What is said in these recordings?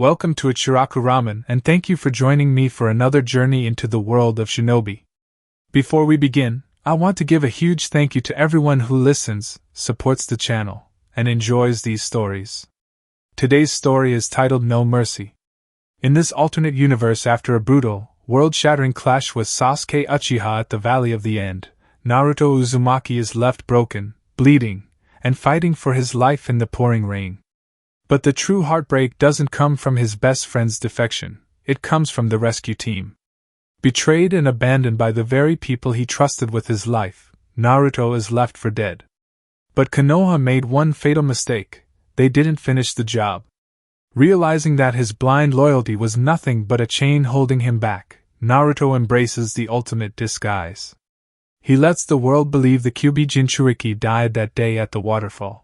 Welcome to Ichiraku Ramen and thank you for joining me for another journey into the world of shinobi. Before we begin, I want to give a huge thank you to everyone who listens, supports the channel, and enjoys these stories. Today's story is titled No Mercy. In this alternate universe, after a brutal, world-shattering clash with Sasuke Uchiha at the Valley of the End, Naruto Uzumaki is left broken, bleeding, and fighting for his life in the pouring rain. But the true heartbreak doesn't come from his best friend's defection, it comes from the rescue team. Betrayed and abandoned by the very people he trusted with his life, Naruto is left for dead. But Konoha made one fatal mistake: they didn't finish the job. Realizing that his blind loyalty was nothing but a chain holding him back, Naruto embraces the ultimate disguise. He lets the world believe the Kyuubi Jinchūriki died that day at the waterfall.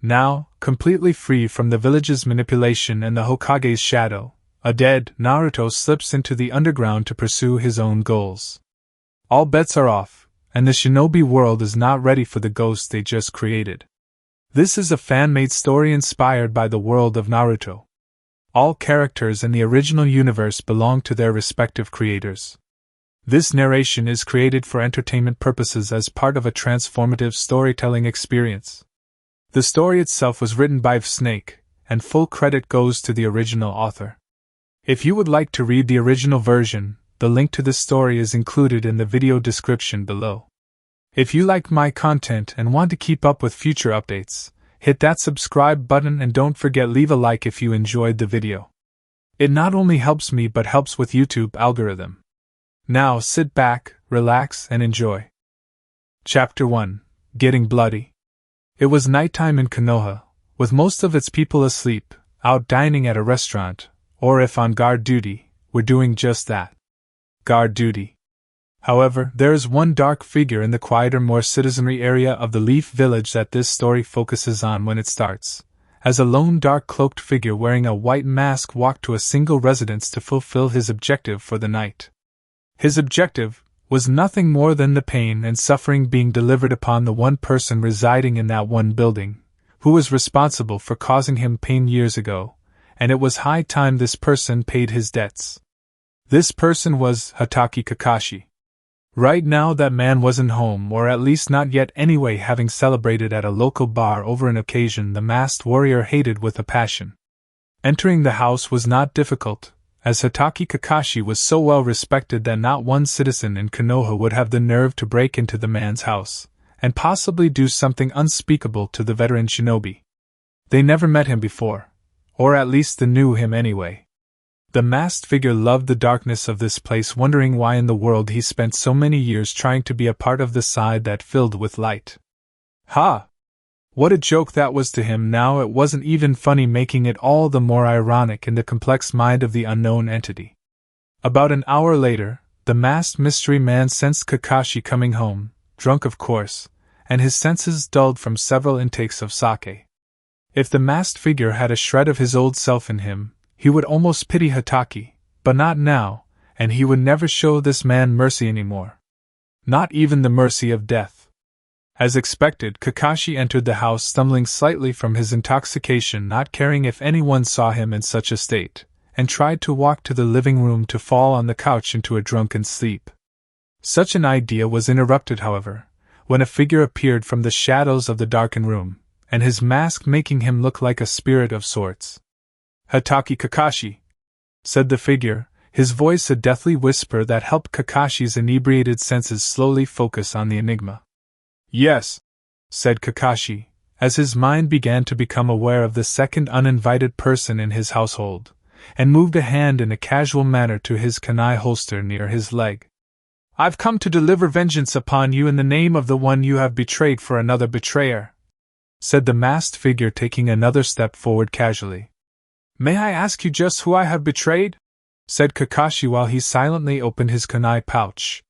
Now, completely free from the village's manipulation and the Hokage's shadow, a dead Naruto slips into the underground to pursue his own goals. All bets are off, and the shinobi world is not ready for the ghost they just created. This is a fan-made story inspired by the world of Naruto. All characters in the original universe belong to their respective creators. This narration is created for entertainment purposes as part of a transformative storytelling experience. The story itself was written by VFSNAKE, and full credit goes to the original author. If you would like to read the original version, the link to this story is included in the video description below. If you like my content and want to keep up with future updates, hit that subscribe button and don't forget leave a like if you enjoyed the video. It not only helps me but helps with YouTube algorithm. Now sit back, relax and enjoy. Chapter 1: Getting Bloody. It was nighttime in Konoha, with most of its people asleep, out dining at a restaurant, or if on guard duty, were doing just that. Guard duty. However, there is one dark figure in the quieter, more citizenry area of the Leaf Village that this story focuses on when it starts, as a lone dark cloaked figure wearing a white mask walked to a single residence to fulfill his objective for the night. His objective was nothing more than the pain and suffering being delivered upon the one person residing in that one building, who was responsible for causing him pain years ago, and it was high time this person paid his debts. This person was Hatake Kakashi. Right now that man wasn't home, or at least not yet anyway, having celebrated at a local bar over an occasion the masked warrior hated with a passion. Entering the house was not difficult, as Hatake Kakashi was so well respected that not one citizen in Konoha would have the nerve to break into the man's house, and possibly do something unspeakable to the veteran shinobi. They never met him before, or at least they knew him anyway. The masked figure loved the darkness of this place, wondering why in the world he spent so many years trying to be a part of the side that filled with light. Ha! What a joke that was to him now. It wasn't even funny, making it all the more ironic in the complex mind of the unknown entity. About an hour later, the masked mystery man sensed Kakashi coming home, drunk of course, and his senses dulled from several intakes of sake. If the masked figure had a shred of his old self in him, he would almost pity Hatake, but not now, and he would never show this man mercy anymore. Not even the mercy of death. As expected, Kakashi entered the house stumbling slightly from his intoxication, not caring if anyone saw him in such a state, and tried to walk to the living room to fall on the couch into a drunken sleep. Such an idea was interrupted, however, when a figure appeared from the shadows of the darkened room, and his mask making him look like a spirit of sorts. "Hatake Kakashi," said the figure, his voice a deathly whisper that helped Kakashi's inebriated senses slowly focus on the enigma. "Yes," said Kakashi, as his mind began to become aware of the second uninvited person in his household, and moved a hand in a casual manner to his kunai holster near his leg. "I've come to deliver vengeance upon you in the name of the one you have betrayed for another betrayer," said the masked figure, taking another step forward casually. "May I ask you just who I have betrayed?" said Kakashi while he silently opened his kunai pouch.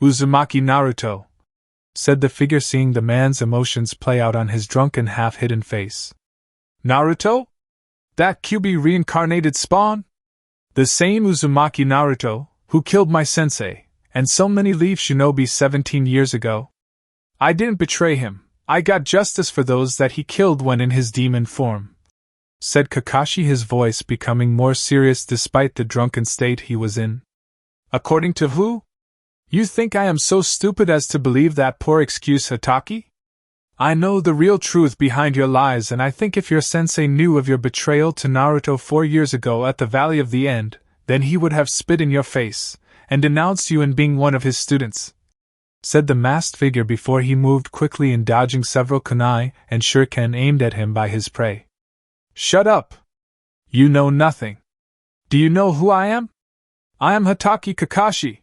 "Uzumaki Naruto," said the figure, seeing the man's emotions play out on his drunken, half-hidden face. "Naruto? That Kyuubi reincarnated spawn? The same Uzumaki Naruto, who killed my sensei, and so many Leaf shinobi 17 years ago? I didn't betray him, I got justice for those that he killed when in his demon form. said Kakashi, his voice becoming more serious despite the drunken state he was in. According to who? You think I am so stupid as to believe that poor excuse, Hatake? I know the real truth behind your lies, and I think if your sensei knew of your betrayal to Naruto 4 years ago at the Valley of the End, then he would have spit in your face and denounced you in being one of his students, said the masked figure before he moved quickly in dodging several kunai and shuriken aimed at him by his prey. Shut up! You know nothing. Do you know who I am? I am Hatake Kakashi,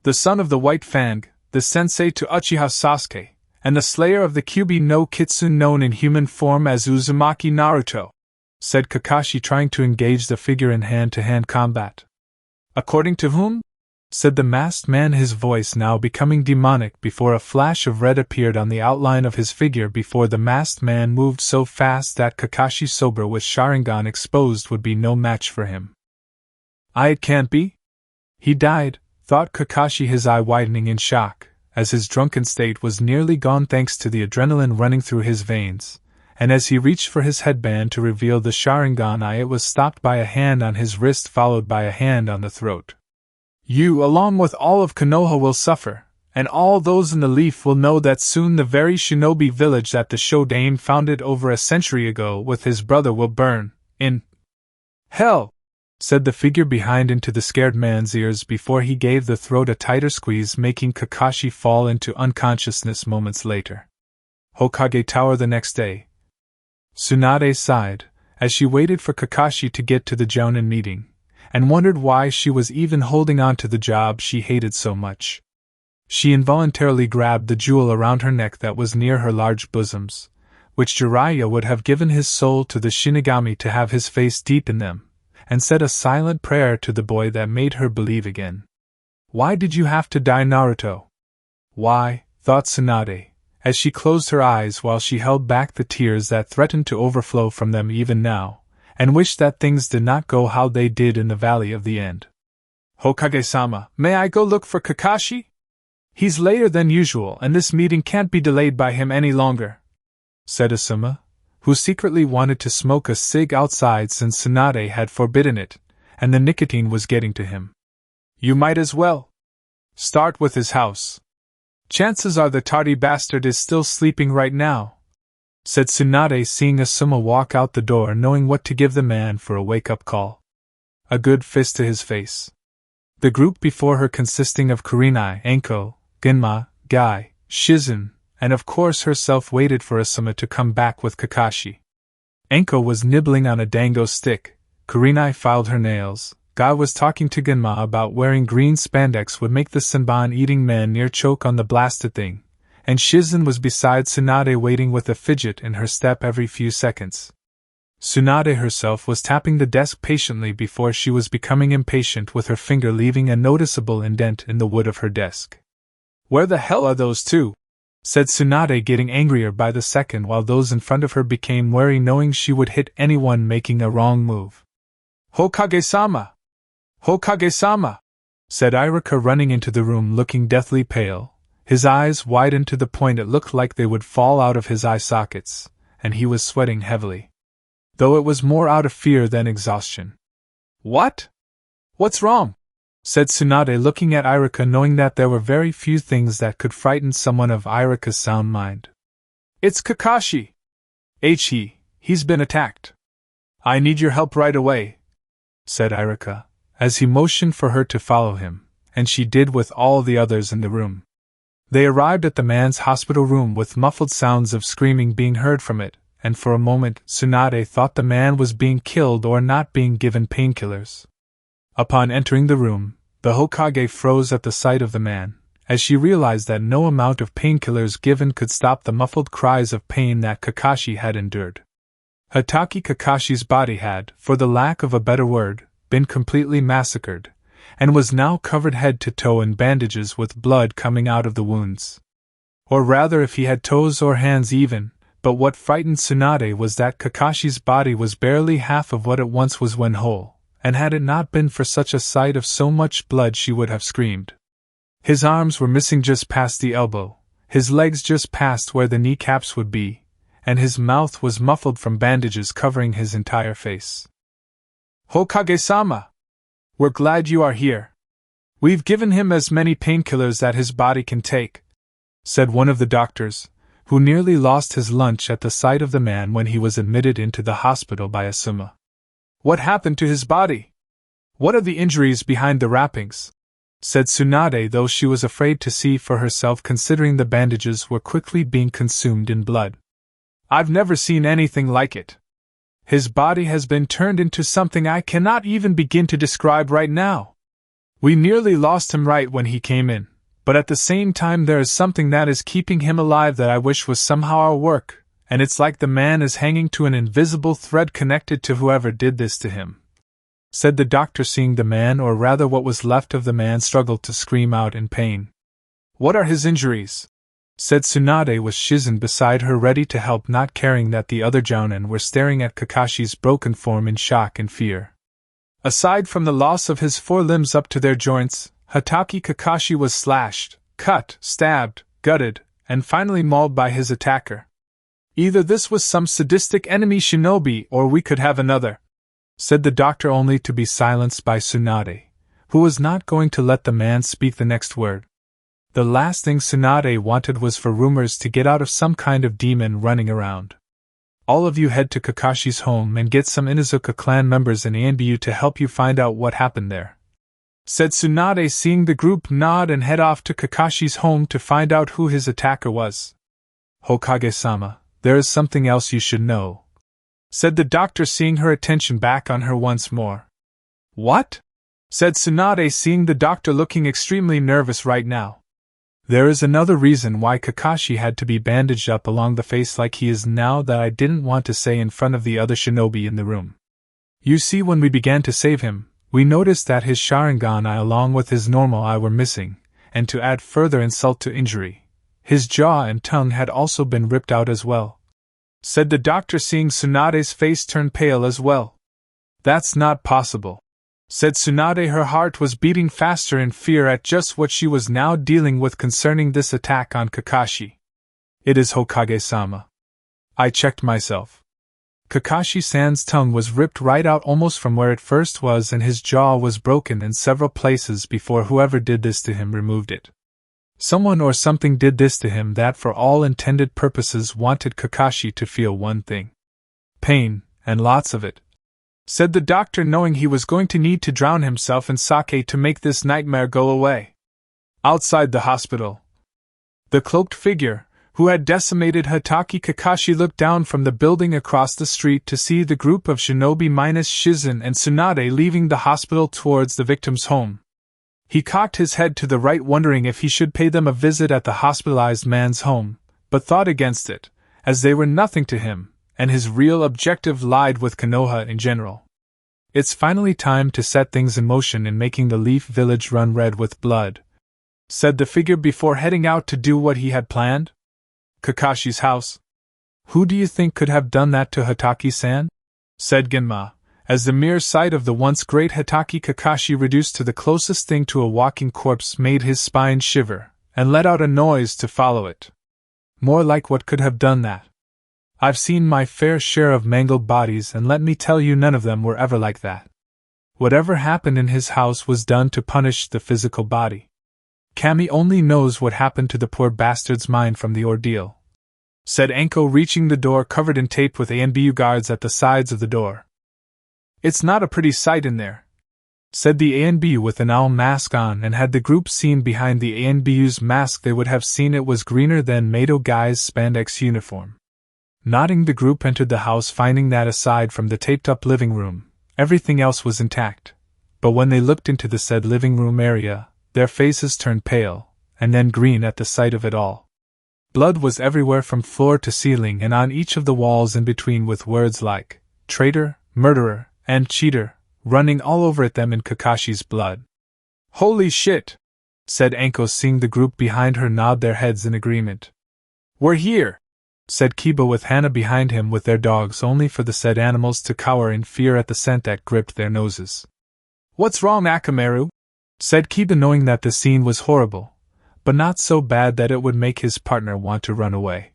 the son of the White Fang, the sensei to Uchiha Sasuke, and the slayer of the Kyuubi no Kitsune known in human form as Uzumaki Naruto, said Kakashi, trying to engage the figure in hand-to-hand combat. According to whom? Said the masked man, his voice now becoming demonic before a flash of red appeared on the outline of his figure before the masked man moved so fast that Kakashi, sober with Sharingan exposed, would be no match for him. It can't be. He died, thought Kakashi, his eye widening in shock, as his drunken state was nearly gone thanks to the adrenaline running through his veins, and as he reached for his headband to reveal the Sharingan eye, it was stopped by a hand on his wrist followed by a hand on the throat. You, along with all of Konoha, will suffer, and all those in the Leaf will know that soon the very shinobi village that the Shodan founded over a century ago with his brother will burn in hell, said the figure behind into the scared man's ears before he gave the throat a tighter squeeze, making Kakashi fall into unconsciousness moments later. Hokage Tower the next day. Tsunade sighed as she waited for Kakashi to get to the Jounin meeting, and wondered why she was even holding on to the job she hated so much. She involuntarily grabbed the jewel around her neck that was near her large bosoms, which Jiraiya would have given his soul to the Shinigami to have his face deep in them, and said a silent prayer to the boy that made her believe again. Why did you have to die, Naruto? Why, thought Tsunade, as she closed her eyes while she held back the tears that threatened to overflow from them even now, and wished that things did not go how they did in the Valley of the End. Hokage-sama, may I go look for Kakashi? He's later than usual and this meeting can't be delayed by him any longer, said Asuma, who secretly wanted to smoke a cig outside since Tsunade had forbidden it, and the nicotine was getting to him. You might as well start with his house. Chances are the tardy bastard is still sleeping right now, said Tsunade, seeing Asuma walk out the door, knowing what to give the man for a wake-up call. A good fist to his face. The group before her, consisting of Kurenai, Anko, Genma, Guy, Shizen, and of course herself, waited for Asuma to come back with Kakashi. Anko was nibbling on a dango stick, Kurenai filed her nails, Guy was talking to Genma about wearing green spandex would make the Senbon-eating man near choke on the blasted thing, and Shizen was beside Tsunade waiting with a fidget in her step every few seconds. Tsunade herself was tapping the desk patiently before she was becoming impatient, with her finger leaving a noticeable indent in the wood of her desk. Where the hell are those two? Said Tsunade, getting angrier by the second while those in front of her became wary, knowing she would hit anyone making a wrong move. Hokage-sama! Hokage-sama! Said Ichiraku, running into the room looking deathly pale, his eyes widened to the point it looked like they would fall out of his eye sockets, and he was sweating heavily, though it was more out of fear than exhaustion. What? What's wrong? Said Tsunade, looking at Ichiraku, knowing that there were very few things that could frighten someone of Ichiraku's sound mind. It's Kakashi. He's been attacked. I need your help right away, said Ichiraku, as he motioned for her to follow him, and she did with all the others in the room. They arrived at the man's hospital room with muffled sounds of screaming being heard from it, and for a moment Tsunade thought the man was being killed or not being given painkillers. Upon entering the room, the Hokage froze at the sight of the man, as she realized that no amount of painkillers given could stop the muffled cries of pain that Kakashi had endured. Hatake Kakashi's body had, for the lack of a better word, been completely massacred, and was now covered head to toe in bandages with blood coming out of the wounds. Or rather, if he had toes or hands even, but what frightened Tsunade was that Kakashi's body was barely half of what it once was when whole, and had it not been for such a sight of so much blood she would have screamed. His arms were missing just past the elbow, his legs just past where the kneecaps would be, and his mouth was muffled from bandages covering his entire face. "Hokage-sama! We're glad you are here. We've given him as many painkillers that his body can take," said one of the doctors, who nearly lost his lunch at the sight of the man when he was admitted into the hospital by Asuma. "What happened to his body? What are the injuries behind the wrappings?" said Tsunade, though she was afraid to see for herself considering the bandages were quickly being consumed in blood. "I've never seen anything like it. His body has been turned into something I cannot even begin to describe right now. We nearly lost him right when he came in, but at the same time there is something that is keeping him alive that I wish was somehow our work, and it's like the man is hanging to an invisible thread connected to whoever did this to him," said the doctor, seeing the man, or rather what was left of the man, struggle to scream out in pain. "What are his injuries?" said Tsunade, with Shizen beside her ready to help, not caring that the other jounin were staring at Kakashi's broken form in shock and fear. "Aside from the loss of his 4 limbs up to their joints, Hatake Kakashi was slashed, cut, stabbed, gutted, and finally mauled by his attacker. Either this was some sadistic enemy shinobi or we could have another," said the doctor, only to be silenced by Tsunade, who was not going to let the man speak the next word. The last thing Tsunade wanted was for rumors to get out of some kind of demon running around. "All of you head to Kakashi's home and get some Inuzuka clan members and Anbu to help you find out what happened there," said Tsunade, seeing the group nod and head off to Kakashi's home to find out who his attacker was. "Hokage-sama, there is something else you should know," said the doctor, seeing her attention back on her once more. "What?" said Tsunade, seeing the doctor looking extremely nervous right now. "There is another reason why Kakashi had to be bandaged up along the face like he is now that I didn't want to say in front of the other shinobi in the room. You see, when we began to save him, we noticed that his Sharingan eye along with his normal eye were missing, and to add further insult to injury, his jaw and tongue had also been ripped out as well," said the doctor, seeing Tsunade's face turn pale as well. "That's not possible," said Tsunade. Her heart was beating faster in fear at just what she was now dealing with concerning this attack on Kakashi. "It is Hokage-sama. I checked myself. Kakashi-san's tongue was ripped right out almost from where it first was, and his jaw was broken in several places before whoever did this to him removed it. Someone or something did this to him that for all intended purposes wanted Kakashi to feel one thing: pain, and lots of it," said the doctor, knowing he was going to need to drown himself in sake to make this nightmare go away. Outside the hospital, the cloaked figure, who had decimated Hatake Kakashi, looked down from the building across the street to see the group of shinobi minus Shizen and Tsunade leaving the hospital towards the victim's home. He cocked his head to the right, wondering if he should pay them a visit at the hospitalized man's home, but thought against it, as they were nothing to him, and his real objective lied with Konoha in general. "It's finally time to set things in motion in making the Leaf Village run red with blood," said the figure before heading out to do what he had planned. "Kakashi's house? Who do you think could have done that to Hatake-san?" said Genma, as the mere sight of the once great Hatake Kakashi reduced to the closest thing to a walking corpse made his spine shiver, and let out a noise to follow it. "More like what could have done that. I've seen my fair share of mangled bodies, and let me tell you, none of them were ever like that. Whatever happened in his house was done to punish the physical body. Kami only knows what happened to the poor bastard's mind from the ordeal," said Anko, reaching the door covered in tape with ANBU guards at the sides of the door. "It's not a pretty sight in there," said the ANBU with an owl mask on, and had the group seen behind the ANBU's mask they would have seen it was greener than Mato Guy's spandex uniform. Nodding, the group entered the house, finding that aside from the taped-up living room, everything else was intact. But when they looked into the said living room area, their faces turned pale, and then green at the sight of it all. Blood was everywhere from floor to ceiling and on each of the walls in between, with words like traitor, murderer, and cheater running all over them in Kakashi's blood. "Holy shit!" said Anko, seeing the group behind her nod their heads in agreement. "We're here!" said Kiba, with Hana behind him with their dogs, only for the said animals to cower in fear at the scent that gripped their noses. "What's wrong, Akamaru?" said Kiba, knowing that the scene was horrible, but not so bad that it would make his partner want to run away.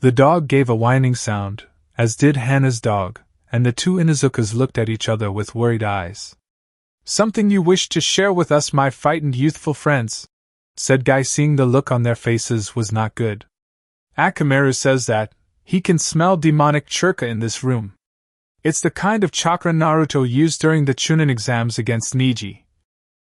The dog gave a whining sound, as did Hana's dog, and the two Inuzukas looked at each other with worried eyes. Something you wish to share with us, my frightened youthful friends? Said Guy, seeing the look on their faces was not good. Akamaru says that he can smell demonic chakra in this room. It's the kind of chakra Naruto used during the Chunin exams against Neji.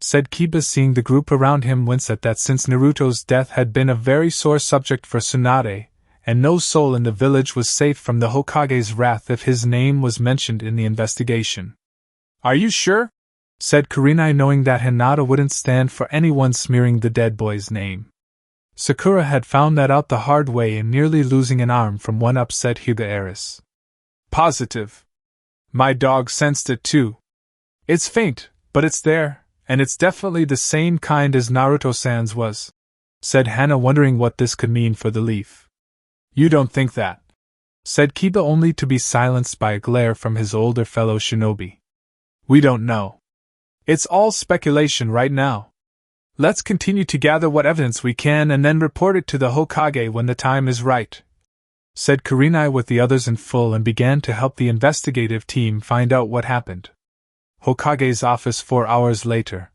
Said Kiba, seeing the group around him wince at that, since Naruto's death had been a very sore subject for Tsunade, and no soul in the village was safe from the Hokage's wrath if his name was mentioned in the investigation. Are you sure? Said Kurenai, knowing that Hinata wouldn't stand for anyone smearing the dead boy's name. Sakura had found that out the hard way in nearly losing an arm from one upset Hyuga heiress. Positive. My dog sensed it too. It's faint, but it's there, and it's definitely the same kind as Naruto-san's was, said Hana, wondering what this could mean for the leaf. You don't think that? Said Kiba, only to be silenced by a glare from his older fellow shinobi. We don't know. It's all speculation right now. Let's continue to gather what evidence we can and then report it to the Hokage when the time is right, said Kurenai with the others in full, and began to help the investigative team find out what happened. Hokage's office 4 hours later.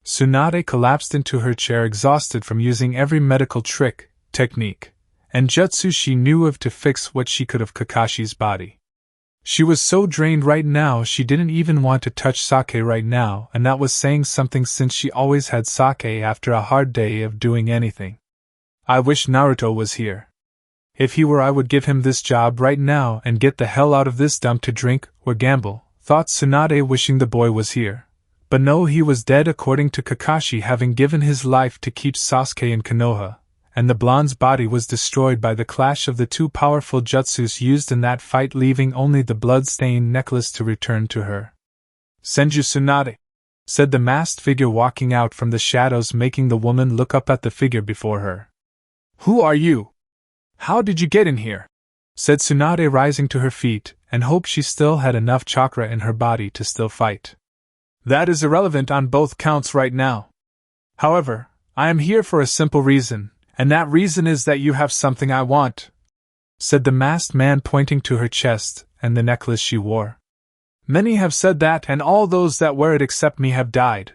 Tsunade collapsed into her chair, exhausted from using every medical trick, technique, and jutsu she knew of to fix what she could of Kakashi's body. She was so drained right now she didn't even want to touch sake right now, and that was saying something since she always had sake after a hard day of doing anything. I wish Naruto was here. If he were, I would give him this job right now and get the hell out of this dump to drink or gamble, thought Tsunade, wishing the boy was here. But no, he was dead, according to Kakashi, having given his life to keep Sasuke in Konoha, and the blonde's body was destroyed by the clash of the two powerful jutsus used in that fight, leaving only the blood-stained necklace to return to her. Senju Tsunade, said the masked figure walking out from the shadows, making the woman look up at the figure before her. Who are you? How did you get in here? Said Tsunade, rising to her feet, and hoped she still had enough chakra in her body to still fight. That is irrelevant on both counts right now. However, I am here for a simple reason, and that reason is that you have something I want, said the masked man, pointing to her chest and the necklace she wore. Many have said that, and all those that wear it except me have died,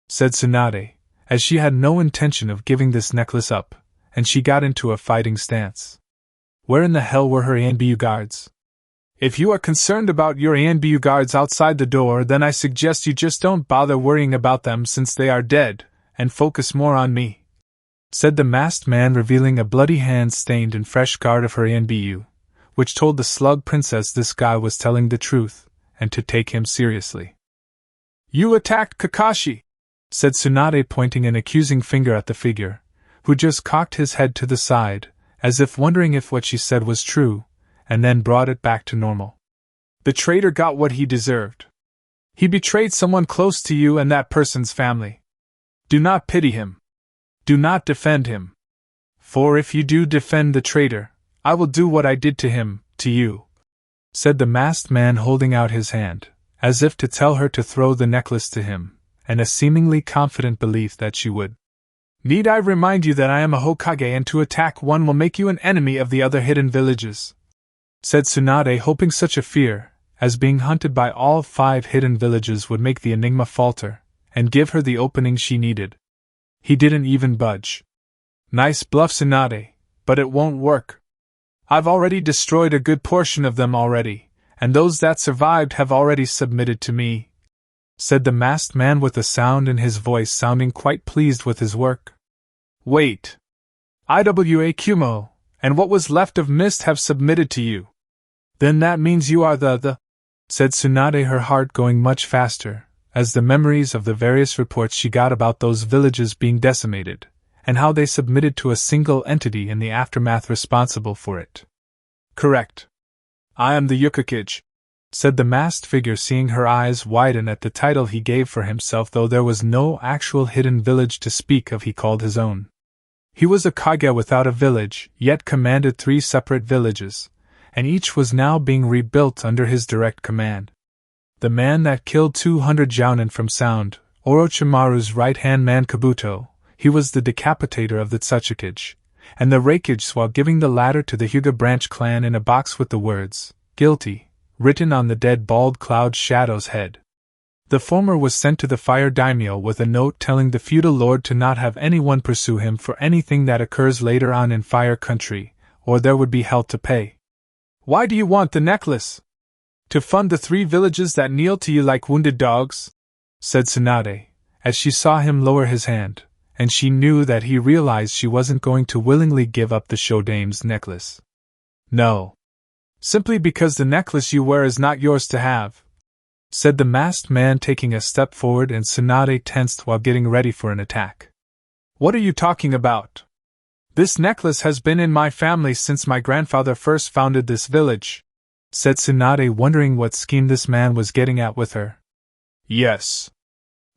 said Tsunade, as she had no intention of giving this necklace up, and she got into a fighting stance. Where in the hell were her ANBU guards? If you are concerned about your ANBU guards outside the door, then I suggest you just don't bother worrying about them since they are dead, and focus more on me, said the masked man, revealing a bloody hand stained and fresh guard of her ANBU, which told the slug princess this guy was telling the truth, and to take him seriously. You attacked Kakashi, said Tsunade, pointing an accusing finger at the figure, who just cocked his head to the side, as if wondering if what she said was true, and then brought it back to normal. The traitor got what he deserved. He betrayed someone close to you and that person's family. Do not pity him. Do not defend him. For if you do defend the traitor, I will do what I did to him, to you, said the masked man, holding out his hand, as if to tell her to throw the necklace to him, and a seemingly confident belief that she would. Need I remind you that I am a Hokage, and to attack one will make you an enemy of the other hidden villages, said Tsunade, hoping such a fear, as being hunted by all 5 hidden villages, would make the enigma falter, and give her the opening she needed. He didn't even budge. Nice bluff, Tsunade, but it won't work. I've already destroyed a good portion of them already, and those that survived have already submitted to me, said the masked man, with a sound in his voice sounding quite pleased with his work. Wait. IWA Kumo, and what was left of Mist have submitted to you. Then that means you are the said Tsunade, her heart going much faster, as the memories of the various reports she got about those villages being decimated, and how they submitted to a single entity in the aftermath responsible for it. Correct. I am the Hokage, said the masked figure, seeing her eyes widen at the title he gave for himself, though there was no actual hidden village to speak of he called his own. He was a Kage without a village, yet commanded 3 separate villages, and each was now being rebuilt under his direct command. The man that killed 200 jounin from Sound, Orochimaru's right-hand man Kabuto, he was the decapitator of the Tsuchikage, and the Raikage while giving the latter to the Hyuga branch clan in a box with the words, "Guilty," written on the dead bald Cloud Shadow's head. The former was sent to the Fire Daimyo with a note telling the feudal lord to not have anyone pursue him for anything that occurs later on in Fire Country, or there would be hell to pay. "Why do you want the necklace?" "To fund the 3 villages that kneel to you like wounded dogs," said Tsunade, as she saw him lower his hand, and she knew that he realized she wasn't going to willingly give up the Shodame's necklace. "No. Simply because the necklace you wear is not yours to have," said the masked man, taking a step forward, and Tsunade tensed while getting ready for an attack. "What are you talking about? This necklace has been in my family since my grandfather first founded this village," said Tsunade, wondering what scheme this man was getting at with her. "Yes.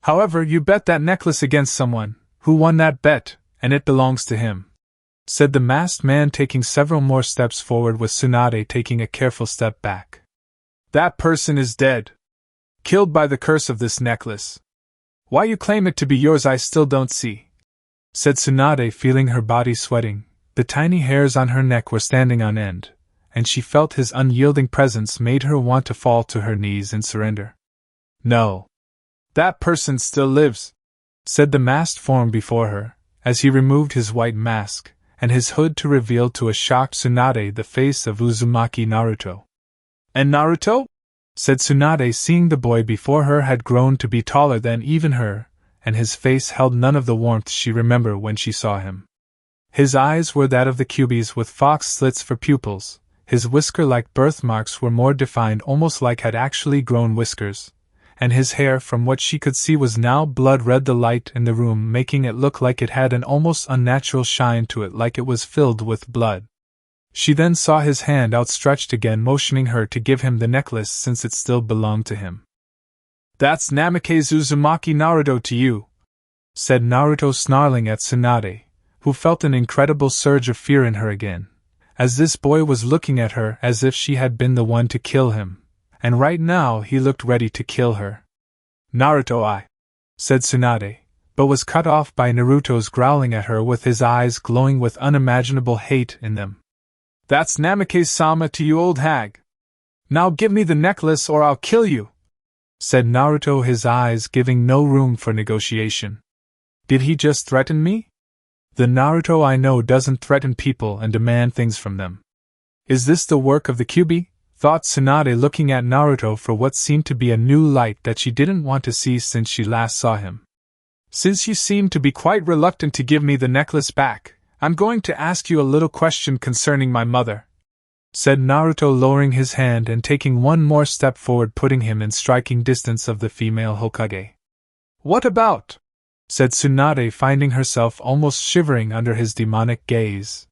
However, you bet that necklace against someone, who won that bet, and it belongs to him," said the masked man, taking several more steps forward with Tsunade taking a careful step back. "That person is dead. Killed by the curse of this necklace. Why you claim it to be yours I still don't see," said Tsunade, feeling her body sweating. The tiny hairs on her neck were standing on end, and she felt his unyielding presence made her want to fall to her knees and surrender. "No. That person still lives," said the masked form before her, as he removed his white mask and his hood to reveal to a shocked Tsunade the face of Uzumaki Naruto. "And Naruto?" said Tsunade, seeing the boy before her had grown to be taller than even her, and his face held none of the warmth she remembered when she saw him. His eyes were that of the Kyuubis with fox slits for pupils, his whisker-like birthmarks were more defined, almost like had actually grown whiskers, and his hair, from what she could see, was now blood-red, the light in the room making it look like it had an almost unnatural shine to it, like it was filled with blood. She then saw his hand outstretched again, motioning her to give him the necklace since it still belonged to him. "That's Namake's Uzumaki Naruto to you," said Naruto, snarling at Tsunade, who felt an incredible surge of fear in her again, as this boy was looking at her as if she had been the one to kill him, and right now he looked ready to kill her. "Naruto, said Tsunade, but was cut off by Naruto's growling at her with his eyes glowing with unimaginable hate in them. "That's Namake-sama to you, old hag. Now give me the necklace or I'll kill you," said Naruto, his eyes giving no room for negotiation. Did he just threaten me? The Naruto I know doesn't threaten people and demand things from them. Is this the work of the Kyuubi? Thought Tsunade, looking at Naruto for what seemed to be a new light that she didn't want to see since she last saw him. "Since you seem to be quite reluctant to give me the necklace back, I'm going to ask you a little question concerning my mother," said Naruto, lowering his hand and taking one more step forward, putting him in striking distance of the female Hokage. "What about?" said Tsunade, finding herself almost shivering under his demonic gaze.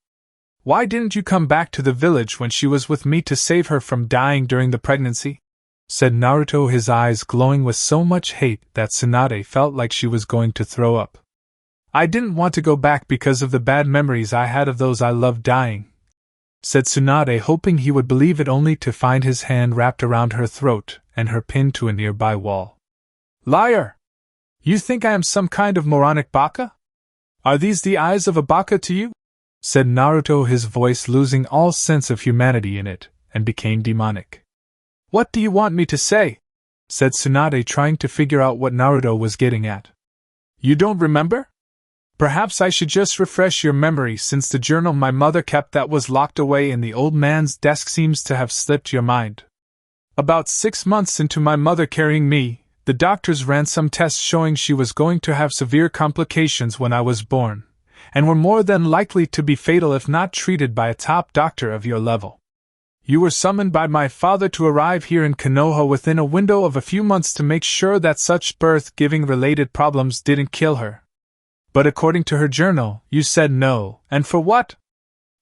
"Why didn't you come back to the village when she was with me to save her from dying during the pregnancy?" said Naruto, his eyes glowing with so much hate that Tsunade felt like she was going to throw up. "I didn't want to go back because of the bad memories I had of those I loved dying," said Tsunade, hoping he would believe it, only to find his hand wrapped around her throat and her pinned to a nearby wall. "Liar! You think I am some kind of moronic baka? Are these the eyes of a baka to you?" said Naruto, his voice losing all sense of humanity in it, and became demonic. "What do you want me to say?" said Tsunade, trying to figure out what Naruto was getting at. "You don't remember? Perhaps I should just refresh your memory, since the journal my mother kept that was locked away in the old man's desk seems to have slipped your mind. About 6 months into my mother carrying me, the doctors ran some tests showing she was going to have severe complications when I was born, and were more than likely to be fatal if not treated by a top doctor of your level. You were summoned by my father to arrive here in Konoha within a window of a few months to make sure that such birth-giving related problems didn't kill her. But according to her journal, you said no, and for what?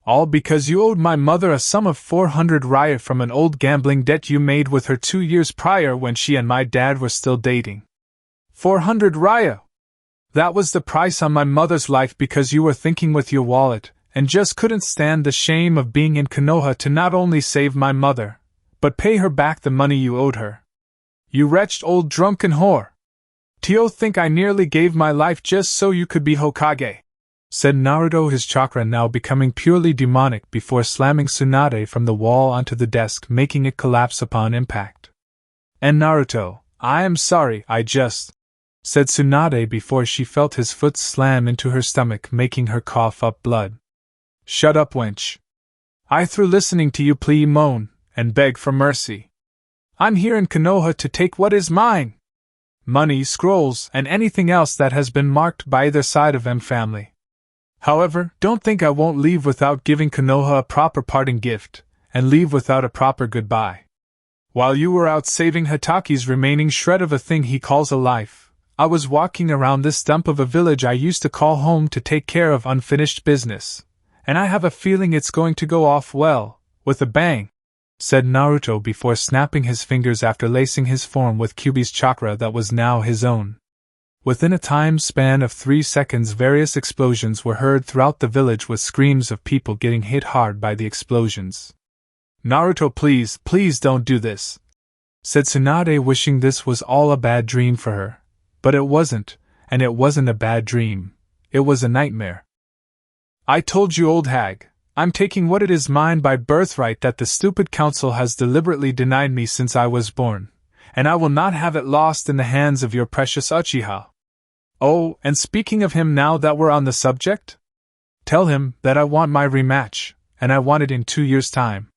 All because you owed my mother a sum of 400 raya from an old gambling debt you made with her 2 years prior when she and my dad were still dating. 400 raya! That was the price on my mother's life because you were thinking with your wallet, and just couldn't stand the shame of being in Konoha to not only save my mother, but pay her back the money you owed her. You wretched old drunken whore! Do you think I nearly gave my life just so you could be Hokage?" said Naruto, his chakra now becoming purely demonic before slamming Tsunade from the wall onto the desk, making it collapse upon impact. And Naruto, I am sorry, I just, said Tsunade before she felt his foot slam into her stomach, making her cough up blood. Shut up, wench. I through listening to you plea, moan, and beg for mercy. I'm here in Konoha to take what is mine. Money, scrolls, and anything else that has been marked by either side of M family. However, don't think I won't leave without giving Konoha a proper parting gift, and leave without a proper goodbye. While you were out saving Hataki's remaining shred of a thing he calls a life, I was walking around this dump of a village I used to call home to take care of unfinished business, and I have a feeling it's going to go off well, with a bang, said Naruto before snapping his fingers after lacing his form with Kyuubi's chakra that was now his own. Within a time span of 3 seconds, various explosions were heard throughout the village, with screams of people getting hit hard by the explosions. Naruto, please, please don't do this, said Tsunade, wishing this was all a bad dream for her. But it wasn't, and it wasn't a bad dream. It was a nightmare. I told you, old hag, I'm taking what it is mine by birthright that the stupid council has deliberately denied me since I was born, and I will not have it lost in the hands of your precious Uchiha. Oh, and speaking of him, now that we're on the subject, tell him that I want my rematch, and I want it in 2 years' time.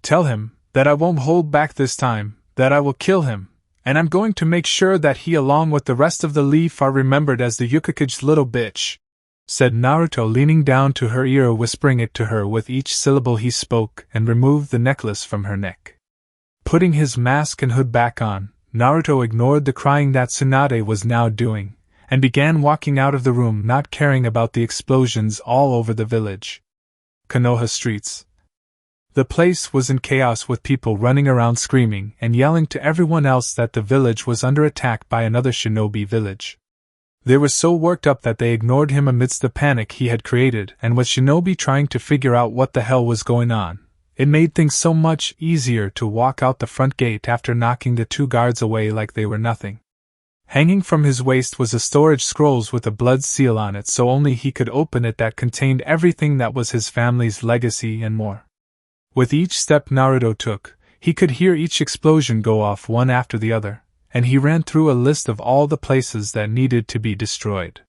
Tell him that I won't hold back this time, that I will kill him, and I'm going to make sure that he along with the rest of the Leaf are remembered as the Hokage's little bitch, said Naruto, leaning down to her ear, whispering it to her with each syllable he spoke, and removed the necklace from her neck. Putting his mask and hood back on, Naruto ignored the crying that Tsunade was now doing, and began walking out of the room, not caring about the explosions all over the village. Konoha streets. The place was in chaos, with people running around screaming and yelling to everyone else that the village was under attack by another shinobi village. They were so worked up that they ignored him amidst the panic he had created, and with shinobi trying to figure out what the hell was going on, it made things so much easier to walk out the front gate after knocking the 2 guards away like they were nothing. Hanging from his waist was a storage scrolls with a blood seal on it, so only he could open it, that contained everything that was his family's legacy and more. With each step Naruto took, he could hear each explosion go off one after the other, and he ran through a list of all the places that needed to be destroyed.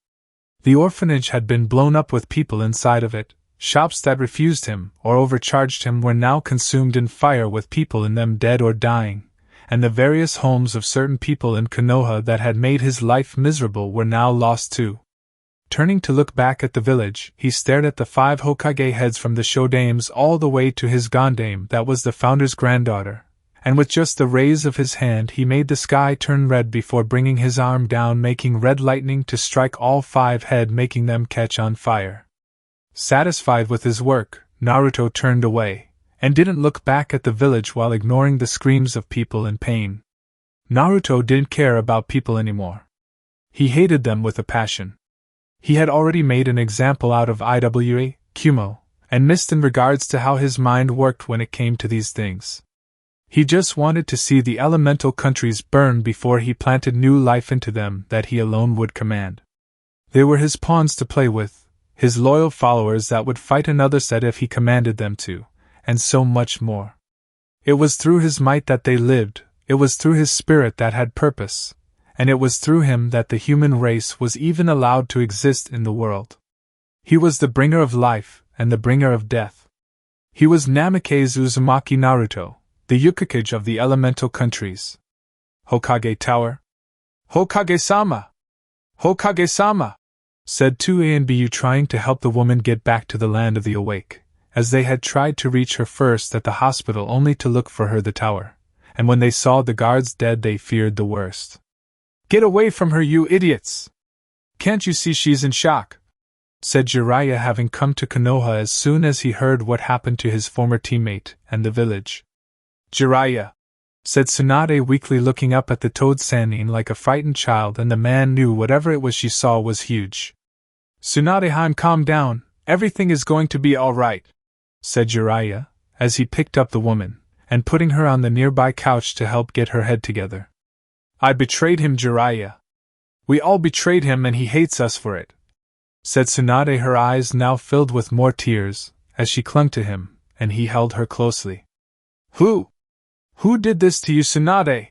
The orphanage had been blown up with people inside of it, shops that refused him or overcharged him were now consumed in fire with people in them dead or dying, and the various homes of certain people in Konoha that had made his life miserable were now lost too. Turning to look back at the village, he stared at the 5 Hokage heads, from the Shodames all the way to his Gondame that was the founder's granddaughter, and with just the raise of his hand he made the sky turn red before bringing his arm down, making red lightning to strike all 5 head, making them catch on fire. Satisfied with his work, Naruto turned away, and didn't look back at the village while ignoring the screams of people in pain. Naruto didn't care about people anymore. He hated them with a passion. He had already made an example out of Iwa, Kumo, and Mist in regards to how his mind worked when it came to these things. He just wanted to see the elemental countries burn before he planted new life into them that he alone would command. They were his pawns to play with, his loyal followers that would fight another set if he commanded them to, and so much more. It was through his might that they lived, it was through his spirit that had purpose, and it was through him that the human race was even allowed to exist in the world. He was the bringer of life, and the bringer of death. He was Namake's Uzumaki Naruto, the Hokage of the elemental countries. Hokage Tower? Hokage-sama! Hokage-sama! Said 2A and BU, trying to help the woman get back to the land of the awake, as they had tried to reach her first at the hospital only to look for her the tower, and when they saw the guards dead they feared the worst. "Get away from her, you idiots! Can't you see she's in shock?" said Jiraiya, having come to Konoha as soon as he heard what happened to his former teammate and the village. "Jiraiya," said Tsunade weakly, looking up at the toad Sannin like a frightened child, and the man knew whatever it was she saw was huge. "Tsunade-heim, calm down, everything is going to be all right," said Jiraiya, as he picked up the woman, and putting her on the nearby couch to help get her head together. "I betrayed him, Jiraiya. We all betrayed him and he hates us for it. said Tsunade, her eyes now filled with more tears, as she clung to him, and he held her closely. Who did this to you, Tsunade?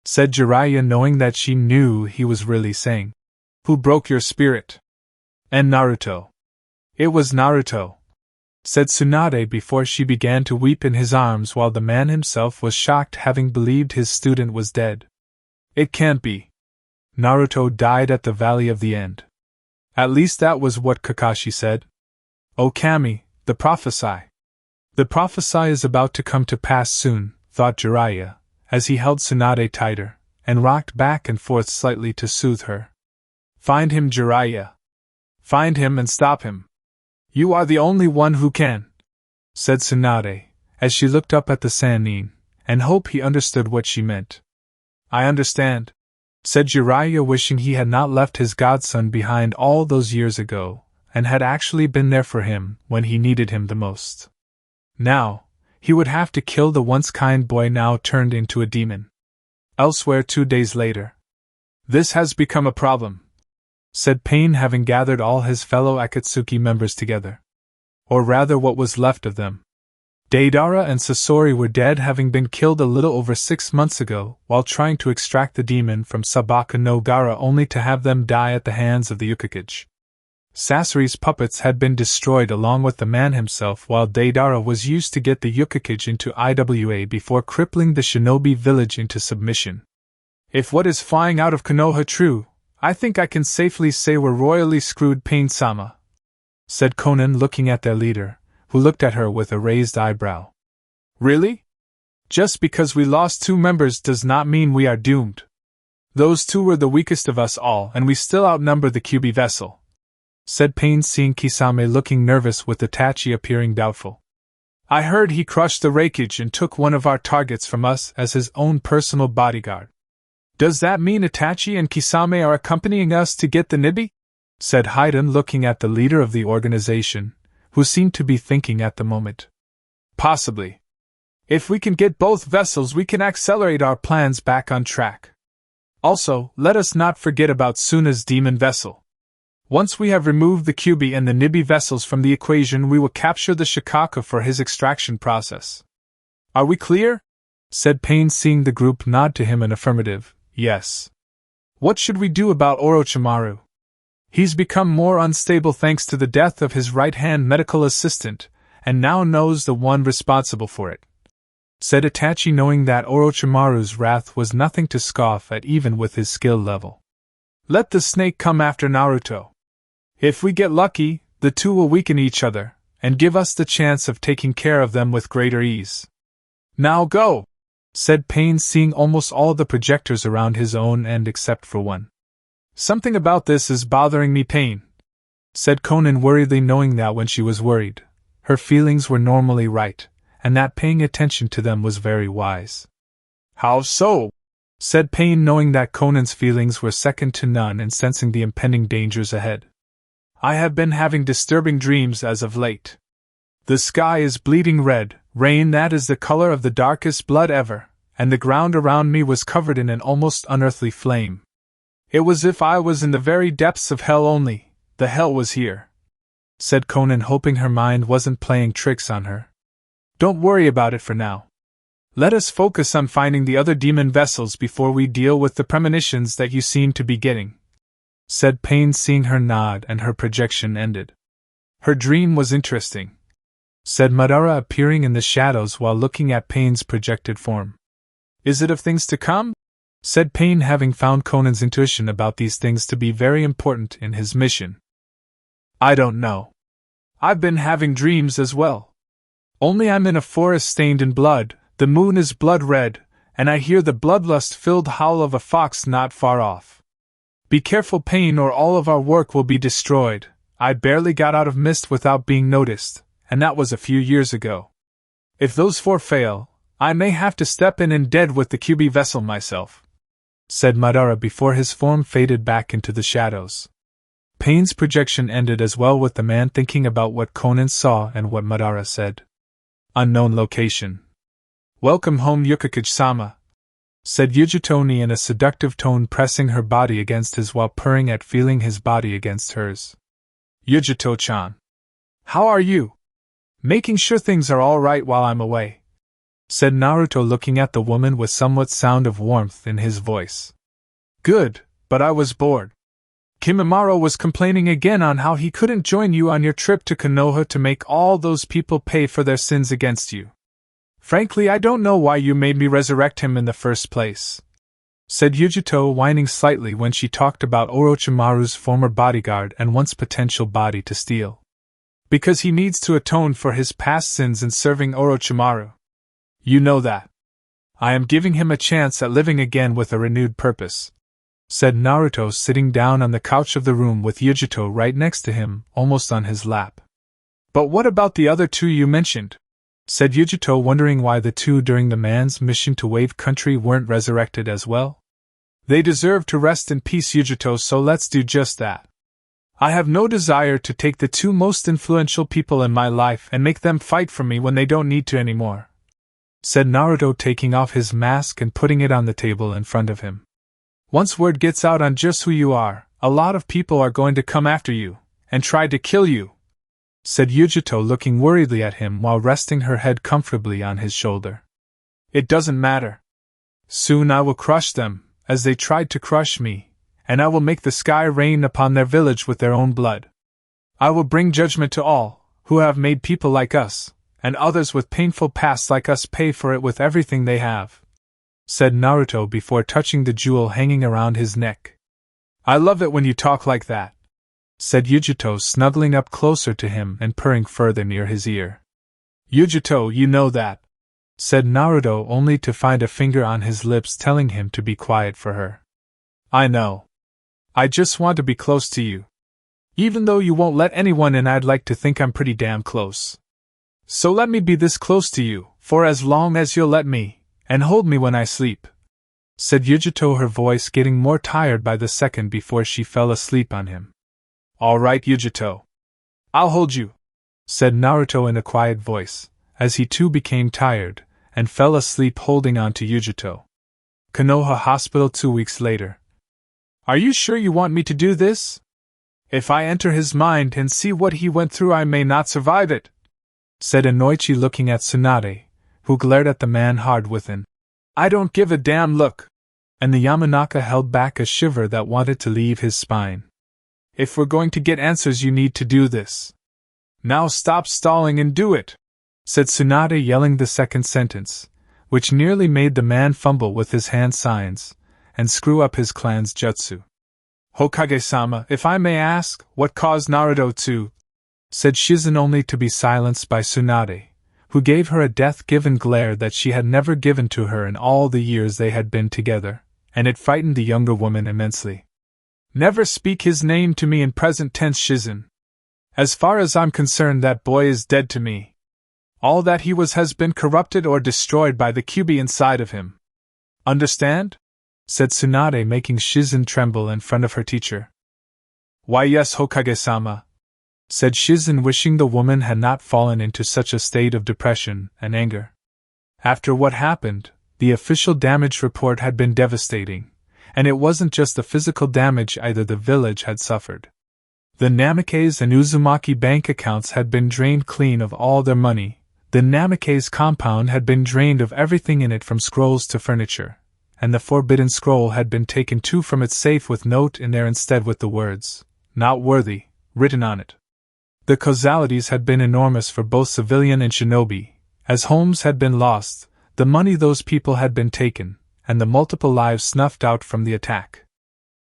Said Jiraiya, knowing that she knew he was really saying. Who broke your spirit? And Naruto. It was Naruto, said Tsunade before she began to weep in his arms, while the man himself was shocked, having believed his student was dead. It can't be. Naruto died at the Valley of the End. At least that was what Kakashi said. Oh Kami, the prophecy. The prophecy is about to come to pass soon, thought Jiraiya, as he held Tsunade tighter, and rocked back and forth slightly to soothe her. Find him, Jiraiya. Find him and stop him. You are the only one who can, said Tsunade, as she looked up at the Sannin, and hoped he understood what she meant. I understand, said Jiraiya, wishing he had not left his godson behind all those years ago, and had actually been there for him when he needed him the most. Now, he would have to kill the once kind boy now turned into a demon. Elsewhere 2 days later. This has become a problem, said Pain, having gathered all his fellow Akatsuki members together. Or rather what was left of them. Deidara and Sasori were dead, having been killed a little over 6 months ago while trying to extract the demon from Sabaka no Gara, only to have them die at the hands of the Hokage. Sasori's puppets had been destroyed along with the man himself, while Deidara was used to get the Hokage into IWA before crippling the shinobi village into submission. If what is flying out of Konoha true, I think I can safely say we're royally screwed, Pain-sama, said Konan, looking at their leader, who looked at her with a raised eyebrow. Really? Just because we lost 2 members does not mean we are doomed. Those 2 were the weakest of us all, and we still outnumber the Kyuubi vessel, said Pain, seeing Kisame looking nervous with Itachi appearing doubtful. I heard he crushed the Raikage and took one of our targets from us as his own personal bodyguard. Does that mean Itachi and Kisame are accompanying us to get the Nibi? Said Haiden, looking at the leader of the organization, who seemed to be thinking at the moment. Possibly. If we can get both vessels, we can accelerate our plans back on track. Also, let us not forget about Suna's demon vessel. Once we have removed the Kyuubi and the Nibi vessels from the equation, we will capture the Shikaku for his extraction process. Are we clear? Said Pain, seeing the group nod to him in affirmative. Yes. What should we do about Orochimaru? He's become more unstable thanks to the death of his right-hand medical assistant, and now knows the one responsible for it, said Itachi, knowing that Orochimaru's wrath was nothing to scoff at even with his skill level. Let the snake come after Naruto. If we get lucky, the 2 will weaken each other, and give us the chance of taking care of them with greater ease. Now go, said Pain, seeing almost all the projectors around his own end except for one. Something about this is bothering me, Pain, said Konan worriedly, knowing that when she was worried, her feelings were normally right, and that paying attention to them was very wise. How so? Said Pain, knowing that Conan's feelings were second to none and sensing the impending dangers ahead. I have been having disturbing dreams as of late. The sky is bleeding red, rain that is the color of the darkest blood ever, and the ground around me was covered in an almost unearthly flame. It was as if I was in the very depths of hell, only the hell was here, said Konan, hoping her mind wasn't playing tricks on her. Don't worry about it for now. Let us focus on finding the other demon vessels before we deal with the premonitions that you seem to be getting, said Pain, seeing her nod, and her projection ended. Her dream was interesting, said Madara, appearing in the shadows while looking at Pain's projected form. Is it of things to come? Said Pain, having found Conan's intuition about these things to be very important in his mission. I don't know. I've been having dreams as well. Only I'm in a forest stained in blood, the moon is blood red, and I hear the bloodlust-filled howl of a fox not far off. Be careful, Pain, or all of our work will be destroyed. I barely got out of mist without being noticed, and that was a few years ago. If those 4 fail, I may have to step in and dead with the Kyuubi vessel myself, said Madara before his form faded back into the shadows. Pain's projection ended as well, with the man thinking about what Konan saw and what Madara said. Unknown location. Welcome home, Yukikage-sama, said Yujutoni in a seductive tone, pressing her body against his while purring at feeling his body against hers. Yujito-chan. How are you? Making sure things are all right while I'm away, said Naruto, looking at the woman with somewhat sound of warmth in his voice. Good, but I was bored. Kimimaro was complaining again on how he couldn't join you on your trip to Konoha to make all those people pay for their sins against you. Frankly, I don't know why you made me resurrect him in the first place, said Yujito, whining slightly when she talked about Orochimaru's former bodyguard and once potential body to steal. Because he needs to atone for his past sins in serving Orochimaru. You know that. I am giving him a chance at living again with a renewed purpose, said Naruto, sitting down on the couch of the room with Yujito right next to him, almost on his lap. But what about the other two you mentioned? Said Yujito, wondering why the two during the man's mission to Wave Country weren't resurrected as well. They deserve to rest in peace, Yujito, so let's do just that. I have no desire to take the two most influential people in my life and make them fight for me when they don't need to anymore, said Naruto, taking off his mask and putting it on the table in front of him. Once word gets out on just who you are, a lot of people are going to come after you and try to kill you, said Yujito, looking worriedly at him while resting her head comfortably on his shoulder. It doesn't matter. Soon I will crush them, as they tried to crush me, and I will make the sky rain upon their village with their own blood. I will bring judgment to all who have made people like us, and others with painful pasts like us pay for it with everything they have, said Naruto before touching the jewel hanging around his neck. I love it when you talk like that, said Yujito, snuggling up closer to him and purring further near his ear. Yujito, you know that, said Naruto, only to find a finger on his lips telling him to be quiet for her. I know. I just want to be close to you. Even though you won't let anyone in, I'd like to think I'm pretty damn close. So let me be this close to you, for as long as you'll let me, and hold me when I sleep, said Yujito, her voice getting more tired by the second before she fell asleep on him. All right, Yujito. I'll hold you, said Naruto in a quiet voice, as he too became tired, and fell asleep holding on to Yujito. Konoha Hospital 2 weeks later. Are you sure you want me to do this? If I enter his mind and see what he went through, I may not survive it, said Inoichi, looking at Tsunade, who glared at the man hard with an I don't give a damn look, and the Yamanaka held back a shiver that wanted to leave his spine. If we're going to get answers, you need to do this. Now stop stalling and do it, said Tsunade, yelling the second sentence, which nearly made the man fumble with his hand signs and screw up his clan's jutsu. Hokage-sama, if I may ask, what caused Naruto to? Said Shizen, only to be silenced by Tsunade, who gave her a death-given glare that she had never given to her in all the years they had been together, and it frightened the younger woman immensely. Never speak his name to me in present tense, Shizen. As far as I'm concerned, that boy is dead to me. All that he was has been corrupted or destroyed by the Kyuubi inside of him. Understand? Said Tsunade, making Shizen tremble in front of her teacher. Why yes, Hokage-sama, said Shizen, wishing the woman had not fallen into such a state of depression and anger. After what happened, the official damage report had been devastating, and it wasn't just the physical damage either the village had suffered. The Namikaze and Uzumaki bank accounts had been drained clean of all their money. The Namikaze compound had been drained of everything in it from scrolls to furniture, and the forbidden scroll had been taken too from its safe with note in there instead with the words, "Not worthy," written on it. The causalities had been enormous for both civilian and shinobi, as homes had been lost, the money those people had been taken, and the multiple lives snuffed out from the attack.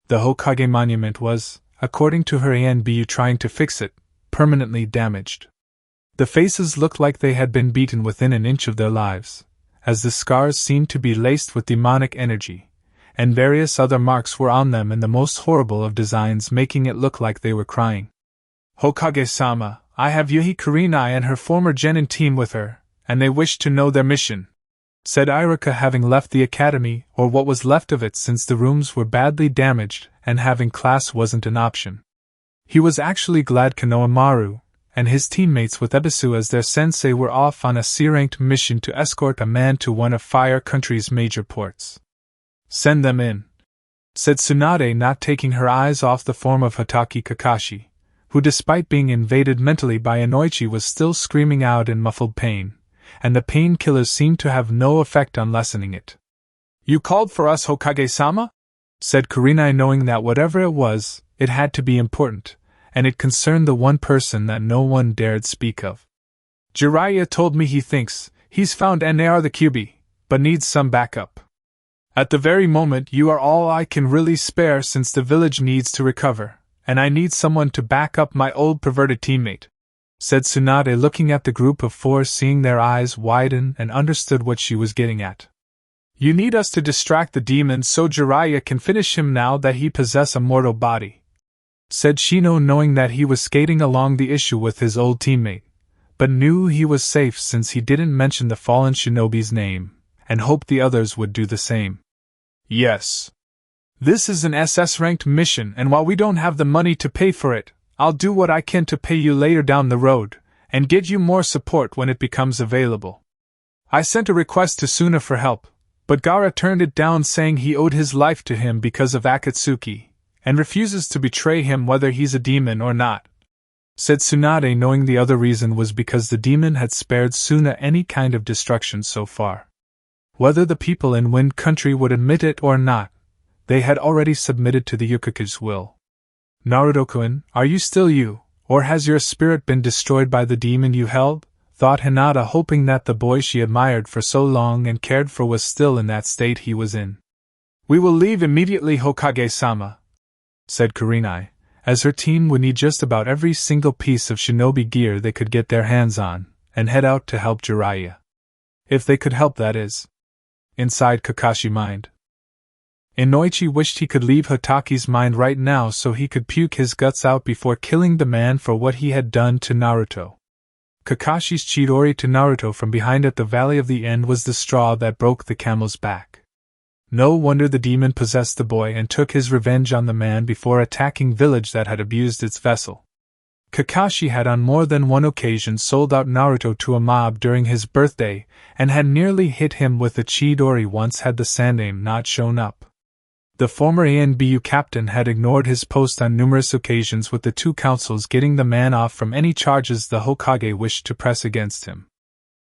The Hokage monument was, according to her ANBU trying to fix it, permanently damaged. The faces looked like they had been beaten within an inch of their lives, as the scars seemed to be laced with demonic energy, and various other marks were on them in the most horrible of designs, making it look like they were crying. Hokage-sama, I have Yuhi Kurenai and her former genin team with her, and they wish to know their mission, said Ichiraku, having left the academy, or what was left of it, since the rooms were badly damaged and having class wasn't an option. He was actually glad Konohamaru and his teammates with Ebisu as their sensei were off on a C-ranked mission to escort a man to one of Fire Country's major ports. Send them in, said Tsunade, not taking her eyes off the form of Hatake Kakashi, who despite being invaded mentally by Inoichi was still screaming out in muffled pain, and the painkillers seemed to have no effect on lessening it. "You called for us, Hokage-sama?" said Kurenai, knowing that whatever it was, it had to be important, and it concerned the one person that no one dared speak of. "Jiraiya told me he thinks he's found NAR the Kyuubi, but needs some backup. At the very moment you are all I can really spare since the village needs to recover, and I need someone to back up my old perverted teammate," said Tsunade, looking at the group of four, seeing their eyes widen, and understood what she was getting at. "You need us to distract the demon so Jiraiya can finish him now that he possesses a mortal body," said Shino, knowing that he was skating along the issue with his old teammate, but knew he was safe since he didn't mention the fallen shinobi's name, and hoped the others would do the same. "Yes. This is an SS-ranked mission, and while we don't have the money to pay for it, I'll do what I can to pay you later down the road, and get you more support when it becomes available. I sent a request to Suna for help, but Gaara turned it down, saying he owed his life to him because of Akatsuki, and refuses to betray him whether he's a demon or not," said Tsunade, knowing the other reason was because the demon had spared Suna any kind of destruction so far. Whether the people in Wind Country would admit it or not, they had already submitted to the Hokage's will. "Naruto-kun, are you still you, or has your spirit been destroyed by the demon you held?" thought Hinata, hoping that the boy she admired for so long and cared for was still in that state he was in. "We will leave immediately, Hokage-sama," said Kurenai, as her team would need just about every single piece of shinobi gear they could get their hands on, and head out to help Jiraiya. If they could help, that is. Inside Kakashi's mind, Inoichi wished he could leave Hotaki's mind right now so he could puke his guts out before killing the man for what he had done to Naruto. Kakashi's Chidori to Naruto from behind at the Valley of the End was the straw that broke the camel's back. No wonder the demon possessed the boy and took his revenge on the man before attacking village that had abused its vessel. Kakashi had on more than one occasion sold out Naruto to a mob during his birthday, and had nearly hit him with a Chidori once had the Sandaime not shown up. The former ANBU captain had ignored his post on numerous occasions, with the two councils getting the man off from any charges the Hokage wished to press against him.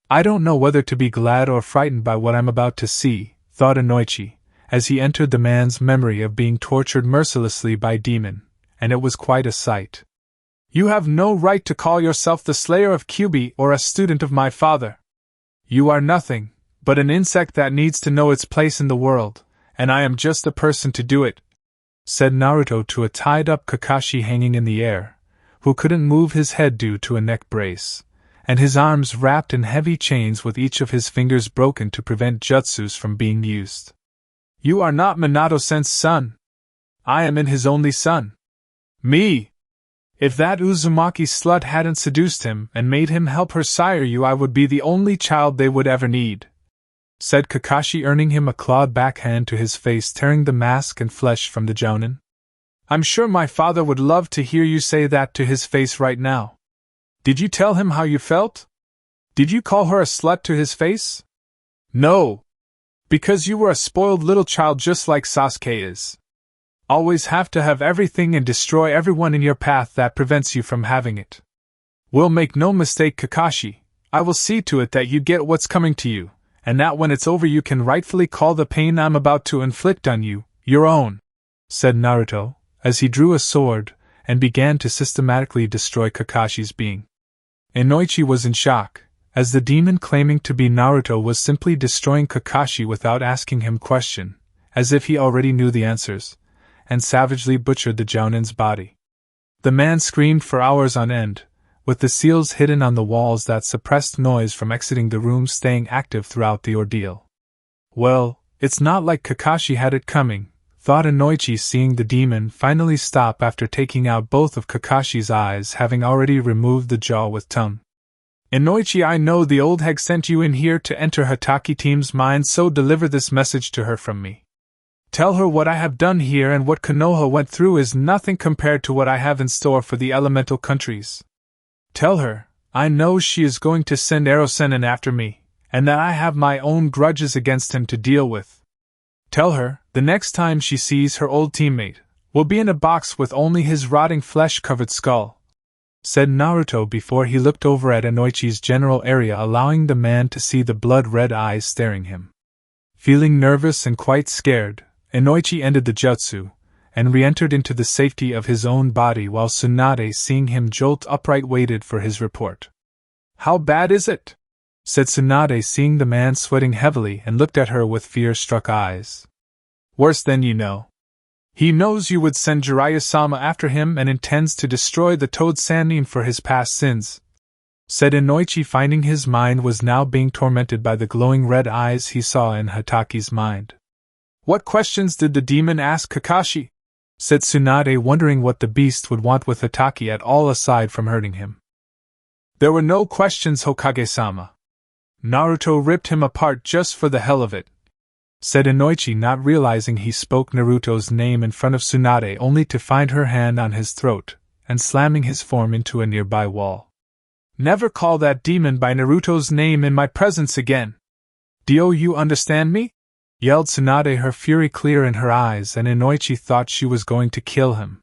"I don't know whether to be glad or frightened by what I'm about to see," thought Inoichi, as he entered the man's memory of being tortured mercilessly by demon, and it was quite a sight. "You have no right to call yourself the slayer of Kyuubi or a student of my father. You are nothing but an insect that needs to know its place in the world, and I am just the person to do it," said Naruto to a tied-up Kakashi hanging in the air, who couldn't move his head due to a neck brace, and his arms wrapped in heavy chains with each of his fingers broken to prevent jutsus from being used. "You are not Minato-sen's son. I am his only son. Me! If that Uzumaki slut hadn't seduced him and made him help her sire you, I would be the only child they would ever need," said Kakashi, earning him a clawed backhand to his face, tearing the mask and flesh from the jounin. "I'm sure my father would love to hear you say that to his face right now. Did you tell him how you felt? Did you call her a slut to his face? No! Because you were a spoiled little child just like Sasuke is. Always have to have everything and destroy everyone in your path that prevents you from having it. We'll make no mistake, Kakashi, I will see to it that you get what's coming to you, and that when it's over you can rightfully call the pain I'm about to inflict on you, your own," said Naruto, as he drew a sword, and began to systematically destroy Kakashi's being. Inoichi was in shock, as the demon claiming to be Naruto was simply destroying Kakashi without asking him question, as if he already knew the answers, and savagely butchered the jounin's body. The man screamed for hours on end, with the seals hidden on the walls that suppressed noise from exiting the room staying active throughout the ordeal. Well, it's not like Kakashi had it coming, thought Inoichi, seeing the demon finally stop after taking out both of Kakashi's eyes, having already removed the jaw with tongue. "Inoichi, I know the old hag sent you in here to enter Hataki team's mind, so deliver this message to her from me. Tell her what I have done here and what Konoha went through is nothing compared to what I have in store for the elemental countries. Tell her, I know she is going to send Erosenin after me, and that I have my own grudges against him to deal with. Tell her, the next time she sees her old teammate, will be in a box with only his rotting flesh-covered skull, said Naruto before he looked over at Inoichi's general area, allowing the man to see the blood-red eyes staring him. Feeling nervous and quite scared, Inoichi ended the jutsu, and re-entered into the safety of his own body while Tsunade, seeing him jolt upright, waited for his report. "How bad is it?" said Tsunade, seeing the man sweating heavily, and looked at her with fear-struck eyes. "Worse than you know. He knows you would send Jiraiya-sama after him and intends to destroy the Toad Sannin for his past sins," said Inoichi, finding his mind was now being tormented by the glowing red eyes he saw in Hataki's mind. "What questions did the demon ask Kakashi?" said Tsunade, wondering what the beast would want with Hataki at all aside from hurting him. "There were no questions, Hokage-sama. Naruto ripped him apart just for the hell of it," said Inoichi, not realizing he spoke Naruto's name in front of Tsunade only to find her hand on his throat and slamming his form into a nearby wall. "Never call that demon by Naruto's name in my presence again. Do you understand me?" yelled Tsunade, her fury clear in her eyes, and Inoichi thought she was going to kill him.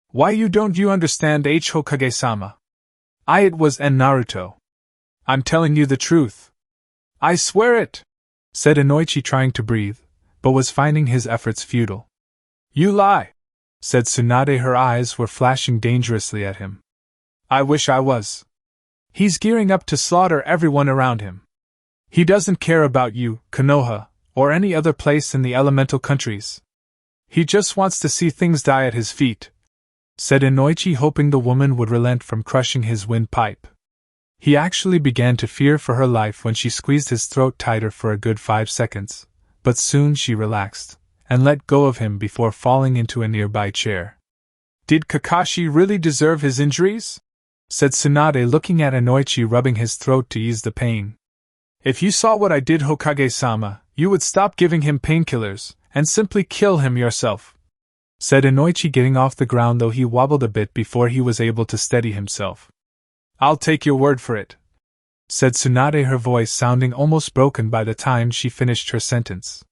"Why don't you understand, Hokage-sama? It was Naruto. I'm telling you the truth. I swear it," said Inoichi, trying to breathe, but was finding his efforts futile. "You lie," said Tsunade, her eyes were flashing dangerously at him. "I wish I was. He's gearing up to slaughter everyone around him. He doesn't care about you, Konoha, or any other place in the elemental countries. He just wants to see things die at his feet," said Inoichi, hoping the woman would relent from crushing his windpipe. He actually began to fear for her life when she squeezed his throat tighter for a good 5 seconds, but soon she relaxed and let go of him before falling into a nearby chair. "Did Kakashi really deserve his injuries?" said Tsunade, looking at Inoichi, rubbing his throat to ease the pain. "If you saw what I did, Hokage-sama, you would stop giving him painkillers and simply kill him yourself," said Inoichi, getting off the ground, though he wobbled a bit before he was able to steady himself. "I'll take your word for it," said Tsunade, her voice sounding almost broken by the time she finished her sentence.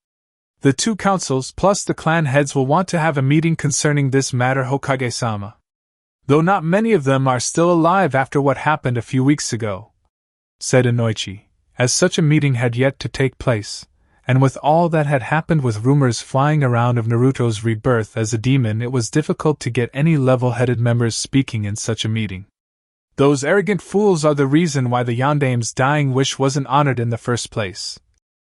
"The 2 councils plus the clan heads will want to have a meeting concerning this matter, Hokage-sama. Though not many of them are still alive after what happened a few weeks ago," said Inoichi, as such a meeting had yet to take place, and with all that had happened, with rumors flying around of Naruto's rebirth as a demon, it was difficult to get any level-headed members speaking in such a meeting. "Those arrogant fools are the reason why the Yandame's dying wish wasn't honored in the first place,"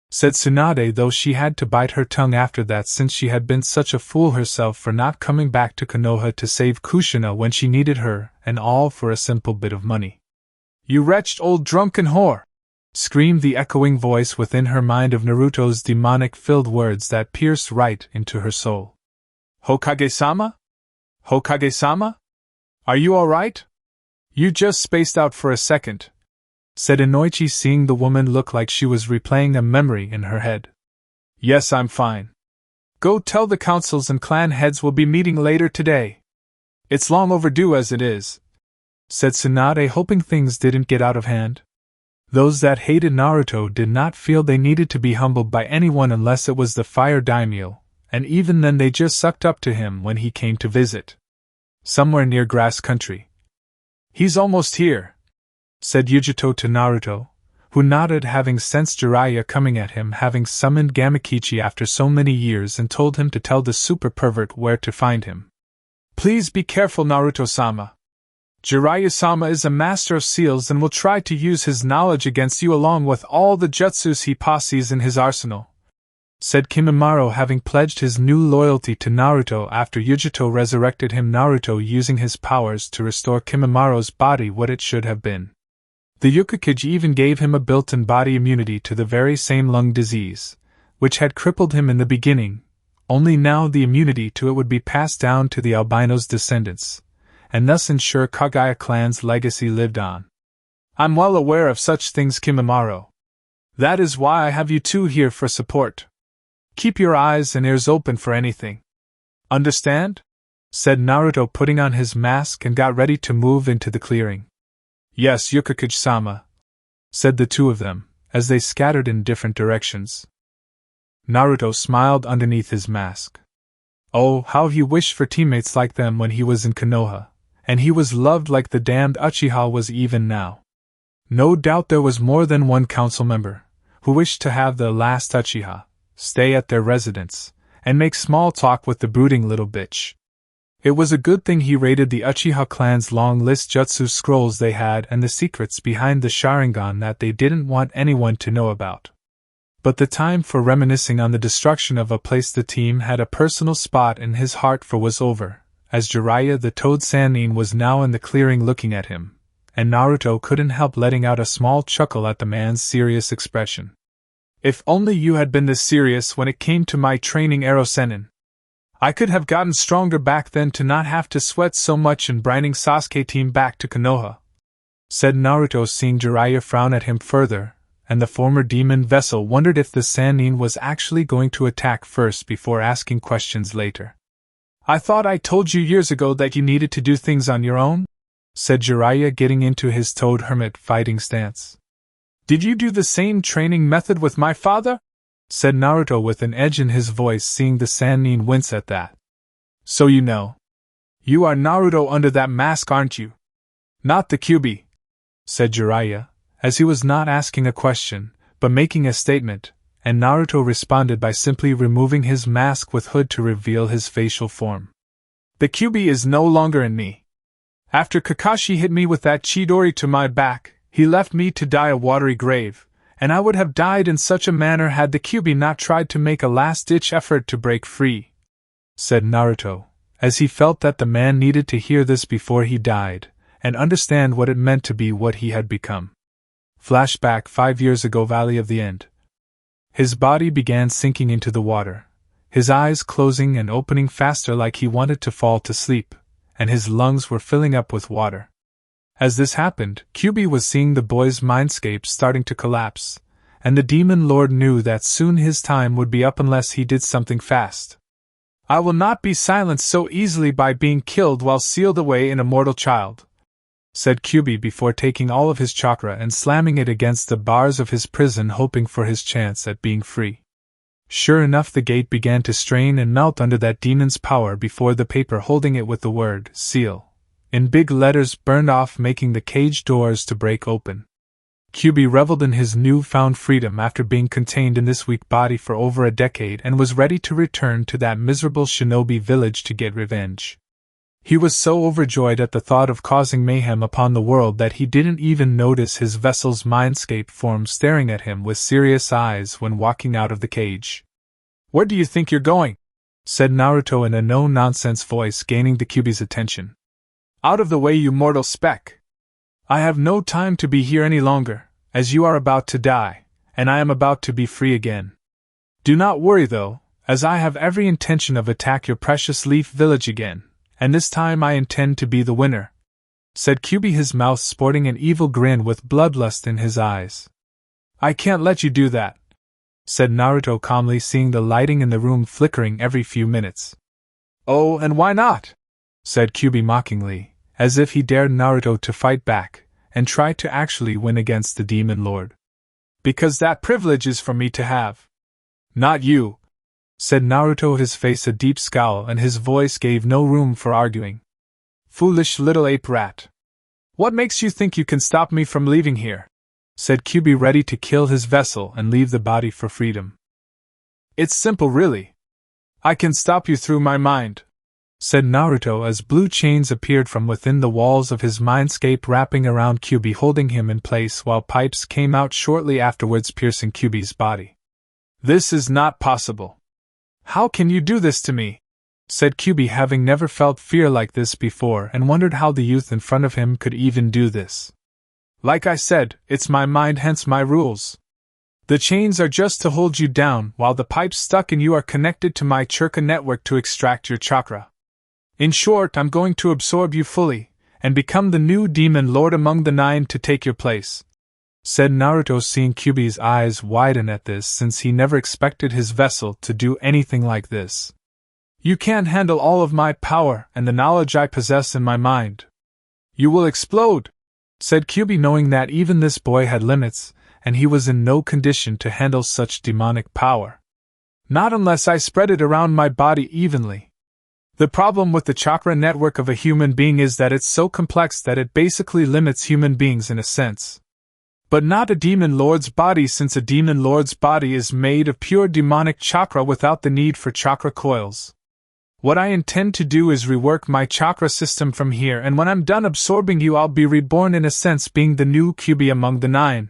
said Tsunade, though she had to bite her tongue after that, since she had been such a fool herself for not coming back to Konoha to save Kushina when she needed her, and all for a simple bit of money. "You wretched old drunken whore!" screamed the echoing voice within her mind of Naruto's demonic-filled words that pierced right into her soul. "Hokage-sama? Hokage-sama? Are you all right? You just spaced out for a second," said Inoichi, seeing the woman look like she was replaying a memory in her head. "Yes, I'm fine. Go tell the councils and clan heads we'll be meeting later today. It's long overdue as it is," said Tsunade, hoping things didn't get out of hand. Those that hated Naruto did not feel they needed to be humbled by anyone unless it was the Fire Daimyo, and even then they just sucked up to him when he came to visit. Somewhere near Grass Country. "He's almost here," said Yujito to Naruto, who nodded, having sensed Jiraiya coming at him, having summoned Gamakichi after so many years, and told him to tell the super pervert where to find him. "Please be careful, Naruto-sama. Jiraiya-sama is a master of seals and will try to use his knowledge against you along with all the jutsus he possesses in his arsenal," said Kimimaro, having pledged his new loyalty to Naruto after Yujito resurrected him, Naruto using his powers to restore Kimimaro's body what it should have been. The Hokage even gave him a built-in body immunity to the very same lung disease, which had crippled him in the beginning, only now the immunity to it would be passed down to the albino's descendants, and thus ensure Kaguya clan's legacy lived on. "I'm well aware of such things, Kimimaro. That is why I have you two here for support. Keep your eyes and ears open for anything. Understand?" said Naruto, putting on his mask and got ready to move into the clearing. "Yes, Hokage-sama," said the two of them, as they scattered in different directions. Naruto smiled underneath his mask. Oh, how he wished for teammates like them when he was in Konoha, and he was loved like the damned Uchiha was even now. No doubt there was more than one council member who wished to have the last Uchiha stay at their residence and make small talk with the brooding little bitch. It was a good thing he raided the Uchiha clan's long list jutsu scrolls they had and the secrets behind the Sharingan that they didn't want anyone to know about. But the time for reminiscing on the destruction of a place the team had a personal spot in his heart for was over, as Jiraiya the Toad Sannin was now in the clearing looking at him, and Naruto couldn't help letting out a small chuckle at the man's serious expression. If only you had been this serious when it came to my training Ero Sennin. I could have gotten stronger back then to not have to sweat so much in bringing Sasuke team back to Konoha, said Naruto, seeing Jiraiya frown at him further, and the former demon vessel wondered if the Sannin was actually going to attack first before asking questions later. I thought I told you years ago that you needed to do things on your own, said Jiraiya, getting into his toad hermit fighting stance. Did you do the same training method with my father? Said Naruto with an edge in his voice, seeing the Sannin wince at that. So you know. You are Naruto under that mask, aren't you? Not the Kyuubi, said Jiraiya, as he was not asking a question, but making a statement, and Naruto responded by simply removing his mask with hood to reveal his facial form. The Kyuubi is no longer in me. After Kakashi hit me with that Chidori to my back, he left me to die a watery grave, and I would have died in such a manner had the Kyuubi not tried to make a last-ditch effort to break free, said Naruto, as he felt that the man needed to hear this before he died, and understand what it meant to be what he had become. Flashback 5 years ago, Valley of the End. His body began sinking into the water, his eyes closing and opening faster like he wanted to fall to sleep, and his lungs were filling up with water. As this happened, Kyuubi was seeing the boy's mindscape starting to collapse, and the demon lord knew that soon his time would be up unless he did something fast. I will not be silenced so easily by being killed while sealed away in a mortal child, said Kyuubi before taking all of his chakra and slamming it against the bars of his prison, hoping for his chance at being free. Sure enough, the gate began to strain and melt under that demon's power before the paper holding it with the word seal in big letters burned off, making the cage doors to break open. Kyuubi reveled in his newfound freedom after being contained in this weak body for over a decade and was ready to return to that miserable shinobi village to get revenge. He was so overjoyed at the thought of causing mayhem upon the world that he didn't even notice his vessel's mindscape form staring at him with serious eyes when walking out of the cage. Where do you think you're going? Said Naruto in a no-nonsense voice, gaining the Kyuubi's attention. Out of the way, you mortal speck! I have no time to be here any longer, as you are about to die, and I am about to be free again. Do not worry though, as I have every intention of attack your precious leaf village again, and this time I intend to be the winner, said Kyuubi, his mouth sporting an evil grin with bloodlust in his eyes. I can't let you do that, said Naruto calmly, seeing the lighting in the room flickering every few minutes. Oh, and why not? Said Kyuubi mockingly, as if he dared Naruto to fight back and try to actually win against the demon lord. Because that privilege is for me to have. Not you, said Naruto, his face a deep scowl and his voice gave no room for arguing. Foolish little ape rat. What makes you think you can stop me from leaving here? Said Kyuubi, ready to kill his vessel and leave the body for freedom. It's simple, really. I can stop you through my mind, said Naruto as blue chains appeared from within the walls of his mindscape, wrapping around Kyuubi, holding him in place, while pipes came out shortly afterwards, piercing Kyuubi's body. This is not possible. How can you do this to me? Said Kyuubi, having never felt fear like this before and wondered how the youth in front of him could even do this. Like I said, it's my mind, hence my rules. The chains are just to hold you down, while the pipes stuck in you are connected to my chakra network to extract your chakra. In short, I'm going to absorb you fully, and become the new demon lord among the 9 to take your place, said Naruto, seeing Kyuubi's eyes widen at this, since he never expected his vessel to do anything like this. You can't handle all of my power and the knowledge I possess in my mind. You will explode, said Kyuubi, knowing that even this boy had limits, and he was in no condition to handle such demonic power. Not unless I spread it around my body evenly. The problem with the chakra network of a human being is that it's so complex that it basically limits human beings in a sense. But not a demon lord's body, since a demon lord's body is made of pure demonic chakra without the need for chakra coils. What I intend to do is rework my chakra system from here, and when I'm done absorbing you, I'll be reborn in a sense, being the new Kyuubi among the 9,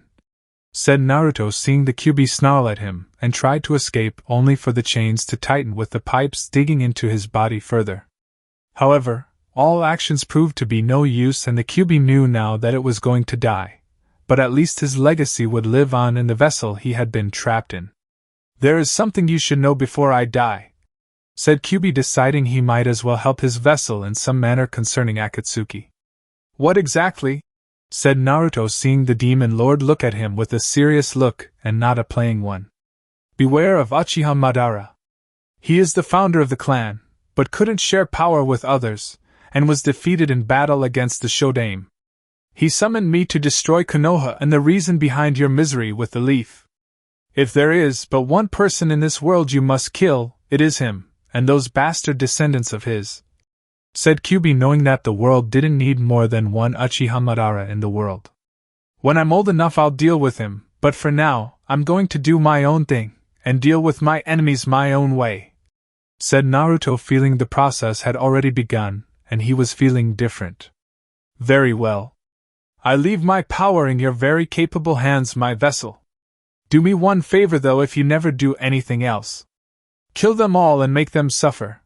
said Naruto, seeing the Kyuubi snarl at him, and tried to escape, only for the chains to tighten with the pipes digging into his body further. However, all actions proved to be no use, and the Kyuubi knew now that it was going to die. But at least his legacy would live on in the vessel he had been trapped in. There is something you should know before I die, said Kyuubi, deciding he might as well help his vessel in some manner concerning Akatsuki. What exactly? Said Naruto, seeing the demon lord look at him with a serious look and not a playing one. Beware of Uchiha Madara. He is the founder of the clan, but couldn't share power with others, and was defeated in battle against the Shodaime. He summoned me to destroy Konoha and the reason behind your misery with the leaf. If there is but one person in this world you must kill, it is him, and those bastard descendants of his, said Kyuubi, knowing that the world didn't need more than one Uchiha Madara in the world. When I'm old enough I'll deal with him, but for now, I'm going to do my own thing, and deal with my enemies my own way, said Naruto, feeling the process had already begun, and he was feeling different. Very well. I leave my power in your very capable hands, my vessel. Do me one favor though, if you never do anything else. Kill them all and make them suffer,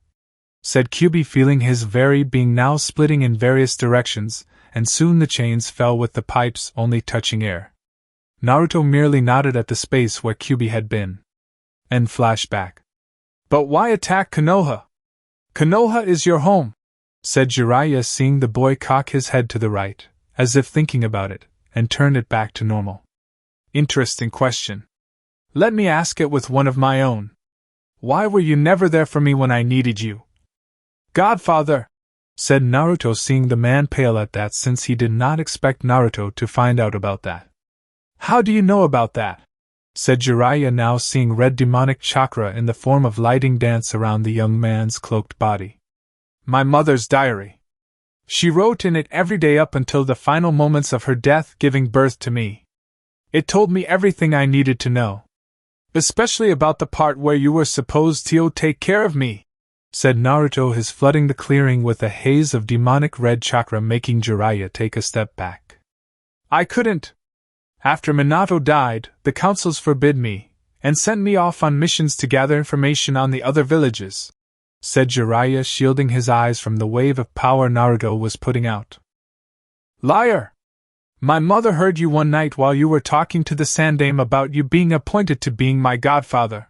said Kyuubi, feeling his very being now splitting in various directions, and soon the chains fell with the pipes only touching air. Naruto merely nodded at the space where Kyuubi had been. And flashback. But why attack Konoha? Konoha is your home, said Jiraiya, seeing the boy cock his head to the right, as if thinking about it, and turn it back to normal. Interesting question. Let me ask it with one of my own. Why were you never there for me when I needed you? Godfather, said Naruto, seeing the man pale at that, since he did not expect Naruto to find out about that. How do you know about that? Said Jiraiya, now seeing red demonic chakra in the form of lighting dance around the young man's cloaked body. My mother's diary. She wrote in it every day up until the final moments of her death, giving birth to me. It told me everything I needed to know. Especially about the part where you were supposed to take care of me, said Naruto, his flooding the clearing with a haze of demonic red chakra, making Jiraiya take a step back. I couldn't. After Minato died, the councils forbid me, and sent me off on missions to gather information on the other villages, said Jiraiya, shielding his eyes from the wave of power Naruto was putting out. Liar! My mother heard you one night while you were talking to the Sandaime about you being appointed to being my godfather.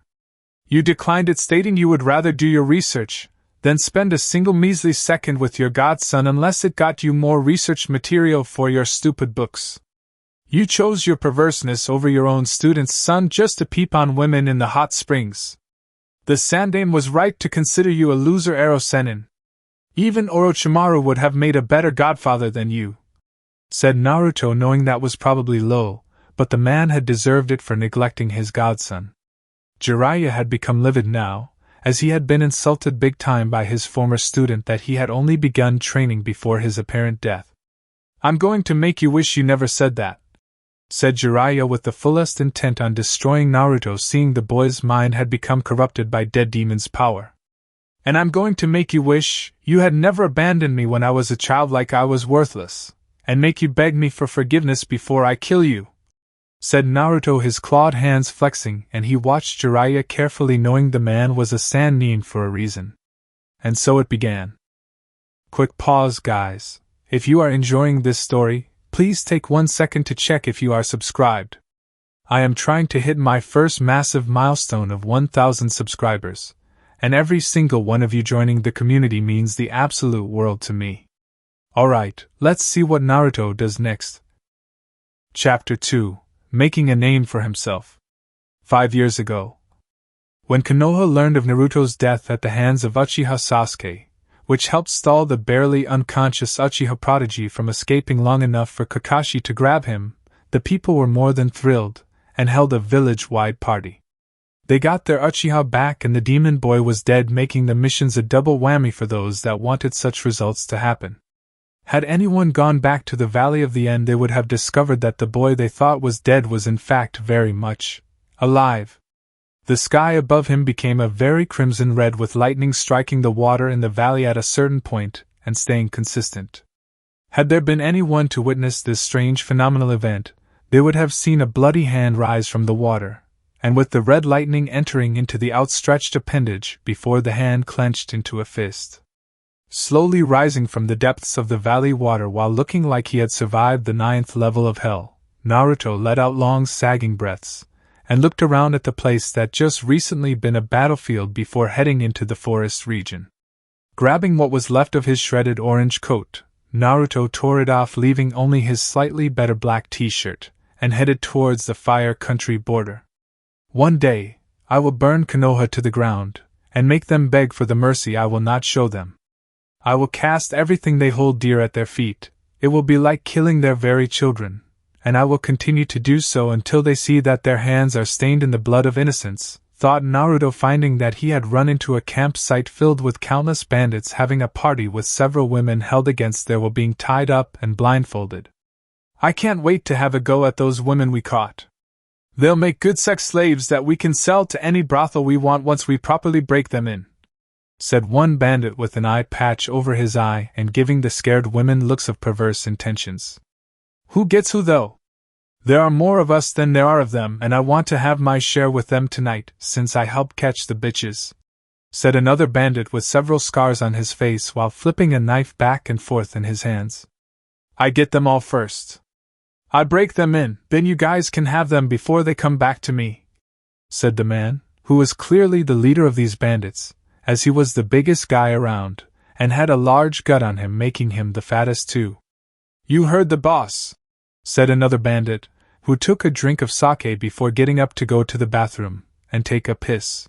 You declined it, stating you would rather do your research than spend a single measly second with your godson unless it got you more research material for your stupid books. You chose your perverseness over your own student's son just to peep on women in the hot springs. The Sandaime was right to consider you a loser, Ero-sennin. Even Orochimaru would have made a better godfather than you, said Naruto, knowing that was probably low, but the man had deserved it for neglecting his godson. Jiraiya had become livid now, as he had been insulted big time by his former student that he had only begun training before his apparent death. I'm going to make you wish you never said that, said Jiraiya, with the fullest intent on destroying Naruto, seeing the boy's mind had become corrupted by dead demon's power. And I'm going to make you wish you had never abandoned me when I was a child, like I was worthless, and make you beg me for forgiveness before I kill you, said Naruto, his clawed hands flexing, and he watched Jiraiya carefully, knowing the man was a Sannin for a reason. And so it began. Quick pause, guys. If you are enjoying this story, please take 1 second to check if you are subscribed. I am trying to hit my first massive milestone of 1,000 subscribers, and every single one of you joining the community means the absolute world to me. Alright, let's see what Naruto does next. Chapter 2. Making a Name for Himself. 5 years ago, when Konoha learned of Naruto's death at the hands of Uchiha Sasuke, which helped stall the barely unconscious Uchiha prodigy from escaping long enough for Kakashi to grab him, the people were more than thrilled, and held a village-wide party. They got their Uchiha back and the demon boy was dead, making the missions a double whammy for those that wanted such results to happen. Had anyone gone back to the Valley of the End, they would have discovered that the boy they thought was dead was in fact very much alive. The sky above him became a very crimson red, with lightning striking the water in the valley at a certain point and staying consistent. Had there been anyone to witness this strange phenomenal event, they would have seen a bloody hand rise from the water, and with the red lightning entering into the outstretched appendage before the hand clenched into a fist. Slowly rising from the depths of the valley water while looking like he had survived the 9th level of hell, Naruto let out long sagging breaths, and looked around at the place that just recently been a battlefield before heading into the forest region. Grabbing what was left of his shredded orange coat, Naruto tore it off, leaving only his slightly better black t-shirt, and headed towards the Fire Country border. One day, I will burn Konoha to the ground, and make them beg for the mercy I will not show them. I will cast everything they hold dear at their feet. It will be like killing their very children, and I will continue to do so until they see that their hands are stained in the blood of innocence, thought Naruto, finding that he had run into a campsite filled with countless bandits having a party with several women held against their will, being tied up and blindfolded. I can't wait to have a go at those women we caught. They'll make good sex slaves that we can sell to any brothel we want once we properly break them in, said one bandit with an eye patch over his eye and giving the scared women looks of perverse intentions. Who gets who though? There are more of us than there are of them, and I want to have my share with them tonight, since I helped catch the bitches, said another bandit with several scars on his face while flipping a knife back and forth in his hands. I get them all first. I break them in, then you guys can have them before they come back to me, said the man, who was clearly the leader of these bandits, as he was the biggest guy around, and had a large gut on him, making him the fattest too. You heard the boss, said another bandit, who took a drink of sake before getting up to go to the bathroom and take a piss.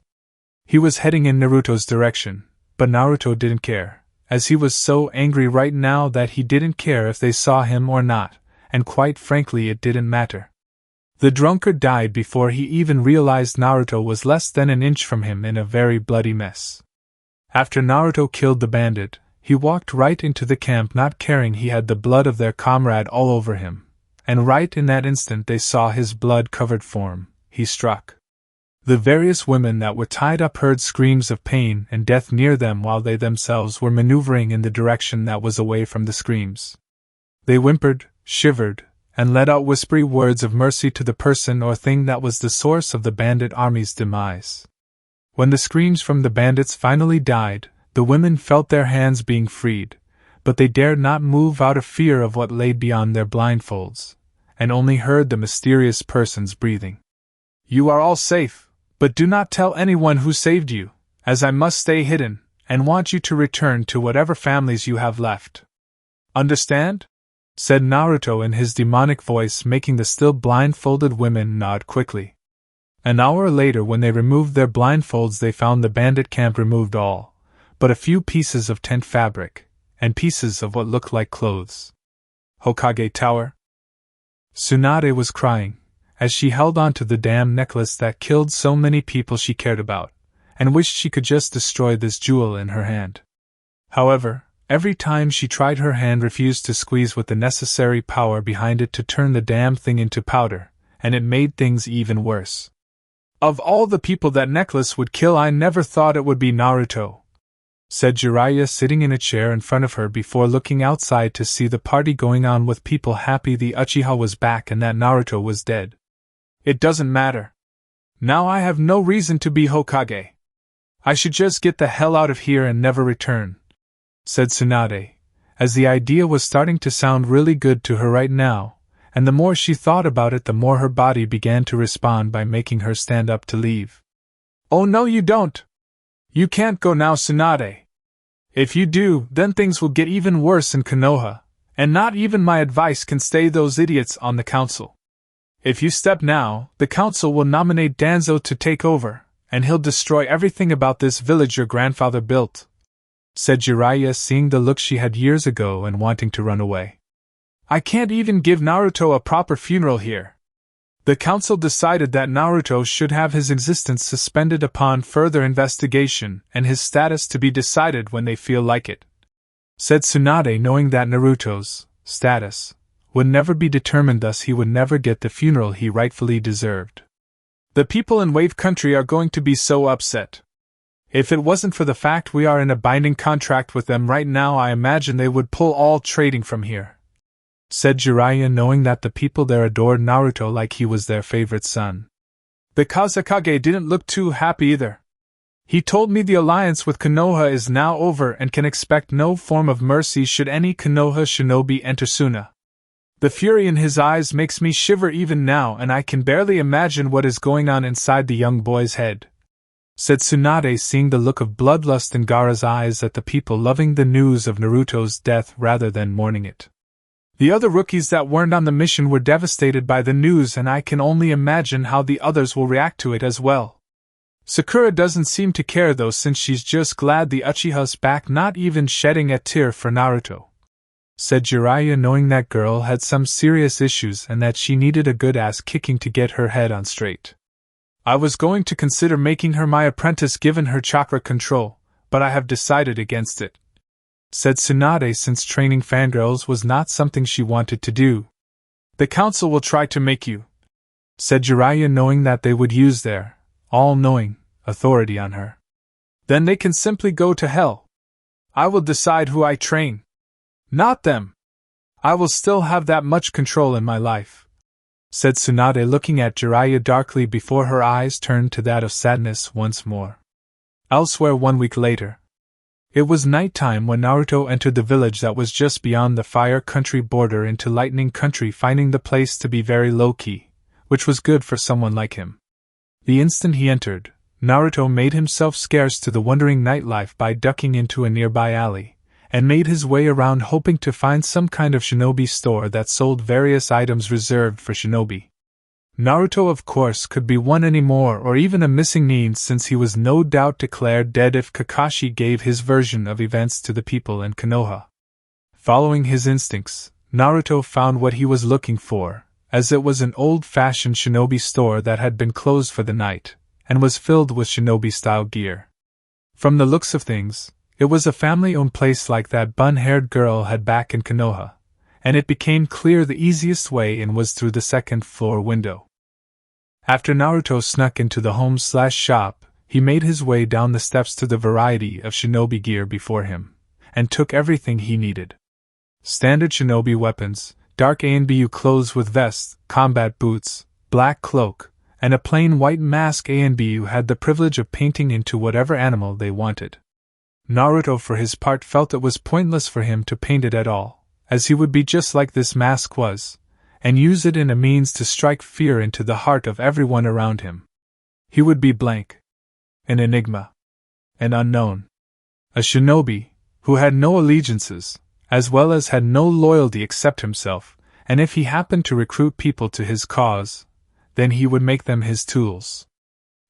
He was heading in Naruto's direction, but Naruto didn't care, as he was so angry right now that he didn't care if they saw him or not, and quite frankly it didn't matter. The drunkard died before he even realized Naruto was less than an inch from him in a very bloody mess. After Naruto killed the bandit, he walked right into the camp, not caring he had the blood of their comrade all over him, and right in that instant they saw his blood-covered form. He struck. The various women that were tied up heard screams of pain and death near them while they themselves were maneuvering in the direction that was away from the screams. They whimpered, shivered, and let out whispery words of mercy to the person or thing that was the source of the bandit army's demise. When the screams from the bandits finally died, the women felt their hands being freed, but they dared not move out of fear of what lay beyond their blindfolds, and only heard the mysterious person's breathing. You are all safe, but do not tell anyone who saved you, as I must stay hidden, and want you to return to whatever families you have left. Understand? Said Naruto in his demonic voice, making the still blindfolded women nod quickly. An hour later, when they removed their blindfolds, they found the bandit camp removed all but a few pieces of tent fabric, and pieces of what looked like clothes. Hokage Tower? Tsunade was crying, as she held on to the damn necklace that killed so many people she cared about, and wished she could just destroy this jewel in her hand. However, every time she tried, her hand refused to squeeze with the necessary power behind it to turn the damn thing into powder, and it made things even worse. Of all the people that necklace would kill, I never thought it would be Naruto, said Jiraiya, sitting in a chair in front of her before looking outside to see the party going on with people happy the Uchiha was back and that Naruto was dead. It doesn't matter. Now I have no reason to be Hokage. I should just get the hell out of here and never return, said Tsunade, as the idea was starting to sound really good to her right now, and the more she thought about it, the more her body began to respond by making her stand up to leave. Oh no, you don't! You can't go now, Tsunade. If you do, then things will get even worse in Konoha, and not even my advice can stay those idiots on the council. If you step now, the council will nominate Danzo to take over, and he'll destroy everything about this village your grandfather built, said Jiraiya, seeing the look she had years ago and wanting to run away. I can't even give Naruto a proper funeral here. The council decided that Naruto should have his existence suspended upon further investigation and his status to be decided when they feel like it," said Tsunade, knowing that Naruto's status would never be determined, thus he would never get the funeral he rightfully deserved. "The people in Wave Country are going to be so upset. If it wasn't for the fact we are in a binding contract with them right now, I imagine they would pull all trading from here," said Jiraiya, knowing that the people there adored Naruto like he was their favorite son. The Kazekage didn't look too happy either. "He told me the alliance with Konoha is now over and can expect no form of mercy should any Konoha shinobi enter Suna. The fury in his eyes makes me shiver even now, and I can barely imagine what is going on inside the young boy's head," said Tsunade, seeing the look of bloodlust in Gaara's eyes at the people loving the news of Naruto's death rather than mourning it. "The other rookies that weren't on the mission were devastated by the news, and I can only imagine how the others will react to it as well. Sakura doesn't seem to care though, since she's just glad the Uchiha's back, not even shedding a tear for Naruto," said Jiraiya, knowing that girl had some serious issues and that she needed a good ass kicking to get her head on straight. "I was going to consider making her my apprentice given her chakra control, but I have decided against it," said Tsunade, since training fangirls was not something she wanted to do. "The council will try to make you," said Jiraiya, knowing that they would use their all-knowing authority on her. "Then they can simply go to hell. I will decide who I train. Not them. I will still have that much control in my life," said Tsunade, looking at Jiraiya darkly before her eyes turned to that of sadness once more. Elsewhere 1 week later. It was nighttime when Naruto entered the village that was just beyond the Fire Country border into Lightning Country, finding the place to be very low-key, which was good for someone like him. The instant he entered, Naruto made himself scarce to the wondering nightlife by ducking into a nearby alley, and made his way around hoping to find some kind of shinobi store that sold various items reserved for shinobi. Naruto, of course, could be one anymore, or even a missing need, since he was no doubt declared dead if Kakashi gave his version of events to the people in Konoha. Following his instincts, Naruto found what he was looking for, as it was an old-fashioned shinobi store that had been closed for the night, and was filled with shinobi-style gear. From the looks of things, it was a family-owned place like that bun-haired girl had back in Konoha, and it became clear the easiest way in was through the second-floor window. After Naruto snuck into the home/shop, he made his way down the steps to the variety of shinobi gear before him, and took everything he needed. Standard shinobi weapons, dark ANBU clothes with vests, combat boots, black cloak, and a plain white mask. ANBU had the privilege of painting into whatever animal they wanted. Naruto, for his part, felt it was pointless for him to paint it at all, as he would be just like this mask was, and use it in a means to strike fear into the heart of everyone around him. He would be blank. An enigma. An unknown. A shinobi, who had no allegiances, as well as had no loyalty except himself, and if he happened to recruit people to his cause, then he would make them his tools.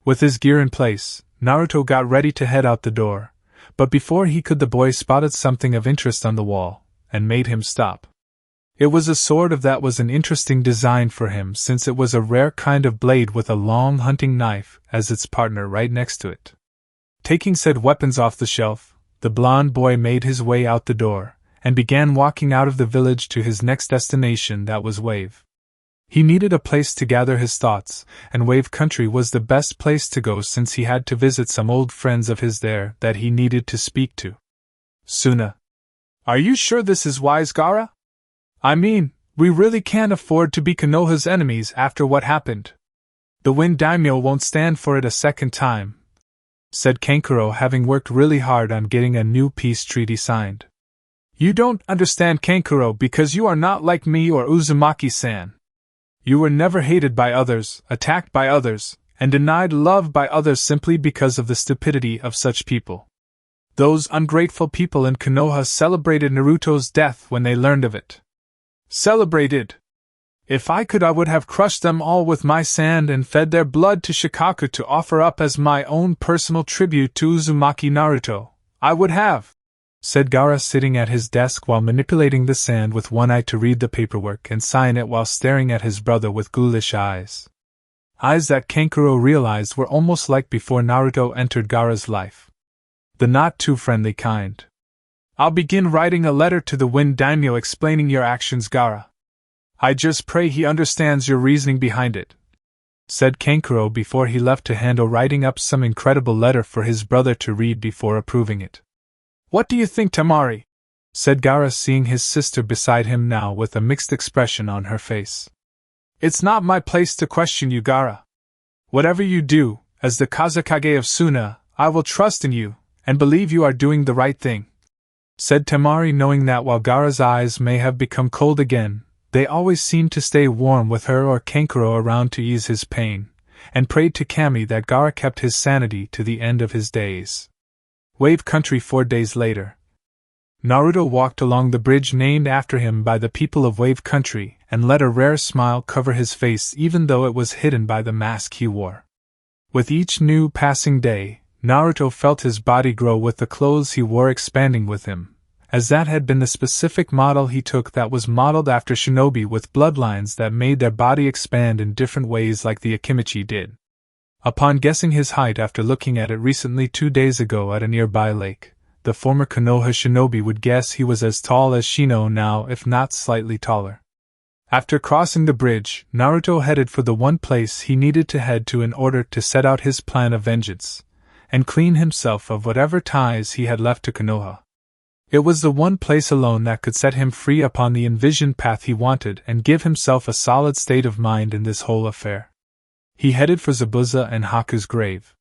With his gear in place, Naruto got ready to head out the door, but before he could, the boy spotted something of interest on the wall, and made him stop. It was a sword that was an interesting design for him, since it was a rare kind of blade with a long hunting knife as its partner right next to it. Taking said weapons off the shelf, the blond boy made his way out the door, and began walking out of the village to his next destination, that was Wave. He needed a place to gather his thoughts, and Wave Country was the best place to go since he had to visit some old friends of his there that he needed to speak to. "Suna, are you sure this is wise, Gaara? I mean, we really can't afford to be Konoha's enemies after what happened. The Wind Daimyo won't stand for it a second time," said Kankuro, having worked really hard on getting a new peace treaty signed. "You don't understand, Kankuro, because you are not like me or Uzumaki-san. You were never hated by others, attacked by others, and denied love by others simply because of the stupidity of such people. Those ungrateful people in Konoha celebrated Naruto's death when they learned of it. Celebrated! If I could, I would have crushed them all with my sand and fed their blood to Shikaku to offer up as my own personal tribute to Uzumaki Naruto. I would have," said Gaara, sitting at his desk while manipulating the sand with one eye to read the paperwork and sign it while staring at his brother with ghoulish eyes. eyes that Kankuro realized were almost like before Naruto entered Gaara's life. The not too friendly kind. I'll begin writing a letter to the Wind Daimyo explaining your actions, Gaara. I just pray he understands your reasoning behind it, said Kankuro before he left to handle writing up some incredible letter for his brother to read before approving it. What do you think, Temari? Said Gaara, seeing his sister beside him now with a mixed expression on her face. It's not my place to question you, Gaara. Whatever you do, as the Kazekage of Suna, I will trust in you, and believe you are doing the right thing, said Temari, knowing that while Gaara's eyes may have become cold again, they always seemed to stay warm with her or Kankuro around to ease his pain, and prayed to Kami that Gaara kept his sanity to the end of his days. Wave Country 4 days later. Naruto walked along the bridge named after him by the people of Wave Country and let a rare smile cover his face even though it was hidden by the mask he wore. With each new passing day, Naruto felt his body grow with the clothes he wore expanding with him, as that had been the specific model he took that was modeled after shinobi with bloodlines that made their body expand in different ways like the Akimichi did. Upon guessing his height after looking at it recently 2 days ago at a nearby lake, the former Konoha shinobi would guess he was as tall as Shino now, if not slightly taller. After crossing the bridge, Naruto headed for the one place he needed to head to in order to set out his plan of vengeance, and clean himself of whatever ties he had left to Konoha. It was the one place alone that could set him free upon the envisioned path he wanted and give himself a solid state of mind in this whole affair. He headed for Zabuza and Haku's grave.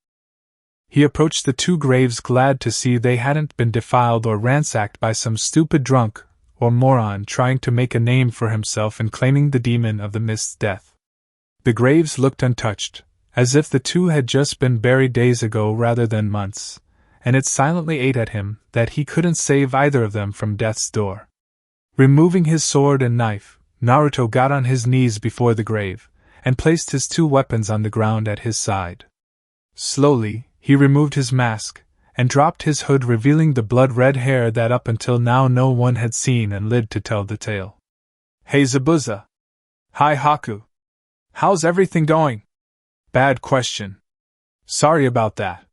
He approached the 2 graves glad to see they hadn't been defiled or ransacked by some stupid drunk or moron trying to make a name for himself and claiming the demon of the mist's death. The graves looked untouched, as if the 2 had just been buried days ago rather than months, and it silently ate at him that he couldn't save either of them from death's door. Removing his sword and knife, Naruto got on his knees before the grave, and placed his 2 weapons on the ground at his side. Slowly, he removed his mask, and dropped his hood, revealing the blood-red hair that up until now no one had seen and lived to tell the tale. Hey Zabuza. Hi Haku. How's everything going? Bad question. Sorry about that.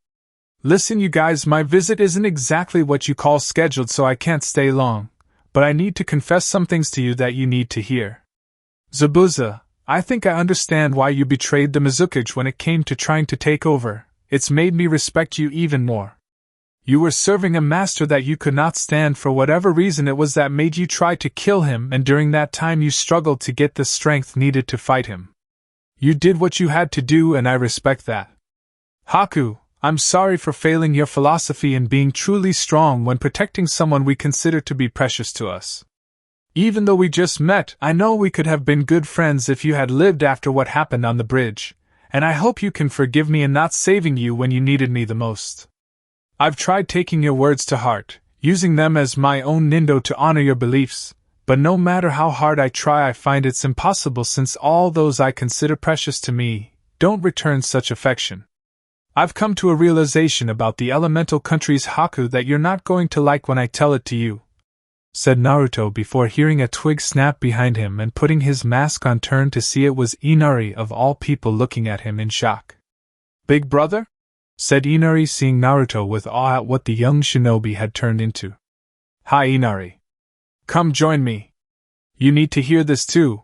Listen you guys, my visit isn't exactly what you call scheduled, so I can't stay long, but I need to confess some things to you that you need to hear. Zabuza, I think I understand why you betrayed the Mizukage when it came to trying to take over. It's made me respect you even more. You were serving a master that you could not stand for whatever reason it was that made you try to kill him, and during that time you struggled to get the strength needed to fight him. You did what you had to do and I respect that. Haku, I'm sorry for failing your philosophy in being truly strong when protecting someone we consider to be precious to us. Even though we just met, I know we could have been good friends if you had lived after what happened on the bridge, and I hope you can forgive me in not saving you when you needed me the most. I've tried taking your words to heart, using them as my own nindo to honor your beliefs, but no matter how hard I try I find it's impossible since all those I consider precious to me don't return such affection. I've come to a realization about the elemental country's Haku that you're not going to like when I tell it to you, said Naruto before hearing a twig snap behind him and putting his mask on, turned to see it was Inari of all people looking at him in shock. Big brother? Said Inari, seeing Naruto with awe at what the young shinobi had turned into. Hi Inari. Come join me. You need to hear this too,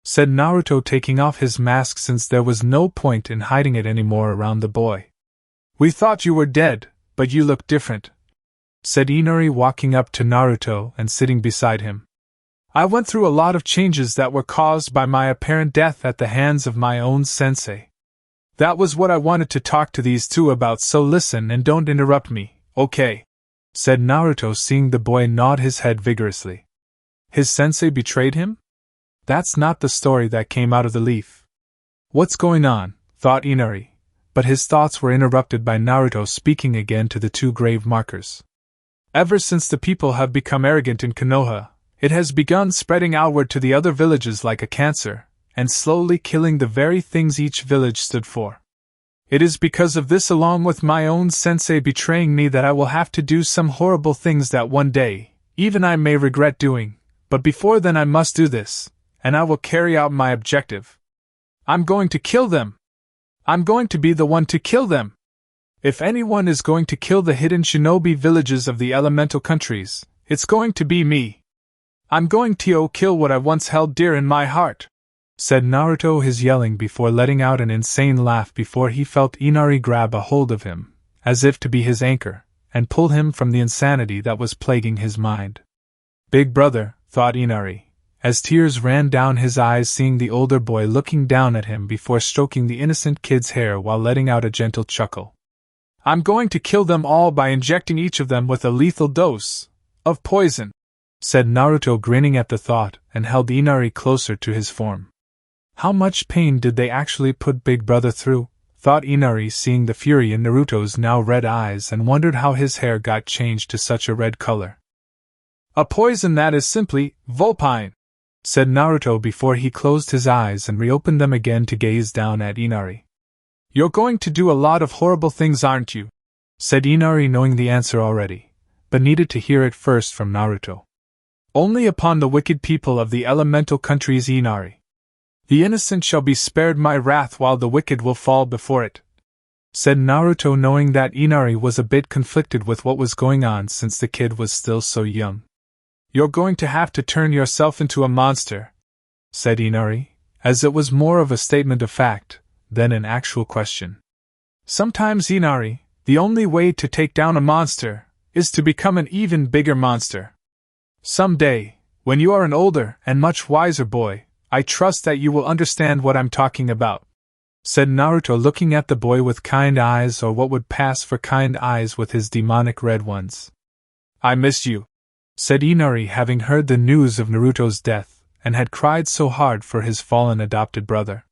said Naruto, taking off his mask since there was no point in hiding it anymore around the boy. We thought you were dead, but you look different, said Inari, walking up to Naruto and sitting beside him. I went through a lot of changes that were caused by my apparent death at the hands of my own sensei. That was what I wanted to talk to these 2 about, so listen and don't interrupt me, okay? Said Naruto, seeing the boy nod his head vigorously. His sensei betrayed him? That's not the story that came out of the leaf. What's going on? Thought Inari, but his thoughts were interrupted by Naruto speaking again to the 2 grave markers. Ever since the people have become arrogant in Konoha, it has begun spreading outward to the other villages like a cancer, and slowly killing the very things each village stood for. It is because of this, along with my own sensei betraying me, that I will have to do some horrible things that one day, even I may regret doing, but before then I must do this, and I will carry out my objective. I'm going to kill them, I'm going to be the one to kill them. If anyone is going to kill the hidden shinobi villages of the elemental countries, it's going to be me. I'm going to kill what I once held dear in my heart," said Naruto, his yelling before letting out an insane laugh before he felt Inari grab a hold of him, as if to be his anchor, and pull him from the insanity that was plaguing his mind. Big brother, thought Inari, as tears ran down his eyes seeing the older boy looking down at him before stroking the innocent kid's hair while letting out a gentle chuckle. "I'm going to kill them all by injecting each of them with a lethal dose of poison," said Naruto, grinning at the thought, and held Inari closer to his form. How much pain did they actually put Big Brother through, thought Inari, seeing the fury in Naruto's now red eyes, and wondered how his hair got changed to such a red color. "A poison that is simply vulpine," said Naruto before he closed his eyes and reopened them again to gaze down at Inari. "You're going to do a lot of horrible things, aren't you?" said Inari, knowing the answer already, but needed to hear it first from Naruto. "Only upon the wicked people of the elemental countries, Inari. The innocent shall be spared my wrath while the wicked will fall before it," said Naruto, knowing that Inari was a bit conflicted with what was going on since the kid was still so young. "You're going to have to turn yourself into a monster," said Inari, as it was more of a statement of fact than an actual question. "Sometimes, Inari, the only way to take down a monster is to become an even bigger monster. Someday, when you are an older and much wiser boy, I trust that you will understand what I'm talking about," said Naruto, looking at the boy with kind eyes, or what would pass for kind eyes with his demonic red ones. "I miss you," said Inari, having heard the news of Naruto's death, and had cried so hard for his fallen adopted brother.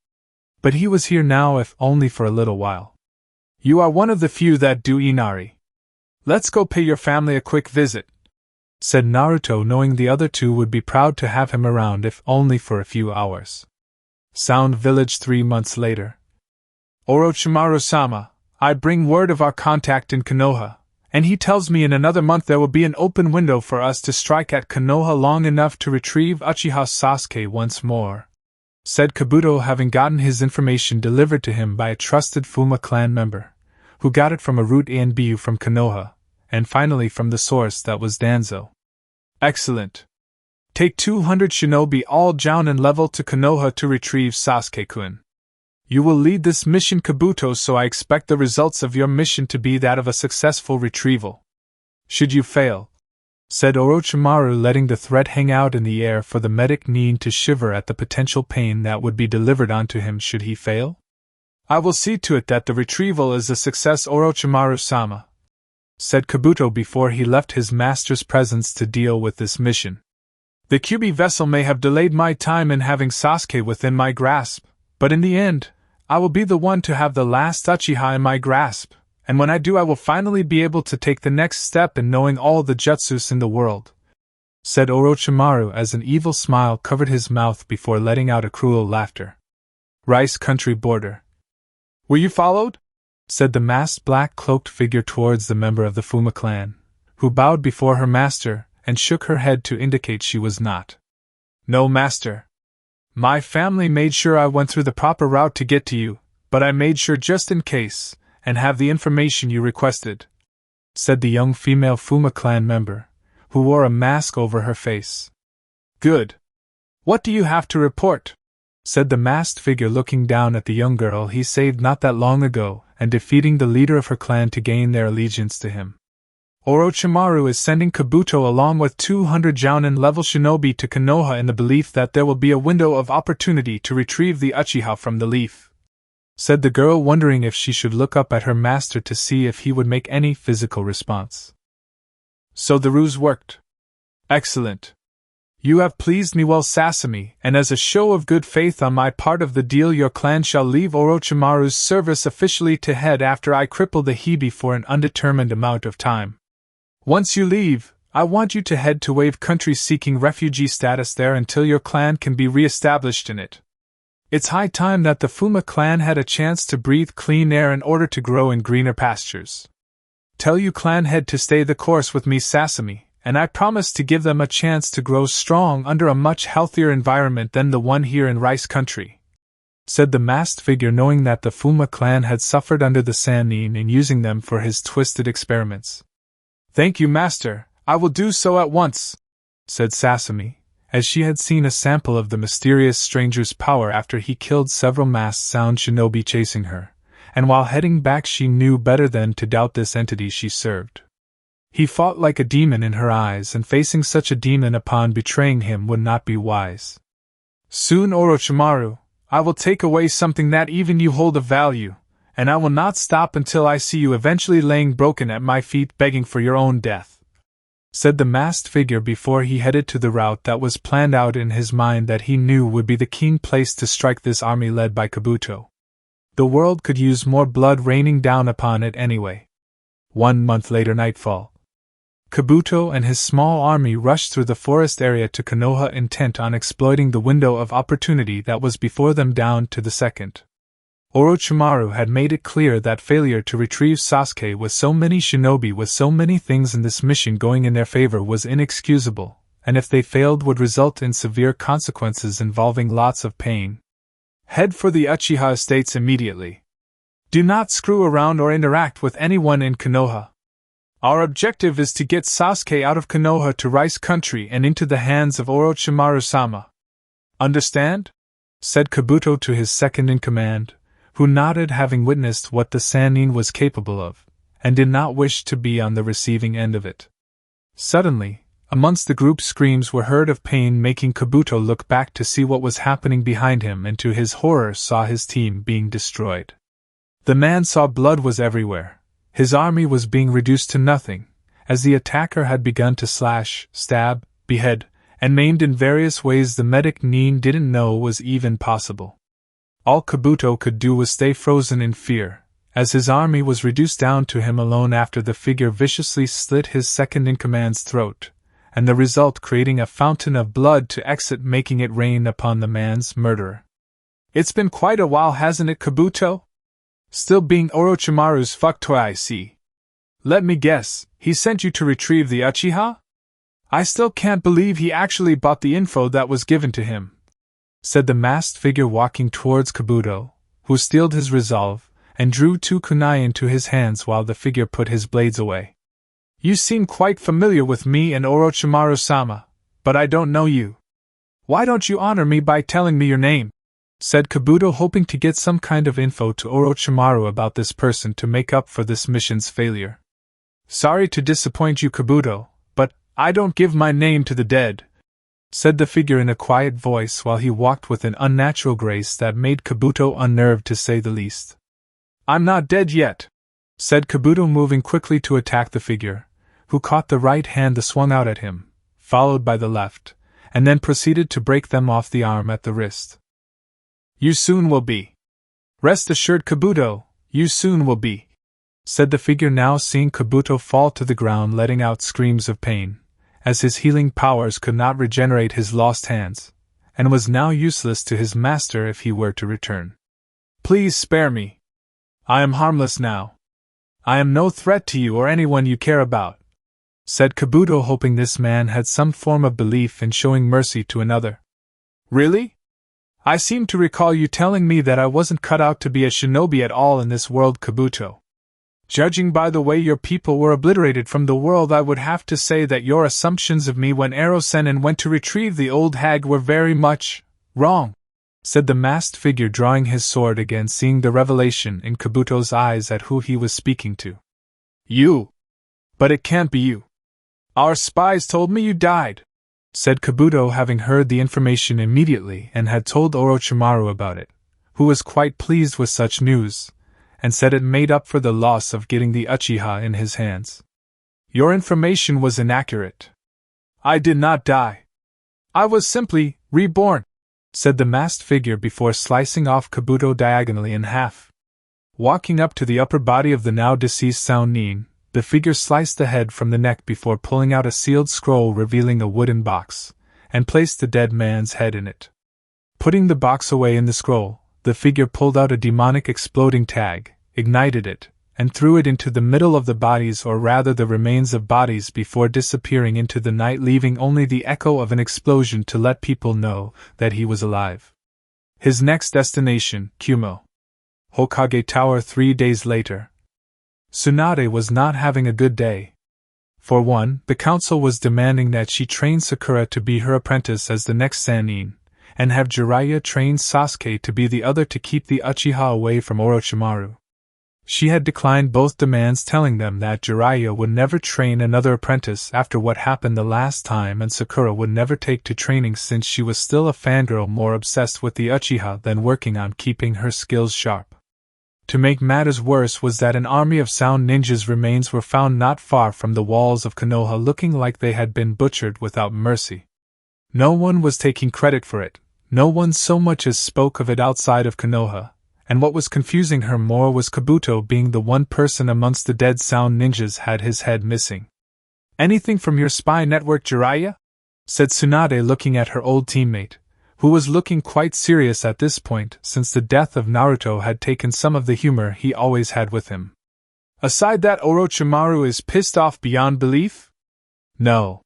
But he was here now, if only for a little while. "You are one of the few that do, Inari. Let's go pay your family a quick visit," said Naruto, knowing the other two would be proud to have him around if only for a few hours. Sound Village 3 months later. "Orochimaru-sama, I bring word of our contact in Konoha, and he tells me in another month there will be an open window for us to strike at Konoha long enough to retrieve Uchiha Sasuke once more," said Kabuto, having gotten his information delivered to him by a trusted Fuma clan member, who got it from a route Anbu from Konoha, and finally from the source that was Danzo. "Excellent. Take 200 shinobi all jounin level to Konoha to retrieve Sasuke-kun. You will lead this mission, Kabuto, so I expect the results of your mission to be that of a successful retrieval. Should you fail," said Orochimaru, letting the threat hang out in the air for the medic Nin to shiver at the potential pain that would be delivered onto him should he fail. "I will see to it that the retrieval is a success, Orochimaru-sama," said Kabuto before he left his master's presence to deal with this mission. "The Kyuubi vessel may have delayed my time in having Sasuke within my grasp, but in the end, I will be the one to have the last Uchiha in my grasp, and when I do I will finally be able to take the next step in knowing all the jutsus in the world," said Orochimaru as an evil smile covered his mouth before letting out a cruel laughter. Rice Country border. "Were you followed?" said the masked black-cloaked figure towards the member of the Fuma clan, who bowed before her master and shook her head to indicate she was not. "No, master. My family made sure I went through the proper route to get to you, but I made sure just in case, and have the information you requested," said the young female Fuma clan member, who wore a mask over her face. "Good. What do you have to report?" said the masked figure, looking down at the young girl he saved not that long ago, and defeating the leader of her clan to gain their allegiance to him. "Orochimaru is sending Kabuto along with 200 jounin-level shinobi to Konoha in the belief that there will be a window of opportunity to retrieve the Uchiha from the leaf," said the girl, wondering if she should look up at her master to see if he would make any physical response. "So the ruse worked. Excellent. You have pleased me well, Sasami, and as a show of good faith on my part of the deal, your clan shall leave Orochimaru's service officially to head after I cripple the Hibi for an undetermined amount of time. Once you leave, I want you to head to Wave Country seeking refugee status there until your clan can be re-established in it. It's high time that the Fuma clan had a chance to breathe clean air in order to grow in greener pastures. Tell you clan head to stay the course with me, Sasami, and I promise to give them a chance to grow strong under a much healthier environment than the one here in Rice Country," said the masked figure, knowing that the Fuma clan had suffered under the Sannin in using them for his twisted experiments. Thank you, master, I will do so at once, said Sasami, as she had seen a sample of the mysterious stranger's power after he killed several masked sound shinobi chasing her, and while heading back she knew better than to doubt this entity she served. He fought like a demon in her eyes, and facing such a demon upon betraying him would not be wise. Soon, Orochimaru, I will take away something that even you hold of value, and I will not stop until I see you eventually laying broken at my feet begging for your own death, said the masked figure before he headed to the route that was planned out in his mind that he knew would be the keen place to strike this army led by Kabuto. The world could use more blood raining down upon it anyway. 1 month later, nightfall. Kabuto and his small army rushed through the forest area to Konoha, intent on exploiting the window of opportunity that was before them down to the second. Orochimaru had made it clear that failure to retrieve Sasuke with so many shinobi with so many things in this mission going in their favor was inexcusable, and if they failed would result in severe consequences involving lots of pain. Head for the Uchiha estates immediately. Do not screw around or interact with anyone in Konoha. Our objective is to get Sasuke out of Konoha to Rice Country and into the hands of Orochimaru-sama. Understand? Said Kabuto to his second-in-command, who nodded, having witnessed what the Sannin was capable of, and did not wish to be on the receiving end of it. Suddenly, amongst the group, screams were heard of pain, making Kabuto look back to see what was happening behind him, and to his horror saw his team being destroyed. The man saw blood was everywhere. His army was being reduced to nothing, as the attacker had begun to slash, stab, behead, and maimed in various ways the medic Nin didn't know was even possible. All Kabuto could do was stay frozen in fear, as his army was reduced down to him alone after the figure viciously slit his second-in-command's throat, and the result creating a fountain of blood to exit, making it rain upon the man's murderer. It's been quite a while, hasn't it, Kabuto? Still being Orochimaru's fuck toy, I see. Let me guess, he sent you to retrieve the Uchiha? I still can't believe he actually bought the info that was given to him, said the masked figure, walking towards Kabuto, who steeled his resolve, and drew 2 kunai into his hands while the figure put his blades away. You seem quite familiar with me and Orochimaru-sama, but I don't know you. Why don't you honor me by telling me your name? Said Kabuto, hoping to get some kind of info to Orochimaru about this person to make up for this mission's failure. Sorry to disappoint you, Kabuto, but I don't give my name to the dead, said the figure in a quiet voice while he walked with an unnatural grace that made Kabuto unnerved, to say the least. I'm not dead yet, said Kabuto, moving quickly to attack the figure, who caught the right hand that swung out at him, followed by the left, and then proceeded to break them off the arm at the wrist. You soon will be. Rest assured, Kabuto, you soon will be, said the figure, now seeing Kabuto fall to the ground, letting out screams of pain, as his healing powers could not regenerate his lost hands, and was now useless to his master if he were to return. Please spare me. I am harmless now. I am no threat to you or anyone you care about, said Kabuto, hoping this man had some form of belief in showing mercy to another. Really? I seem to recall you telling me that I wasn't cut out to be a shinobi at all in this world, Kabuto. Judging by the way your people were obliterated from the world, I would have to say that your assumptions of me when Erosen went to retrieve the old hag were very much wrong, said the masked figure, drawing his sword again, seeing the revelation in Kabuto's eyes at who he was speaking to. You? But it can't be you. Our spies told me you died, said Kabuto, having heard the information immediately and had told Orochimaru about it, who was quite pleased with such news, and said it made up for the loss of getting the Uchiha in his hands. Your information was inaccurate. I did not die. I was simply reborn, said the masked figure before slicing off Kabuto diagonally in half. Walking up to the upper body of the now deceased Sannin, the figure sliced the head from the neck before pulling out a sealed scroll revealing a wooden box, and placed the dead man's head in it. Putting the box away in the scroll, the figure pulled out a demonic exploding tag, ignited it, and threw it into the middle of the bodies, or rather the remains of bodies, before disappearing into the night, leaving only the echo of an explosion to let people know that he was alive. His next destination, Kumo. Hokage Tower 3 days later. Tsunade was not having a good day. For one, the council was demanding that she train Sakura to be her apprentice as the next Sannin, and have Jiraiya train Sasuke to be the other to keep the Uchiha away from Orochimaru. She had declined both demands, telling them that Jiraiya would never train another apprentice after what happened the last time, and Sakura would never take to training since she was still a fangirl more obsessed with the Uchiha than working on keeping her skills sharp. To make matters worse was that an army of sound ninjas' remains were found not far from the walls of Konoha, looking like they had been butchered without mercy. No one was taking credit for it, no one so much as spoke of it outside of Konoha, and what was confusing her more was Kabuto being the one person amongst the dead sound ninjas had his head missing. "Anything from your spy network, Jiraiya?" said Tsunade, looking at her old teammate, who was looking quite serious at this point since the death of Naruto had taken some of the humor he always had with him. "Aside that, Orochimaru is pissed off beyond belief?" "No.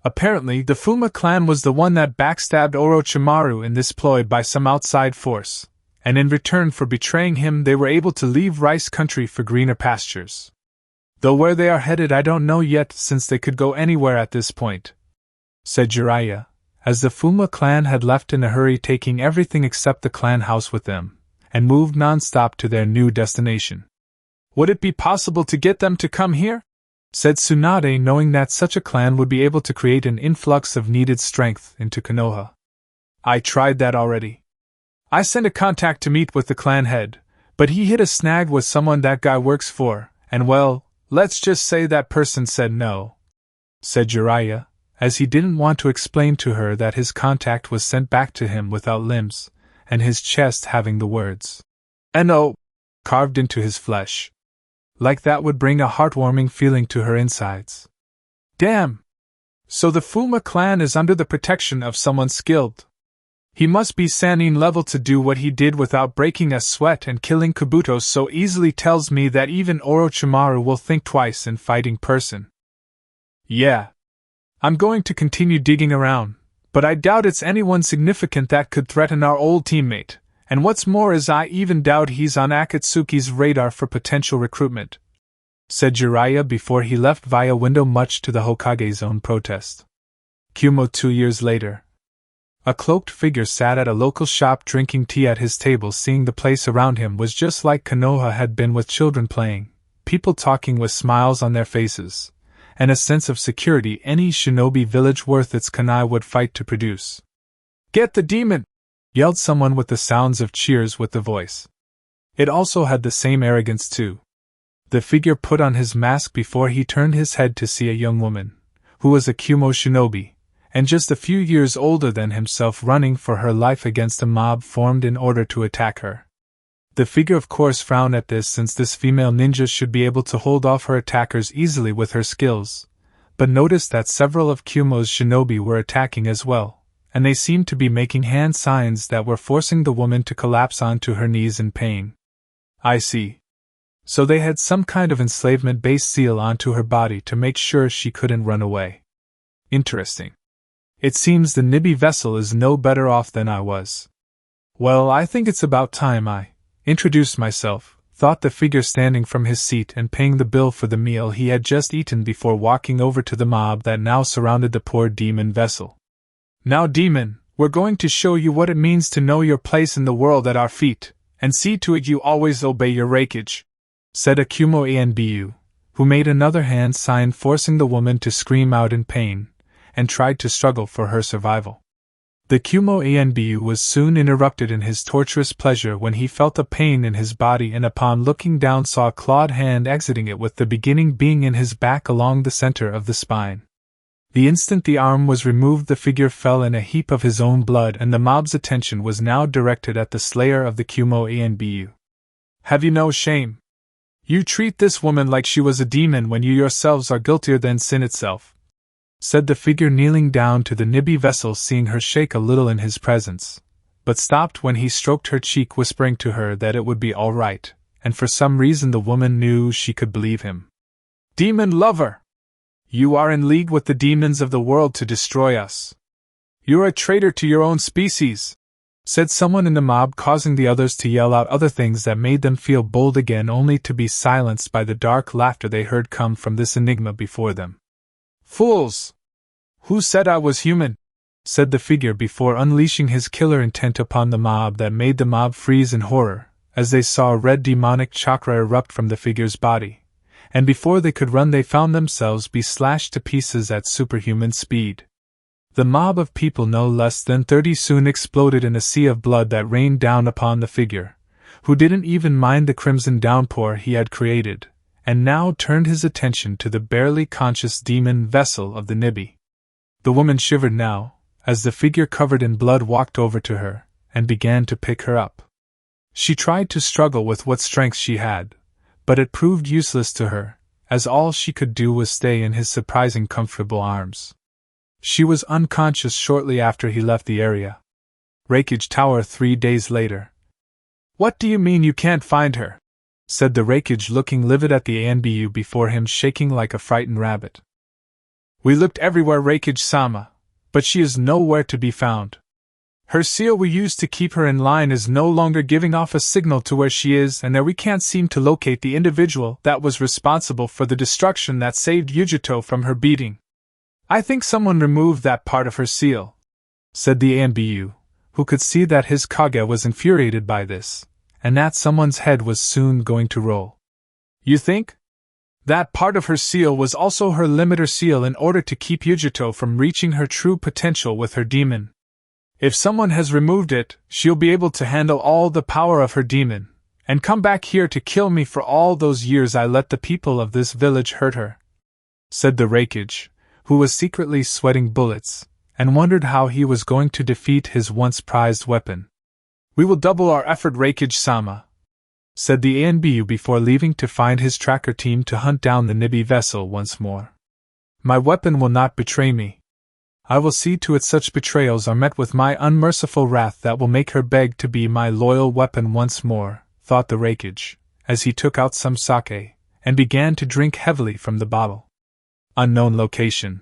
Apparently, the Fuma clan was the one that backstabbed Orochimaru in this ploy by some outside force, and in return for betraying him they were able to leave Rice Country for greener pastures. Though where they are headed I don't know yet, since they could go anywhere at this point," said Jiraiya, as the Fuma clan had left in a hurry, taking everything except the clan house with them, and moved non-stop to their new destination. "Would it be possible to get them to come here?" said Tsunade, knowing that such a clan would be able to create an influx of needed strength into Konoha. "I tried that already. I sent a contact to meet with the clan head, but he hit a snag with someone that guy works for, and well, let's just say that person said no," said Jiraiya, as he didn't want to explain to her that his contact was sent back to him without limbs, and his chest having the words "N.O." carved into his flesh. Like that would bring a heartwarming feeling to her insides. Damn! So the Fuma clan is under the protection of someone skilled. He must be Sannin level to do what he did without breaking a sweat, and killing Kabuto so easily tells me that even Orochimaru will think twice in fighting person. Yeah. I'm going to continue digging around, but I doubt it's anyone significant that could threaten our old teammate, and what's more is I even doubt he's on Akatsuki's radar for potential recruitment," said Jiraiya before he left via window, much to the Hokage's own protest. Kumo 2 years later. A cloaked figure sat at a local shop drinking tea at his table. Seeing the place around him was just like Konoha had been, with children playing, people talking with smiles on their faces, and a sense of security any shinobi village worth its kunai would fight to produce. "Get the demon!" yelled someone with the sounds of cheers with the voice. It also had the same arrogance too. The figure put on his mask before he turned his head to see a young woman, who was a Kumo shinobi, and just a few years older than himself, running for her life against a mob formed in order to attack her. The figure of course frowned at this, since this female ninja should be able to hold off her attackers easily with her skills, but noticed that several of Kumo's shinobi were attacking as well, and they seemed to be making hand signs that were forcing the woman to collapse onto her knees in pain. "I see. So they had some kind of enslavement-based seal onto her body to make sure she couldn't run away. Interesting. It seems the Nibi vessel is no better off than I was. Well, I think it's about time I introduced myself," thought the figure, standing from his seat and paying the bill for the meal he had just eaten before walking over to the mob that now surrounded the poor demon vessel. "Now, demon, we're going to show you what it means to know your place in the world at our feet, and see to it you always obey your raikage," said a Kumo Anbu, who made another hand sign forcing the woman to scream out in pain, and tried to struggle for her survival. The Kumo Anbu was soon interrupted in his torturous pleasure when he felt a pain in his body, and upon looking down saw a clawed hand exiting it, with the beginning being in his back along the center of the spine. The instant the arm was removed, the figure fell in a heap of his own blood, and the mob's attention was now directed at the slayer of the Kumo Anbu. "Have you no shame? You treat this woman like she was a demon when you yourselves are guiltier than sin itself," said the figure, kneeling down to the Nibi vessel, seeing her shake a little in his presence, but stopped when he stroked her cheek, whispering to her that it would be all right, and for some reason the woman knew she could believe him. "Demon lover! You are in league with the demons of the world to destroy us. You're a traitor to your own species," said someone in the mob, causing the others to yell out other things that made them feel bold again, only to be silenced by the dark laughter they heard come from this enigma before them. Fools! Who said I was human? Said the figure before unleashing his killer intent upon the mob that made the mob freeze in horror, as they saw red demonic chakra erupt from the figure's body, and before they could run they found themselves be slashed to pieces at superhuman speed. The mob of people no less than 30 soon exploded in a sea of blood that rained down upon the figure, who didn't even mind the crimson downpour he had created, and now turned his attention to the barely conscious demon vessel of the Nibi. The woman shivered now, as the figure covered in blood walked over to her, and began to pick her up. She tried to struggle with what strength she had, but it proved useless to her, as all she could do was stay in his surprising comfortable arms. She was unconscious shortly after he left the area. Raikage Tower 3 days later. What do you mean you can't find her? Said the Raikage, looking livid at the Anbu before him, shaking like a frightened rabbit. We looked everywhere, Raikage-sama, but she is nowhere to be found. Her seal we used to keep her in line is no longer giving off a signal to where she is, and there we can't seem to locate the individual that was responsible for the destruction that saved Yujito from her beating. I think someone removed that part of her seal, said the Anbu, who could see that his Kage was infuriated by this, and that someone's head was soon going to roll. You think? That part of her seal was also her limiter seal in order to keep Yujito from reaching her true potential with her demon. If someone has removed it, she'll be able to handle all the power of her demon, and come back here to kill me for all those years I let the people of this village hurt her, said the Raikage, who was secretly sweating bullets, and wondered how he was going to defeat his once prized weapon. We will double our effort, Raikage-sama, said the Anbu before leaving to find his tracker team to hunt down the Nibi vessel once more. My weapon will not betray me. I will see to it such betrayals are met with my unmerciful wrath that will make her beg to be my loyal weapon once more, thought the Raikage, as he took out some sake, and began to drink heavily from the bottle. Unknown location.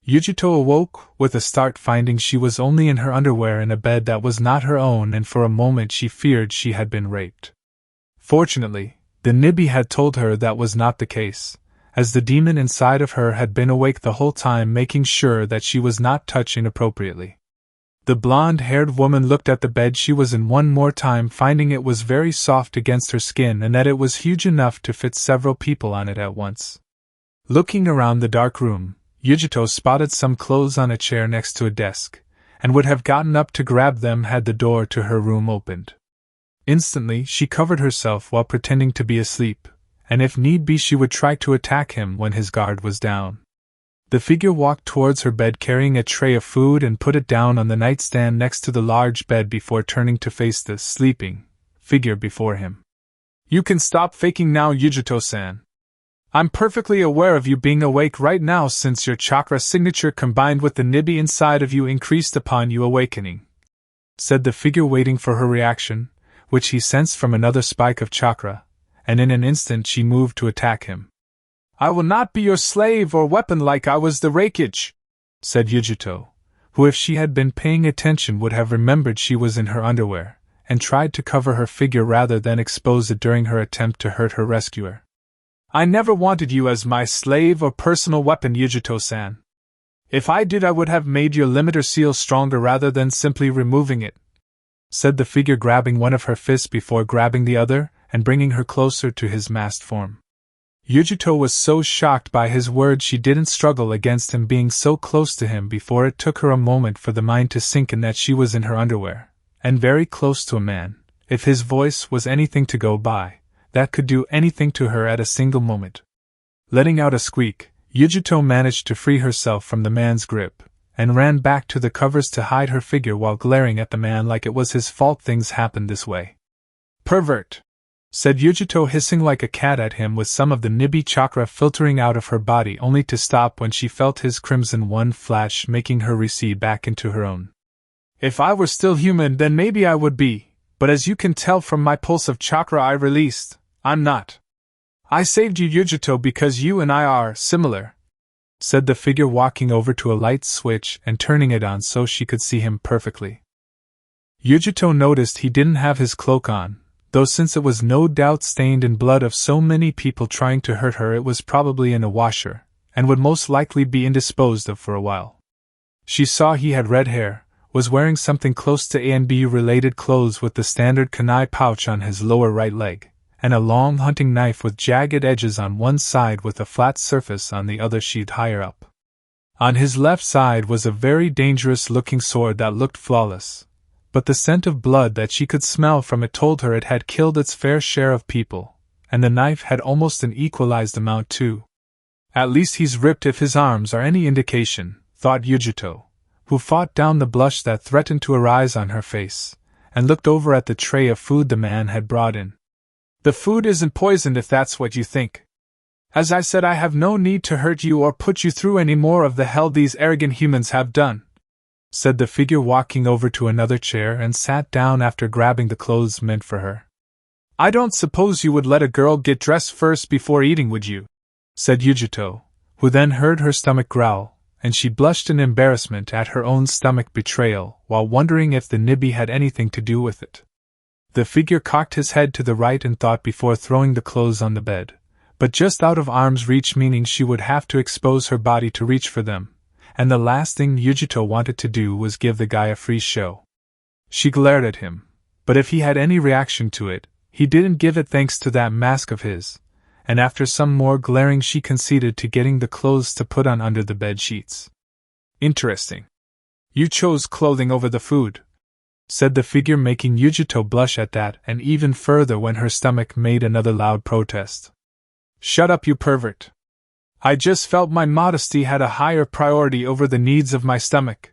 Yujito awoke with a start, finding she was only in her underwear in a bed that was not her own, and for a moment she feared she had been raped. Fortunately, the Nibi had told her that was not the case, as the demon inside of her had been awake the whole time, making sure that she was not touched inappropriately. The blonde-haired woman looked at the bed she was in one more time, finding it was very soft against her skin and that it was huge enough to fit several people on it at once. Looking around the dark room, Yujito spotted some clothes on a chair next to a desk, and would have gotten up to grab them had the door to her room opened. Instantly, she covered herself while pretending to be asleep, and if need be she would try to attack him when his guard was down. The figure walked towards her bed carrying a tray of food and put it down on the nightstand next to the large bed before turning to face the sleeping figure before him. You can stop faking now, Yujito-san. I'm perfectly aware of you being awake right now since your chakra signature combined with the Nibi inside of you increased upon you awakening, said the figure, waiting for her reaction, which he sensed from another spike of chakra, and in an instant she moved to attack him. I will not be your slave or weapon like I was the Raikage, said Yujito, who if she had been paying attention would have remembered she was in her underwear, and tried to cover her figure rather than expose it during her attempt to hurt her rescuer. I never wanted you as my slave or personal weapon, Yujito-san. If I did, I would have made your limiter seal stronger rather than simply removing it, said the figure, grabbing one of her fists before grabbing the other and bringing her closer to his masked form. Yujito was so shocked by his words she didn't struggle against him being so close to him before it took her a moment for the mind to sink in that she was in her underwear, and very close to a man, if his voice was anything to go by, that could do anything to her at a single moment. Letting out a squeak, Yujito managed to free herself from the man's grip, and ran back to the covers to hide her figure while glaring at the man like it was his fault things happened this way. Pervert! Said Yujito, hissing like a cat at him with some of the Nibi chakra filtering out of her body, only to stop when she felt his crimson one flash, making her recede back into her own. If I were still human, then maybe I would be, but as you can tell from my pulse of chakra I released, I'm not. I saved you, Yujito, because you and I are similar, said the figure, walking over to a light switch and turning it on so she could see him perfectly. Yujito noticed he didn't have his cloak on, though since it was no doubt stained in blood of so many people trying to hurt her it was probably in a washer, and would most likely be indisposed of for a while. She saw he had red hair, was wearing something close to A&B related clothes with the standard kunai pouch on his lower right leg, and a long hunting knife with jagged edges on one side with a flat surface on the other sheathed higher up. On his left side was a very dangerous-looking sword that looked flawless, but the scent of blood that she could smell from it told her it had killed its fair share of people, and the knife had almost an equalized amount too. At least he's ripped if his arms are any indication, thought Yujito, who fought down the blush that threatened to arise on her face, and looked over at the tray of food the man had brought in. The food isn't poisoned if that's what you think. As I said, I have no need to hurt you or put you through any more of the hell these arrogant humans have done, said the figure, walking over to another chair and sat down after grabbing the clothes meant for her. I don't suppose you would let a girl get dressed first before eating, would you? Said Yujito, who then heard her stomach growl, and she blushed in embarrassment at her own stomach betrayal while wondering if the nibby had anything to do with it. The figure cocked his head to the right and thought before throwing the clothes on the bed, but just out of arm's reach, meaning she would have to expose her body to reach for them, and the last thing Yujito wanted to do was give the guy a free show. She glared at him, but if he had any reaction to it, he didn't give it thanks to that mask of his, and after some more glaring she conceded to getting the clothes to put on under the bed sheets. Interesting. You chose clothing over the food, said the figure, making Yujito blush at that and even further when her stomach made another loud protest. Shut up, you pervert. I just felt my modesty had a higher priority over the needs of my stomach,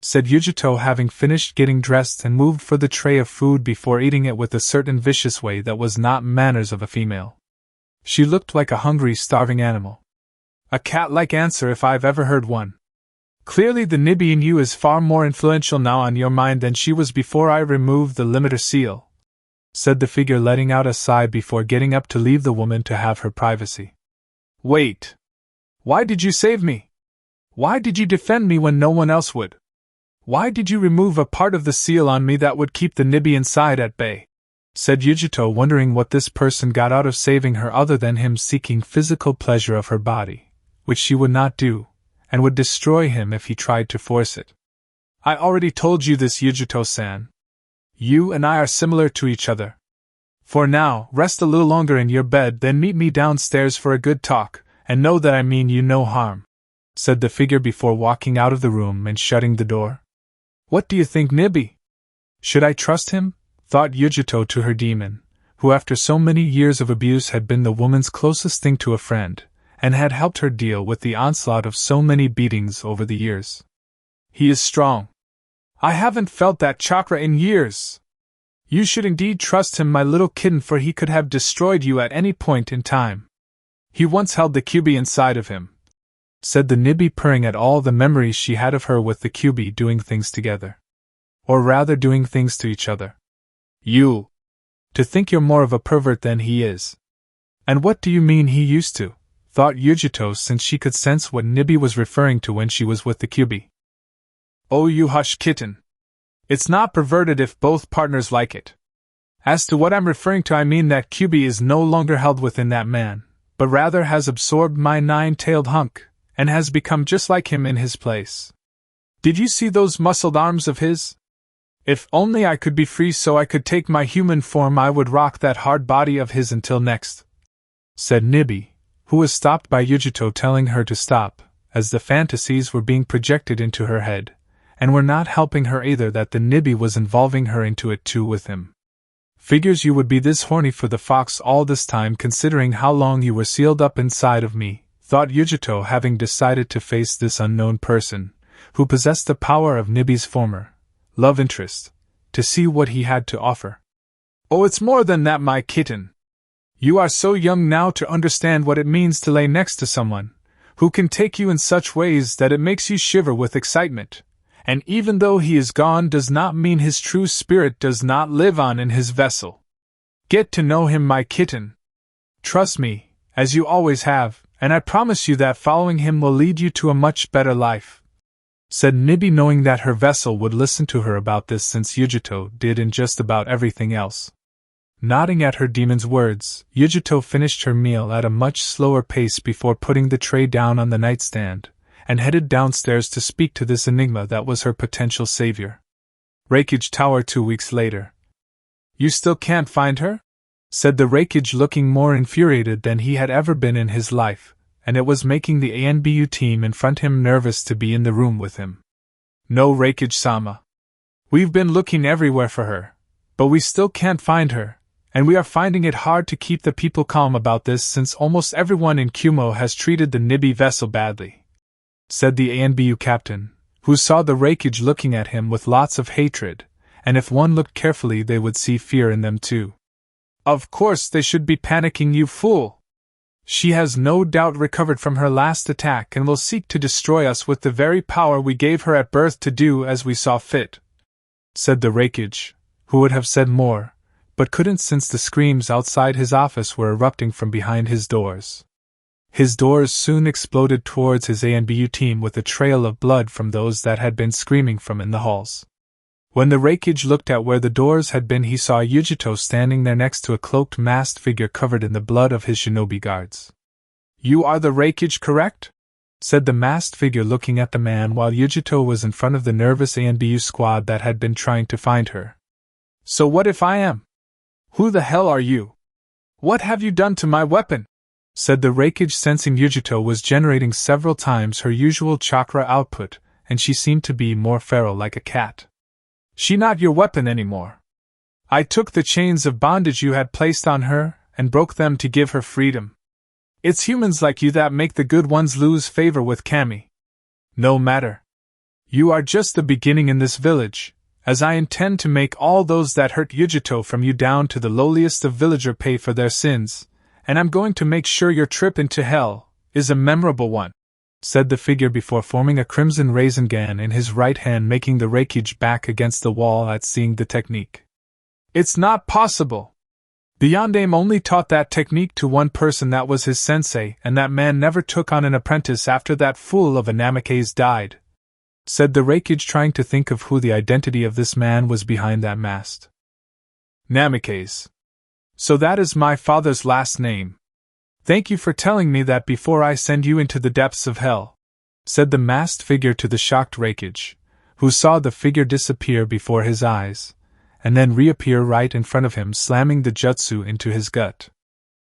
said Yujito, having finished getting dressed and moved for the tray of food before eating it with a certain vicious way that was not manners of a female. She looked like a hungry, starving animal. A cat-like answer if I've ever heard one. Clearly the nibby in you is far more influential now on your mind than she was before I removed the limiter seal, said the figure, letting out a sigh before getting up to leave the woman to have her privacy. Wait. Why did you save me? Why did you defend me when no one else would? Why did you remove a part of the seal on me that would keep the nibby inside at bay? Said Yujito, wondering what this person got out of saving her other than him seeking physical pleasure of her body, which she would not do, and would destroy him if he tried to force it. I already told you this, Yujito-san. You and I are similar to each other. For now, rest a little longer in your bed, then meet me downstairs for a good talk, and know that I mean you no harm, said the figure before walking out of the room and shutting the door. What do you think, Nibby? Should I trust him? Thought Yujito to her demon, who after so many years of abuse had been the woman's closest thing to a friend, and had helped her deal with the onslaught of so many beatings over the years. He is strong. I haven't felt that chakra in years. You should indeed trust him, my little kitten, for he could have destroyed you at any point in time. He once held the Kyuubi inside of him, said the nibby, purring at all the memories she had of her with the Kyuubi doing things together. Or rather doing things to each other. You. To think you're more of a pervert than he is. And what do you mean he used to? Thought Yujito, since she could sense what Nibby was referring to when she was with the Kyuubi. Oh, you hush, kitten. It's not perverted if both partners like it. As to what I'm referring to, I mean that Kyuubi is no longer held within that man, but rather has absorbed my nine-tailed hunk, and has become just like him in his place. Did you see those muscled arms of his? If only I could be free so I could take my human form, I would rock that hard body of his until next, said Nibby, who was stopped by Yujito telling her to stop, as the fantasies were being projected into her head, and were not helping her either that the nibby was involving her into it too with him. Figures you would be this horny for the fox all this time, considering how long you were sealed up inside of me, thought Yujito, having decided to face this unknown person, who possessed the power of Nibby's former love interest, to see what he had to offer. Oh, it's more than that, my kitten. You are so young now to understand what it means to lay next to someone who can take you in such ways that it makes you shiver with excitement, and even though he is gone does not mean his true spirit does not live on in his vessel. Get to know him, my kitten. Trust me, as you always have, and I promise you that following him will lead you to a much better life. said Nibi, knowing that her vessel would listen to her about this since Yujito did in just about everything else. Nodding at her demon's words, Yujito finished her meal at a much slower pace before putting the tray down on the nightstand, and headed downstairs to speak to this enigma that was her potential savior. Raikage Tower 2 weeks later. You still can't find her? Said the Raikage, looking more infuriated than he had ever been in his life, and it was making the ANBU team in front him nervous to be in the room with him. No, Raikage-sama. We've been looking everywhere for her, but we still can't find her, and we are finding it hard to keep the people calm about this since almost everyone in Kumo has treated the Nibi vessel badly, said the ANBU captain, who saw the Raikage looking at him with lots of hatred, and if one looked carefully they would see fear in them too. Of course they should be panicking, you fool! She has no doubt recovered from her last attack and will seek to destroy us with the very power we gave her at birth to do as we saw fit, said the Raikage, who would have said more, but couldn't since the screams outside his office were erupting from behind his doors. His doors soon exploded towards his ANBU team with a trail of blood from those that had been screaming from in the halls. When the Raikage looked at where the doors had been, he saw Yujito standing there next to a cloaked masked figure covered in the blood of his shinobi guards. You are the Raikage, correct? Said the masked figure, looking at the man while Yujito was in front of the nervous ANBU squad that had been trying to find her. So what if I am? Who the hell are you? What have you done to my weapon? Said the Raikage, sensing Yujito was generating several times her usual chakra output, and she seemed to be more feral like a cat. She not your weapon anymore. I took the chains of bondage you had placed on her, and broke them to give her freedom. It's humans like you that make the good ones lose favor with Kami. No matter. You are just the beginning in this village, as I intend to make all those that hurt Yujito from you down to the lowliest of villager pay for their sins, and I'm going to make sure your trip into hell is a memorable one, said the figure before forming a crimson Rasengan in his right hand, making the Raikage back against the wall at seeing the technique. It's not possible. Beyondame only taught that technique to one person, that was his sensei, and that man never took on an apprentice after that fool of a Namikaze died, said the Raikage, trying to think of who the identity of this man was behind that mask. Namikaze. So that is my father's last name. Thank you for telling me that before I send you into the depths of hell, said the masked figure to the shocked Raikage, who saw the figure disappear before his eyes, and then reappear right in front of him, slamming the jutsu into his gut.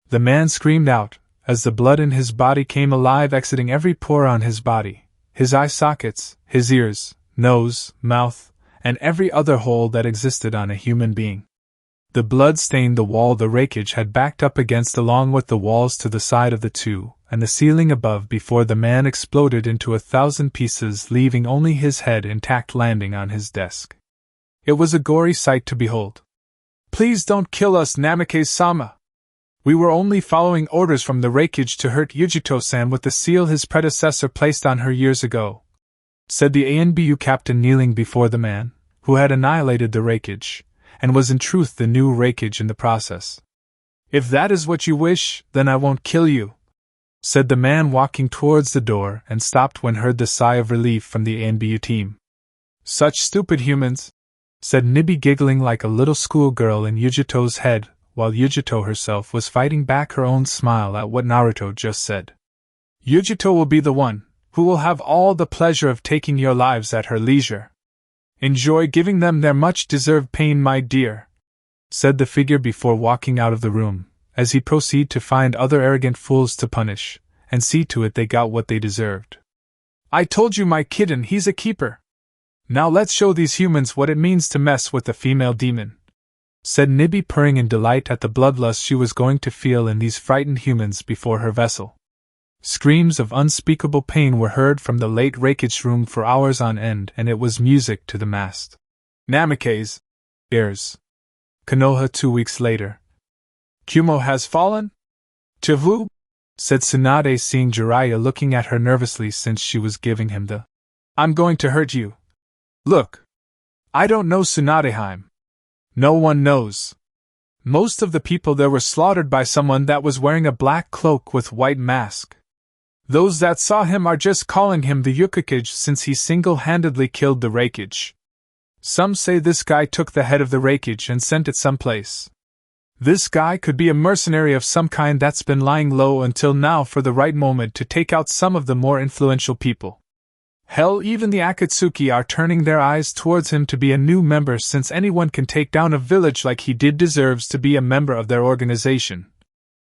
The man screamed out, as the blood in his body came alive, exiting every pore on his body, his eye sockets, his ears, nose, mouth, and every other hole that existed on a human being. The blood stained the wall the Raikage had backed up against, along with the walls to the side of the two, and the ceiling above, before the man exploded into 1,000 pieces, leaving only his head intact, landing on his desk. It was a gory sight to behold. Please don't kill us, Namikaze-sama. We were only following orders from the Raikage to hurt Yujito-san with the seal his predecessor placed on her years ago, said the ANBU captain, kneeling before the man, who had annihilated the Raikage, and was in truth the new Raikage in the process. If that is what you wish, then I won't kill you, said the man, walking towards the door, and stopped when heard the sigh of relief from the ANBU team. Such stupid humans, said Nibi, giggling like a little schoolgirl in Yujito's head, while Yujito herself was fighting back her own smile at what Naruto just said. Yujito will be the one who will have all the pleasure of taking your lives at her leisure. Enjoy giving them their much-deserved pain, my dear, said the figure before walking out of the room, as he proceeded to find other arrogant fools to punish, and see to it they got what they deserved. I told you, my kitten, he's a keeper. Now let's show these humans what it means to mess with a female demon, said Nibi, purring in delight at the bloodlust she was going to feel in these frightened humans before her vessel. Screams of unspeakable pain were heard from the late Raikage room for hours on end, and it was music to the mast. Namikaze. Ears. Konoha 2 weeks later. Kumo has fallen? To who? Said Tsunade, seeing Jiraiya looking at her nervously since she was giving him the I'm going to hurt you look. I don't know, Tsunadeheim. No one knows. Most of the people there were slaughtered by someone that was wearing a black cloak with white mask. Those that saw him are just calling him the Hokage since he single-handedly killed the Hokage. Some say this guy took the head of the Hokage and sent it someplace. This guy could be a mercenary of some kind that's been lying low until now for the right moment to take out some of the more influential people. Hell, even the Akatsuki are turning their eyes towards him to be a new member, since anyone can take down a village like he did deserves to be a member of their organization,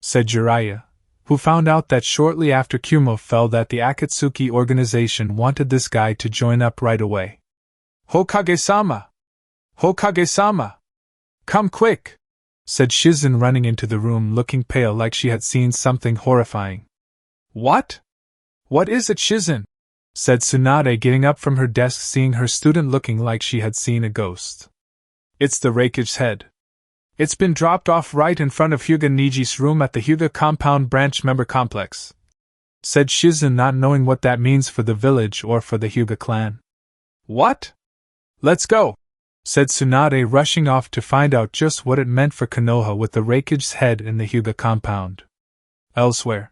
said Jiraiya, who found out that shortly after Kumo fell that the Akatsuki organization wanted this guy to join up right away. Hokage-sama! Hokage-sama! Come quick! Said Shizen, running into the room looking pale like she had seen something horrifying. What? What is it, Shizen? Said Tsunade, getting up from her desk, seeing her student looking like she had seen a ghost. It's the Hokage's head. It's been dropped off right in front of Hyuga Niji's room at the Hyuga Compound Branch Member Complex, said Shizen, not knowing what that means for the village or for the Hyuga clan. What? Let's go, said Tsunade, rushing off to find out just what it meant for Konoha with the Hokage's head in the Hyuga compound. Elsewhere.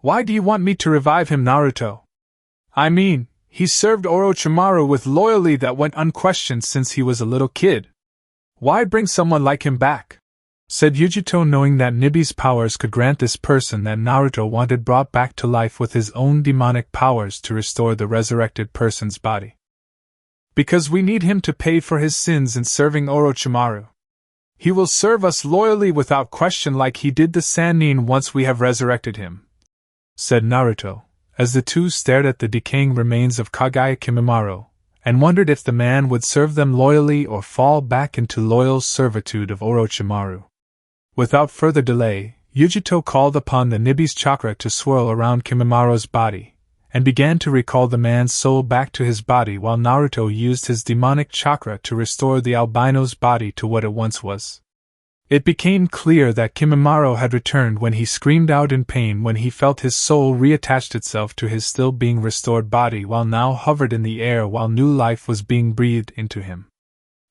Why do you want me to revive him, Naruto? I mean, he served Orochimaru with loyalty that went unquestioned since he was a little kid. Why bring someone like him back? Said Yujito, knowing that Nibi's powers could grant this person that Naruto wanted brought back to life with his own demonic powers to restore the resurrected person's body. Because we need him to pay for his sins in serving Orochimaru. He will serve us loyally without question like he did the Sannin once we have resurrected him, said Naruto, as the two stared at the decaying remains of Kage Kimimaro, and wondered if the man would serve them loyally or fall back into loyal servitude of Orochimaru. Without further delay, Yujito called upon the Nibi's chakra to swirl around Kimimaro's body, and began to recall the man's soul back to his body, while Naruto used his demonic chakra to restore the albino's body to what it once was. It became clear that Kimimaro had returned when he screamed out in pain when he felt his soul reattached itself to his still being restored body, while now hovered in the air while new life was being breathed into him.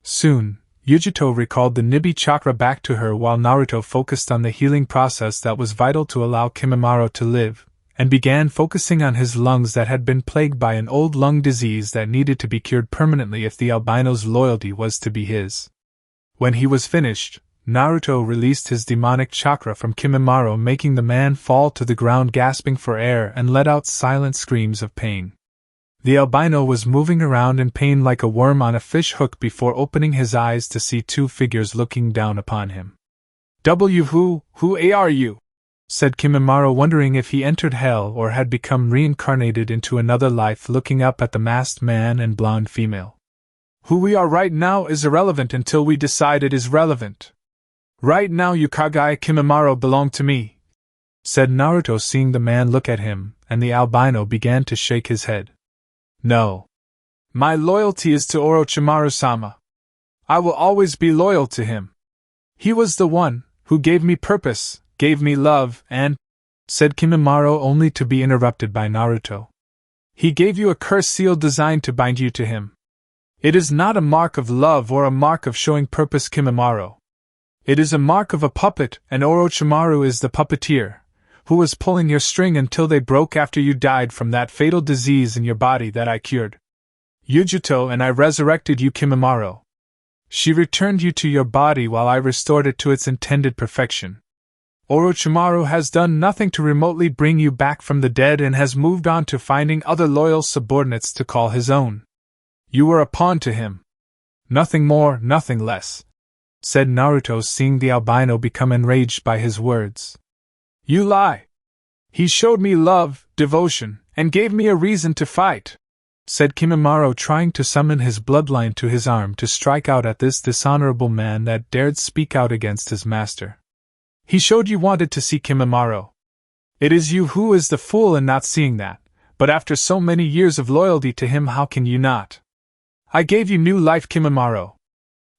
Soon, Yujito recalled the Nibi chakra back to her while Naruto focused on the healing process that was vital to allow Kimimaro to live, and began focusing on his lungs that had been plagued by an old lung disease that needed to be cured permanently if the albino's loyalty was to be his. When he was finished, Naruto released his demonic chakra from Kimimaro, making the man fall to the ground gasping for air and let out silent screams of pain. The albino was moving around in pain like a worm on a fish hook before opening his eyes to see two figures looking down upon him. Who are you? Said Kimimaro, wondering if he entered hell or had become reincarnated into another life, looking up at the masked man and blonde female. Who we are right now is irrelevant until we decide it is relevant. Right now you Kage Kimimaro belong to me, said Naruto, seeing the man look at him, and the albino began to shake his head. No. My loyalty is to Orochimaru-sama. I will always be loyal to him. He was the one who gave me purpose, gave me love, and, said Kimimaro, only to be interrupted by Naruto. He gave you a curse seal designed to bind you to him. It is not a mark of love or a mark of showing purpose, Kimimaro. It is a mark of a puppet, and Orochimaru is the puppeteer, who was pulling your string until they broke after you died from that fatal disease in your body that I cured. Yujito and I resurrected you, Kimimaro. She returned you to your body while I restored it to its intended perfection. Orochimaru has done nothing to remotely bring you back from the dead and has moved on to finding other loyal subordinates to call his own. You were a pawn to him. Nothing more, nothing less, said Naruto, seeing the albino become enraged by his words. You lie. He showed me love, devotion, and gave me a reason to fight, said Kimimaro, trying to summon his bloodline to his arm to strike out at this dishonorable man that dared speak out against his master. He showed you wanted to see Kimimaro. It is you who is the fool in not seeing that, but after so many years of loyalty to him, how can you not? I gave you new life, Kimimaro.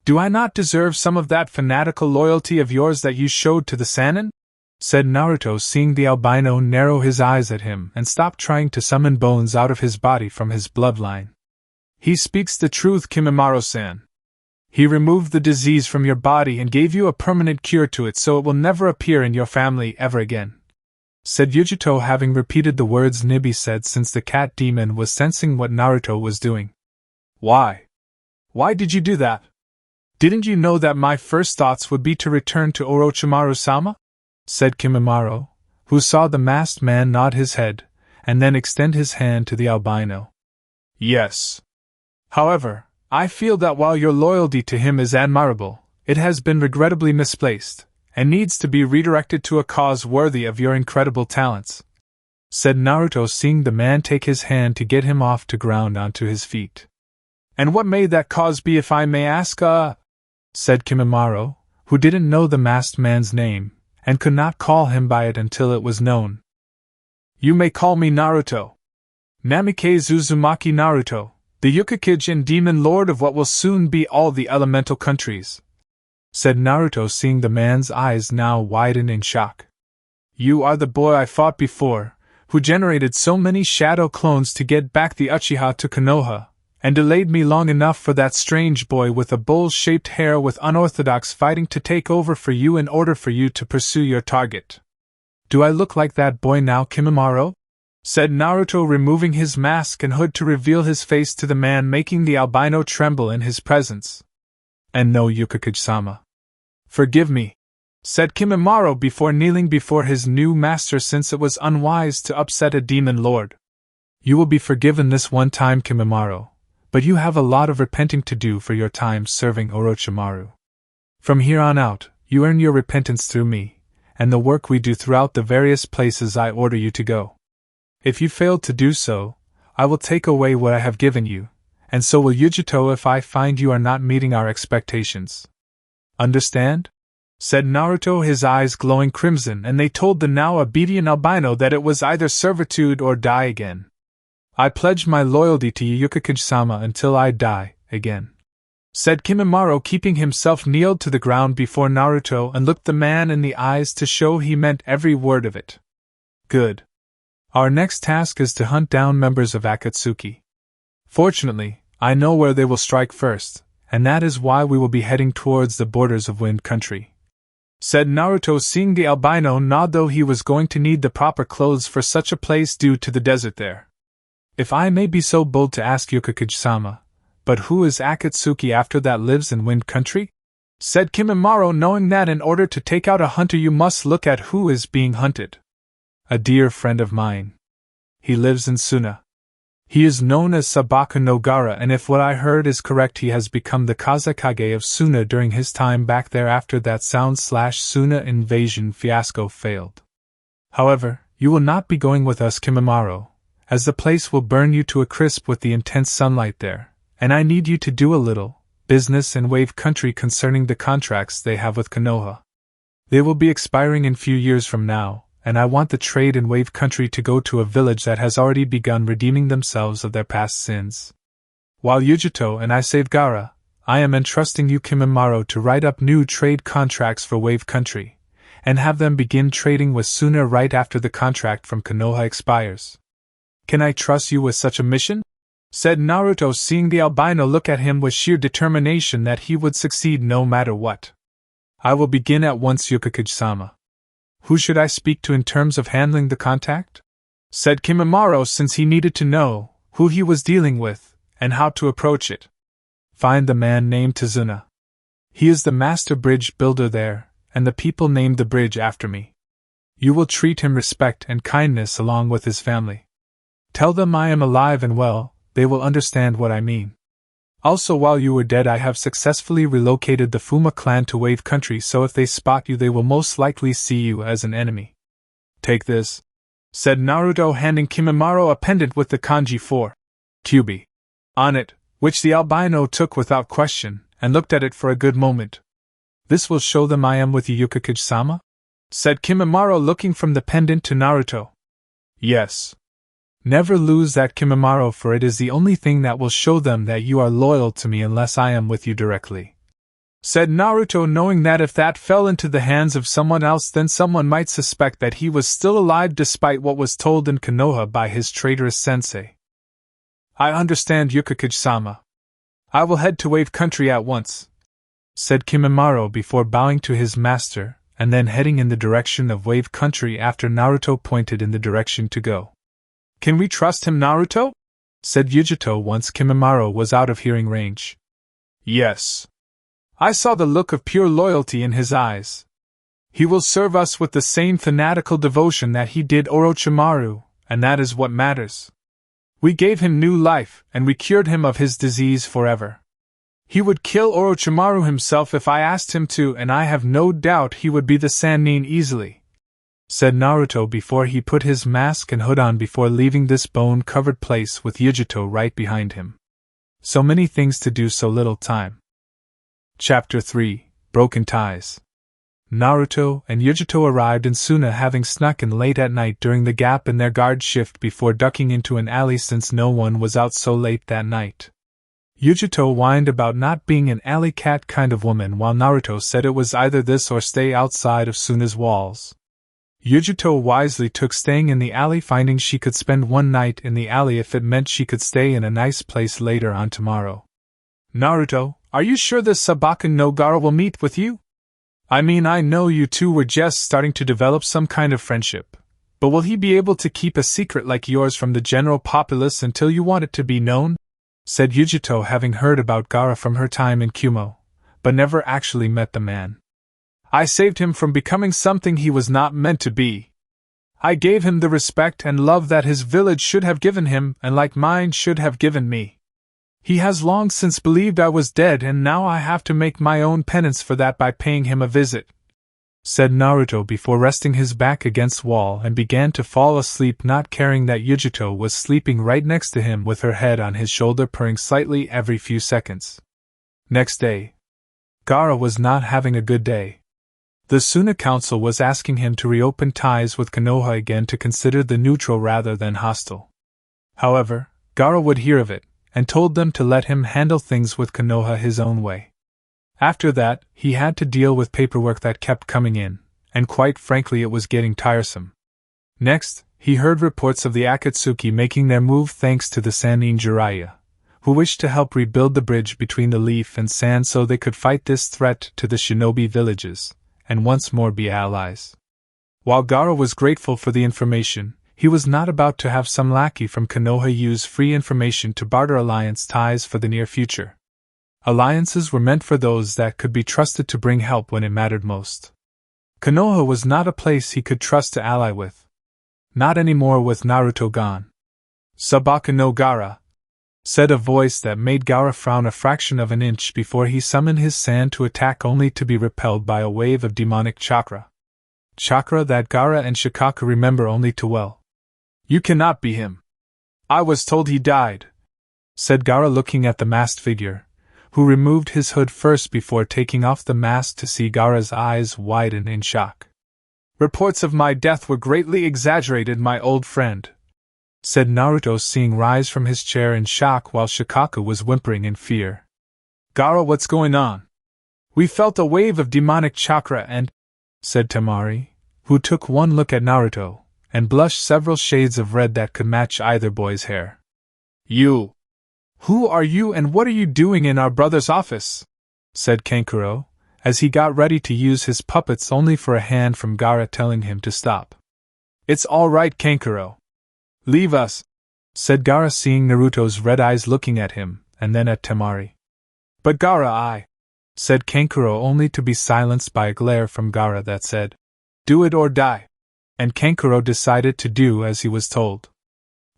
Do I not deserve some of that fanatical loyalty of yours that you showed to the Sannin? Said Naruto, seeing the albino narrow his eyes at him and stop trying to summon bones out of his body from his bloodline. He speaks the truth, Kimimaro-san. He removed the disease from your body and gave you a permanent cure to it, so it will never appear in your family ever again. said Yujito, having repeated the words Nibi said since the cat demon was sensing what Naruto was doing. Why? Why did you do that? Didn't you know that my first thoughts would be to return to Orochimaru-sama? Said Kimimaro, who saw the masked man nod his head, and then extend his hand to the albino. Yes. However, I feel that while your loyalty to him is admirable, it has been regrettably misplaced, and needs to be redirected to a cause worthy of your incredible talents, said Naruto, seeing the man take his hand to get him off to ground onto his feet. And what may that cause be, if I may ask, said Kimimaro, who didn't know the masked man's name, and could not call him by it until it was known. You may call me Naruto. Namikaze Uzumaki Naruto, the Hokage and demon lord of what will soon be all the elemental countries, said Naruto, seeing the man's eyes now widen in shock. You are the boy I fought before, who generated so many shadow clones to get back the Uchiha to Konoha, and delayed me long enough for that strange boy with a bowl-shaped hair with unorthodox fighting to take over for you in order for you to pursue your target. Do I look like that boy now, Kimimaro? Said Naruto, removing his mask and hood to reveal his face to the man, making the albino tremble in his presence. And no, Hokage-sama. Forgive me, said Kimimaro before kneeling before his new master, since it was unwise to upset a demon lord. You will be forgiven this one time, Kimimaro, but you have a lot of repenting to do for your time serving Orochimaru. From here on out, you earn your repentance through me, and the work we do throughout the various places I order you to go. If you fail to do so, I will take away what I have given you, and so will Yujito if I find you are not meeting our expectations. Understand? Said Naruto, his eyes glowing crimson, and they told the now obedient albino that it was either servitude or die again. I pledge my loyalty to you, Hokage-sama, until I die again, said Kimimaro, keeping himself kneeled to the ground before Naruto and looked the man in the eyes to show he meant every word of it. Good. Our next task is to hunt down members of Akatsuki. Fortunately, I know where they will strike first, and that is why we will be heading towards the borders of Wind Country, said Naruto, seeing the albino nod, though he was going to need the proper clothes for such a place due to the desert there. If I may be so bold to ask, Hokage-sama, but who is Akatsuki after that lives in Wind Country? Said Kimimaro, knowing that in order to take out a hunter you must look at who is being hunted. A dear friend of mine. He lives in Suna. He is known as Sabaku Nogara, and if what I heard is correct, he has become the Kazekage of Suna during his time back there after that Sound/Suna invasion fiasco failed. However, you will not be going with us, Kimimaro, as the place will burn you to a crisp with the intense sunlight there, and I need you to do a little business in Wave Country concerning the contracts they have with Konoha. They will be expiring in few years from now, and I want the trade in Wave Country to go to a village that has already begun redeeming themselves of their past sins. While Yujito and I save Gaara, I am entrusting you, Kimimaro, to write up new trade contracts for Wave Country, and have them begin trading with Suna right after the contract from Konoha expires. Can I trust you with such a mission? Said Naruto, seeing the albino look at him with sheer determination that he would succeed no matter what. I will begin at once, Hokage-sama. Who should I speak to in terms of handling the contact? Said Kimimaro, since he needed to know who he was dealing with and how to approach it. Find the man named Tazuna. He is the master bridge builder there, and the people named the bridge after me. You will treat him respect and kindness along with his family. Tell them I am alive and well, they will understand what I mean. Also, while you were dead, I have successfully relocated the Fuma clan to Wave Country, so if they spot you they will most likely see you as an enemy. Take this, said Naruto, handing Kimimaro a pendant with the kanji for Kyuubi on it, which the albino took without question, and looked at it for a good moment. This will show them I am with you, Hokage-sama? Said Kimimaro, looking from the pendant to Naruto. Yes. Never lose that, Kimimaro, for it is the only thing that will show them that you are loyal to me unless I am with you directly. Said Naruto, knowing that if that fell into the hands of someone else, then someone might suspect that he was still alive despite what was told in Konoha by his traitorous sensei. I understand, Hokage-sama. I will head to Wave Country at once, said Kimimaro before bowing to his master and then heading in the direction of Wave Country after Naruto pointed in the direction to go. "Can we trust him, Naruto?" said Yujito once Kimimaro was out of hearing range. "Yes. I saw the look of pure loyalty in his eyes. He will serve us with the same fanatical devotion that he did Orochimaru, and that is what matters. We gave him new life, and we cured him of his disease forever. He would kill Orochimaru himself if I asked him to, and I have no doubt he would be the Sannin easily," said Naruto before he put his mask and hood on before leaving this bone-covered place with Yujito right behind him. So many things to do, so little time. Chapter 3: Broken Ties. Naruto and Yujito arrived in Suna, having snuck in late at night during the gap in their guard shift before ducking into an alley since no one was out so late that night. Yujito whined about not being an alley cat kind of woman, while Naruto said it was either this or stay outside of Suna's walls. Yujito wisely took staying in the alley, finding she could spend one night in the alley if it meant she could stay in a nice place later on tomorrow. "Naruto, are you sure this Sabaka no Gaara will meet with you? I mean, I know you two were just starting to develop some kind of friendship, but will he be able to keep a secret like yours from the general populace until you want it to be known?" said Yujito, having heard about Gaara from her time in Kumo, but never actually met the man. "I saved him from becoming something he was not meant to be. I gave him the respect and love that his village should have given him, and like mine should have given me. He has long since believed I was dead, and now I have to make my own penance for that by paying him a visit," said Naruto before resting his back against wall and began to fall asleep, not caring that Yujito was sleeping right next to him with her head on his shoulder, purring slightly every few seconds. Next day, Gaara was not having a good day. The Suna Council was asking him to reopen ties with Konoha again, to consider the neutral rather than hostile. However, Gaara would hear of it, and told them to let him handle things with Konoha his own way. After that, he had to deal with paperwork that kept coming in, and quite frankly it was getting tiresome. Next, he heard reports of the Akatsuki making their move thanks to the Sannin Jiraiya, who wished to help rebuild the bridge between the Leaf and Sand so they could fight this threat to the shinobi villages, and once more be allies. While Gaara was grateful for the information, he was not about to have some lackey from Konoha use free information to barter alliance ties for the near future. Alliances were meant for those that could be trusted to bring help when it mattered most. Konoha was not a place he could trust to ally with. Not anymore with Naruto gone. "Sabaka no Gaara," said a voice that made Gaara frown a fraction of an inch before he summoned his sand to attack, only to be repelled by a wave of demonic chakra. Chakra that Gaara and Shikaku remember only too well. "You cannot be him. I was told he died," said Gaara, looking at the masked figure, who removed his hood first before taking off the mask to see Gaara's eyes widen in shock. "Reports of my death were greatly exaggerated, my old friend," said Naruto, seeing rise from his chair in shock while Shikaku was whimpering in fear. "Gaara, what's going on? We felt a wave of demonic chakra and," said Temari, who took one look at Naruto and blushed several shades of red that could match either boy's hair. "You! Who are you and what are you doing in our brother's office?" said Kankuro, as he got ready to use his puppets, only for a hand from Gaara telling him to stop. "It's all right, Kankuro. Leave us," said Gaara, seeing Naruto's red eyes looking at him, and then at Temari. "But Gaara, said Kankuro, only to be silenced by a glare from Gaara that said, "Do it or die." And Kankuro decided to do as he was told.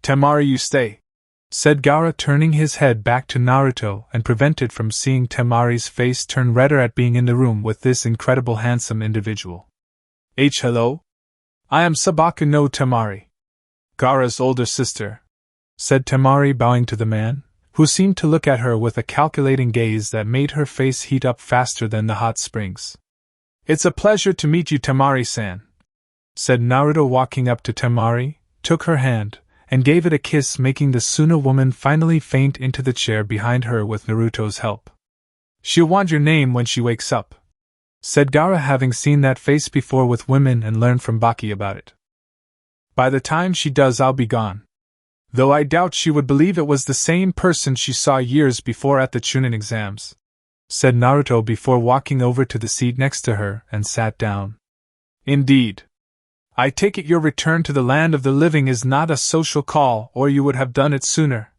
"Temari, you stay," said Gaara, turning his head back to Naruto and prevented from seeing Temari's face turn redder at being in the room with this incredible handsome individual. Hello? I am Sabaka no Temari, Gaara's older sister," said Temari, bowing to the man, who seemed to look at her with a calculating gaze that made her face heat up faster than the hot springs. "It's a pleasure to meet you, Temari-san," said Naruto, walking up to Temari, took her hand, and gave it a kiss, making the Suna woman finally faint into the chair behind her with Naruto's help. "She'll want your name when she wakes up," said Gaara, having seen that face before with women and learned from Baki about it. "By the time she does, I'll be gone. Though I doubt she would believe it was the same person she saw years before at the Chunin exams," said Naruto before walking over to the seat next to her and sat down. Indeed. I take it your return to the land of the living is not a social call, or you would have done it sooner,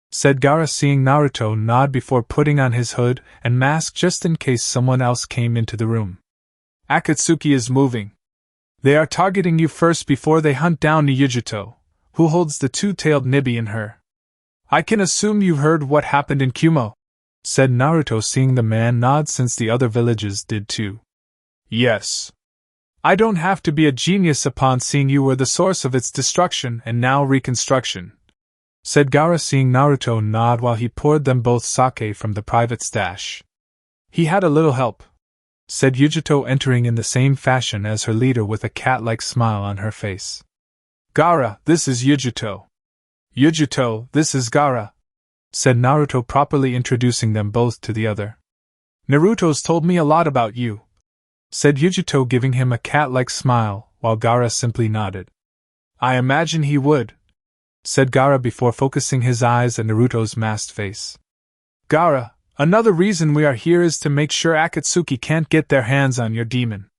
said Gaara, seeing Naruto nod before putting on his hood and mask just in case someone else came into the room. Akatsuki is moving. They are targeting you first before they hunt down Niyujuto, who holds the two-tailed Nibi in her. I can assume you've heard what happened in Kumo, said Naruto, seeing the man nod since the other villages did too. Yes. I don't have to be a genius upon seeing you were the source of its destruction and now reconstruction, said Gaara, seeing Naruto nod while he poured them both sake from the private stash. He had a little help, said Yujuto, entering in the same fashion as her leader with a cat-like smile on her face. Gaara, this is Yujuto. Yujuto, this is Gaara, said Naruto, properly introducing them both to the other. Naruto's told me a lot about you, said Yujuto, giving him a cat-like smile, while Gaara simply nodded. I imagine he would, said Gaara before focusing his eyes at Naruto's masked face. Gaara, another reason we are here is to make sure Akatsuki can't get their hands on your demon.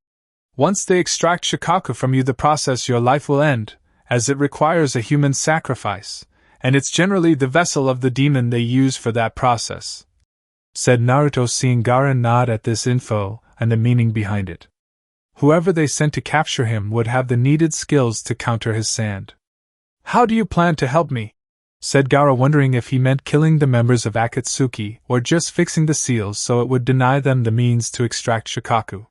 Once they extract Shikaku from you, the process your life will end, as it requires a human sacrifice, and it's generally the vessel of the demon they use for that process, said Naruto, seeing Gaara nod at this info and the meaning behind it. Whoever they sent to capture him would have the needed skills to counter his sand. How do you plan to help me? Said Gaara, wondering if he meant killing the members of Akatsuki or just fixing the seals so it would deny them the means to extract Shikaku.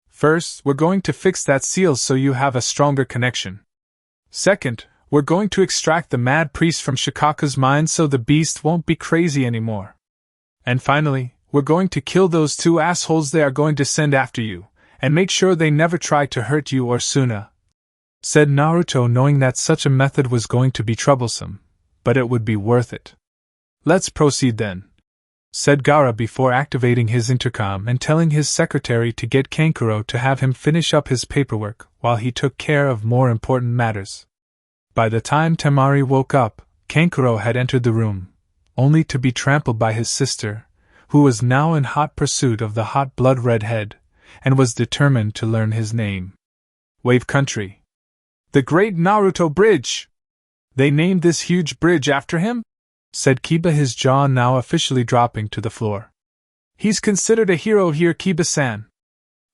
First, we're going to fix that seal so you have a stronger connection. Second, we're going to extract the mad priest from Shikaku's mind so the beast won't be crazy anymore. And finally, we're going to kill those two assholes they are going to send after you, and make sure they never try to hurt you or Suna, said Naruto, knowing that such a method was going to be troublesome, but it would be worth it. Let's proceed then, said Gaara before activating his intercom and telling his secretary to get Kankuro to have him finish up his paperwork while he took care of more important matters. By the time Temari woke up, Kankuro had entered the room, only to be trampled by his sister, who was now in hot pursuit of the hot blood redhead, and was determined to learn his name. Wave Country. The Great Naruto Bridge! They named this huge bridge after him? Said Kiba, his jaw now officially dropping to the floor. He's considered a hero here, Kiba-san.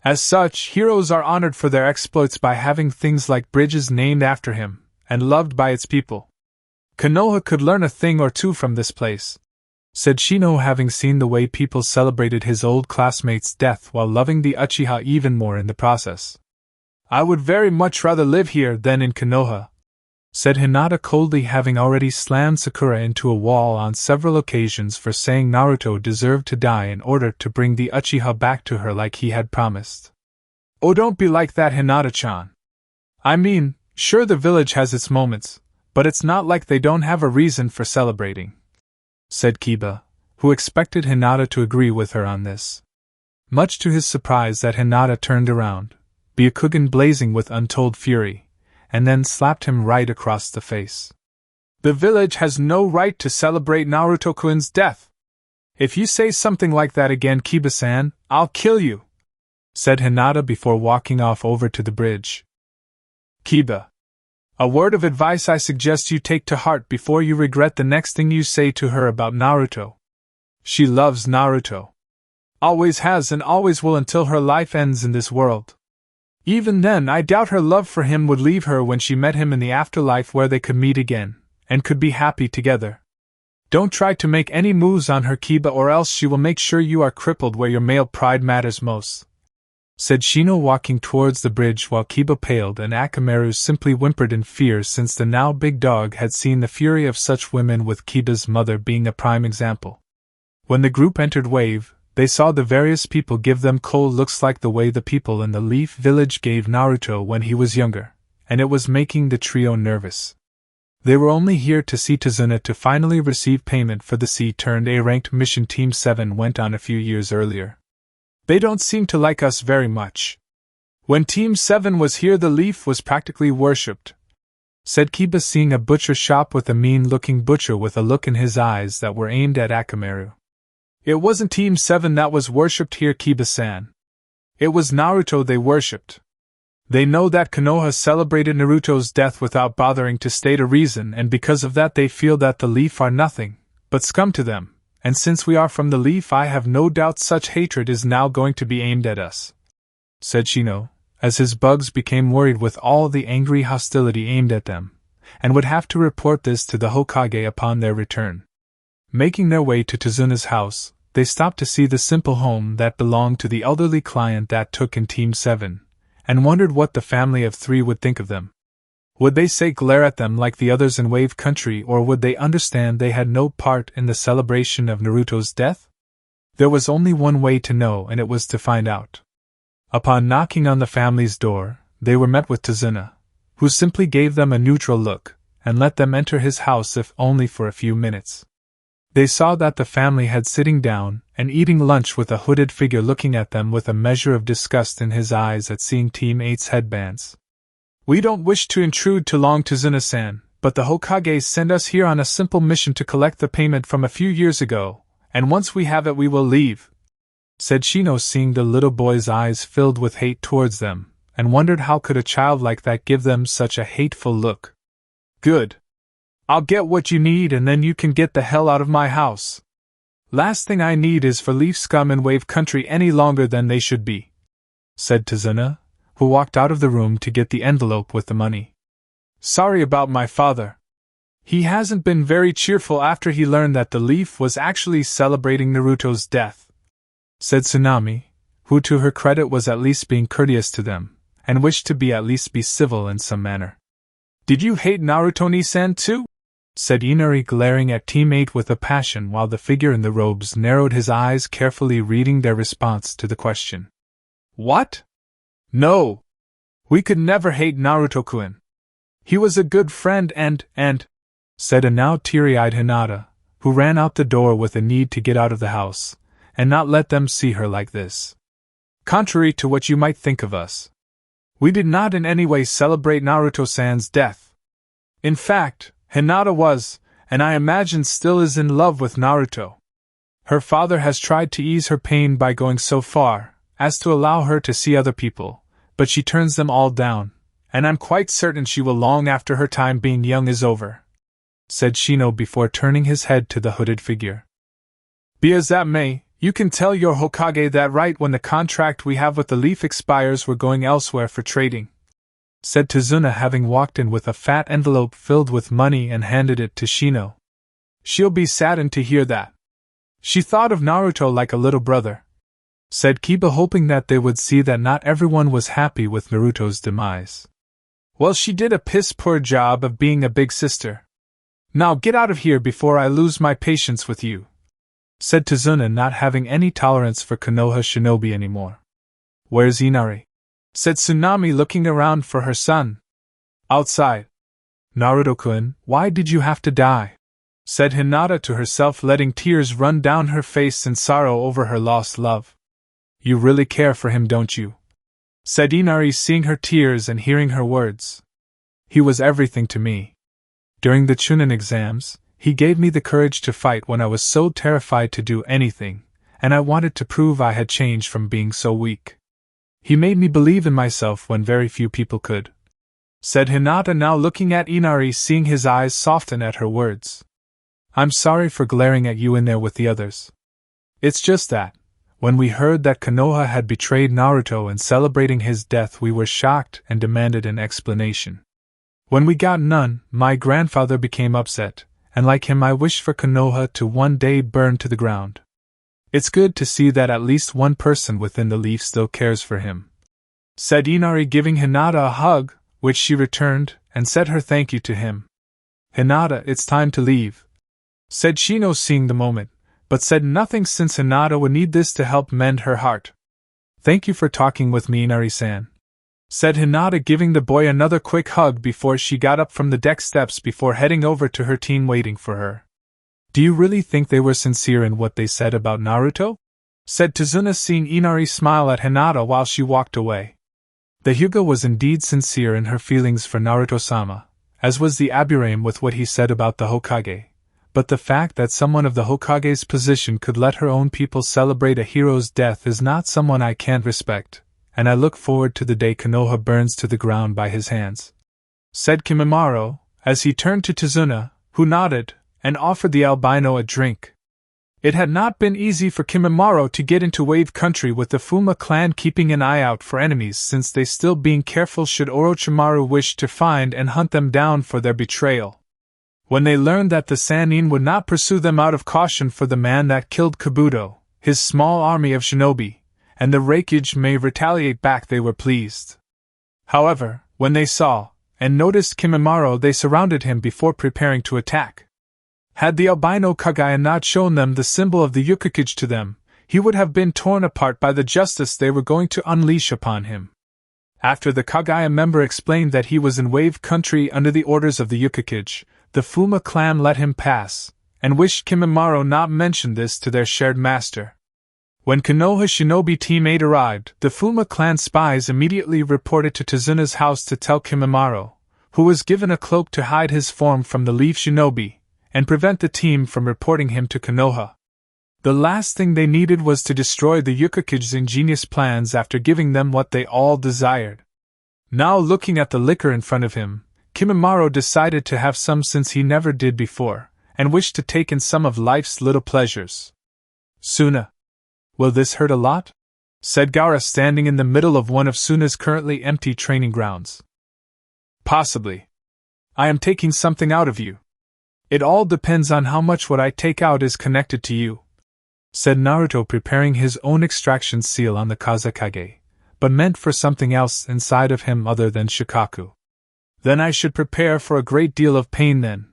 As such, heroes are honored for their exploits by having things like bridges named after him, and loved by its people. Konoha could learn a thing or two from this place, said Shino, having seen the way people celebrated his old classmate's death while loving the Uchiha even more in the process. I would very much rather live here than in Konoha, said Hinata coldly, having already slammed Sakura into a wall on several occasions for saying Naruto deserved to die in order to bring the Uchiha back to her like he had promised. Oh, don't be like that, Hinata-chan. I mean, sure, the village has its moments, but it's not like they don't have a reason for celebrating, said Kiba, who expected Hinata to agree with her on this. Much to his surprise, that Hinata turned around, Byakugan blazing with untold fury, and then slapped him right across the face. The village has no right to celebrate Naruto-kun's death. If you say something like that again, Kiba-san, I'll kill you, said Hinata before walking off over to the bridge. Kiba, a word of advice I suggest you take to heart before you regret the next thing you say to her about Naruto. She loves Naruto. Always has and always will until her life ends in this world. Even then, I doubt her love for him would leave her when she met him in the afterlife, where they could meet again, and could be happy together. Don't try to make any moves on her, Kiba, or else she will make sure you are crippled where your male pride matters most, said Shino, walking towards the bridge while Kiba paled and Akamaru simply whimpered in fear, since the now big dog had seen the fury of such women, with Kiba's mother being a prime example. When the group entered Wave, they saw the various people give them cold looks like the way the people in the Leaf Village gave Naruto when he was younger, and it was making the trio nervous. They were only here to see Tazuna to finally receive payment for the C-A-ranked mission Team 7 went on a few years earlier. They don't seem to like us very much. When Team 7 was here, the Leaf was practically worshipped, said Kiba, seeing a butcher shop with a mean-looking butcher with a look in his eyes that were aimed at Akamaru. It wasn't Team 7 that was worshipped here, Kiba-san. It was Naruto they worshipped. They know that Konoha celebrated Naruto's death without bothering to state a reason, and because of that they feel that the Leaf are nothing but scum to them, and since we are from the Leaf I have no doubt such hatred is now going to be aimed at us," said Shino, as his bugs became worried with all the angry hostility aimed at them, and would have to report this to the Hokage upon their return. Making their way to Tazuna's house, they stopped to see the simple home that belonged to the elderly client that took in Team 7, and wondered what the family of 3 would think of them. Would they say glare at them like the others in Wave Country, or would they understand they had no part in the celebration of Naruto's death? There was only one way to know, and it was to find out. Upon knocking on the family's door, they were met with Tazuna, who simply gave them a neutral look, and let them enter his house if only for a few minutes. They saw that the family had sitting down and eating lunch with a hooded figure looking at them with a measure of disgust in his eyes at seeing Team 8's headbands. "We don't wish to intrude too long, Tazuna-san, but the Hokage sent us here on a simple mission to collect the payment from a few years ago, and once we have it we will leave," said Shino, seeing the little boy's eyes filled with hate towards them, and wondered how could a child like that give them such a hateful look. "Good. I'll get what you need and then you can get the hell out of my house. Last thing I need is for Leaf scum in Wave Country any longer than they should be," said Tazuna, who walked out of the room to get the envelope with the money. "Sorry about my father. He hasn't been very cheerful after he learned that the Leaf was actually celebrating Naruto's death," said Tsunami, who to her credit was at least being courteous to them, and wished to be at least be civil in some manner. "Did you hate Naruto-ni-san too?" said Inari, glaring at Team 8 with a passion while the figure in the robes narrowed his eyes, carefully reading their response to the question. "What? No! We could never hate Naruto-kun. He was a good friend and, said a now teary-eyed Hinata, who ran out the door with a need to get out of the house, and not let them see her like this. "Contrary to what you might think of us, we did not in any way celebrate Naruto-san's death. In fact, Hinata was, and I imagine still is in love with Naruto. Her father has tried to ease her pain by going so far as to allow her to see other people, but she turns them all down, and I'm quite certain she will long after her time being young is over," said Shino before turning his head to the hooded figure. "Be as that may, you can tell your Hokage that right when the contract we have with the Leaf expires we're going elsewhere for trading," said Tazuna, having walked in with a fat envelope filled with money and handed it to Shino. "She'll be saddened to hear that. She thought of Naruto like a little brother," said Kiba, hoping that they would see that not everyone was happy with Naruto's demise. "Well, she did a piss-poor job of being a big sister. Now get out of here before I lose my patience with you," said Tazuna, not having any tolerance for Konoha shinobi anymore. "Where's Inari?" said Tsunami, looking around for her son. "Outside." "Naruto-kun, why did you have to die?" said Hinata to herself, letting tears run down her face in sorrow over her lost love. "You really care for him, don't you?" said Inari, seeing her tears and hearing her words. "He was everything to me. During the Chunin exams, he gave me the courage to fight when I was so terrified to do anything, and I wanted to prove I had changed from being so weak. He made me believe in myself when very few people could," said Hinata, now looking at Inari, seeing his eyes soften at her words. "I'm sorry for glaring at you in there with the others. It's just that, when we heard that Konoha had betrayed Naruto in celebrating his death, we were shocked and demanded an explanation. When we got none, my grandfather became upset, and like him I wished for Konoha to one day burn to the ground. It's good to see that at least one person within the Leaf still cares for him," said Inari, giving Hinata a hug, which she returned, and said her thank you to him. "Hinata, it's time to leave," said Shino, seeing the moment, but said nothing since Hinata would need this to help mend her heart. "Thank you for talking with me, Inari-san," said Hinata, giving the boy another quick hug before she got up from the deck steps before heading over to her team waiting for her. "Do you really think they were sincere in what they said about Naruto?" said Tazuna, seeing Inari smile at Hinata while she walked away. The Hyuga was indeed sincere in her feelings for Naruto-sama, as was the Aburame with what he said about the Hokage, but the fact that someone of the Hokage's position could let her own people celebrate a hero's death is not someone I can't respect, and I look forward to the day Konoha burns to the ground by his hands," said Kimimaro, as he turned to Tazuna, who nodded, and offered the albino a drink. It had not been easy for Kimimaro to get into Wave Country with the Fuma clan keeping an eye out for enemies, since they still being careful should Orochimaru wish to find and hunt them down for their betrayal. When they learned that the Sannin would not pursue them out of caution for the man that killed Kabuto, his small army of shinobi, and the Raikage may retaliate back, they were pleased. However, when they saw and noticed Kimimaro, they surrounded him before preparing to attack. Had the albino Kagaya not shown them the symbol of the Hokage to them, he would have been torn apart by the justice they were going to unleash upon him. After the Kagaya member explained that he was in Wave Country under the orders of the Hokage, the Fuma clan let him pass, and wished Kimimaro not mention this to their shared master. When Konoha Shinobi Team 8 arrived, the Fuma clan spies immediately reported to Tazuna's house to tell Kimimaro, who was given a cloak to hide his form from the Leaf Shinobi, and prevent the team from reporting him to Konoha. The last thing they needed was to destroy the Hokage's ingenious plans after giving them what they all desired. Now looking at the liquor in front of him, Kimimaro decided to have some, since he never did before, and wished to take in some of life's little pleasures. "Suna, will this hurt a lot?" said Gaara, standing in the middle of one of Suna's currently empty training grounds. "Possibly. I am taking something out of you. It all depends on how much what I take out is connected to you," said Naruto, preparing his own extraction seal on the Kazekage, but meant for something else inside of him other than Shikaku. "Then I should prepare for a great deal of pain then,"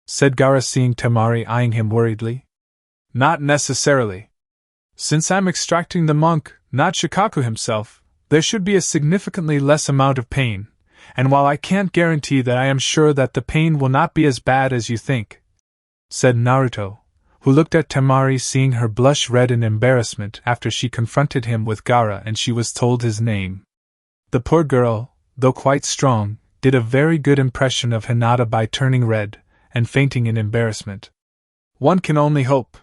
said Gaara, seeing Temari eyeing him worriedly. "Not necessarily. Since I'm extracting the monk, not Shikaku himself, there should be a significantly less amount of pain. And while I can't guarantee that, I am sure that the pain will not be as bad as you think," said Naruto, who looked at Temari, seeing her blush red in embarrassment after she confronted him with Gaara and she was told his name. The poor girl, though quite strong, did a very good impression of Hinata by turning red and fainting in embarrassment. "One can only hope,"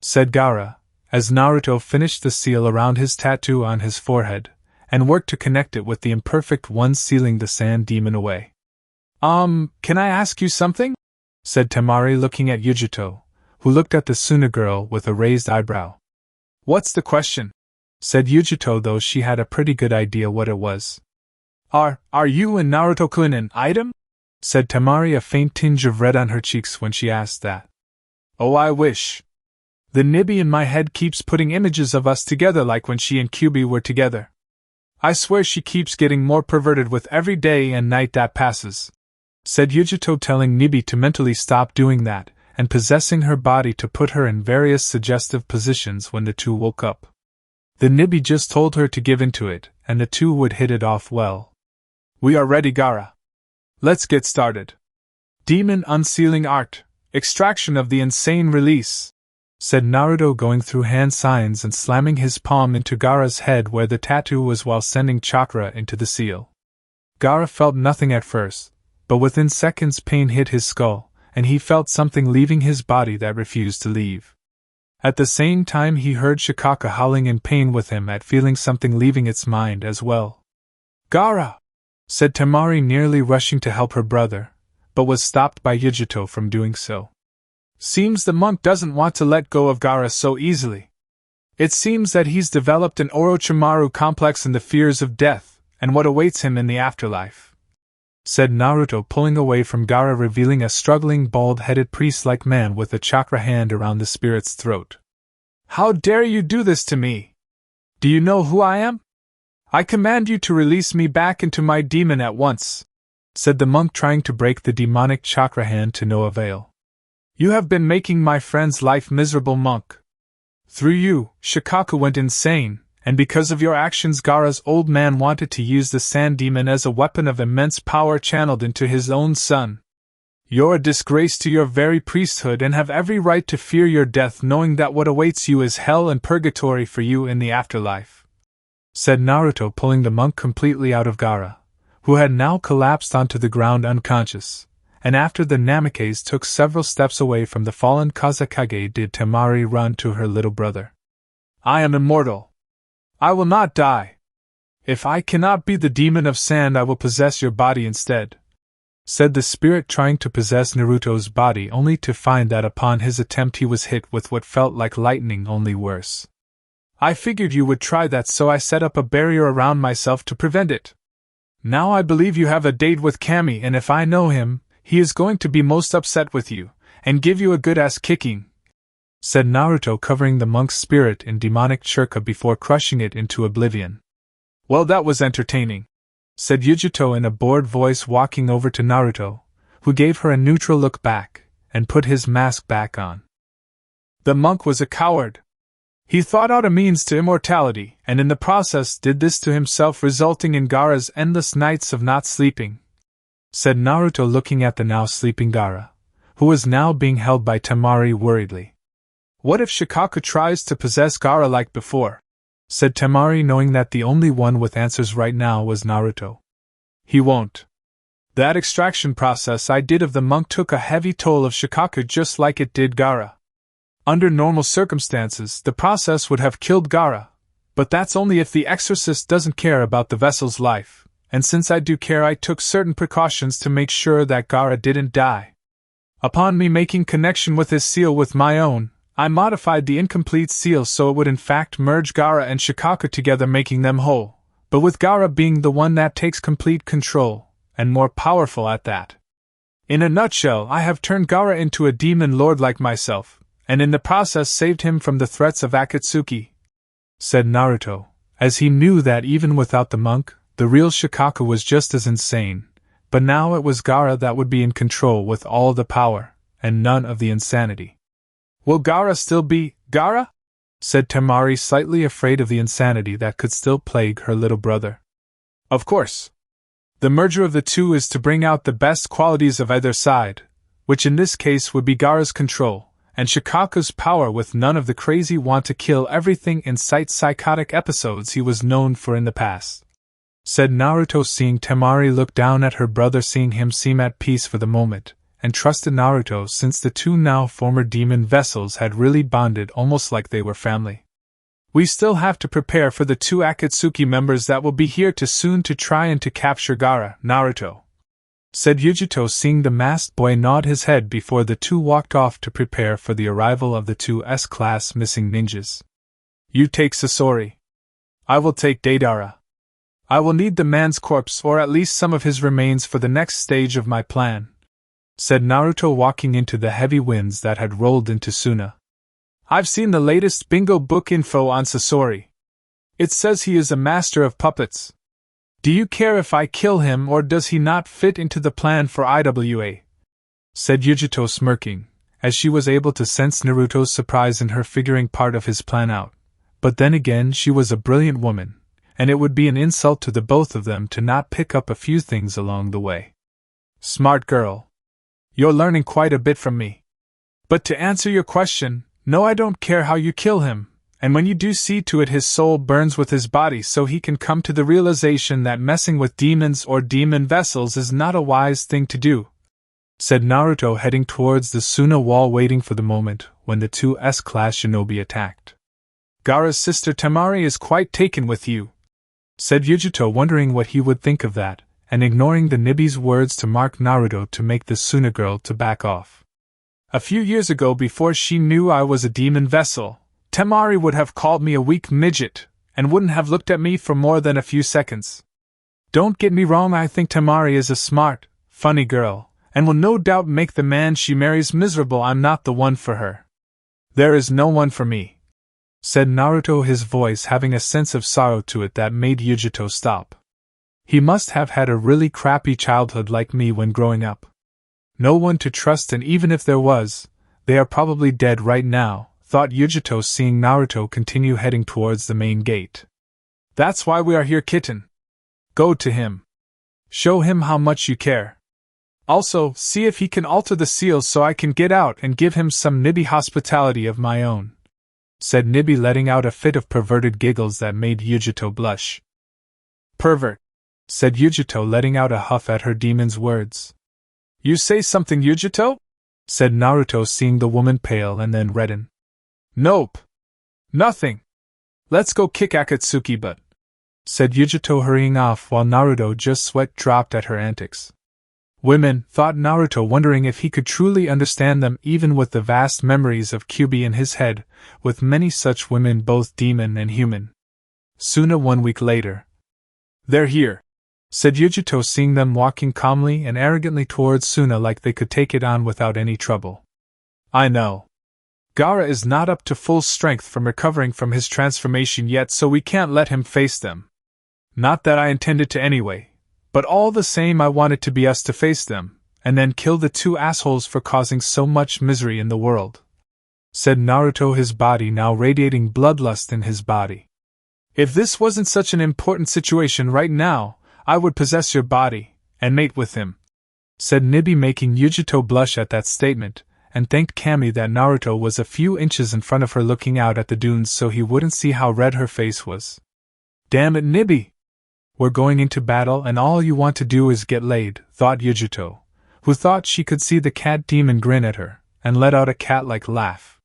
said Gaara, as Naruto finished the seal around his tattoo on his forehead, and worked to connect it with the imperfect one sealing the sand demon away. Can I ask you something?" said Temari, looking at Yujito, who looked at the Suna girl with a raised eyebrow. "What's the question?" said Yujito, though she had a pretty good idea what it was. Are you and Naruto-kun an item?" said Temari, a faint tinge of red on her cheeks when she asked that. "Oh, I wish. The Nibby in my head keeps putting images of us together like when she and Kyuubi were together. I swear she keeps getting more perverted with every day and night that passes," said Yujito, telling Nibby to mentally stop doing that, and possessing her body to put her in various suggestive positions when the two woke up. The Nibby just told her to give into it, and the two would hit it off well. "We are ready, Gaara. Let's get started. Demon unsealing art, extraction of the insane release," said Naruto, going through hand signs and slamming his palm into Gaara's head where the tattoo was while sending chakra into the seal. Gaara felt nothing at first, but within seconds pain hit his skull, and he felt something leaving his body that refused to leave. At the same time he heard Shikaka howling in pain with him at feeling something leaving its mind as well. "Gaara!" said Temari, nearly rushing to help her brother, but was stopped by Yujito from doing so. "Seems the monk doesn't want to let go of Gaara so easily. It seems that he's developed an Orochimaru complex in the fears of death and what awaits him in the afterlife," said Naruto, pulling away from Gaara, revealing a struggling bald-headed priest-like man with a chakra hand around the spirit's throat. "How dare you do this to me? Do you know who I am? I command you to release me back into my demon at once," said the monk, trying to break the demonic chakra hand to no avail. "You have been making my friend's life miserable, monk. Through you, Shikaku went insane, and because of your actions Gaara's old man wanted to use the sand demon as a weapon of immense power channeled into his own son. You're a disgrace to your very priesthood and have every right to fear your death, knowing that what awaits you is hell and purgatory for you in the afterlife," said Naruto, pulling the monk completely out of Gaara, who had now collapsed onto the ground unconscious. And after the Namikes took several steps away from the fallen Kazekage did Temari run to her little brother. "I am immortal. I will not die. If I cannot be the demon of sand, I will possess your body instead, said the spirit, trying to possess Naruto's body, only to find that upon his attempt he was hit with what felt like lightning, only worse. I figured you would try that, so I set up a barrier around myself to prevent it. Now I believe you have a date with Kami, and if I know him, he is going to be most upset with you, and give you a good ass kicking, said Naruto, covering the monk's spirit in demonic chakra before crushing it into oblivion. Well, that was entertaining, said Yujito in a bored voice, walking over to Naruto, who gave her a neutral look back, and put his mask back on. The monk was a coward. He thought out a means to immortality, and in the process did this to himself, resulting in Gaara's endless nights of not sleeping, said Naruto, looking at the now sleeping Gaara, who was now being held by Temari worriedly. What if Shikaku tries to possess Gaara like before? Said Temari, knowing that the only one with answers right now was Naruto. He won't. That extraction process I did of the monk took a heavy toll of Shikaku, just like it did Gaara. Under normal circumstances, the process would have killed Gaara, but that's only if the exorcist doesn't care about the vessel's life, and since I do care, I took certain precautions to make sure that Gaara didn't die. Upon me making connection with his seal with my own, I modified the incomplete seal so it would in fact merge Gaara and Shikaku together, making them whole, but with Gaara being the one that takes complete control, and more powerful at that. In a nutshell, I have turned Gaara into a demon lord like myself, and in the process saved him from the threats of Akatsuki, said Naruto, as he knew that even without the monk, the real Shikaku was just as insane, but now it was Gaara that would be in control with all the power, and none of the insanity. Will Gaara still be Gaara? Said Temari, slightly afraid of the insanity that could still plague her little brother. Of course. The merger of the two is to bring out the best qualities of either side, which in this case would be Gaara's control, and Shikaku's power, with none of the crazy want to kill everything in sight psychotic episodes he was known for in the past, said Naruto, seeing Temari look down at her brother, seeing him seem at peace for the moment, and trusted Naruto since the two now former demon vessels had really bonded almost like they were family. We still have to prepare for the two Akatsuki members that will be here too soon to try and to capture Gaara, Naruto, said Yujito, seeing the masked boy nod his head before the two walked off to prepare for the arrival of the two S-class missing ninjas. You take Sasori. I will take Deidara. I will need the man's corpse, or at least some of his remains, for the next stage of my plan, said Naruto, walking into the heavy winds that had rolled into Suna. I've seen the latest bingo book info on Sasori. It says he is a master of puppets. Do you care if I kill him, or does he not fit into the plan for IWA? Said Yujito, smirking, as she was able to sense Naruto's surprise in her figuring part of his plan out. But then again, she was a brilliant woman, and it would be an insult to the both of them to not pick up a few things along the way. Smart girl. You're learning quite a bit from me. But to answer your question, no, I don't care how you kill him, and when you do, see to it his soul burns with his body so he can come to the realization that messing with demons or demon vessels is not a wise thing to do, said Naruto, heading towards the Suna wall, waiting for the moment when the two S-class shinobi attacked. Gaara's sister Temari is quite taken with you, said Yujito, wondering what he would think of that, and ignoring the Nibi's words to mark Naruto to make the Suna girl to back off. A few years ago, before she knew I was a demon vessel, Temari would have called me a weak midget, and wouldn't have looked at me for more than a few seconds. Don't get me wrong, I think Temari is a smart, funny girl, and will no doubt make the man she marries miserable. I'm not the one for her. There is no one for me, said Naruto, his voice having a sense of sorrow to it that made Yujito stop. He must have had a really crappy childhood like me when growing up. No one to trust, and even if there was, they are probably dead right now, thought Yujito, seeing Naruto continue heading towards the main gate. That's why we are here, kitten. Go to him. Show him how much you care. Also, see if he can alter the seals so I can get out and give him some Nibi hospitality of my own, said Nibi, letting out a fit of perverted giggles that made Yujito blush. Pervert, said Yujito, letting out a huff at her demon's words. You say something, Yujito? Said Naruto, seeing the woman pale and then redden. Nope. Nothing. Let's go kick Akatsuki butt. said Yujito, hurrying off while Naruto just sweat dropped at her antics. Women, thought Naruto, wondering if he could truly understand them even with the vast memories of Kyuubi in his head, with many such women both demon and human. Suna 1 week later. They're here, said Yujito, seeing them walking calmly and arrogantly towards Suna like they could take it on without any trouble. I know. Gaara is not up to full strength from recovering from his transformation yet, so we can't let him face them. Not that I intended to anyway, but all the same I wanted to be us to face them, and then kill the two assholes for causing so much misery in the world, said Naruto, his body now radiating bloodlust in his body. If this wasn't such an important situation right now, I would possess your body, and mate with him, said Nibi, making Yujito blush at that statement, and thanked Kami that Naruto was a few inches in front of her looking out at the dunes so he wouldn't see how red her face was. Damn it, Nibi! We're going into battle and all you want to do is get laid, thought Yujito, who thought she could see the cat demon grin at her, and let out a cat-like laugh.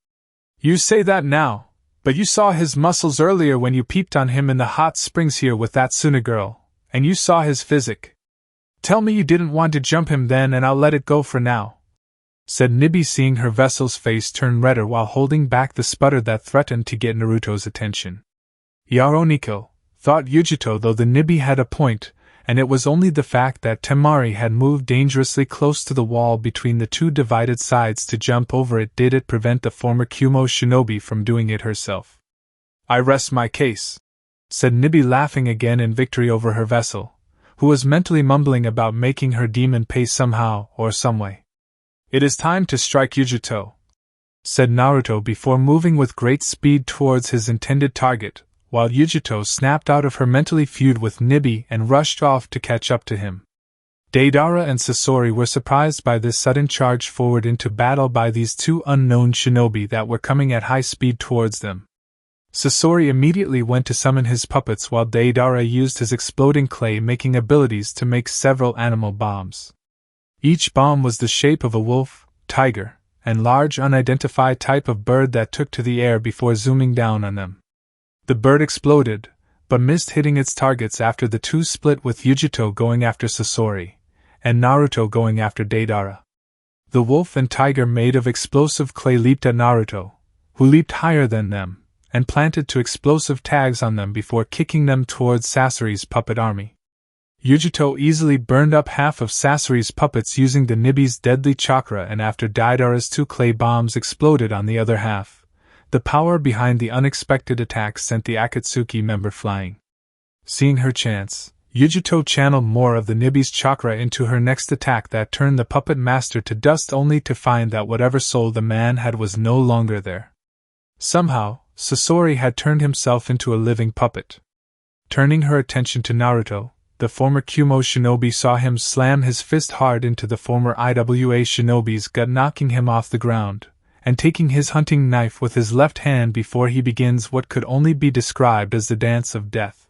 You say that now, but you saw his muscles earlier when you peeped on him in the hot springs here with that Suna girl, and you saw his physique. Tell me you didn't want to jump him then and I'll let it go for now, said Nibi, seeing her vessel's face turn redder while holding back the sputter that threatened to get Naruto's attention. Yaroniko, thought Yujito, though the Nibi had a point, and it was only the fact that Temari had moved dangerously close to the wall between the two divided sides to jump over it did it prevent the former Kumo shinobi from doing it herself. I rest my case, said Nibi, laughing again in victory over her vessel, who was mentally mumbling about making her demon pay somehow or someway. It is time to strike Yujito, said Naruto before moving with great speed towards his intended target, while Yujito snapped out of her mentally feud with Nibi and rushed off to catch up to him. Deidara and Sasori were surprised by this sudden charge forward into battle by these two unknown shinobi that were coming at high speed towards them. Sasori immediately went to summon his puppets while Deidara used his exploding clay-making abilities to make several animal bombs. Each bomb was the shape of a wolf, tiger, and large unidentified type of bird that took to the air before zooming down on them. The bird exploded, but missed hitting its targets after the two split, with Yujito going after Sasori, and Naruto going after Deidara. The wolf and tiger made of explosive clay leaped at Naruto, who leaped higher than them, and planted two explosive tags on them before kicking them towards Sasori's puppet army. Yujito easily burned up half of Sasori's puppets using the Nibi's deadly chakra, and after Deidara's two clay bombs exploded on the other half, the power behind the unexpected attack sent the Akatsuki member flying. Seeing her chance, Yujito channeled more of the Nibi's chakra into her next attack that turned the puppet master to dust, only to find that whatever soul the man had was no longer there. Somehow, Sasori had turned himself into a living puppet. Turning her attention to Naruto, the former Kumo shinobi saw him slam his fist hard into the former IWA shinobi's gut, knocking him off the ground, and taking his hunting knife with his left hand before he begins what could only be described as the dance of death.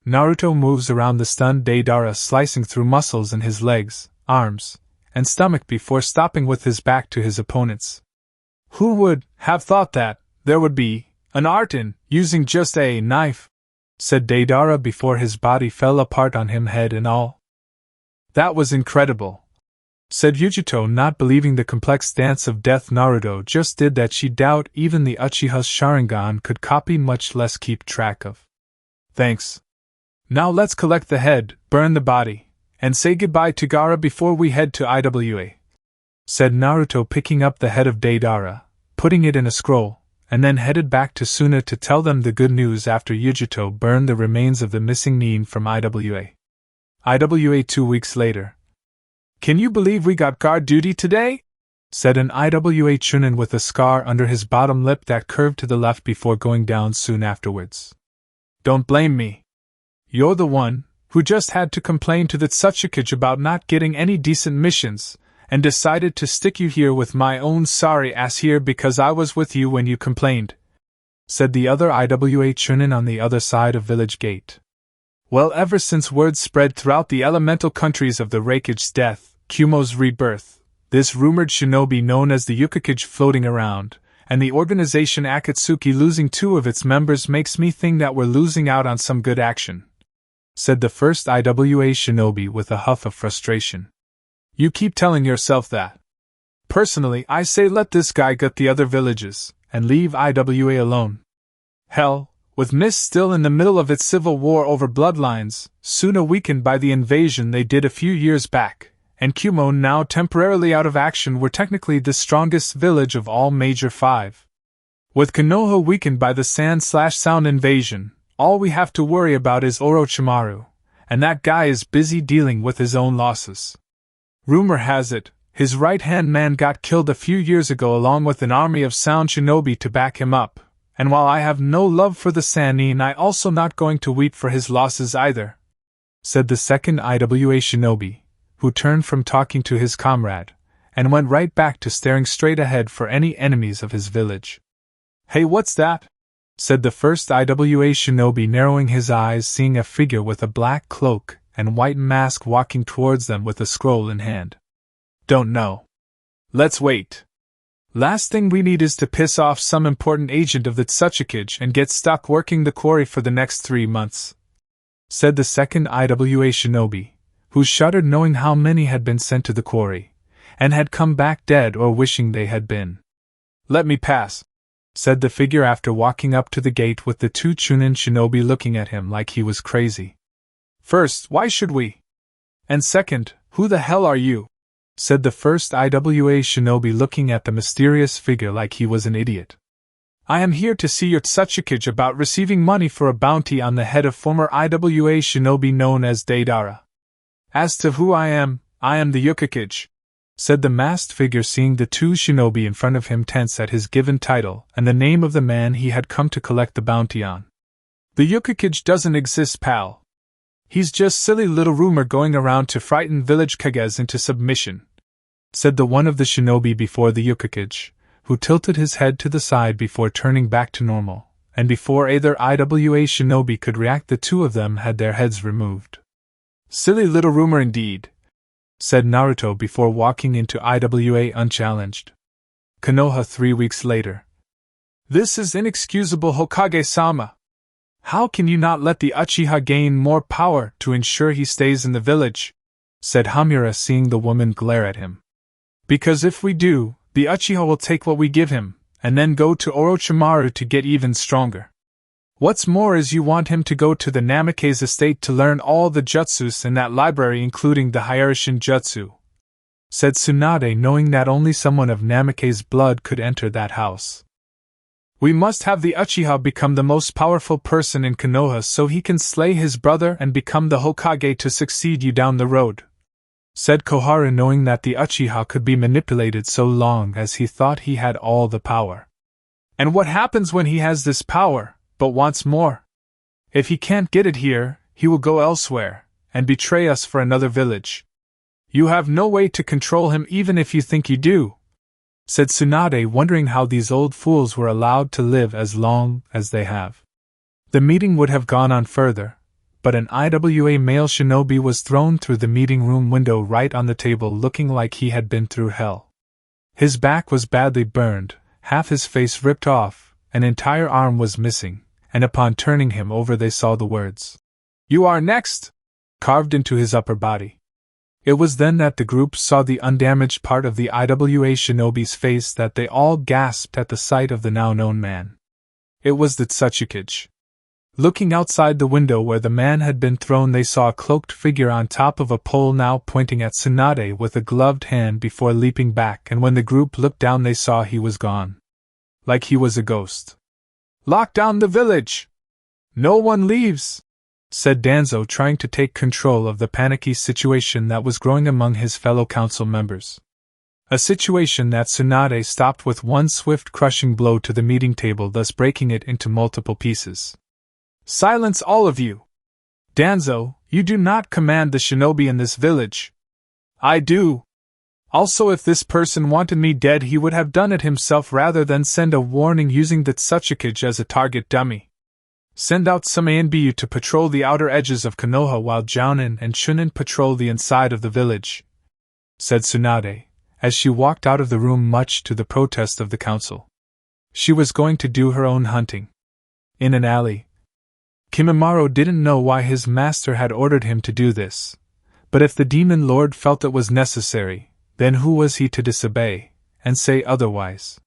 Naruto moves around the stunned Deidara, slicing through muscles in his legs, arms, and stomach before stopping with his back to his opponents. Who would have thought that there would be an art in using just a knife? Said Deidara before his body fell apart on him, head and all. That was incredible, said Yujito, not believing the complex dance of death Naruto just did that she doubt even the Uchiha's Sharingan could copy, much less keep track of. Thanks. Now let's collect the head, burn the body, and say goodbye to Gaara before we head to IWA, said Naruto, picking up the head of Deidara, putting it in a scroll, and then headed back to Suna to tell them the good news after Yujito burned the remains of the missing Nin from IWA. IWA 2 weeks later. Can you believe we got guard duty today? Said an IWA Chunin with a scar under his bottom lip that curved to the left before going down soon afterwards. Don't blame me. You're the one who just had to complain to the Tsuchikage about not getting any decent missions, and decided to stick you here with my own sorry ass here because I was with you when you complained, said the other IWA Chunin on the other side of Village Gate. Well, ever since word spread throughout the elemental countries of the Raikage's death, Kumo's rebirth, this rumored shinobi known as the Yukikage floating around, and the organization Akatsuki losing 2 of its members makes me think that we're losing out on some good action, said the first IWA shinobi with a huff of frustration. You keep telling yourself that. Personally, I say let this guy gut the other villages, and leave IWA alone. Hell, with Mist still in the middle of its civil war over bloodlines, Suna weakened by the invasion they did a few years back, and Kumo now temporarily out of action, were technically the strongest village of all major 5. With Konoha weakened by the sand/sound invasion, all we have to worry about is Orochimaru, and that guy is busy dealing with his own losses. Rumor has it, his right-hand man got killed a few years ago along with an army of sound shinobi to back him up, and while I have no love for the Sannin, I also not going to weep for his losses either, said the second IWA shinobi, who turned from talking to his comrade, and went right back to staring straight ahead for any enemies of his village. Hey, what's that? Said the first IWA shinobi, narrowing his eyes, seeing a figure with a black cloak and white mask walking towards them with a scroll in hand. Don't know. Let's wait. Last thing we need is to piss off some important agent of the Tsuchikage and get stuck working the quarry for the next 3 months, said the second IWA shinobi, who shuddered knowing how many had been sent to the quarry, and had come back dead or wishing they had been. Let me pass, said the figure after walking up to the gate with the 2 Chunin shinobi looking at him like he was crazy. First, why should we? And second, who the hell are you? Said the first IWA shinobi looking at the mysterious figure like he was an idiot. I am here to see your Tsuchikage about receiving money for a bounty on the head of former IWA shinobi known as Deidara. As to who I am the Yukikage, said the masked figure, seeing the 2 shinobi in front of him tense at his given title and the name of the man he had come to collect the bounty on. The Yukikage doesn't exist, pal. He's just silly little rumor going around to frighten village kages into submission, said the one of the shinobi before the Yukikage, who tilted his head to the side before turning back to normal, and before either IWA shinobi could react the 2 of them had their heads removed. Silly little rumor indeed, said Naruto before walking into IWA unchallenged. Konoha 3 weeks later. This is inexcusable, Hokage-sama. How can you not let the Uchiha gain more power to ensure he stays in the village? Said Hamura, seeing the woman glare at him. Because if we do, the Uchiha will take what we give him, and then go to Orochimaru to get even stronger. What's more is you want him to go to the Namake's estate to learn all the jutsus in that library, including the Hierishin jutsu, said Tsunade, knowing that only someone of Namake's blood could enter that house. We must have the Uchiha become the most powerful person in Konoha so he can slay his brother and become the Hokage to succeed you down the road, said Koharu, knowing that the Uchiha could be manipulated so long as he thought he had all the power. And what happens when he has this power, but wants more? If he can't get it here, he will go elsewhere, and betray us for another village. You have no way to control him even if you think you do, said Tsunade, wondering how these old fools were allowed to live as long as they have. The meeting would have gone on further, but an IWA male shinobi was thrown through the meeting room window right on the table, looking like he had been through hell. His back was badly burned, half his face ripped off, an entire arm was missing, and upon turning him over they saw the words, "You are next!" carved into his upper body. It was then that the group saw the undamaged part of the IWA shinobi's face that they all gasped at the sight of the now-known man. It was the Tsuchikage. Looking outside the window where the man had been thrown, they saw a cloaked figure on top of a pole now pointing at Tsunade with a gloved hand before leaping back, and when the group looked down they saw he was gone. Like he was a ghost. "Lock down the village! No one leaves!" said Danzo, trying to take control of the panicky situation that was growing among his fellow council members. A situation that Tsunade stopped with one swift crushing blow to the meeting table, thus breaking it into multiple pieces. "Silence, all of you! Danzo, you do not command the shinobi in this village. I do. Also, if this person wanted me dead, he would have done it himself rather than send a warning using the Tsuchikage as a target dummy. Send out some ANBU to patrol the outer edges of Konoha while Jounin and Chunin patrol the inside of the village," said Tsunade, as she walked out of the room much to the protest of the council. She was going to do her own hunting. In an alley, Kimimaro didn't know why his master had ordered him to do this, but if the demon lord felt it was necessary, then who was he to disobey, and say otherwise?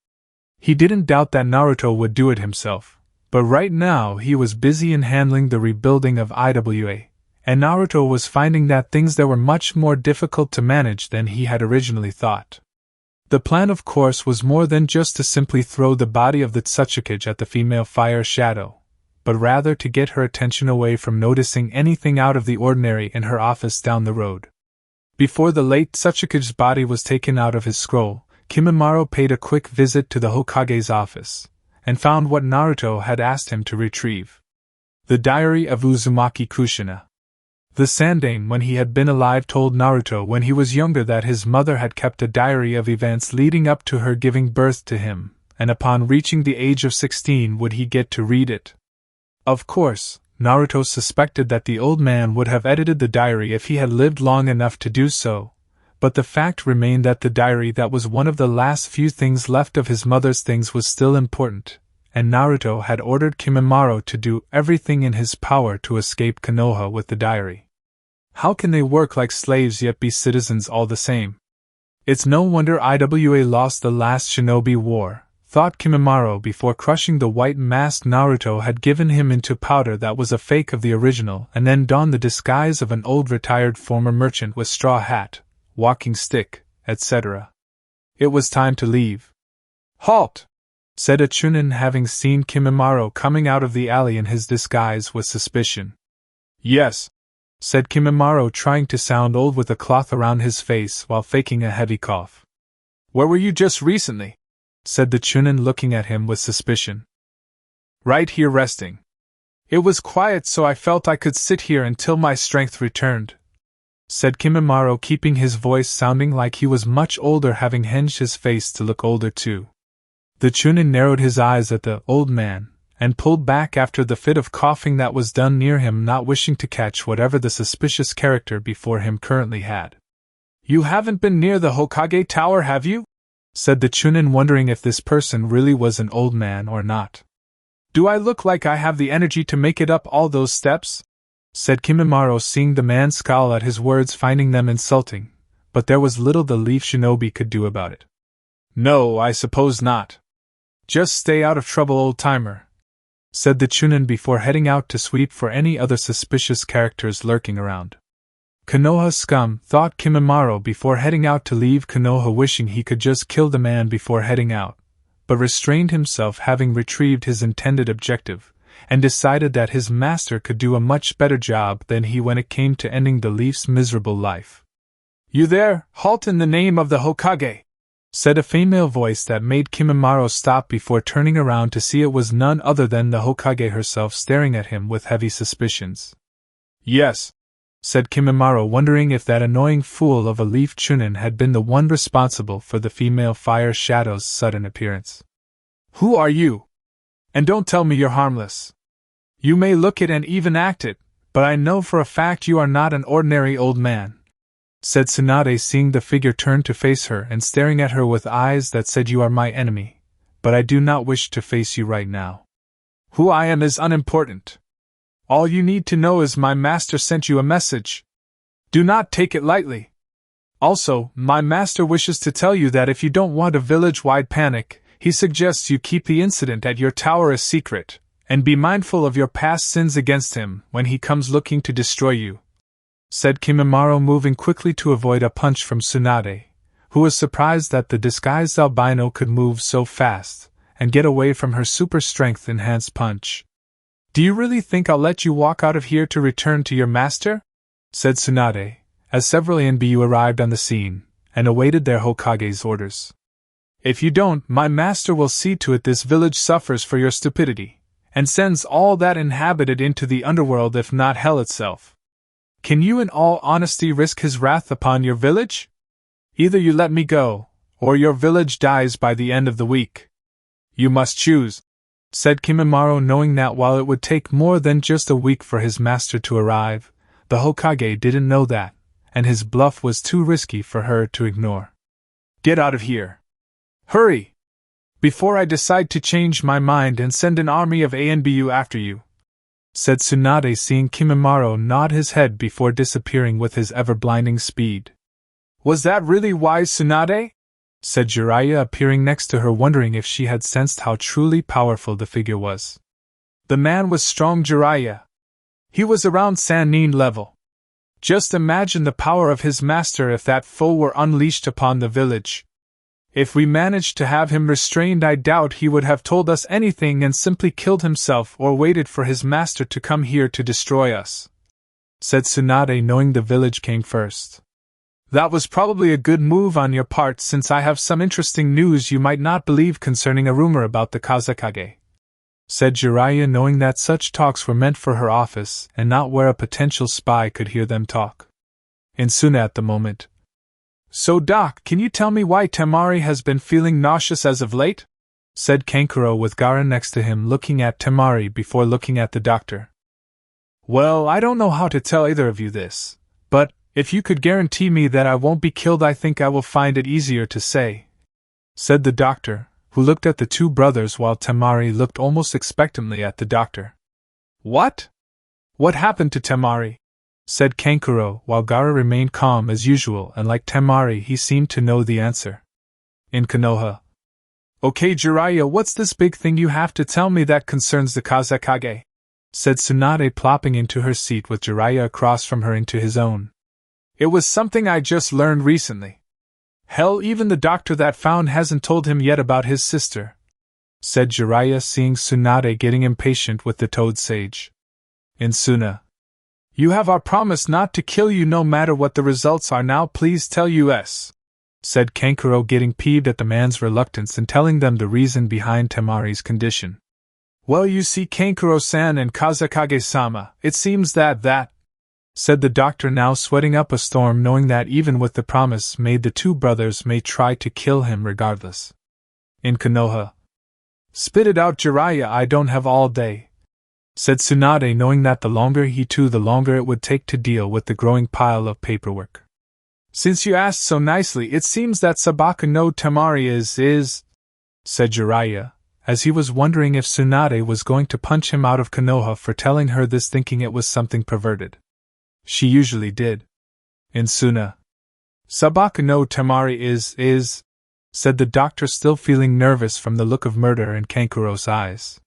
He didn't doubt that Naruto would do it himself, but right now he was busy in handling the rebuilding of IWA, and Naruto was finding that things that were much more difficult to manage than he had originally thought. The plan, of course, was more than just to simply throw the body of the Tsuchikage at the female fire shadow, but rather to get her attention away from noticing anything out of the ordinary in her office down the road. Before the late Tsuchikage's body was taken out of his scroll, Kimimaro paid a quick visit to the Hokage's office, and found what Naruto had asked him to retrieve. The diary of Uzumaki Kushina. The Sandaime, when he had been alive, told Naruto when he was younger that his mother had kept a diary of events leading up to her giving birth to him, and upon reaching the age of 16 would he get to read it. Of course, Naruto suspected that the old man would have edited the diary if he had lived long enough to do so, but the fact remained that the diary that was one of the last few things left of his mother's things was still important, and Naruto had ordered Kimimaro to do everything in his power to escape Konoha with the diary. How can they work like slaves yet be citizens all the same? It's no wonder IWA lost the last shinobi war, thought Kimimaro before crushing the white mask Naruto had given him into powder that was a fake of the original, and then donned the disguise of an old retired former merchant with straw hat, walking stick, etc. It was time to leave. "Halt!" said a Chunin, having seen Kimimaro coming out of the alley in his disguise with suspicion. "Yes," said Kimimaro, trying to sound old with a cloth around his face while faking a heavy cough. "Where were you just recently?" said the Chunin, looking at him with suspicion. "Right here resting. It was quiet, so I felt I could sit here until my strength returned," said Kimimaro, keeping his voice sounding like he was much older, having hinged his face to look older too. The Chunin narrowed his eyes at the old man, and pulled back after the fit of coughing that was done near him, not wishing to catch whatever the suspicious character before him currently had. "You haven't been near the Hokage Tower, have you?" said the Chunin, wondering if this person really was an old man or not. "Do I look like I have the energy to make it up all those steps?" said Kimimaro, seeing the man scowl at his words, finding them insulting, but there was little the leaf shinobi could do about it. "No, I suppose not. Just stay out of trouble, old-timer," said the Chunin before heading out to sweep for any other suspicious characters lurking around. Konoha scum, thought Kimimaro before heading out to leave Konoha, wishing he could just kill the man before heading out, but restrained himself, having retrieved his intended objective, and decided that his master could do a much better job than he when it came to ending the leaf's miserable life. "You there, halt in the name of the Hokage!" said a female voice that made Kimimaro stop before turning around to see it was none other than the Hokage herself staring at him with heavy suspicions. "Yes," said Kimimaro, wondering if that annoying fool of a leaf Chunin had been the one responsible for the female fire shadow's sudden appearance. "Who are you? And don't tell me you're harmless. You may look it and even act it, but I know for a fact you are not an ordinary old man," said Tsunade, seeing the figure turn to face her and staring at her with eyes that said, "You are my enemy, but I do not wish to face you right now. Who I am is unimportant. All you need to know is my master sent you a message. Do not take it lightly. Also, my master wishes to tell you that if you don't want a village-wide panic, he suggests you keep the incident at your tower a secret, and be mindful of your past sins against him when he comes looking to destroy you," said Kimimaro, moving quickly to avoid a punch from Tsunade, who was surprised that the disguised albino could move so fast and get away from her super strength-enhanced punch. "Do you really think I'll let you walk out of here to return to your master?" said Tsunade, as several Anbu arrived on the scene and awaited their Hokage's orders. "If you don't, my master will see to it this village suffers for your stupidity, and sends all that inhabit it into the underworld, if not hell itself. Can you in all honesty risk his wrath upon your village? Either you let me go, or your village dies by the end of the week. You must choose," said Kimimaro, knowing that while it would take more than just a week for his master to arrive, the Hokage didn't know that, and his bluff was too risky for her to ignore. "Get out of here. Hurry! Before I decide to change my mind and send an army of Anbu after you," said Tsunade, seeing Kimimaro nod his head before disappearing with his ever-blinding speed. Was that really wise, Tsunade? Said Jiraiya, appearing next to her, wondering if she had sensed how truly powerful the figure was. The man was strong, Jiraiya. He was around Sannin level. Just imagine the power of his master if that foe were unleashed upon the village. If we managed to have him restrained, I doubt he would have told us anything and simply killed himself or waited for his master to come here to destroy us, said Tsunade, knowing the village came first. That was probably a good move on your part, since I have some interesting news you might not believe concerning a rumor about the Kazekage, said Jiraiya, knowing that such talks were meant for her office and not where a potential spy could hear them talk. Insuna at the moment. So Doc, can you tell me why Temari has been feeling nauseous as of late? Said Kankuro with Gaara next to him, looking at Temari before looking at the doctor. Well, I don't know how to tell either of you this, but if you could guarantee me that I won't be killed, I think I will find it easier to say, said the doctor, who looked at the two brothers while Temari looked almost expectantly at the doctor. What? What happened to Temari? Said Kankuro, while Gaara remained calm as usual, and like Temari he seemed to know the answer. In Konoha. Okay, Jiraiya, what's this big thing you have to tell me that concerns the Kazekage? Said Tsunade, plopping into her seat with Jiraiya across from her into his own. It was something I just learned recently. Hell, even the doctor that found hasn't told him yet about his sister, said Jiraiya, seeing Tsunade getting impatient with the Toad Sage. Insuna. You have our promise not to kill you no matter what the results are. Now please tell us, said Kankuro, getting peeved at the man's reluctance and telling them the reason behind Temari's condition. Well, you see, Kankuro-san and Kazekage-sama, it seems that, said the doctor, now sweating up a storm, knowing that even with the promise made the two brothers may try to kill him regardless. In Konoha. Spit it out, Jiraiya, I don't have all day, said Tsunade, knowing that the longer he too, the longer it would take to deal with the growing pile of paperwork. Since you asked so nicely, it seems that Sabaka no Temari is, said Jiraiya, as he was wondering if Tsunade was going to punch him out of Konoha for telling her this, thinking it was something perverted. She usually did. Insuna. Sabaka no Temari is, said the doctor, still feeling nervous from the look of murder in Kankuro's eyes.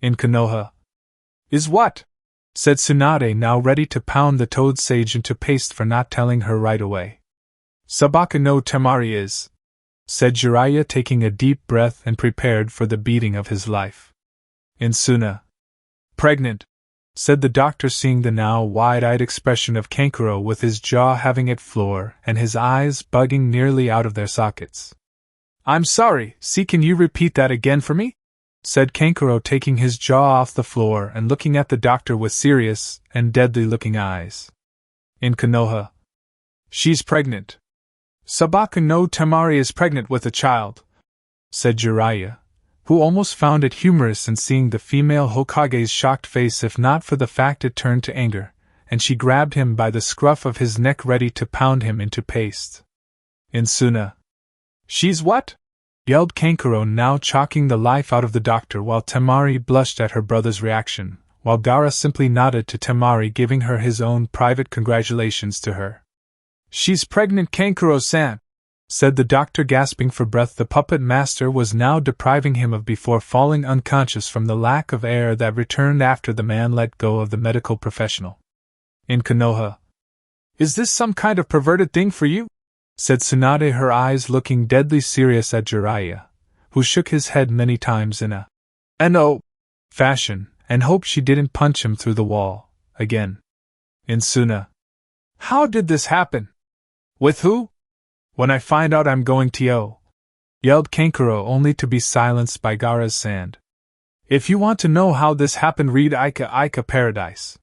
In Konoha. Is what? Said Tsunade, now ready to pound the Toad Sage into paste for not telling her right away. Sabaka no Temari is, said Jiraiya, taking a deep breath and prepared for the beating of his life. Insuna. Pregnant, said the doctor, seeing the now wide-eyed expression of Kankuro with his jaw having hit floor and his eyes bugging nearly out of their sockets. I'm sorry, can you repeat that again for me? Said Kankuro, taking his jaw off the floor and looking at the doctor with serious and deadly-looking eyes. In Konoha. She's pregnant. Sabaka no Temari is pregnant with a child, said Jiraiya, who almost found it humorous in seeing the female Hokage's shocked face, if not for the fact it turned to anger, and she grabbed him by the scruff of his neck, ready to pound him into paste. Insuna. She's what? Yelled Kankuro, now chalking the life out of the doctor, while Temari blushed at her brother's reaction, while Gaara simply nodded to Temari, giving her his own private congratulations to her. She's pregnant, Kankuro-san, said the doctor, gasping for breath the puppet master was now depriving him of before falling unconscious from the lack of air that returned after the man let go of the medical professional. In Konoha. Is this some kind of perverted thing for you? Said Tsunade, her eyes looking deadly serious at Jiraiya, who shook his head many times in a "no" fashion, and hoped she didn't punch him through the wall again. Insuna. How did this happen? With who? When I find out, I'm going to yelled Kankuro, only to be silenced by Gaara's sand. If you want to know how this happened, read Ika Paradise.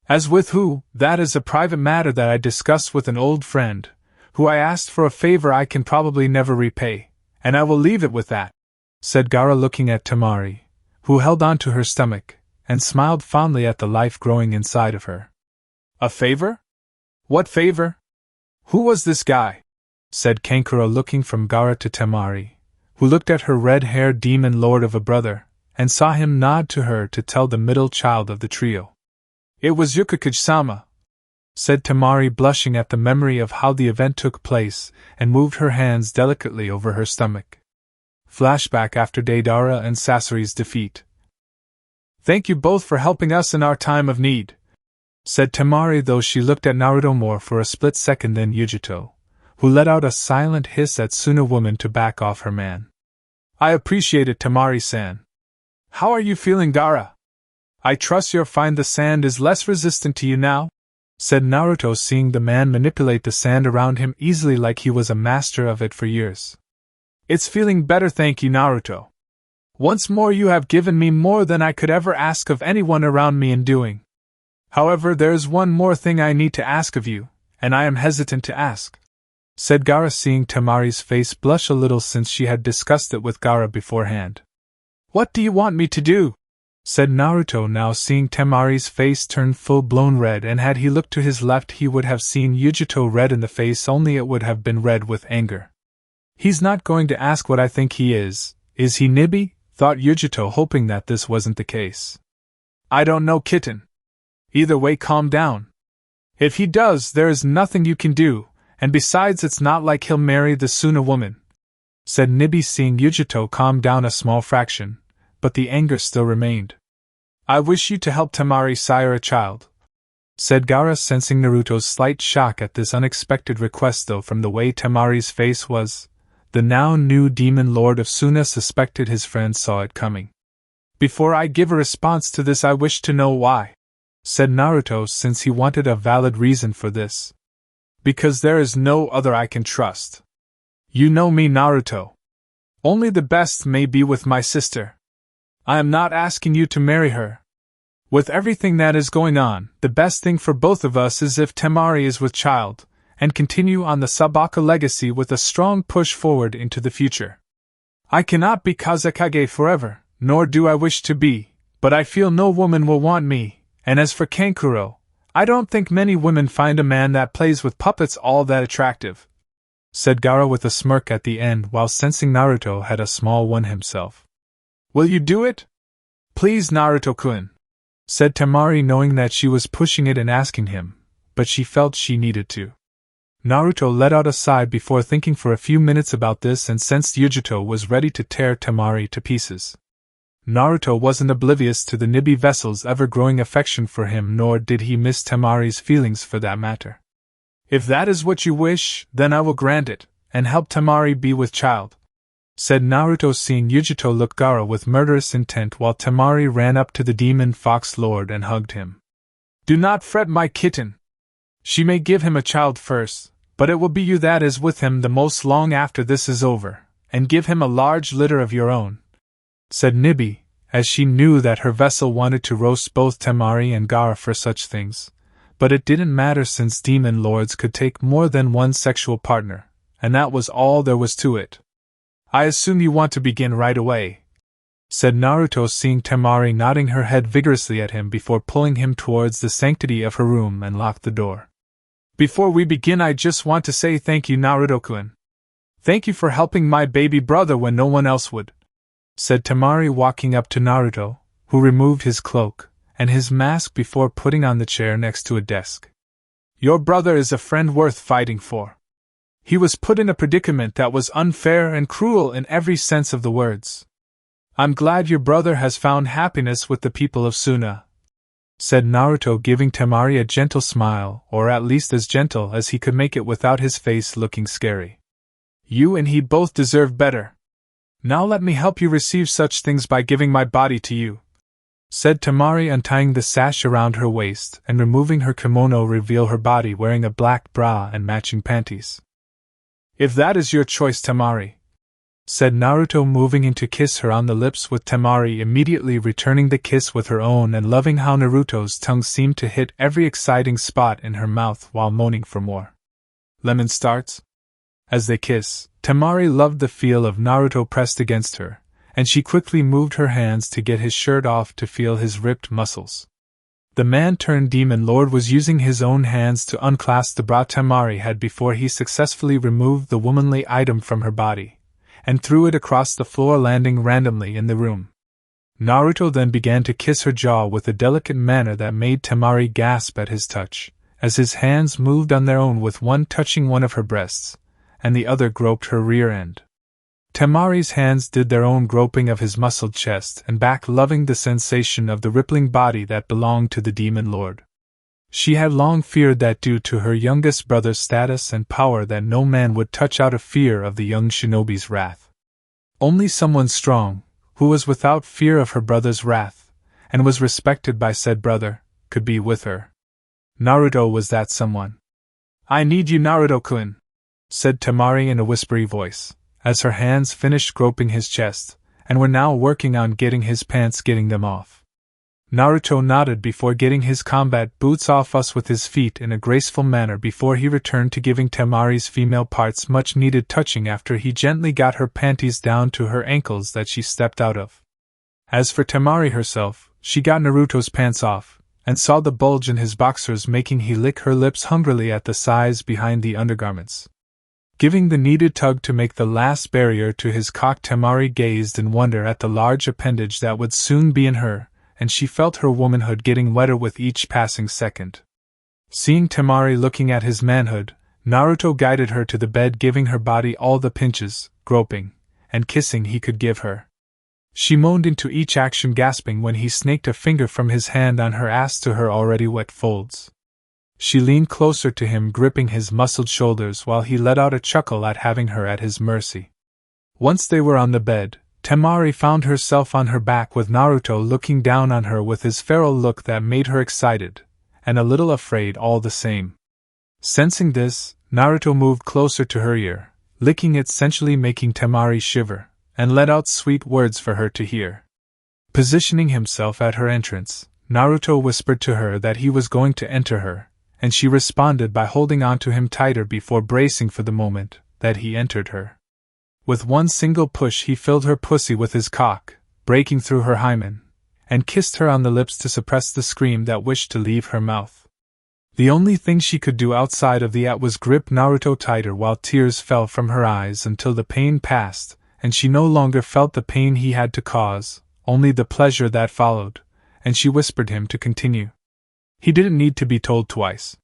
As with who, that is a private matter that I discussed with an old friend, who I asked for a favor I can probably never repay, and I will leave it with that, said Gaara, looking at Temari, who held on to her stomach, and smiled fondly at the life growing inside of her. A favor? What favor? Who was this guy? Said Kankuro, looking from Gaara to Temari, who looked at her red-haired demon lord of a brother, and saw him nod to her to tell the middle child of the trio. "It was Yukikage-sama," said Temari, blushing at the memory of how the event took place, and moved her hands delicately over her stomach. Flashback after Deidara and Sasori's defeat. "Thank you both for helping us in our time of need," said Temari, though she looked at Naruto more for a split second than Yujito, who let out a silent hiss at Suna woman to back off her man. "I appreciate it, Temari-san. How are you feeling, Gaara? I trust you'll find the sand is less resistant to you now?" said Naruto, seeing the man manipulate the sand around him easily like he was a master of it for years. "It's feeling better, thank you, Naruto. Once more you have given me more than I could ever ask of anyone around me in doing. However, there is one more thing I need to ask of you, and I am hesitant to ask," said Gaara, seeing Temari's face blush a little since she had discussed it with Gaara beforehand. "What do you want me to do?" said Naruto, now seeing Temari's face turn full-blown red, and had he looked to his left he would have seen Yujito red in the face, only it would have been red with anger. "He's not going to ask what I think he is he, Nibi?" thought Yujito, hoping that this wasn't the case. "I don't know, kitten. Either way, calm down. If he does, there is nothing you can do, and besides it's not like he'll marry the Suna woman," said Nibi, seeing Yujito calm down a small fraction, but the anger still remained. "I wish you to help Temari sire a child," said Gaara, sensing Naruto's slight shock at this unexpected request, though from the way Temari's face was, the now new demon lord of Suna suspected his friend saw it coming. "Before I give a response to this, I wish to know why," said Naruto, since he wanted a valid reason for this. "Because there is no other I can trust. You know me, Naruto. Only the best may be with my sister. I am not asking you to marry her. With everything that is going on, the best thing for both of us is if Temari is with child, and continue on the Sabaka legacy with a strong push forward into the future. I cannot be Kazekage forever, nor do I wish to be, but I feel no woman will want me, and as for Kankuro, I don't think many women find a man that plays with puppets all that attractive," said Gaara with a smirk at the end, while sensing Naruto had a small one himself. "Will you do it? Please, Naruto-kun," said Temari, knowing that she was pushing it and asking him, but she felt she needed to. Naruto let out a sigh before thinking for a few minutes about this and sensed Yujito was ready to tear Temari to pieces. Naruto wasn't oblivious to the Nibi vessel's ever-growing affection for him, nor did he miss Temari's feelings for that matter. "If that is what you wish, then I will grant it, and help Temari be with child," said Naruto, seeing Yujito look Gaara with murderous intent, while Temari ran up to the demon fox lord and hugged him. "Do not fret, my kitten. She may give him a child first, but it will be you that is with him the most long after this is over, and give him a large litter of your own," said Nibi, as she knew that her vessel wanted to roast both Temari and Gaara for such things, but it didn't matter since demon lords could take more than one sexual partner, and that was all there was to it. "I assume you want to begin right away," said Naruto, seeing Temari nodding her head vigorously at him before pulling him towards the sanctity of her room and locked the door. "Before we begin, I just want to say thank you, Naruto-kun. Thank you for helping my baby brother when no one else would," said Temari, walking up to Naruto, who removed his cloak and his mask before putting on the chair next to a desk. "Your brother is a friend worth fighting for. He was put in a predicament that was unfair and cruel in every sense of the words. I'm glad your brother has found happiness with the people of Suna," said Naruto, giving Temari a gentle smile, or at least as gentle as he could make it without his face looking scary. "You and he both deserve better. Now let me help you receive such things by giving my body to you," said Temari, untying the sash around her waist and removing her kimono, reveal her body wearing a black bra and matching panties. "If that is your choice, Temari," said Naruto, moving in to kiss her on the lips, with Temari immediately returning the kiss with her own and loving how Naruto's tongue seemed to hit every exciting spot in her mouth while moaning for more. Lemon starts. As they kiss, Temari loved the feel of Naruto pressed against her, and she quickly moved her hands to get his shirt off to feel his ripped muscles. The man-turned-demon lord was using his own hands to unclasp the bra Temari had before he successfully removed the womanly item from her body and threw it across the floor, landing randomly in the room. Naruto then began to kiss her jaw with a delicate manner that made Temari gasp at his touch, as his hands moved on their own with one touching one of her breasts, and the other groped her rear end. Temari's hands did their own groping of his muscled chest and back, loving the sensation of the rippling body that belonged to the demon lord. She had long feared that due to her youngest brother's status and power that no man would touch out of fear of the young shinobi's wrath. Only someone strong, who was without fear of her brother's wrath, and was respected by said brother, could be with her. Naruto was that someone. "I need you, Naruto-kun," said Temari in a whispery voice, as her hands finished groping his chest, and were now working on getting his pants, getting them off. Naruto nodded before getting his combat boots off us with his feet in a graceful manner before he returned to giving Temari's female parts much needed touching after he gently got her panties down to her ankles that she stepped out of. As for Temari herself, she got Naruto's pants off, and saw the bulge in his boxers making he lick her lips hungrily at the size behind the undergarments. Giving the needed tug to make the last barrier to his cock, Temari gazed in wonder at the large appendage that would soon be in her, and she felt her womanhood getting wetter with each passing second. Seeing Temari looking at his manhood, Naruto guided her to the bed, giving her body all the pinches, groping, and kissing he could give her. She moaned into each action, gasping when he snaked a finger from his hand on her ass to her already wet folds. She leaned closer to him, gripping his muscled shoulders while he let out a chuckle at having her at his mercy. Once they were on the bed, Temari found herself on her back with Naruto looking down on her with his feral look that made her excited, and a little afraid all the same. Sensing this, Naruto moved closer to her ear, licking it, sensually making Temari shiver, and let out sweet words for her to hear. Positioning himself at her entrance, Naruto whispered to her that he was going to enter her, and she responded by holding on to him tighter before bracing for the moment that he entered her. With one single push he filled her pussy with his cock, breaking through her hymen, and kissed her on the lips to suppress the scream that wished to leave her mouth. The only thing she could do outside of that was grip Naruto tighter while tears fell from her eyes until the pain passed, and she no longer felt the pain he had to cause, only the pleasure that followed, and she whispered him to continue. He didn't need to be told twice.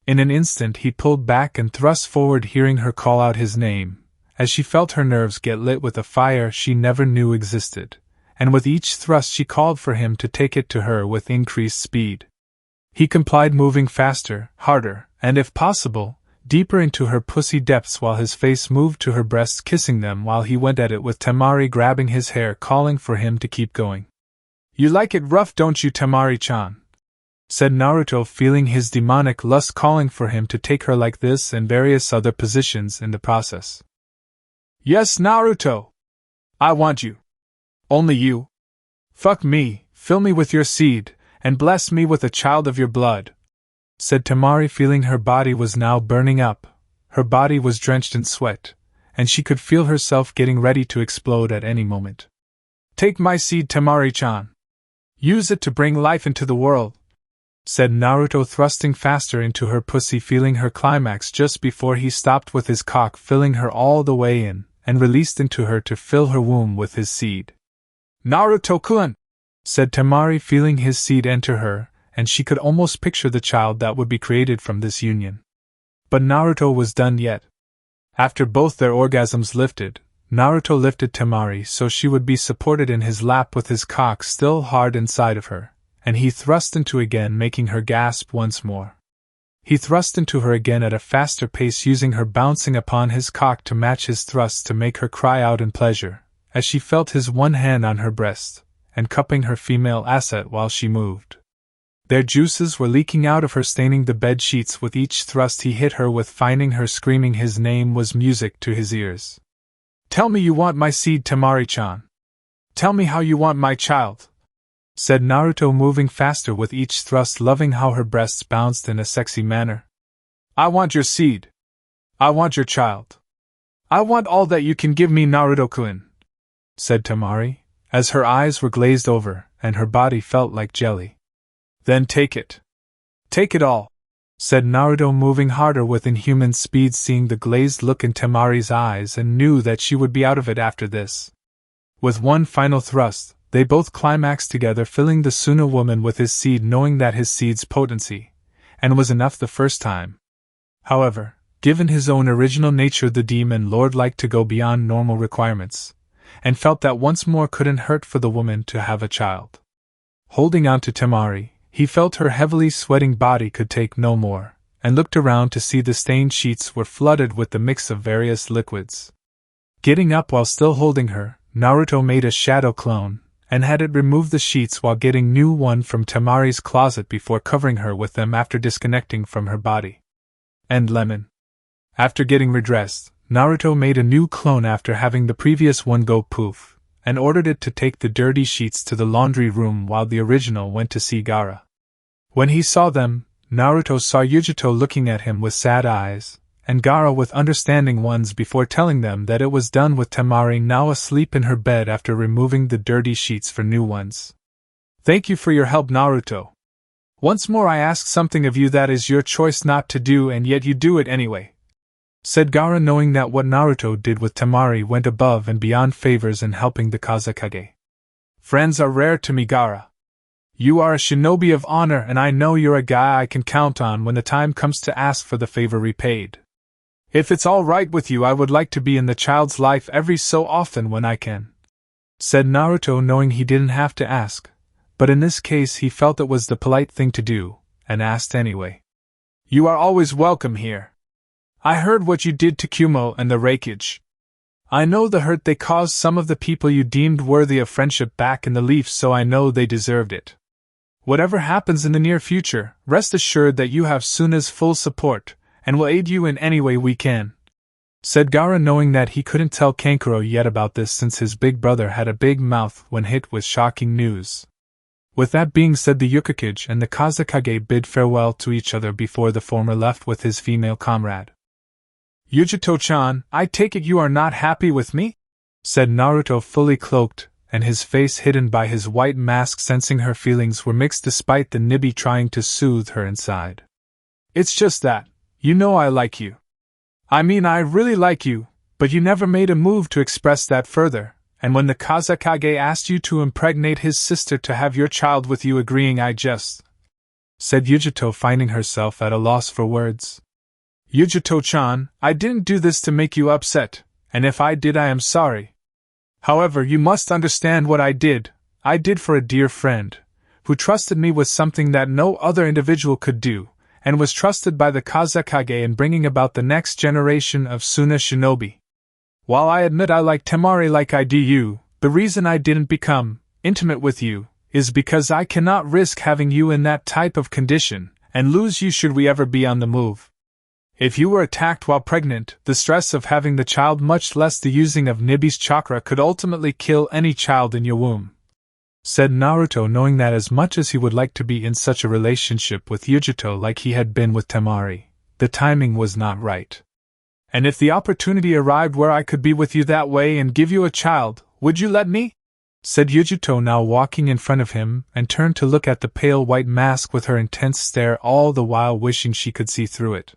In an instant he pulled back and thrust forward, hearing her call out his name, as she felt her nerves get lit with a fire she never knew existed, and with each thrust she called for him to take it to her with increased speed. He complied, moving faster, harder, and if possible, deeper into her pussy depths while his face moved to her breasts, kissing them while he went at it with Temari grabbing his hair, calling for him to keep going. "You like it rough, don't you, Temari-chan?" said Naruto, feeling his demonic lust calling for him to take her like this and various other positions in the process. "Yes, Naruto. I want you. Only you. Fuck me, fill me with your seed, and bless me with a child of your blood," said Temari, feeling her body was now burning up. Her body was drenched in sweat, and she could feel herself getting ready to explode at any moment. "Take my seed, Temari-chan. Use it to bring life into the world," said Naruto, thrusting faster into her pussy, feeling her climax just before he stopped with his cock filling her all the way in, and released into her to fill her womb with his seed. "Naruto-kun," said Temari, feeling his seed enter her, and she could almost picture the child that would be created from this union. But Naruto was done yet. After both their orgasms lifted, Naruto lifted Temari so she would be supported in his lap with his cock still hard inside of her, and he thrust into again, making her gasp once more. He thrust into her again at a faster pace, using her bouncing upon his cock to match his thrusts to make her cry out in pleasure, as she felt his one hand on her breast, and cupping her female asset while she moved. Their juices were leaking out of her, staining the bed sheets with each thrust he hit her with, finding her screaming his name was music to his ears. "Tell me you want my seed, Temari-chan. Tell me how you want my child," said Naruto, moving faster with each thrust, loving how her breasts bounced in a sexy manner. "I want your seed. I want your child. I want all that you can give me, Naruto-kun," said Temari, as her eyes were glazed over and her body felt like jelly. "Then take it. Take it all," said Naruto, moving harder with inhuman speed, seeing the glazed look in Temari's eyes and knew that she would be out of it after this. With one final thrust, They both climaxed together, filling the Suna woman with his seed, knowing that his seed's potency and was enough the first time. However, given his own original nature, the demon lord liked to go beyond normal requirements, and felt that once more couldn't hurt for the woman to have a child. Holding on to Temari, he felt her heavily sweating body could take no more, and looked around to see the stained sheets were flooded with the mix of various liquids. Getting up while still holding her, Naruto made a shadow clone, and had it remove the sheets while getting new one from Temari's closet before covering her with them after disconnecting from her body. And Lemon. After getting redressed, Naruto made a new clone after having the previous one go poof, and ordered it to take the dirty sheets to the laundry room while the original went to see Gaara. When he saw them, Naruto saw Yujito looking at him with sad eyes, and Gaara with understanding ones before telling them that it was done with Temari now asleep in her bed after removing the dirty sheets for new ones. Thank you for your help, Naruto. Once more I ask something of you that is your choice not to do and yet you do it anyway, said Gaara, knowing that what Naruto did with Temari went above and beyond favors in helping the Kazekage. Friends are rare to me, Gaara. You are a shinobi of honor, and I know you're a guy I can count on when the time comes to ask for the favor repaid. If it's all right with you, I would like to be in the child's life every so often when I can, said Naruto, knowing he didn't have to ask, but in this case he felt it was the polite thing to do, and asked anyway. You are always welcome here. I heard what you did to Kumo and the Raikage. I know the hurt they caused some of the people you deemed worthy of friendship back in the Leaf, so I know they deserved it. Whatever happens in the near future, rest assured that you have Suna's full support, and will aid you in any way we can, said Gaara, knowing that he couldn't tell Kankuro yet about this since his big brother had a big mouth when hit with shocking news. With that being said, the Hokage and the Kazekage bid farewell to each other before the former left with his female comrade. Yujito-chan, I take it you are not happy with me? Said Naruto, fully cloaked, and his face hidden by his white mask, sensing her feelings were mixed despite the Nibi trying to soothe her inside. It's just that, you know I like you. I mean I really like you, but you never made a move to express that further, and when the Kazekage asked you to impregnate his sister to have your child with you agreeing, I just, said Yujito, finding herself at a loss for words. Yujito-chan, I didn't do this to make you upset, and if I did I am sorry. However, you must understand what I did for a dear friend, who trusted me with something that no other individual could do, and was trusted by the Kazekage in bringing about the next generation of Suna shinobi. While I admit I like Temari like I do you, the reason I didn't become intimate with you is because I cannot risk having you in that type of condition, and lose you should we ever be on the move. If you were attacked while pregnant, the stress of having the child, much less the using of Nibi's chakra, could ultimately kill any child in your womb, said Naruto, knowing that as much as he would like to be in such a relationship with Yujito like he had been with Temari, the timing was not right. And if the opportunity arrived where I could be with you that way and give you a child, would you let me? Said Yujito, now walking in front of him, and turned to look at the pale white mask with her intense stare, all the while wishing she could see through it.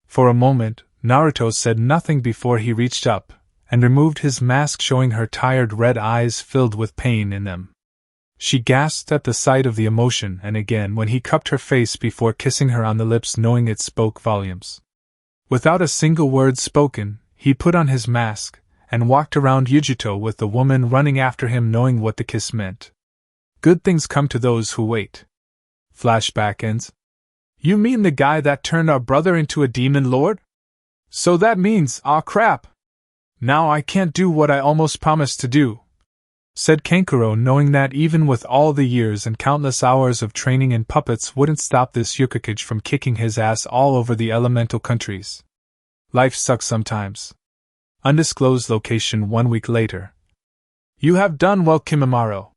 For a moment, Naruto said nothing before he reached up and removed his mask, showing her tired red eyes filled with pain in them. She gasped at the sight of the emotion, and again when he cupped her face before kissing her on the lips, knowing it spoke volumes. Without a single word spoken, he put on his mask and walked around Yujito with the woman running after him, knowing what the kiss meant. Good things come to those who wait. Flashback ends. You mean the guy that turned our brother into a demon lord? So that means, aw crap! Now I can't do what I almost promised to do, said Kankuro, knowing that even with all the years and countless hours of training in puppets wouldn't stop this Hokage from kicking his ass all over the elemental countries. Life sucks sometimes. Undisclosed location 1 week later. You have done well, Kimimaro.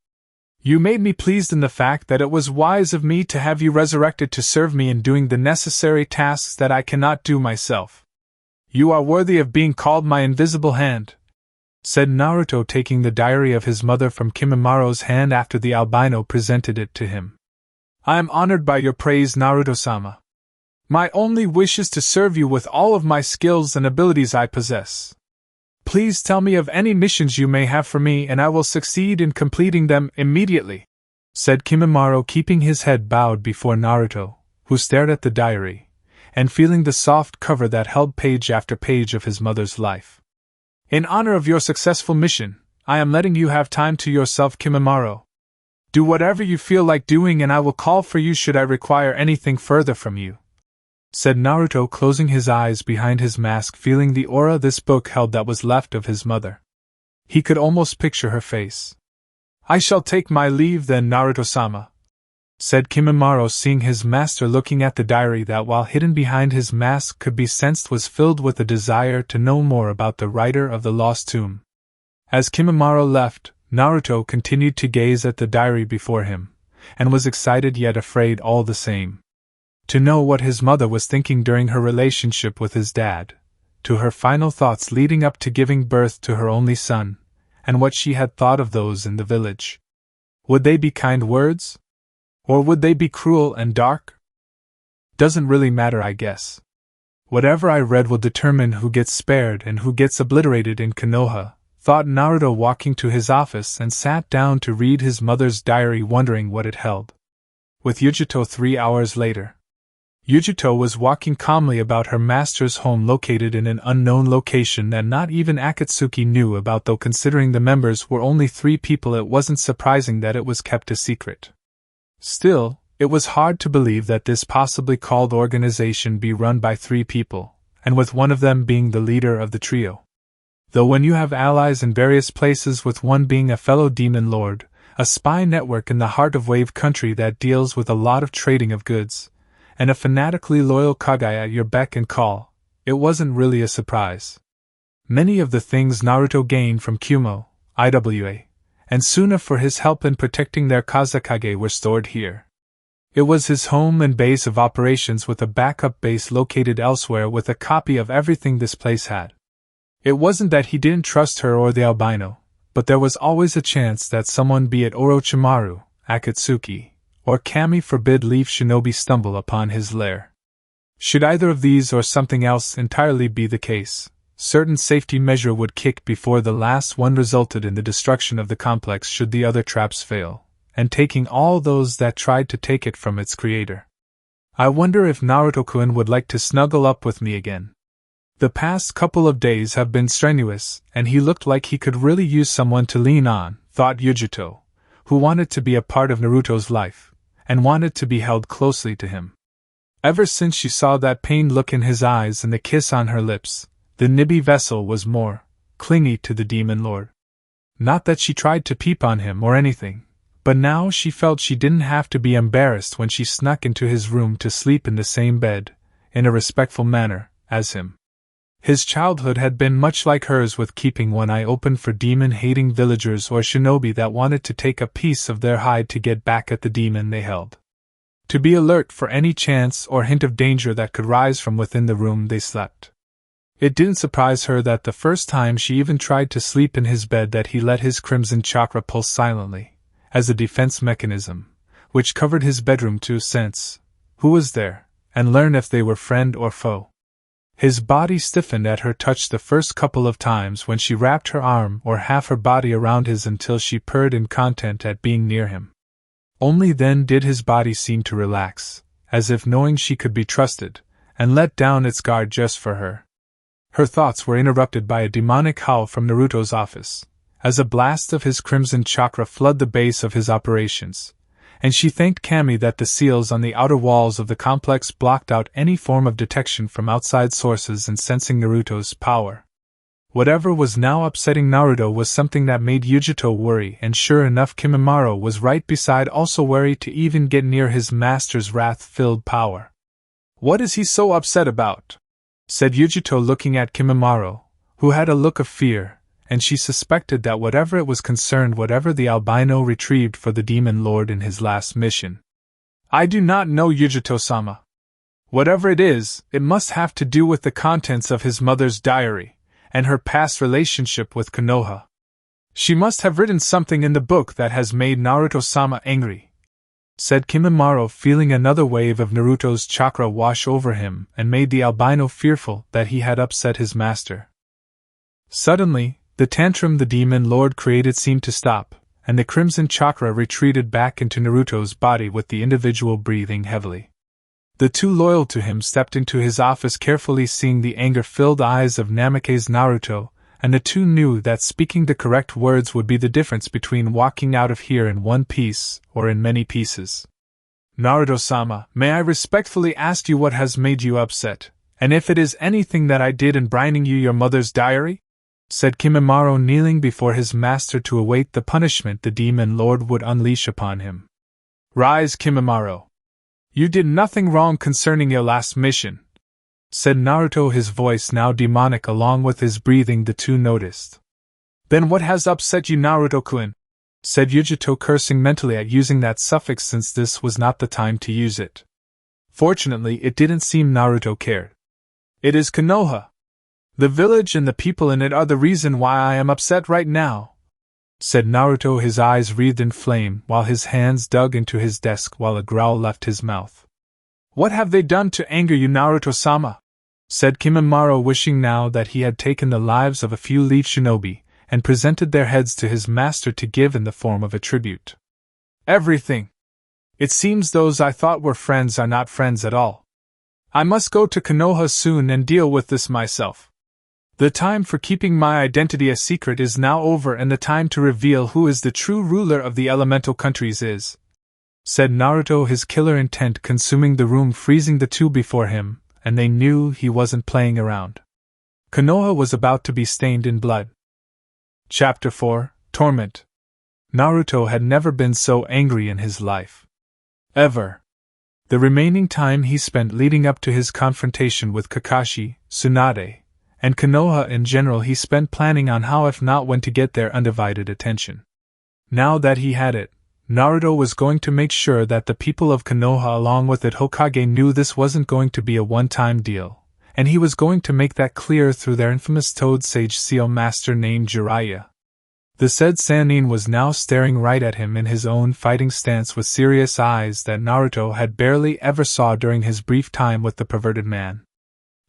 You made me pleased in the fact that it was wise of me to have you resurrected to serve me in doing the necessary tasks that I cannot do myself. You are worthy of being called my invisible hand, said Naruto, taking the diary of his mother from Kimimaro's hand after the albino presented it to him. I am honored by your praise, Naruto-sama. My only wish is to serve you with all of my skills and abilities I possess. Please tell me of any missions you may have for me and I will succeed in completing them immediately," said Kimimaro, keeping his head bowed before Naruto, who stared at the diary, and feeling the soft cover that held page after page of his mother's life. "In honor of your successful mission, I am letting you have time to yourself, Kimimaro. Do whatever you feel like doing and I will call for you should I require anything further from you," said Naruto, closing his eyes behind his mask, feeling the aura this book held that was left of his mother. He could almost picture her face. "I shall take my leave then, Naruto-sama," said Kimimaro, seeing his master looking at the diary that, while hidden behind his mask, could be sensed was filled with a desire to know more about the writer of the lost tomb. As Kimimaro left, Naruto continued to gaze at the diary before him, and was excited yet afraid all the same. To know what his mother was thinking during her relationship with his dad, to her final thoughts leading up to giving birth to her only son, and what she had thought of those in the village. Would they be kind words? Or would they be cruel and dark? Doesn't really matter, I guess. Whatever I read will determine who gets spared and who gets obliterated in Konoha, thought Naruto, walking to his office and sat down to read his mother's diary, wondering what it held. With Yujito 3 hours later. Yujito was walking calmly about her master's home, located in an unknown location that not even Akatsuki knew about, though considering the members were only 3 people it wasn't surprising that it was kept a secret. Still, it was hard to believe that this possibly called organization be run by 3 people, and with one of them being the leader of the trio. Though when you have allies in various places, with one being a fellow demon lord, a spy network in the heart of Wave Country that deals with a lot of trading of goods, and a fanatically loyal Kage at your beck and call, it wasn't really a surprise. Many of the things Naruto gained from Kumo, Iwa, and Suna for his help in protecting their Kazekage were stored here. It was his home and base of operations, with a backup base located elsewhere with a copy of everything this place had. It wasn't that he didn't trust her or the albino, but there was always a chance that someone, be it Orochimaru, Akatsuki, or Kami forbid leaf shinobi, stumble upon his lair. Should either of these or something else entirely be the case, certain safety measure would kick before the last one resulted in the destruction of the complex should the other traps fail, and taking all those that tried to take it from its creator. I wonder if Naruto-kun would like to snuggle up with me again. The past couple of days have been strenuous, and he looked like he could really use someone to lean on, thought Yujito, who wanted to be a part of Naruto's life, and wanted to be held closely to him. Ever since she saw that pained look in his eyes and the kiss on her lips, the Nibi vessel was more clingy to the demon lord. Not that she tried to peep on him or anything, but now she felt she didn't have to be embarrassed when she snuck into his room to sleep in the same bed, in a respectful manner, as him. His childhood had been much like hers, with keeping one eye open for demon-hating villagers or shinobi that wanted to take a piece of their hide to get back at the demon they held. To be alert for any chance or hint of danger that could rise from within the room they slept. It didn't surprise her that the first time she even tried to sleep in his bed that he let his crimson chakra pulse silently, as a defense mechanism, which covered his bedroom to sense who was there, and learn if they were friend or foe. His body stiffened at her touch the first couple of times when she wrapped her arm or half her body around his until she purred in content at being near him. Only then did his body seem to relax, as if knowing she could be trusted, and let down its guard just for her. Her thoughts were interrupted by a demonic howl from Naruto's office, as a blast of his crimson chakra flooded the base of his operations, and she thanked Kami that the seals on the outer walls of the complex blocked out any form of detection from outside sources and sensing Naruto's power. Whatever was now upsetting Naruto was something that made Yujito worry, and sure enough Kimimaro was right beside, also wary to even get near his master's wrath-filled power. "What is he so upset about?" said Yujito, looking at Kimimaro, who had a look of fear, and she suspected that whatever it was concerned whatever the albino retrieved for the demon lord in his last mission. "I do not know, Yujito-sama. Whatever it is, it must have to do with the contents of his mother's diary, and her past relationship with Konoha. She must have written something in the book that has made Naruto-sama angry," said Kimimaro, feeling another wave of Naruto's chakra wash over him and made the albino fearful that he had upset his master. Suddenly, the tantrum the demon lord created seemed to stop, and the crimson chakra retreated back into Naruto's body with the individual breathing heavily. The two loyal to him stepped into his office carefully seeing the anger-filled eyes of Namake's Naruto, and the two knew that speaking the correct words would be the difference between walking out of here in one piece or in many pieces. Naruto-sama, may I respectfully ask you what has made you upset, and if it is anything that I did in branding you your mother's diary? Said Kimimaro, kneeling before his master to await the punishment the demon lord would unleash upon him. Rise, Kimimaro. You did nothing wrong concerning your last mission, said Naruto, his voice now demonic along with his breathing the two noticed. Then what has upset you, Naruto-kun? Said Yujito, cursing mentally at using that suffix since this was not the time to use it. Fortunately, it didn't seem Naruto cared. It is Konoha. The village and the people in it are the reason why I am upset right now, said Naruto, his eyes wreathed in flame while his hands dug into his desk while a growl left his mouth. What have they done to anger you, Naruto-sama? Said Kimimaro, wishing now that he had taken the lives of a few leaf shinobi and presented their heads to his master to give in the form of a tribute. Everything. It seems those I thought were friends are not friends at all. I must go to Konoha soon and deal with this myself. The time for keeping my identity a secret is now over, and the time to reveal who is the true ruler of the elemental countries is, said Naruto, his killer intent consuming the room, freezing the two before him, and they knew he wasn't playing around. Konoha was about to be stained in blood. Chapter 4, Torment. Naruto had never been so angry in his life. Ever. The remaining time he spent leading up to his confrontation with Kakashi, Tsunade, and Konoha in general he spent planning on how if not when to get their undivided attention. Now that he had it, Naruto was going to make sure that the people of Konoha along with it Hokage knew this wasn't going to be a one-time deal, and he was going to make that clear through their infamous Toad Sage Seal master named Jiraiya. The said Sannin was now staring right at him in his own fighting stance with serious eyes that Naruto had barely ever saw during his brief time with the perverted man.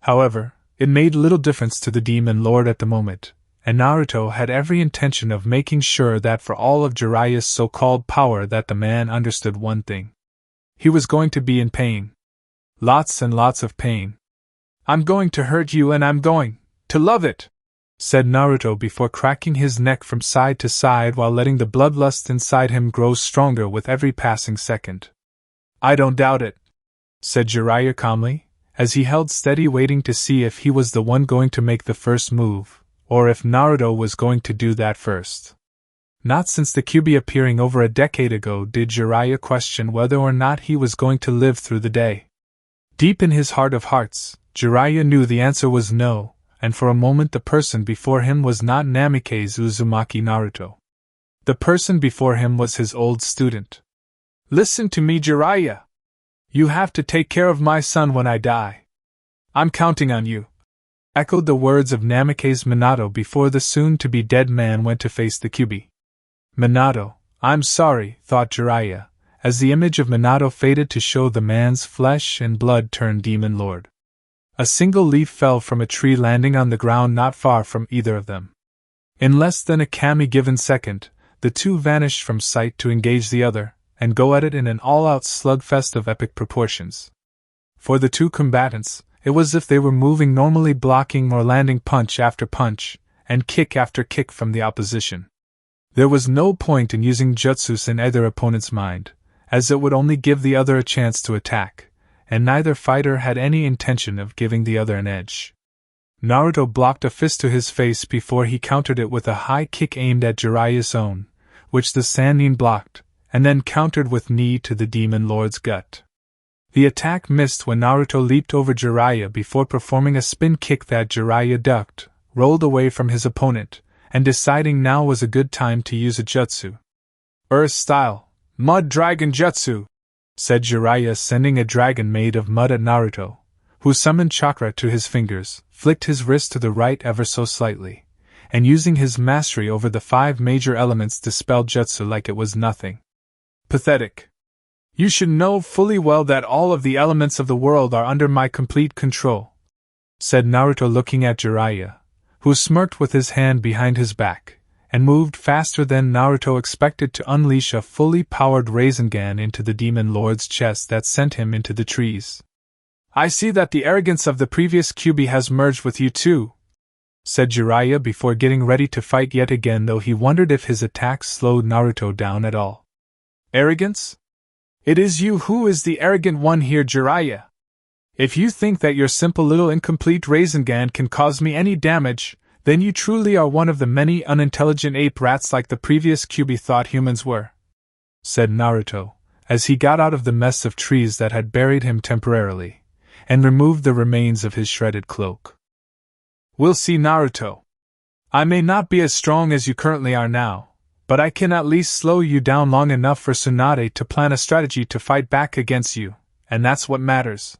However, it made little difference to the demon lord at the moment, and Naruto had every intention of making sure that for all of Jiraiya's so-called power that the man understood one thing. He was going to be in pain. Lots and lots of pain. I'm going to hurt you and I'm going to love it, said Naruto before cracking his neck from side to side while letting the bloodlust inside him grow stronger with every passing second. I don't doubt it, said Jiraiya calmly, as he held steady waiting to see if he was the one going to make the first move, or if Naruto was going to do that first. Not since the Kyuubi appearing over a decade ago did Jiraiya question whether or not he was going to live through the day. Deep in his heart of hearts, Jiraiya knew the answer was no, and for a moment the person before him was not Namake's Uzumaki Naruto. The person before him was his old student. Listen to me, Jiraiya. You have to take care of my son when I die. I'm counting on you, echoed the words of Namake's Minato before the soon-to-be dead man went to face the Kyuubi. Minato, I'm sorry, thought Jiraiya, as the image of Minato faded to show the man's flesh and blood turned demon lord. A single leaf fell from a tree landing on the ground not far from either of them. In less than a kami-given second, the two vanished from sight to engage the other, and go at it in an all-out slugfest of epic proportions. For the two combatants, it was as if they were moving normally, blocking or landing punch after punch, and kick after kick from the opposition. There was no point in using jutsus in either opponent's mind, as it would only give the other a chance to attack, and neither fighter had any intention of giving the other an edge. Naruto blocked a fist to his face before he countered it with a high kick aimed at Jiraiya's own, which the Sannin blocked, and then countered with knee to the demon lord's gut. The attack missed when Naruto leaped over Jiraiya before performing a spin kick that Jiraiya ducked, rolled away from his opponent, and deciding now was a good time to use a jutsu. Earth-style, Mud Dragon Jutsu, said Jiraiya, sending a dragon made of mud at Naruto, who summoned chakra to his fingers, flicked his wrist to the right ever so slightly, and using his mastery over the 5 major elements dispelled jutsu like it was nothing. Pathetic. You should know fully well that all of the elements of the world are under my complete control, said Naruto looking at Jiraiya, who smirked with his hand behind his back, and moved faster than Naruto expected to unleash a fully powered Rasengan into the demon lord's chest that sent him into the trees. "I see that the arrogance of the previous Kyuubi has merged with you too," said Jiraiya before getting ready to fight yet again, though he wondered if his attacks slowed Naruto down at all. "Arrogance? It is you who is the arrogant one here, Jiraiya. If you think that your simple little incomplete Rasengan can cause me any damage, then you truly are one of the many unintelligent ape rats like the previous Kyuubi thought humans were," said Naruto, as he got out of the mess of trees that had buried him temporarily, and removed the remains of his shredded cloak. "We'll see, Naruto. I may not be as strong as you currently are now, but I can at least slow you down long enough for Tsunade to plan a strategy to fight back against you, and that's what matters,"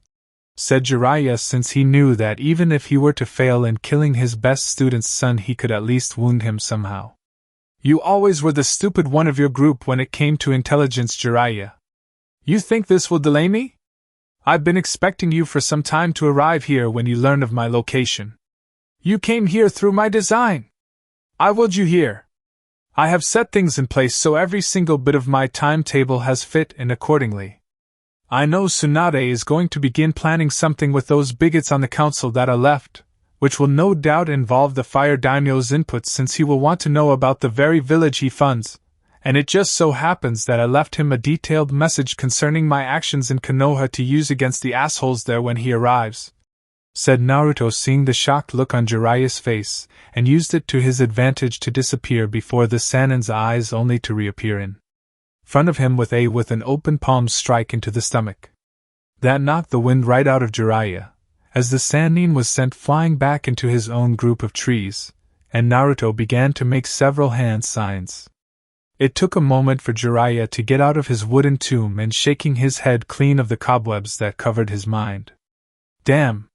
said Jiraiya, since he knew that even if he were to fail in killing his best student's son, he could at least wound him somehow. "You always were the stupid one of your group when it came to intelligence, Jiraiya. You think this will delay me? I've been expecting you for some time to arrive here when you learned of my location. You came here through my design. I willed you here. I have set things in place so every single bit of my timetable has fit in accordingly. I know Tsunade is going to begin planning something with those bigots on the council that are left, which will no doubt involve the Fire Daimyo's input, since he will want to know about the very village he funds, and it just so happens that I left him a detailed message concerning my actions in Konoha to use against the assholes there when he arrives," said Naruto, seeing the shocked look on Jiraiya's face, and used it to his advantage to disappear before the Sanin's eyes, only to reappear in front of him with an open palm strike into the stomach. That knocked the wind right out of Jiraiya, as the Sannin was sent flying back into his own group of trees, and Naruto began to make several hand signs. It took a moment for Jiraiya to get out of his wooden tomb and shaking his head clean of the cobwebs that covered his mind. "Damn!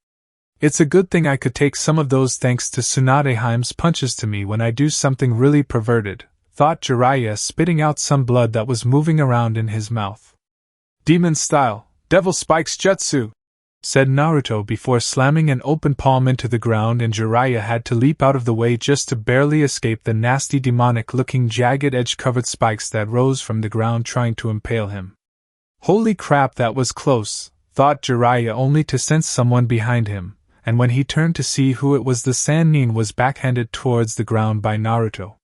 It's a good thing I could take some of those thanks to Tsunade's punches to me when I do something really perverted," thought Jiraiya, spitting out some blood that was moving around in his mouth. "Demon style, Devil Spikes Jutsu," said Naruto before slamming an open palm into the ground, and Jiraiya had to leap out of the way just to barely escape the nasty demonic-looking jagged edge-covered spikes that rose from the ground trying to impale him. Holy crap, that was close, thought Jiraiya, only to sense someone behind him, and when he turned to see who it was, the Sannin was backhanded towards the ground by Naruto.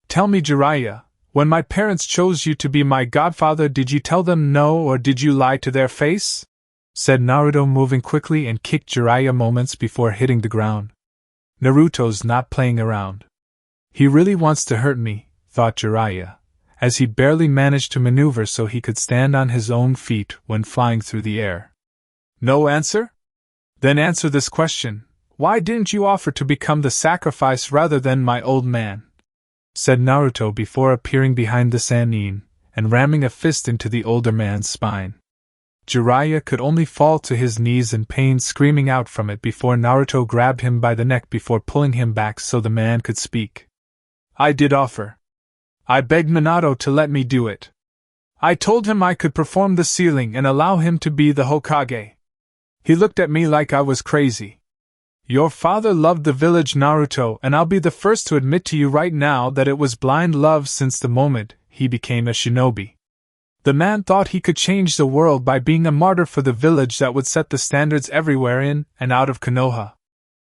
"Tell me, Jiraiya, when my parents chose you to be my godfather, did you tell them no, or did you lie to their face?" said Naruto, moving quickly, and kicked Jiraiya moments before hitting the ground. "Naruto's not playing around. He really wants to hurt me," thought Jiraiya, as he barely managed to maneuver so he could stand on his own feet when flying through the air. "No answer? Then answer this question: why didn't you offer to become the sacrifice rather than my old man?" said Naruto before appearing behind the Sannin and ramming a fist into the older man's spine. Jiraiya could only fall to his knees in pain, screaming out from it, before Naruto grabbed him by the neck before pulling him back so the man could speak. "I did offer. I begged Minato to let me do it. I told him I could perform the sealing and allow him to be the Hokage. He looked at me like I was crazy. Your father loved the village, Naruto, and I'll be the first to admit to you right now that it was blind love since the moment he became a shinobi. The man thought he could change the world by being a martyr for the village that would set the standards everywhere in and out of Konoha.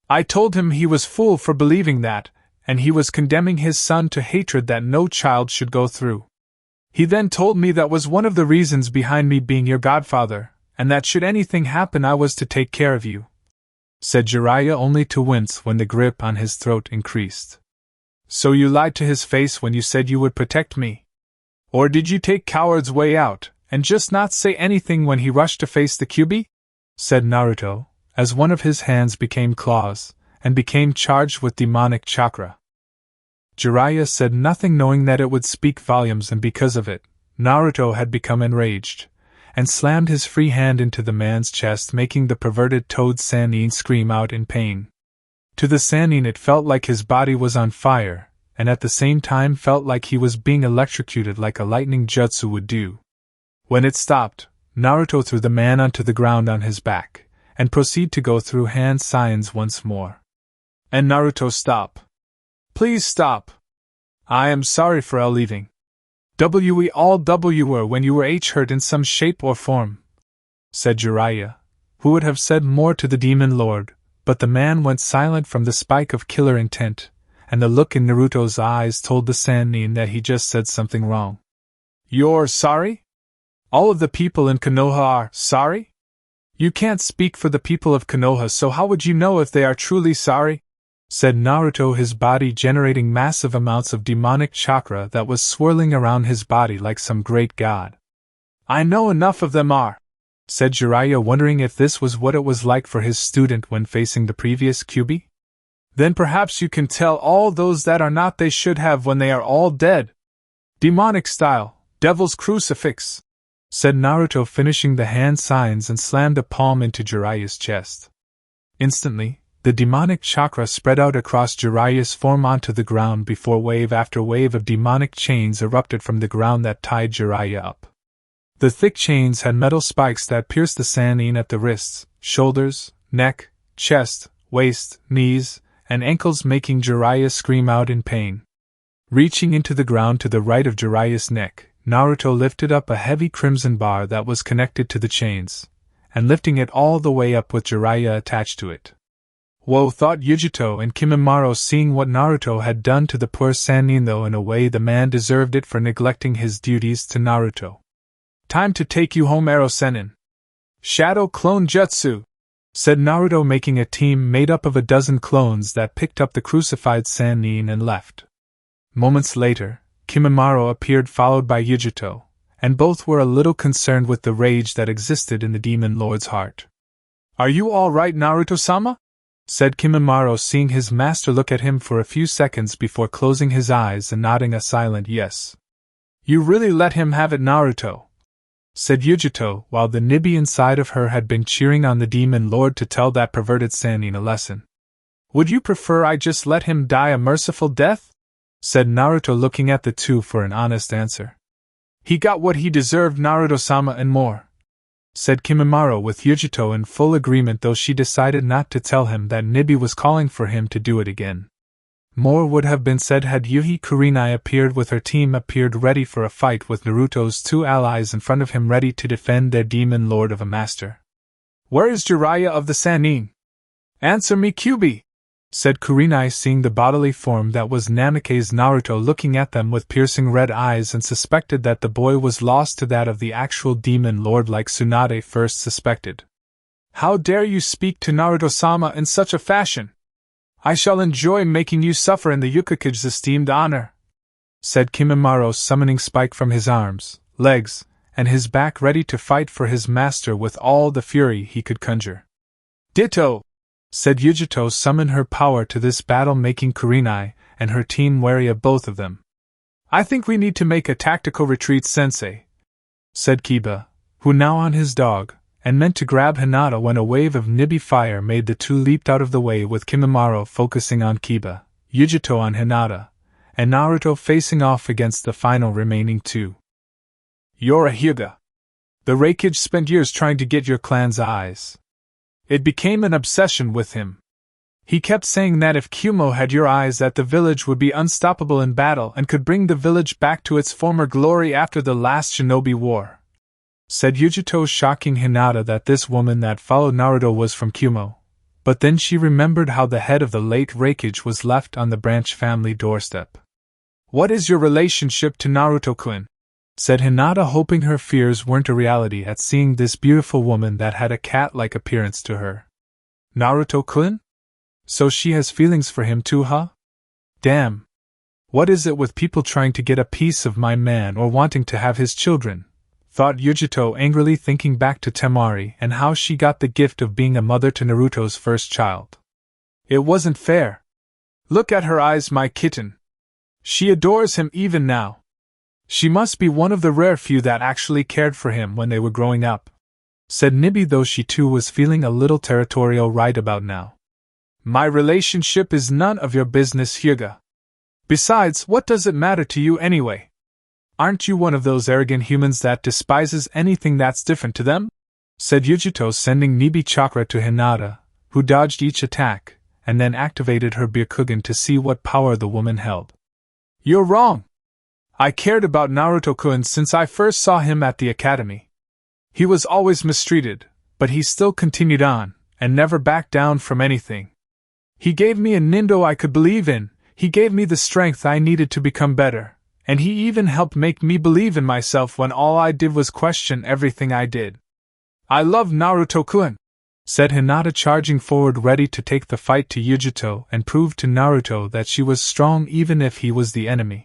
I told him he was fool for believing that, and he was condemning his son to hatred that no child should go through. He then told me that was one of the reasons behind me being your godfather, and that should anything happen I was to take care of you," said Jiraiya, only to wince when the grip on his throat increased. "So you lied to his face when you said you would protect me? Or did you take coward's way out, and just not say anything when he rushed to face the Kyuubi?" said Naruto, as one of his hands became claws, and became charged with demonic chakra. Jiraiya said nothing, knowing that it would speak volumes, and because of it, Naruto had become enraged, and slammed his free hand into the man's chest, making the perverted toad Sannin scream out in pain. To the Sannin it felt like his body was on fire, and at the same time felt like he was being electrocuted like a lightning jutsu would do. When it stopped, Naruto threw the man onto the ground on his back, and proceeded to go through hand signs once more. And Naruto, stop. Please stop. I am sorry for leaving. We all were when you were hurt in some shape or form, said Jiraiya, who would have said more to the Demon Lord, but the man went silent from the spike of killer intent, and the look in Naruto's eyes told the Sannin that he just said something wrong. You're sorry? All of the people in Konoha are sorry? You can't speak for the people of Konoha, so how would you know if they are truly sorry? Said Naruto, his body generating massive amounts of demonic chakra that was swirling around his body like some great god. I know enough of them are, said Jiraiya, wondering if this was what it was like for his student when facing the previous Kyuubi. Then perhaps you can tell all those that are not they should have when they are all dead. Demonic style, devil's crucifix, said Naruto, finishing the hand signs and slammed a palm into Jiraiya's chest. Instantly, the demonic chakra spread out across Jiraiya's form onto the ground before wave after wave of demonic chains erupted from the ground that tied Jiraiya up. The thick chains had metal spikes that pierced the Sannin at the wrists, shoulders, neck, chest, waist, knees, and ankles, making Jiraiya scream out in pain. Reaching into the ground to the right of Jiraiya's neck, Naruto lifted up a heavy crimson bar that was connected to the chains, and lifting it all the way up with Jiraiya attached to it. Whoa, thought Yujito and Kimimaro, seeing what Naruto had done to the poor Sannin, though in a way the man deserved it for neglecting his duties to Naruto. Time to take you home, Arrow Sennin. Shadow Clone Jutsu, said Naruto, making a team made up of a dozen clones that picked up the crucified Sannin and left. Moments later, Kimimaro appeared, followed by Yujito, and both were a little concerned with the rage that existed in the Demon Lord's heart. Are you all right, Naruto-sama? Said Kimimaro, seeing his master look at him for a few seconds before closing his eyes and nodding a silent yes. You really let him have it, Naruto, said Yujito, while the Nibi inside of her had been cheering on the Demon Lord to tell that perverted Sannin a lesson. Would you prefer I just let him die a merciful death? Said Naruto, looking at the two for an honest answer. He got what he deserved, Naruto-sama, and more, said Kimimaro, with Yujito in full agreement, though she decided not to tell him that Nibi was calling for him to do it again. More would have been said had Yuhi Kurenai appeared with her team, ready for a fight with Naruto's two allies in front of him, ready to defend their Demon Lord of a master. Where is Jiraiya of the Sannin? Answer me, Kyuubi, said Kurenai, seeing the bodily form that was Namake's Naruto looking at them with piercing red eyes, and suspected that the boy was lost to that of the actual Demon Lord like Tsunade first suspected. How dare you speak to Naruto-sama in such a fashion? I shall enjoy making you suffer in the Hokage's esteemed honor, said Kimimaro, summoning Spike from his arms, legs, and his back, ready to fight for his master with all the fury he could conjure. Ditto, said Yujito, summon her power to this battle, making Kurenai and her team wary of both of them. I think we need to make a tactical retreat, sensei, said Kiba, who now on his dog, and meant to grab Hinata when a wave of Nibi fire made the two leaped out of the way, with Kimimaro focusing on Kiba, Yujito on Hinata, and Naruto facing off against the final remaining two. You're a Hyuga. The Raikage spent years trying to get your clan's eyes. It became an obsession with him. He kept saying that if Kumo had your eyes, that the village would be unstoppable in battle and could bring the village back to its former glory after the last shinobi war, said Yujito, shocking Hinata that this woman that followed Naruto was from Kumo. But then she remembered how the head of the late Raikage was left on the Branch family doorstep. What is your relationship to Naruto-kun? Said Hinata, hoping her fears weren't a reality at seeing this beautiful woman that had a cat-like appearance to her. Naruto-kun? So she has feelings for him too, huh? Damn. What is it with people trying to get a piece of my man or wanting to have his children? Thought Yujito, angrily thinking back to Temari and how she got the gift of being a mother to Naruto's first child. It wasn't fair. Look at her eyes, my kitten. She adores him even now. She must be one of the rare few that actually cared for him when they were growing up, said Nibi, though she too was feeling a little territorial right about now. My relationship is none of your business, Hyuga. Besides, what does it matter to you anyway? Aren't you one of those arrogant humans that despises anything that's different to them? Said Yujito, sending Nibi chakra to Hinata, who dodged each attack, and then activated her Byakugan to see what power the woman held. "You're wrong! I cared about Naruto-kun since I first saw him at the academy. He was always mistreated, but he still continued on, and never backed down from anything. He gave me a nindo I could believe in, he gave me the strength I needed to become better, and he even helped make me believe in myself when all I did was question everything I did. I love Naruto-kun," said Hinata, charging forward ready to take the fight to Yujito and prove to Naruto that she was strong even if he was the enemy.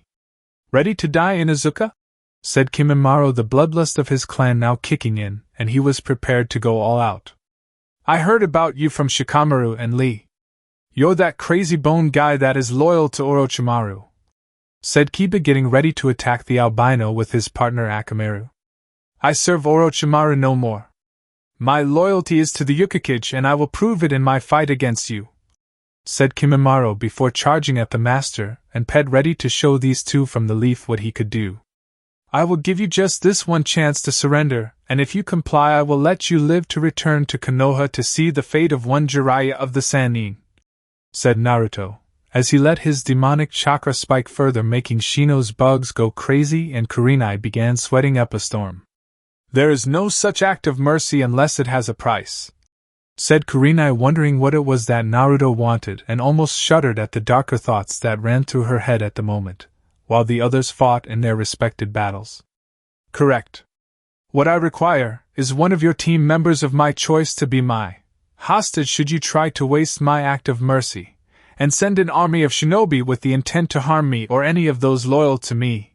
"Ready to die, Inuzuka?" said Kimimaro, the bloodlust of his clan now kicking in, and he was prepared to go all out. "I heard about you from Shikamaru and Lee. You're that crazy bone guy that is loyal to Orochimaru," said Kiba, getting ready to attack the albino with his partner Akamaru. "I serve Orochimaru no more. My loyalty is to the Hokage, and I will prove it in my fight against you," said Kimimaro before charging at the master and Ped, ready to show these two from the leaf what he could do. "I will give you just this one chance to surrender, and if you comply I will let you live to return to Konoha to see the fate of one Jiraiya of the Sannin," said Naruto, as he let his demonic chakra spike further, making Shino's bugs go crazy and Kurenai began sweating up a storm. "There is no such act of mercy unless it has a price," said Kurenai, wondering what it was that Naruto wanted, and almost shuddered at the darker thoughts that ran through her head at the moment, while the others fought in their respected battles. "Correct. What I require is one of your team members of my choice to be my hostage should you try to waste my act of mercy, and send an army of shinobi with the intent to harm me or any of those loyal to me,"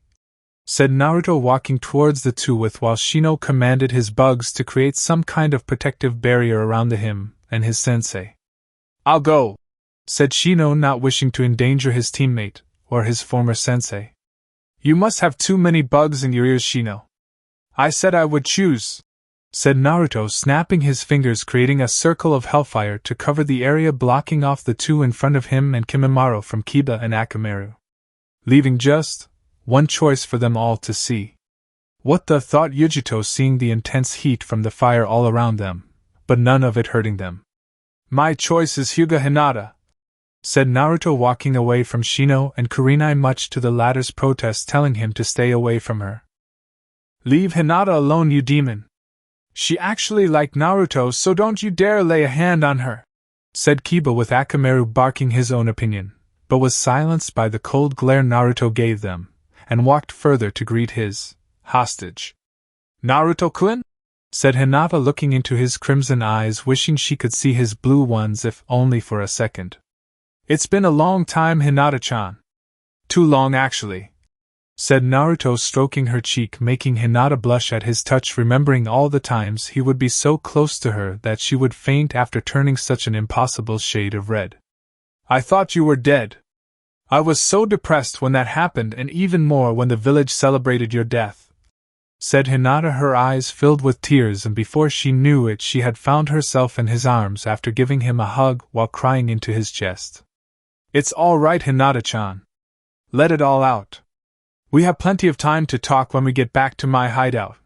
said Naruto, walking towards the two with while Shino commanded his bugs to create some kind of protective barrier around him and his sensei. "I'll go," said Shino, not wishing to endanger his teammate or his former sensei. "You must have too many bugs in your ears, Shino." "I said I would choose," said Naruto, snapping his fingers, creating a circle of hellfire to cover the area, blocking off the two in front of him and Kimimaro from Kiba and Akamaru, leaving just one choice for them all to see. What the, thought Yujito, seeing the intense heat from the fire all around them, but none of it hurting them. "My choice is Hyuga Hinata," said Naruto, walking away from Shino and Kurenai, much to the latter's protest, telling him to stay away from her. "Leave Hinata alone, you demon. She actually liked Naruto, so don't you dare lay a hand on her," said Kiba, with Akamaru barking his own opinion, but was silenced by the cold glare Naruto gave them, and walked further to greet his hostage. "Naruto-kun?" said Hinata, looking into his crimson eyes, wishing she could see his blue ones if only for a second. "It's been a long time, Hinata-chan." "Too long, actually," said Naruto, stroking her cheek, making Hinata blush at his touch, remembering all the times he would be so close to her that she would faint after turning such an impossible shade of red. "I thought you were dead. I was so depressed when that happened, and even more when the village celebrated your death," said Hinata, her eyes filled with tears, and before she knew it she had found herself in his arms after giving him a hug while crying into his chest. "It's all right, Hinata-chan. Let it all out. We have plenty of time to talk when we get back to my hideout,"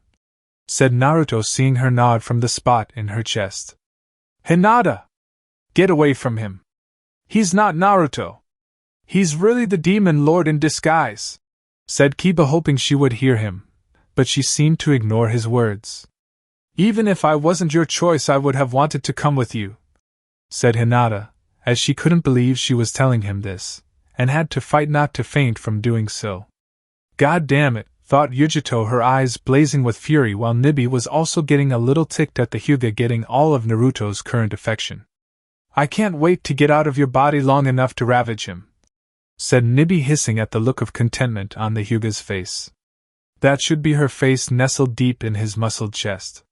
said Naruto, seeing her nod from the spot in her chest. "Hinata! Get away from him. He's not Naruto. He's really the demon lord in disguise," said Kiba, hoping she would hear him, but she seemed to ignore his words. "Even if I wasn't your choice I would have wanted to come with you," said Hinata, as she couldn't believe she was telling him this, and had to fight not to faint from doing so. "God damn it," thought Yujito, her eyes blazing with fury, while Nibi was also getting a little ticked at the Hyuga getting all of Naruto's current affection. "I can't wait to get out of your body long enough to ravage him," said Nibi, hissing at the look of contentment on the Hyuga's face. That should be her face nestled deep in his muscled chest.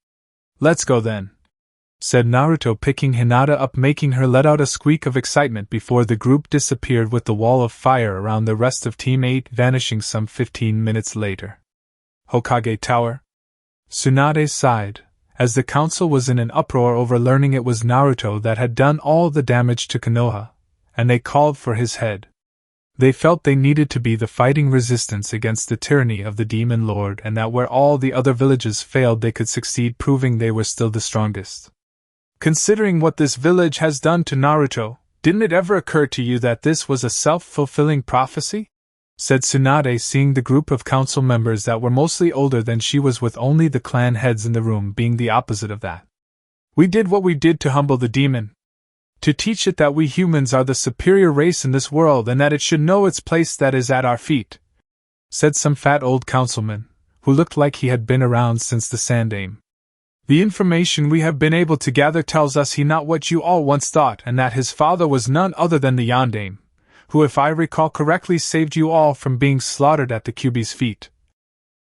"Let's go then," said Naruto, picking Hinata up, making her let out a squeak of excitement before the group disappeared with the wall of fire around the rest of Team 8 vanishing some 15 minutes later. Hokage Tower? Tsunade sighed, as the council was in an uproar over learning it was Naruto that had done all the damage to Konoha, and they called for his head. They felt they needed to be the fighting resistance against the tyranny of the Demon Lord, and that where all the other villages failed they could succeed, proving they were still the strongest. "Considering what this village has done to Naruto," Didn't it ever occur to you that this was a self-fulfilling prophecy? Said Tsunade, seeing the group of council members that were mostly older than she was, with only the clan heads in the room being the opposite of that. We did what we did to humble the demon. To teach it that we humans are the superior race in this world and that it should know its place that is at our feet, said some fat old councilman, who looked like he had been around since the Sandaime. The information we have been able to gather tells us he not what you all once thought, and that his father was none other than the Yondaime, who, if I recall correctly, saved you all from being slaughtered at the Kyuubi's feet,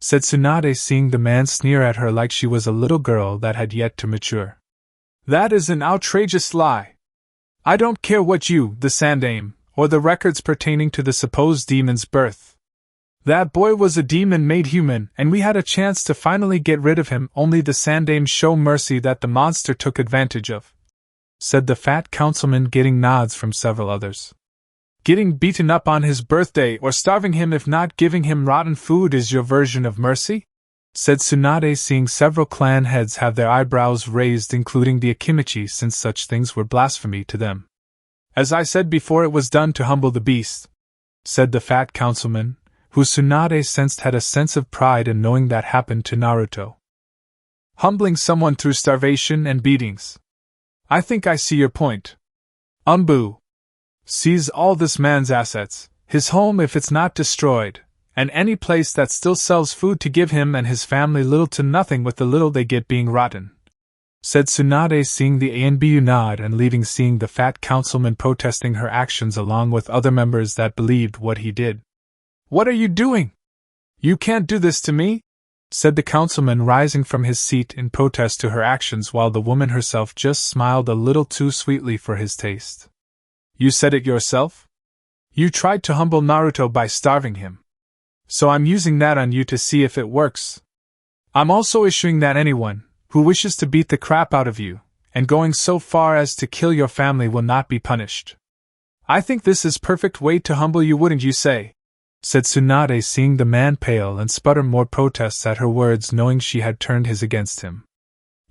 said Tsunade, seeing the man sneer at her like she was a little girl that had yet to mature. That is an outrageous lie. I don't care what you, the Sandaime, or the records pertaining to the supposed demon's birth. That boy was a demon made human, and we had a chance to finally get rid of him, only the Sandaime show mercy that the monster took advantage of, said the fat councilman, getting nods from several others. Getting beaten up on his birthday or starving him, if not giving him rotten food, is your version of mercy? Said Tsunade, seeing several clan heads have their eyebrows raised, including the Akimichi, since such things were blasphemy to them. As I said before, it was done to humble the beast, said the fat councilman, who Tsunade sensed had a sense of pride in knowing that happened to Naruto. Humbling someone through starvation and beatings. I think I see your point. Umbu. Seize all this man's assets, his home if it's not destroyed, and any place that still sells food, to give him and his family little to nothing with the little they get being rotten, said Tsunade, seeing the Anbu nod and leaving, seeing the fat councilman protesting her actions along with other members that believed what he did. What are you doing? You can't do this to me, said the councilman, rising from his seat in protest to her actions, while the woman herself just smiled a little too sweetly for his taste. You said it yourself? You tried to humble Naruto by starving him. So I'm using that on you to see if it works. I'm also issuing that anyone who wishes to beat the crap out of you, and going so far as to kill your family, will not be punished. I think this is perfect way to humble you, wouldn't you say? Said Tsunade, seeing the man pale and sputter more protests at her words, knowing she had turned his against him.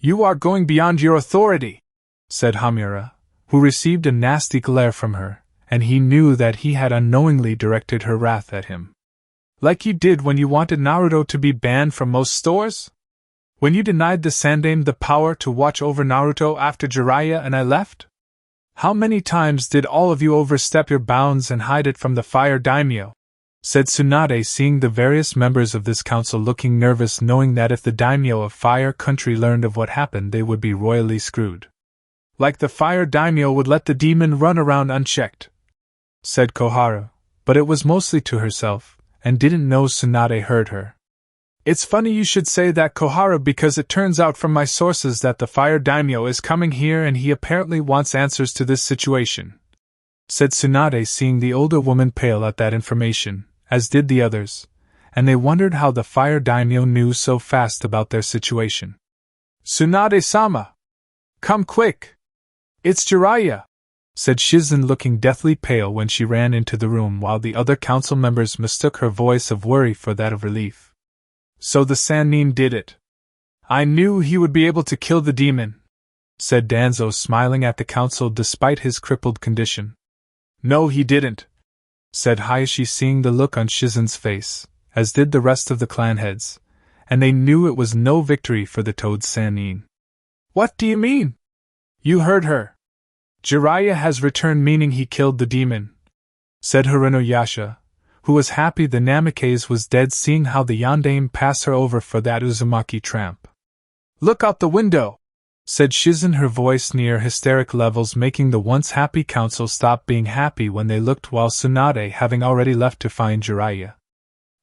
You are going beyond your authority, said Hamura, who received a nasty glare from her, and he knew that he had unknowingly directed her wrath at him. Like you did when you wanted Naruto to be banned from most stores? When you denied the Sandaime the power to watch over Naruto after Jiraiya and I left? How many times did all of you overstep your bounds and hide it from the Fire Daimyo? Said Tsunade, seeing the various members of this council looking nervous, knowing that if the Daimyo of Fire Country learned of what happened, they would be royally screwed. Like the Fire Daimyo would let the demon run around unchecked, said Koharu, but it was mostly to herself, and didn't know Tsunade heard her. It's funny you should say that, Koharu, because it turns out from my sources that the Fire Daimyo is coming here and he apparently wants answers to this situation, said Tsunade, seeing the older woman pale at that information, as did the others, and they wondered how the Fire Daimyo knew so fast about their situation. Tsunade-sama! Come quick! It's Jiraiya! Said Shizen, looking deathly pale when she ran into the room, while the other council members mistook her voice of worry for that of relief. So the Sannin did it. I knew he would be able to kill the demon, said Danzo, smiling at the council despite his crippled condition. No, he didn't, said Hayashi, seeing the look on Shizen's face, as did the rest of the clan heads, and they knew it was no victory for the Toad Sannin. What do you mean? You heard her. Jiraiya has returned, meaning he killed the demon, said Hironoyasha, who was happy the Namikaze was dead, seeing how the Yondaime passed her over for that Uzumaki tramp. Look out the window, said Shizen, her voice near hysteric levels, making the once happy council stop being happy when they looked, while Tsunade having already left to find Jiraiya.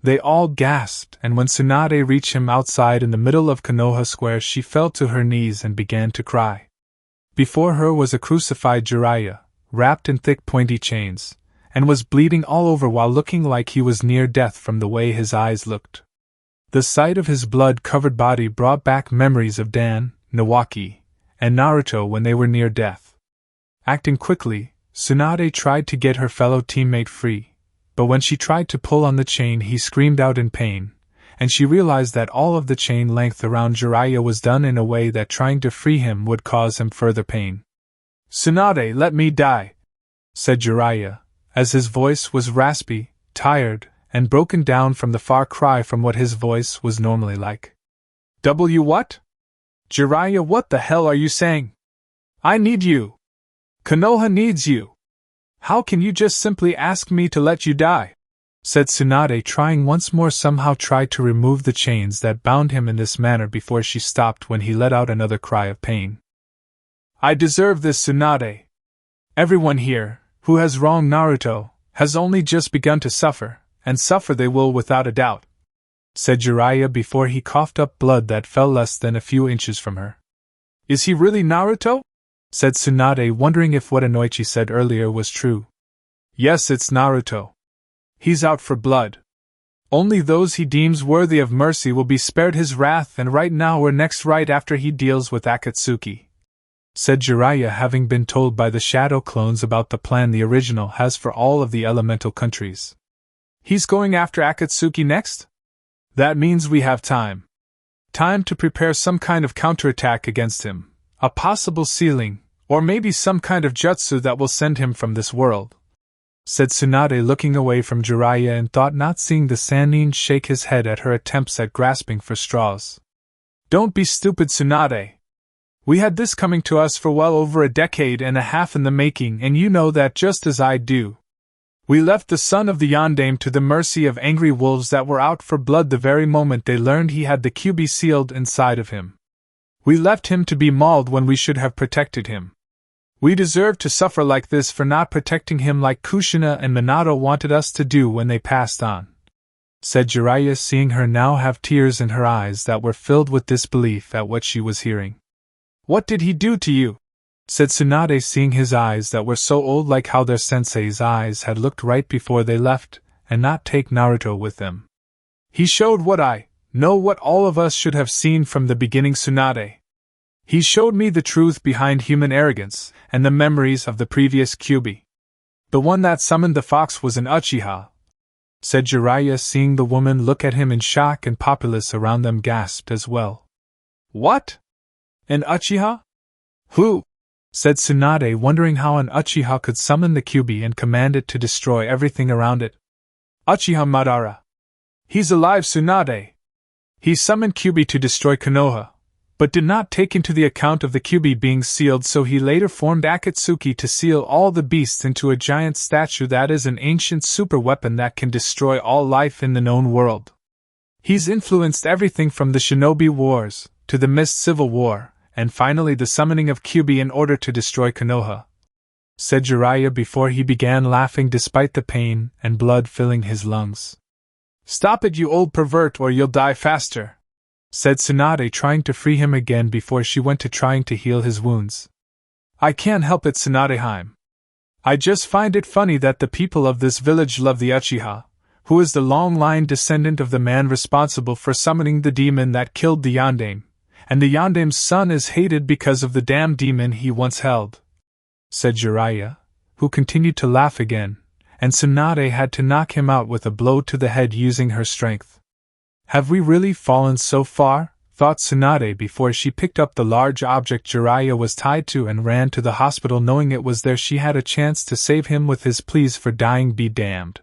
They all gasped, and when Tsunade reached him outside in the middle of Konoha Square, she fell to her knees and began to cry. Before her was a crucified Jiraiya, wrapped in thick pointy chains, and was bleeding all over while looking like he was near death from the way his eyes looked. The sight of his blood-covered body brought back memories of Dan, Nawaki, and Naruto when they were near death. Acting quickly, Tsunade tried to get her fellow teammate free, but when she tried to pull on the chain, he screamed out in pain, and she realized that all of the chain length around Jiraiya was done in a way that trying to free him would cause him further pain. Tsunade, let me die, said Jiraiya, as his voice was raspy, tired, and broken down from the far cry from what his voice was normally like. What? Jiraiya, what the hell are you saying? I need you. Konoha needs you. How can you just simply ask me to let you die? Said Tsunade, trying once more somehow tried to remove the chains that bound him in this manner before she stopped when he let out another cry of pain. I deserve this, Tsunade. Everyone here, who has wronged Naruto, has only just begun to suffer, and suffer they will without a doubt, said Jiraiya before he coughed up blood that fell less than a few inches from her. Is he really Naruto? Said Tsunade, wondering if what Inoichi said earlier was true. Yes, it's Naruto. He's out for blood. Only those he deems worthy of mercy will be spared his wrath, and right now we're next right after he deals with Akatsuki, said Jiraiya, having been told by the shadow clones about the plan the original has for all of the elemental countries. He's going after Akatsuki next? That means we have time. Time to prepare some kind of counterattack against him, a possible sealing, or maybe some kind of jutsu that will send him from this world, said Tsunade, looking away from Jiraiya in thought, not seeing the Sannin shake his head at her attempts at grasping for straws. Don't be stupid, Tsunade. We had this coming to us for well over a decade and a half in the making, and you know that just as I do. We left the son of the Yondaime to the mercy of angry wolves that were out for blood the very moment they learned he had the Kyuubi sealed inside of him. We left him to be mauled when we should have protected him. We deserve to suffer like this for not protecting him like Kushina and Minato wanted us to do when they passed on, said Jiraiya, seeing her now have tears in her eyes that were filled with disbelief at what she was hearing. What did he do to you? Said Tsunade, seeing his eyes that were so old, like how their sensei's eyes had looked right before they left, and not take Naruto with them. He showed what I know, what all of us should have seen from the beginning, Tsunade. He showed me the truth behind human arrogance, and the memories of the previous Kyuubi. The one that summoned the fox was an Uchiha, said Jiraiya, seeing the woman look at him in shock, and populace around them gasped as well. What? An Uchiha? Who? Said Tsunade, wondering how an Uchiha could summon the Kyuubi and command it to destroy everything around it. Uchiha Madara. He's alive, Tsunade. He summoned Kyuubi to destroy Konoha, but did not take into the account of the Kyuubi being sealed, so he later formed Akatsuki to seal all the beasts into a giant statue that is an ancient super weapon that can destroy all life in the known world. He's influenced everything from the Shinobi Wars, to the Mist Civil War, and finally the summoning of Kyuubi in order to destroy Konoha, said Jiraiya before he began laughing despite the pain and blood filling his lungs. Stop it, you old pervert, or you'll die faster, said Tsunade, trying to free him again before she went to trying to heal his wounds. I can't help it, Tsunadeheim. I just find it funny that the people of this village love the Uchiha, who is the long-line descendant of the man responsible for summoning the demon that killed the Yondaime, and the Yondaime's son is hated because of the damn demon he once held, said Jiraiya, who continued to laugh again, and Tsunade had to knock him out with a blow to the head using her strength. Have we really fallen so far? Thought Tsunade before she picked up the large object Jiraiya was tied to and ran to the hospital, knowing it was there she had a chance to save him with his pleas for dying be damned.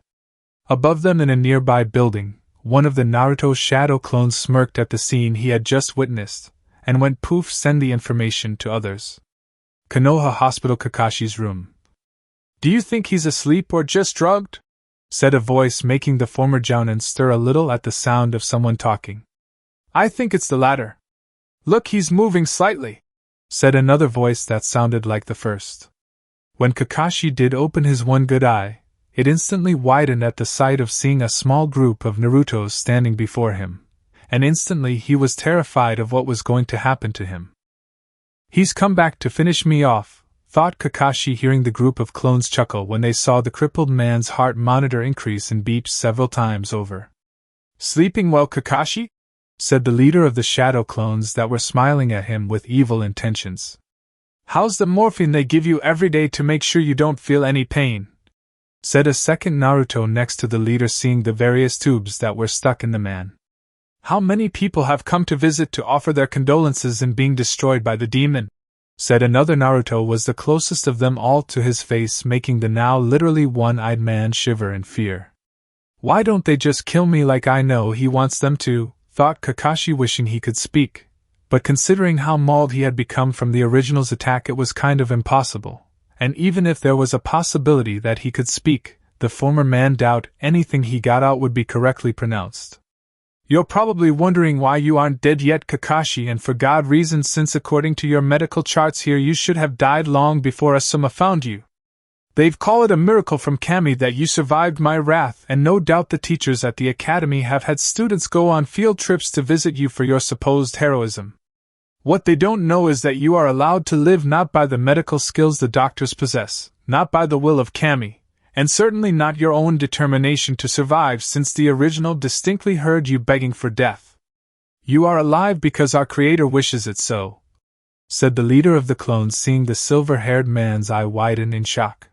Above them in a nearby building, one of the Naruto shadow clones smirked at the scene he had just witnessed, and went poof, send the information to others. Konoha Hospital, Kakashi's room. Do you think he's asleep or just drugged? Said a voice, making the former Jounin stir a little at the sound of someone talking. I think it's the latter. Look, he's moving slightly, said another voice that sounded like the first. When Kakashi did open his one good eye, it instantly widened at the sight of seeing a small group of Narutos standing before him, and instantly he was terrified of what was going to happen to him. He's come back to finish me off, thought Kakashi, hearing the group of clones chuckle when they saw the crippled man's heart monitor increase and beat several times over. Sleeping well, Kakashi? Said the leader of the shadow clones that were smiling at him with evil intentions. How's the morphine they give you every day to make sure you don't feel any pain? Said a second Naruto next to the leader, seeing the various tubes that were stuck in the man. How many people have come to visit to offer their condolences in being destroyed by the demon? said another. Naruto was the closest of them all to his face, making the now literally one-eyed man shiver in fear. Why don't they just kill me like I know he wants them to, thought Kakashi, wishing he could speak, but considering how mauled he had become from the original's attack, it was kind of impossible, and even if there was a possibility that he could speak, the former man doubt anything he got out would be correctly pronounced. You're probably wondering why you aren't dead yet, Kakashi, and for good reason, since according to your medical charts here you should have died long before Asuma found you. They've called it a miracle from Kami that you survived my wrath, and no doubt the teachers at the academy have had students go on field trips to visit you for your supposed heroism. What they don't know is that you are allowed to live not by the medical skills the doctors possess, not by the will of Kami, and certainly not your own determination to survive, since the original distinctly heard you begging for death. You are alive because our creator wishes it so, said the leader of the clones, seeing the silver-haired man's eye widen in shock.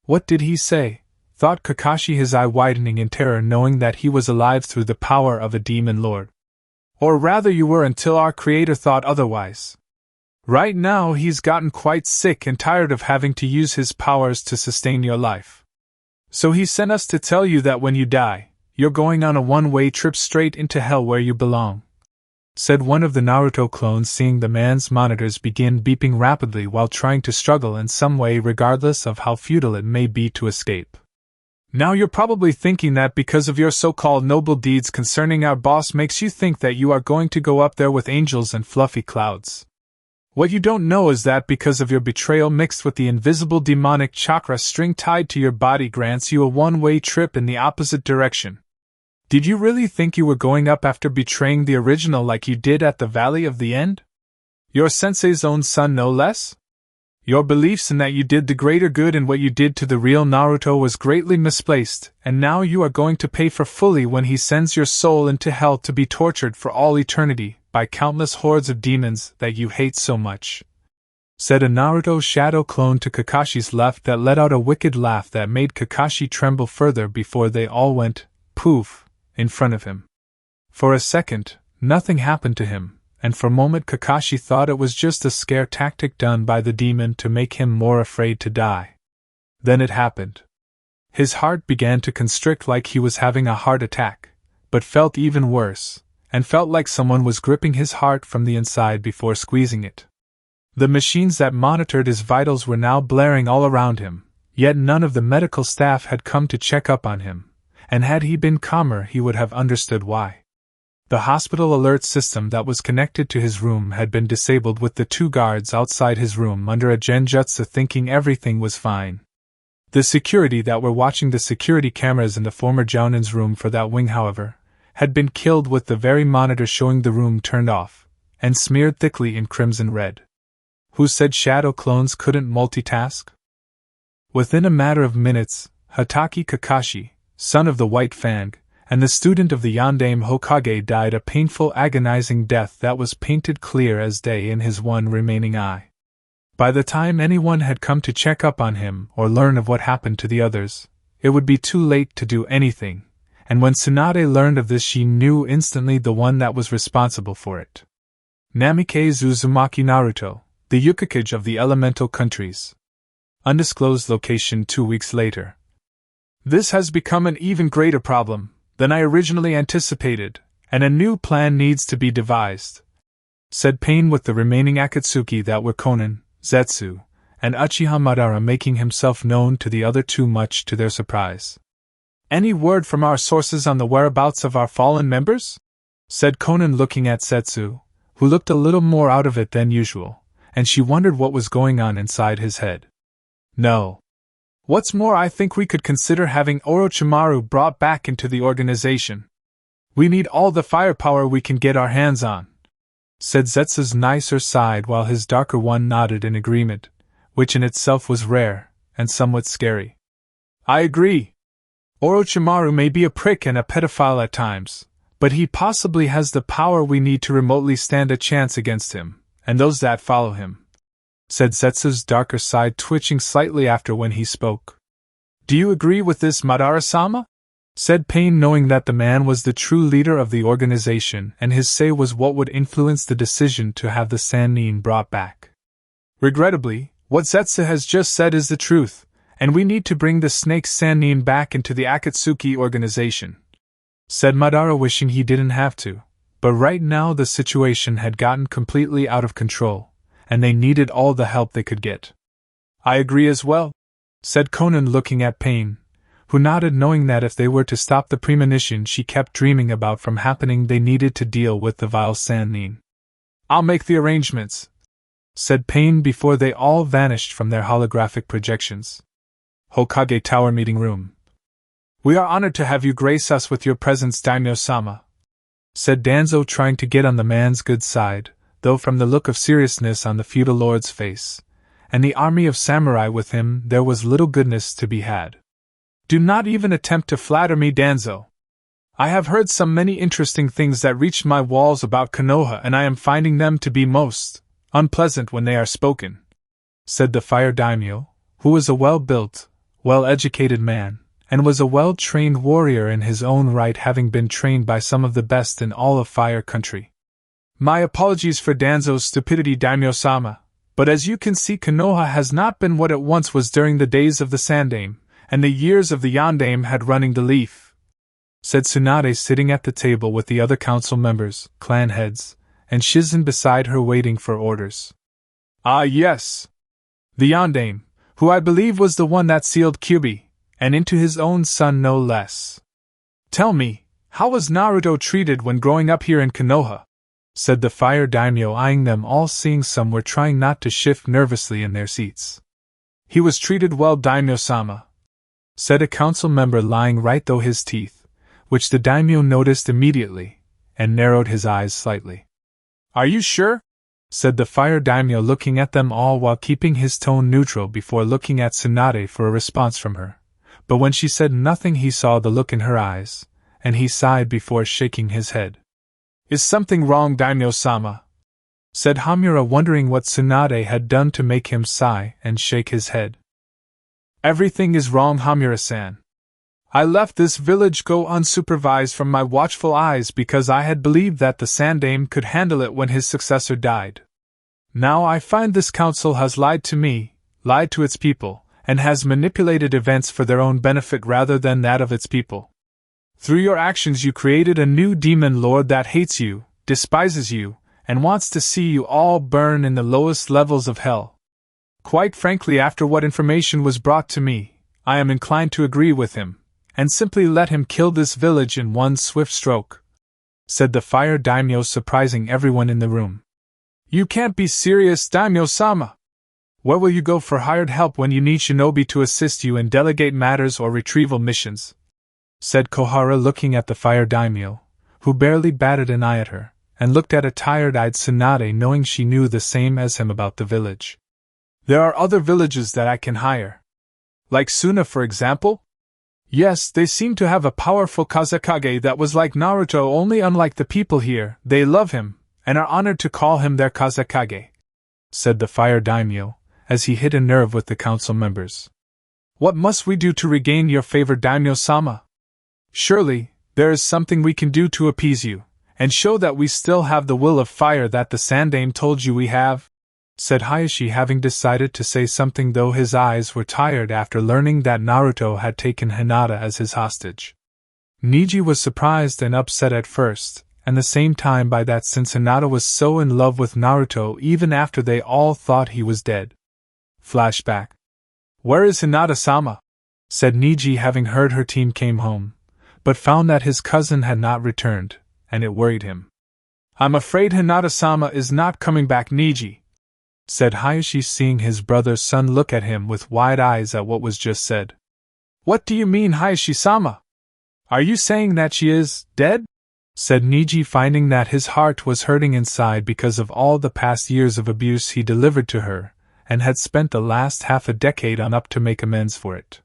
What did he say? Thought Kakashi, his eye widening in terror, knowing that he was alive through the power of a demon lord. Or rather, you were until our creator thought otherwise. Right now he's gotten quite sick and tired of having to use his powers to sustain your life. So he sent us to tell you that when you die, you're going on a one-way trip straight into hell where you belong, said one of the Naruto clones, seeing the man's monitors begin beeping rapidly while trying to struggle in some way, regardless of how futile it may be to escape. Now you're probably thinking that because of your so-called noble deeds concerning our boss makes you think that you are going to go up there with angels and fluffy clouds. What you don't know is that because of your betrayal mixed with the invisible demonic chakra string tied to your body grants you a one-way trip in the opposite direction. Did you really think you were going up after betraying the original like you did at the Valley of the End? Your sensei's own son, no less? Your beliefs in that you did the greater good and what you did to the real Naruto was greatly misplaced, and now you are going to pay for fully when he sends your soul into hell to be tortured for all eternity by countless hordes of demons that you hate so much, said a Naruto shadow clone to Kakashi's left that let out a wicked laugh that made Kakashi tremble further before they all went poof in front of him. For a second, nothing happened to him, and for a moment Kakashi thought it was just a scare tactic done by the demon to make him more afraid to die. Then it happened. His heart began to constrict like he was having a heart attack, but felt even worse, and felt like someone was gripping his heart from the inside before squeezing it. The machines that monitored his vitals were now blaring all around him, yet none of the medical staff had come to check up on him, and had he been calmer he would have understood why. The hospital alert system that was connected to his room had been disabled, with the two guards outside his room under a genjutsu thinking everything was fine. The security that were watching the security cameras in the former Jounin's room for that wing, however, had been killed, with the very monitor showing the room turned off, and smeared thickly in crimson red. Who said shadow clones couldn't multitask? Within a matter of minutes, Hatake Kakashi, son of the White Fang, and the student of the Yondaime Hokage died a painful, agonizing death that was painted clear as day in his one remaining eye. By the time anyone had come to check up on him or learn of what happened to the others, it would be too late to do anything, and when Tsunade learned of this she knew instantly the one that was responsible for it. Namikaze Uzumaki Naruto, the Hokage of the elemental countries. Undisclosed location 2 weeks later. This has become an even greater problem than I originally anticipated, and a new plan needs to be devised, said Pain, with the remaining Akatsuki that were Konan, Zetsu, and Uchiha Madara making himself known to the other two, much to their surprise. Any word from our sources on the whereabouts of our fallen members? Said Konan, looking at Zetsu, who looked a little more out of it than usual, and she wondered what was going on inside his head. No. What's more, I think we could consider having Orochimaru brought back into the organization. We need all the firepower we can get our hands on, said Zetsu's nicer side, while his darker one nodded in agreement, which in itself was rare and somewhat scary. I agree. Orochimaru may be a prick and a pedophile at times, but he possibly has the power we need to remotely stand a chance against him, and those that follow him, said Zetsu's darker side, twitching slightly after when he spoke. Do you agree with this, Madara-sama? Said Pain, knowing that the man was the true leader of the organization and his say was what would influence the decision to have the Sannin brought back. Regrettably, what Zetsu has just said is the truth, and we need to bring the snake Sannin back into the Akatsuki organization, said Madara, wishing he didn't have to. But right now the situation had gotten completely out of control, and they needed all the help they could get. I agree as well, said Konan, looking at Pain, who nodded, knowing that if they were to stop the premonition she kept dreaming about from happening, they needed to deal with the vile Sannin. I'll make the arrangements, said Pain before they all vanished from their holographic projections. Hokage Tower Meeting Room. We are honored to have you grace us with your presence, Daimyo-sama, said Danzo, trying to get on the man's good side, though from the look of seriousness on the feudal lord's face, and the army of samurai with him, there was little goodness to be had. Do not even attempt to flatter me, Danzo. I have heard some many interesting things that reached my walls about Konoha, and I am finding them to be most unpleasant when they are spoken, said the fire daimyo, who was a well-built, well-educated man, and was a well-trained warrior in his own right, having been trained by some of the best in all of Fire Country. My apologies for Danzo's stupidity, Daimyo-sama, but as you can see, Konoha has not been what it once was during the days of the Sandame, and the years of the Yondame had running the leaf, said Tsunade, sitting at the table with the other council members, clan heads, and Shizen beside her waiting for orders. Ah yes! The Yondame, who I believe was the one that sealed Kyuubi, and into his own son no less. Tell me, how was Naruto treated when growing up here in Konoha? Said the fire daimyo, eyeing them all, seeing some were trying not to shift nervously in their seats. He was treated well, Daimyo-sama, said a council member, lying right though his teeth, which the daimyo noticed immediately, and narrowed his eyes slightly. Are you sure? Said the fire daimyo, looking at them all while keeping his tone neutral before looking at Tsunade for a response from her. But when she said nothing, he saw the look in her eyes, and he sighed before shaking his head. Is something wrong, Daimyo-sama? Said Hamura, wondering what Tsunade had done to make him sigh and shake his head. Everything is wrong, Hamura-san. I left this village go unsupervised from my watchful eyes because I had believed that the Sandame could handle it when his successor died. Now I find this council has lied to me, lied to its people, and has manipulated events for their own benefit rather than that of its people. Through your actions you created a new demon lord that hates you, despises you, and wants to see you all burn in the lowest levels of hell. Quite frankly, after what information was brought to me, I am inclined to agree with him, and simply let him kill this village in one swift stroke, said the fire daimyo, surprising everyone in the room. You can't be serious, Daimyo-sama. Where will you go for hired help when you need shinobi to assist you in delegate matters or retrieval missions? Said Kohara, looking at the fire daimyo, who barely batted an eye at her, and looked at a tired-eyed Tsunade, knowing she knew the same as him about the village. There are other villages that I can hire. Like Suna, for example? Yes, they seem to have a powerful Kazekage that was like Naruto, only unlike the people here. They love him, and are honored to call him their Kazekage, said the fire daimyo, as he hit a nerve with the council members. What must we do to regain your favor, Daimyo-sama? Surely, there is something we can do to appease you, and show that we still have the will of fire that the Sandame told you we have, said Hayashi, having decided to say something, though his eyes were tired after learning that Naruto had taken Hinata as his hostage. Niji was surprised and upset at first, and the same time by that, since Hinata was so in love with Naruto even after they all thought he was dead. Flashback. Where is Hinata-sama? Said Niji, having heard her team came home, but found that his cousin had not returned, and it worried him. I'm afraid Hinata-sama is not coming back, Niji, said Hayashi, seeing his brother's son look at him with wide eyes at what was just said. What do you mean, Hayashi-sama? Are you saying that she is dead? Said Niji, finding that his heart was hurting inside because of all the past years of abuse he delivered to her, and had spent the last half a decade on up to make amends for it.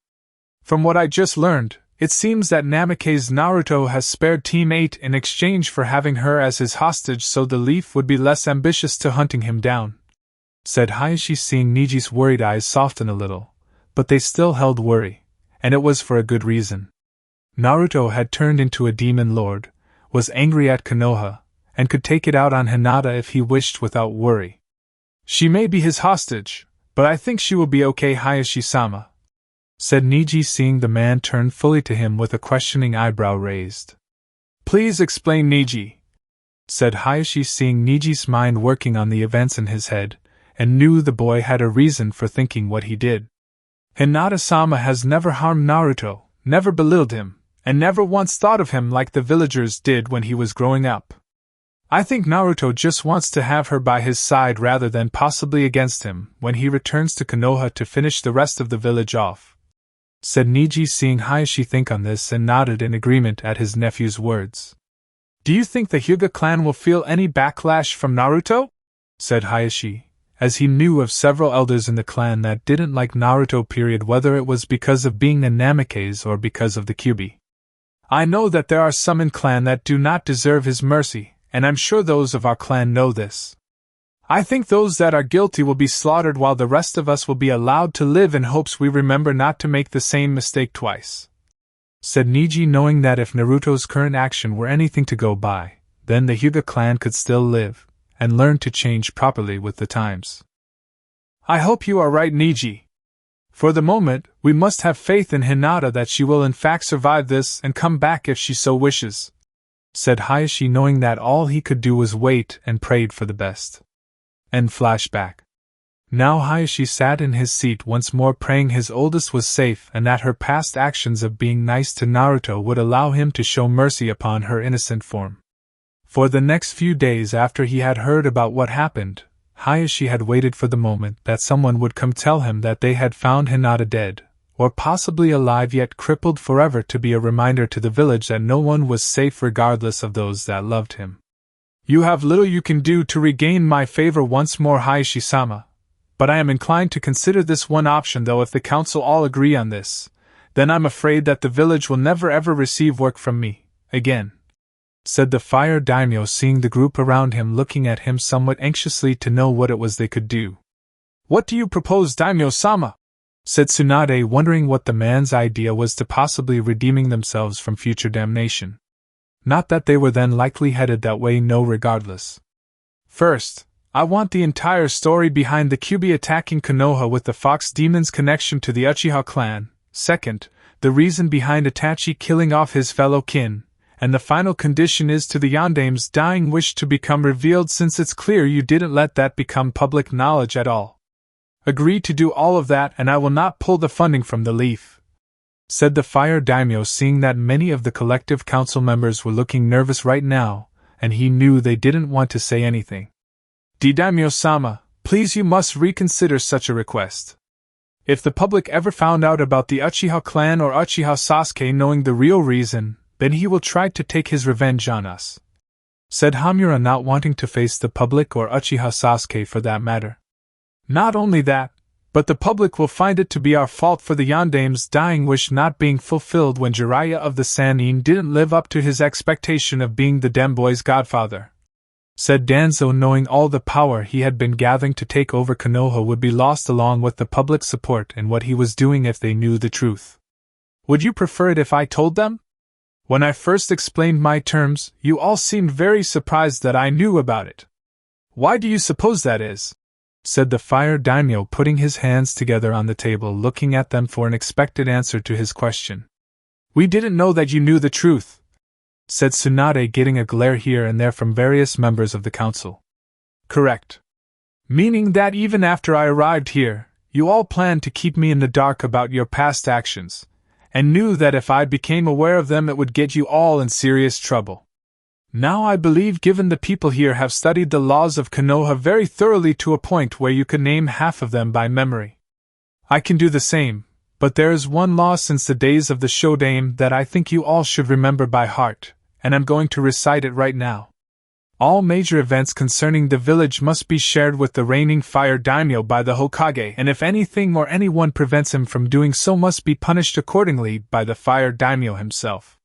From what I just learned, it seems that Namake's Naruto has spared Team 8 in exchange for having her as his hostage, so the Leaf would be less ambitious to hunting him down, said Hayashi, seeing Niji's worried eyes soften a little, but they still held worry, and it was for a good reason. Naruto had turned into a demon lord, was angry at Konoha, and could take it out on Hinata if he wished without worry. She may be his hostage, but I think she will be okay, Hayashi-sama, said Niji, seeing the man turn fully to him with a questioning eyebrow raised. Please explain, Niji, said Hayashi, seeing Niji's mind working on the events in his head, and knew the boy had a reason for thinking what he did. Hinata-sama has never harmed Naruto, never belittled him, and never once thought of him like the villagers did when he was growing up. I think Naruto just wants to have her by his side rather than possibly against him when he returns to Konoha to finish the rest of the village off, said Niji, seeing Hayashi think on this and nodded in agreement at his nephew's words. Do you think the Hyuga clan will feel any backlash from Naruto? Said Hayashi, as he knew of several elders in the clan that didn't like Naruto, whether it was because of being the Namikaze or because of the Kyuubi. I know that there are some in clan that do not deserve his mercy, and I'm sure those of our clan know this. I think those that are guilty will be slaughtered while the rest of us will be allowed to live in hopes we remember not to make the same mistake twice, said Niji, knowing that if Naruto's current action were anything to go by, then the Hyuga clan could still live, and learn to change properly with the times. I hope you are right, Niji. For the moment, we must have faith in Hinata that she will in fact survive this and come back if she so wishes, said Hayashi, knowing that all he could do was wait and prayed for the best. End flashback. Now Hayashi sat in his seat once more, praying his oldest was safe and that her past actions of being nice to Naruto would allow him to show mercy upon her innocent form. For the next few days after he had heard about what happened, Hayashi had waited for the moment that someone would come tell him that they had found Hinata dead, or possibly alive yet crippled forever, to be a reminder to the village that no one was safe regardless of those that loved him. You have little you can do to regain my favor once more, Hayashi-sama, but I am inclined to consider this one option, though if the council all agree on this, then I'm afraid that the village will never ever receive work from me, again, said the fire daimyo, seeing the group around him looking at him somewhat anxiously to know what it was they could do. What do you propose, daimyo-sama? Said Tsunade, wondering what the man's idea was to possibly redeeming themselves from future damnation. Not that they were then likely headed that way, no, regardless. First, I want the entire story behind the Kyuubi attacking Konoha with the Fox Demon's connection to the Uchiha clan. Second, the reason behind Itachi killing off his fellow kin. And the final condition is to the Yandame's dying wish to become revealed, since it's clear you didn't let that become public knowledge at all. Agree to do all of that and I will not pull the funding from the leaf, said the fire daimyo, seeing that many of the collective council members were looking nervous right now, and he knew they didn't want to say anything. Daimyo-sama, please, you must reconsider such a request. If the public ever found out about the Uchiha clan or Uchiha Sasuke knowing the real reason, then he will try to take his revenge on us, said Hamura, not wanting to face the public or Uchiha Sasuke for that matter. Not only that, but the public will find it to be our fault for the Yandame's dying wish not being fulfilled when Jiraiya of the Sannin didn't live up to his expectation of being the Demboy's godfather, said Danzo, knowing all the power he had been gathering to take over Konoha would be lost along with the public support in what he was doing if they knew the truth. Would you prefer it if I told them? When I first explained my terms, you all seemed very surprised that I knew about it. Why do you suppose that is? Said the fire daimyo, putting his hands together on the table, looking at them for an expected answer to his question. We didn't know that you knew the truth, said Tsunade, getting a glare here and there from various members of the council. Correct. Meaning that even after I arrived here, you all planned to keep me in the dark about your past actions, and knew that if I became aware of them it would get you all in serious trouble. Now I believe, given the people here have studied the laws of Konoha very thoroughly to a point where you could name half of them by memory, I can do the same, but there is one law since the days of the Shodaime that I think you all should remember by heart, and I'm going to recite it right now. All major events concerning the village must be shared with the reigning fire daimyo by the Hokage, and if anything or anyone prevents him from doing so must be punished accordingly by the fire daimyo himself.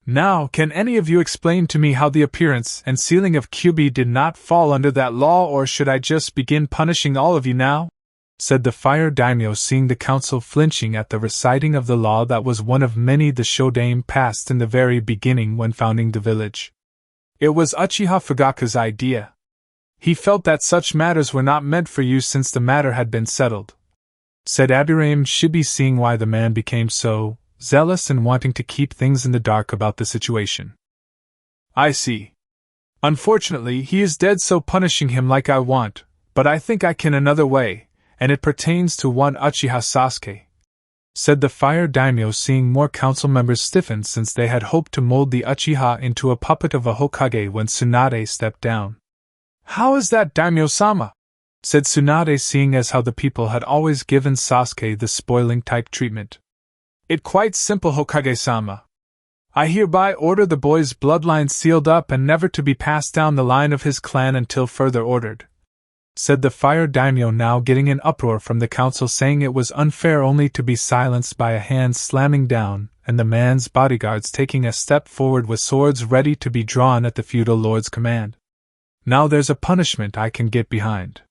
Now, can any of you explain to me how the appearance and sealing of Kyuubi did not fall under that law, or should I just begin punishing all of you now? Said the fire daimyo, seeing the council flinching at the reciting of the law that was one of many the Shodaime passed in the very beginning when founding the village. It was Uchiha Fugaka's idea. He felt that such matters were not meant for you since the matter had been settled, said Aburaim Shibi, seeing why the man became so zealous and wanting to keep things in the dark about the situation. I see. Unfortunately, he is dead, so punishing him like I want, but I think I can another way, and it pertains to one Uchiha Sasuke, said the fire daimyo, seeing more council members stiffen since they had hoped to mold the Uchiha into a puppet of a Hokage when Tsunade stepped down. How is that, daimyo-sama? Said Tsunade, seeing as how the people had always given Sasuke the spoiling type treatment. It quite simple, Hokage-sama. I hereby order the boy's bloodline sealed up and never to be passed down the line of his clan until further ordered, said the fire daimyo, now getting an uproar from the council, saying it was unfair only to be silenced by a hand slamming down and the man's bodyguards taking a step forward with swords ready to be drawn at the feudal lord's command. Now there's a punishment I can get behind.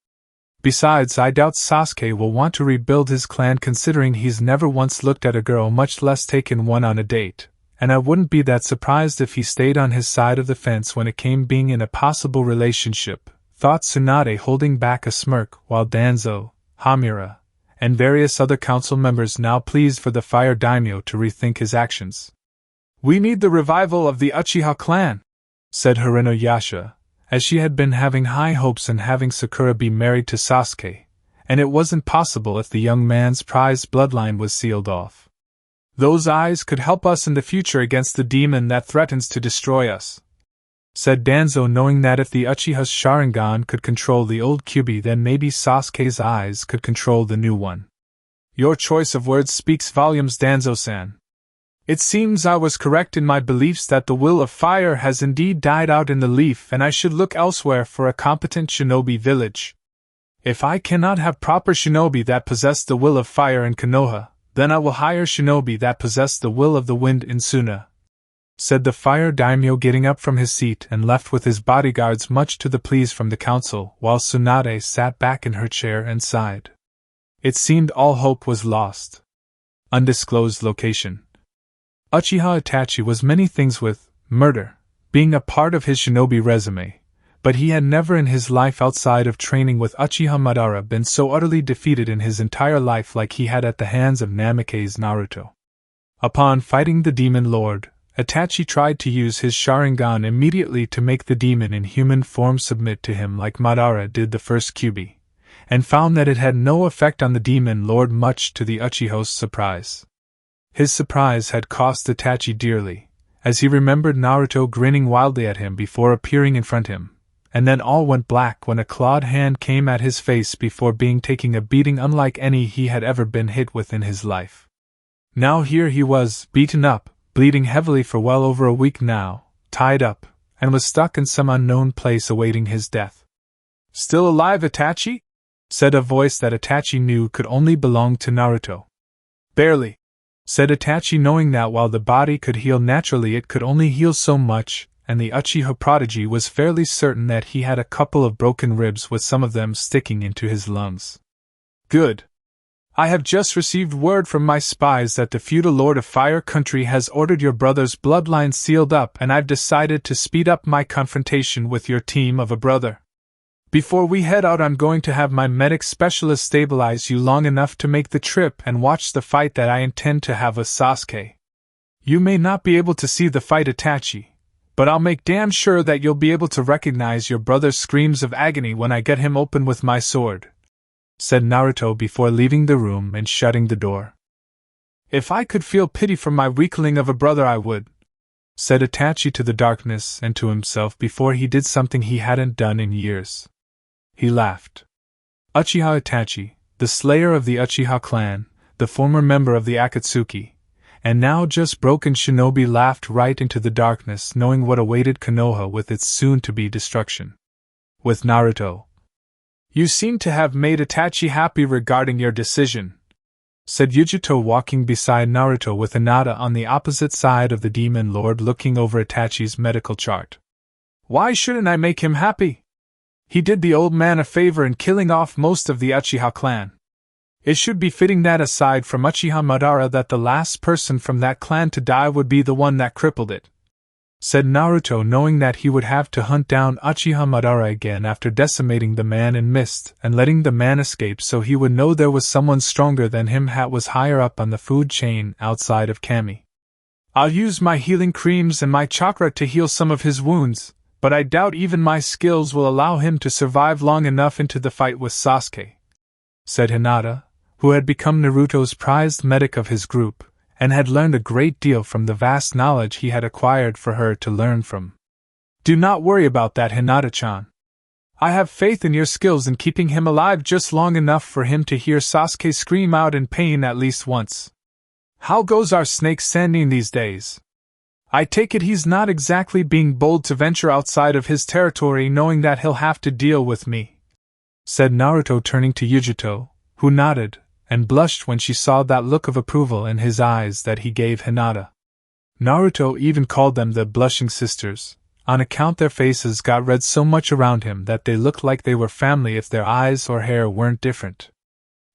Besides, I doubt Sasuke will want to rebuild his clan, considering he's never once looked at a girl, much less taken one on a date, and I wouldn't be that surprised if he stayed on his side of the fence when it came being in a possible relationship, thought Tsunade, holding back a smirk, while Danzo, Hamura, and various other council members now pleased for the fire daimyo to rethink his actions. We need the revival of the Uchiha clan, said Harino Yasha, as she had been having high hopes in having Sakura be married to Sasuke, and it wasn't possible if the young man's prized bloodline was sealed off. Those eyes could help us in the future against the demon that threatens to destroy us, said Danzo, knowing that if the Uchiha's Sharingan could control the old Kyuubi, then maybe Sasuke's eyes could control the new one. Your choice of words speaks volumes, Danzo-san. It seems I was correct in my beliefs that the will of fire has indeed died out in the leaf, and I should look elsewhere for a competent shinobi village. If I cannot have proper shinobi that possess the will of fire in Konoha, then I will hire shinobi that possess the will of the wind in Suna, said the fire daimyo, getting up from his seat and left with his bodyguards, much to the pleas from the council, while Tsunade sat back in her chair and sighed. It seemed all hope was lost. Undisclosed location. Uchiha Itachi was many things, with murder being a part of his shinobi resume, but he had never in his life outside of training with Uchiha Madara been so utterly defeated in his entire life like he had at the hands of Namake's Naruto. Upon fighting the demon lord, Itachi tried to use his Sharingan immediately to make the demon in human form submit to him like Madara did the first Kyuubi, and found that it had no effect on the demon lord, much to the Uchiha's surprise. His surprise had cost Itachi dearly, as he remembered Naruto grinning wildly at him before appearing in front of him, and then all went black when a clawed hand came at his face before being taking a beating unlike any he had ever been hit with in his life. Now here he was, beaten up, bleeding heavily for well over a week now, tied up, and was stuck in some unknown place awaiting his death. Still alive, Itachi? Said a voice that Itachi knew could only belong to Naruto. Barely, said Itachi, knowing that while the body could heal naturally, it could only heal so much, and the Uchiha prodigy was fairly certain that he had a couple of broken ribs, with some of them sticking into his lungs. Good. I have just received word from my spies that the feudal lord of Fire Country has ordered your brother's bloodline sealed up, and I've decided to speed up my confrontation with your team of a brother. Before we head out, I'm going to have my medic specialist stabilize you long enough to make the trip and watch the fight that I intend to have with Sasuke. You may not be able to see the fight, Itachi, but I'll make damn sure that you'll be able to recognize your brother's screams of agony when I get him open with my sword, said Naruto before leaving the room and shutting the door. If I could feel pity for my weakling of a brother, I would, said Itachi to the darkness and to himself before he did something he hadn't done in years. He laughed. Uchiha Itachi, the slayer of the Uchiha clan, the former member of the Akatsuki, and now just broken shinobi, laughed right into the darkness, knowing what awaited Konoha with its soon-to-be destruction. With Naruto. You seem to have made Itachi happy regarding your decision, said Yujito, walking beside Naruto with Hinata on the opposite side of the demon lord, looking over Itachi's medical chart. Why shouldn't I make him happy? He did the old man a favor in killing off most of the Uchiha clan. It should be fitting that, aside from Uchiha Madara, that the last person from that clan to die would be the one that crippled it, said Naruto, knowing that he would have to hunt down Uchiha Madara again after decimating the man in mist and letting the man escape, so he would know there was someone stronger than him that was higher up on the food chain outside of Kami. I'll use my healing creams and my chakra to heal some of his wounds, but I doubt even my skills will allow him to survive long enough into the fight with Sasuke, said Hinata, who had become Naruto's prized medic of his group, and had learned a great deal from the vast knowledge he had acquired for her to learn from. Do not worry about that, Hinata-chan. I have faith in your skills in keeping him alive just long enough for him to hear Sasuke scream out in pain at least once. How goes our snake Sandine these days? I take it he's not exactly being bold to venture outside of his territory knowing that he'll have to deal with me, said Naruto, turning to Yujito, who nodded and blushed when she saw that look of approval in his eyes that he gave Hinata. Naruto even called them the blushing sisters, on account their faces got red so much around him that they looked like they were family if their eyes or hair weren't different.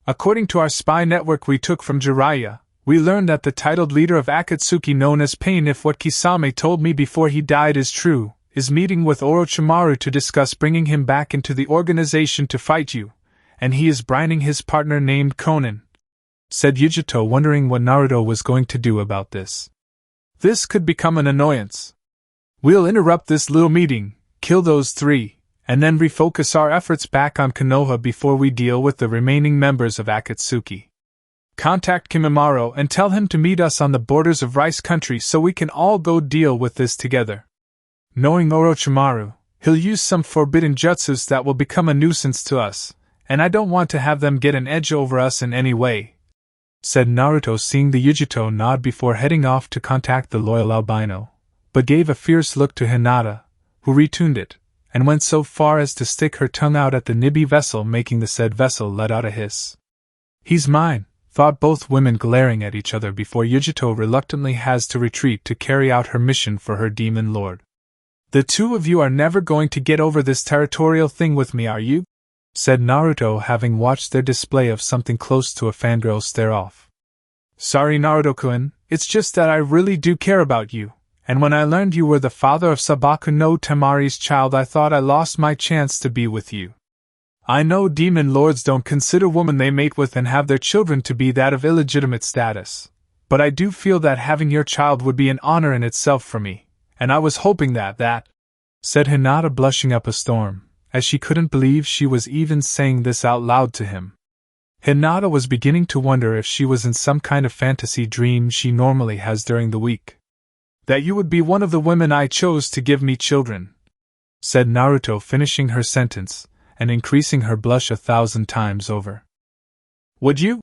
According to our spy network we took from Jiraiya, we learned that the titled leader of Akatsuki, known as Pain, if what Kisame told me before he died is true, is meeting with Orochimaru to discuss bringing him back into the organization to fight you, and he is brining his partner named Konan, said Yujito, wondering what Naruto was going to do about this. This could become an annoyance. We'll interrupt this little meeting, kill those three, and then refocus our efforts back on Konoha before we deal with the remaining members of Akatsuki. Contact Kimimaro and tell him to meet us on the borders of Rice Country so we can all go deal with this together. Knowing Orochimaru, he'll use some forbidden jutsus that will become a nuisance to us, and I don't want to have them get an edge over us in any way, said Naruto, seeing the Yujito nod before heading off to contact the loyal albino, but gave a fierce look to Hinata, who retuned it, and went so far as to stick her tongue out at the Nibi vessel, making the said vessel let out a hiss. He's mine, thought both women, glaring at each other before Yujito reluctantly has to retreat to carry out her mission for her demon lord. The two of you are never going to get over this territorial thing with me, are you? Said Naruto, having watched their display of something close to a fangirl stare off. Sorry, Naruto-kun, it's just that I really do care about you, and when I learned you were the father of Sabaku no Temari's child I thought I lost my chance to be with you. I know demon lords don't consider women they mate with and have their children to be that of illegitimate status, but I do feel that having your child would be an honor in itself for me, and I was hoping that, said Hinata, blushing up a storm, as she couldn't believe she was even saying this out loud to him. Hinata was beginning to wonder if she was in some kind of fantasy dream she normally has during the week. That you would be one of the women I chose to give me children, said Naruto, finishing her sentence, and increasing her blush 1,000 times over. Would you?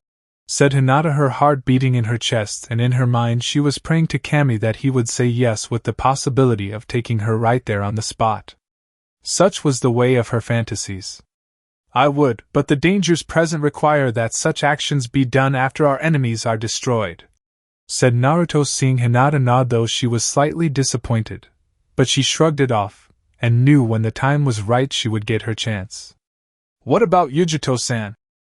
Said Hinata, her heart beating in her chest, and in her mind she was praying to Kami that he would say yes, with the possibility of taking her right there on the spot. Such was the way of her fantasies. I would, but the dangers present require that such actions be done after our enemies are destroyed, said Naruto, seeing Hinata nod, though she was slightly disappointed, but she shrugged it off, and knew when the time was right she would get her chance. What about Yujito-san?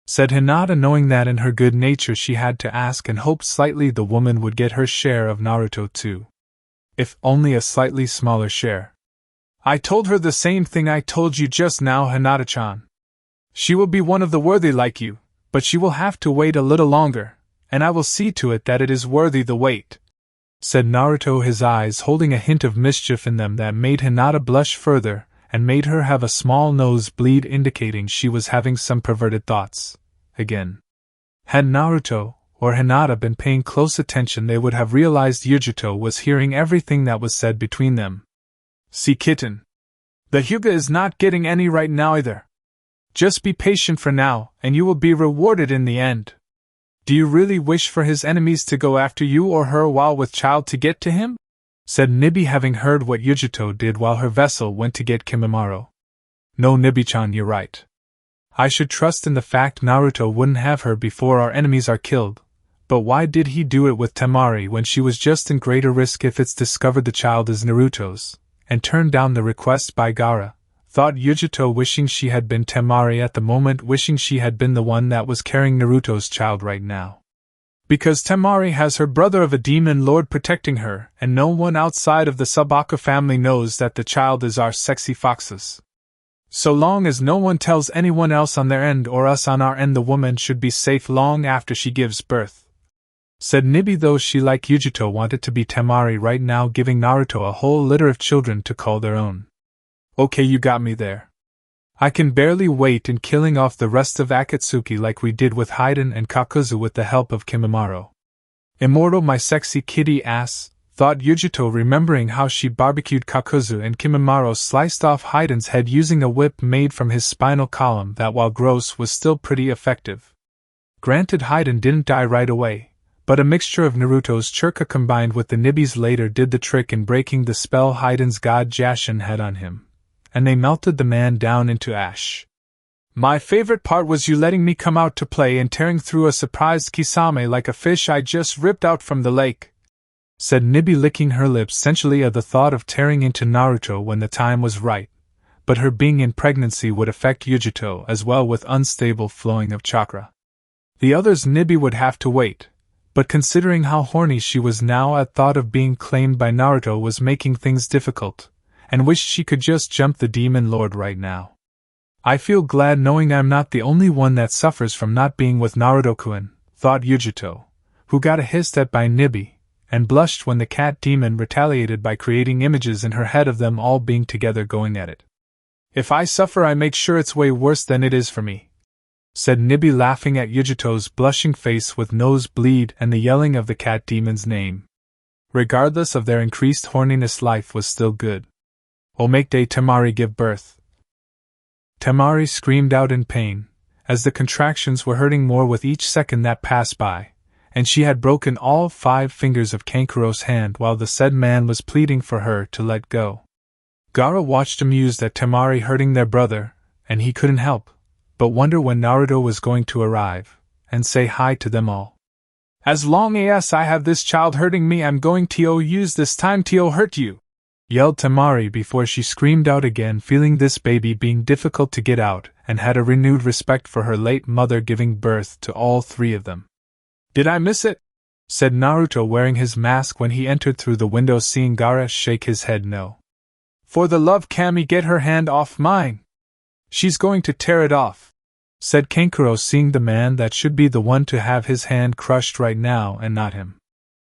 Said Hinata, knowing that in her good nature she had to ask, and hoped slightly the woman would get her share of Naruto too. If only a slightly smaller share. I told her the same thing I told you just now, Hinata-chan. She will be one of the worthy like you, but she will have to wait a little longer, and I will see to it that it is worthy the wait, said Naruto, his eyes holding a hint of mischief in them that made Hinata blush further, and made her have a small nosebleed, indicating she was having some perverted thoughts again. Had Naruto or Hinata been paying close attention, they would have realized Yujito was hearing everything that was said between them. See, kitten. The Hyuga is not getting any right now either. Just be patient for now, and you will be rewarded in the end. Do you really wish for his enemies to go after you or her while with child to get to him? Said Nibi, having heard what Yujito did while her vessel went to get Kimimaro. No, Nibi-chan, you're right. I should trust in the fact Naruto wouldn't have her before our enemies are killed, but why did he do it with Temari when she was just in greater risk if it's discovered the child is Naruto's, and turned down the request by Gaara? Thought Yujito, wishing she had been Temari at the moment, wishing she had been the one that was carrying Naruto's child right now. Because Temari has her brother of a demon lord protecting her, and no one outside of the Sabaka family knows that the child is our sexy foxes. So long as no one tells anyone else on their end or us on our end, the woman should be safe long after she gives birth," said Nibi, though she, like Yujito, wanted to be Temari right now, giving Naruto a whole litter of children to call their own. "Okay, you got me there. I can barely wait in killing off the rest of Akatsuki like we did with Haiden and Kakuzu with the help of Kimimaro. Immortal, my sexy kitty ass," thought Yujito, remembering how she barbecued Kakuzu and Kimimaro sliced off Haiden's head using a whip made from his spinal column that, while gross, was still pretty effective. Granted, Haiden didn't die right away, but a mixture of Naruto's churka combined with the Nibis later did the trick in breaking the spell Haiden's god Jashin had on him, and they melted the man down into ash. "My favorite part was you letting me come out to play and tearing through a surprised Kisame like a fish I just ripped out from the lake," said Nibi, licking her lips sensually at the thought of tearing into Naruto when the time was right, but her being in pregnancy would affect Yujito as well with unstable flowing of chakra. The others, Nibi would have to wait, but considering how horny she was now at thought of being claimed by Naruto was making things difficult, and wished she could just jump the demon lord right now. "I feel glad knowing I'm not the only one that suffers from not being with Naruto-kun," thought Yujito, who got a hiss at by Nibi, and blushed when the cat demon retaliated by creating images in her head of them all being together going at it. "If I suffer, I make sure it's way worse than it is for me," said Nibi, laughing at Yujito's blushing face with nosebleed and the yelling of the cat demon's name. Regardless of their increased horniness, life was still good. "Oh, make day Temari give birth." Temari screamed out in pain, as the contractions were hurting more with each second that passed by, and she had broken all 5 fingers of Kankuro's hand while the said man was pleading for her to let go. Gaara watched amused at Temari hurting their brother, and he couldn't help but wonder when Naruto was going to arrive and say hi to them all. "As long as I have this child hurting me, I'm going to use this time to hurt you," yelled Temari before she screamed out again, feeling this baby being difficult to get out, and had a renewed respect for her late mother giving birth to all 3 of them. "Did I miss it?" said Naruto, wearing his mask when he entered through the window, seeing Gaara shake his head no. "For the love Kami, get her hand off mine. She's going to tear it off," said Kankuro, seeing the man that should be the one to have his hand crushed right now and not him.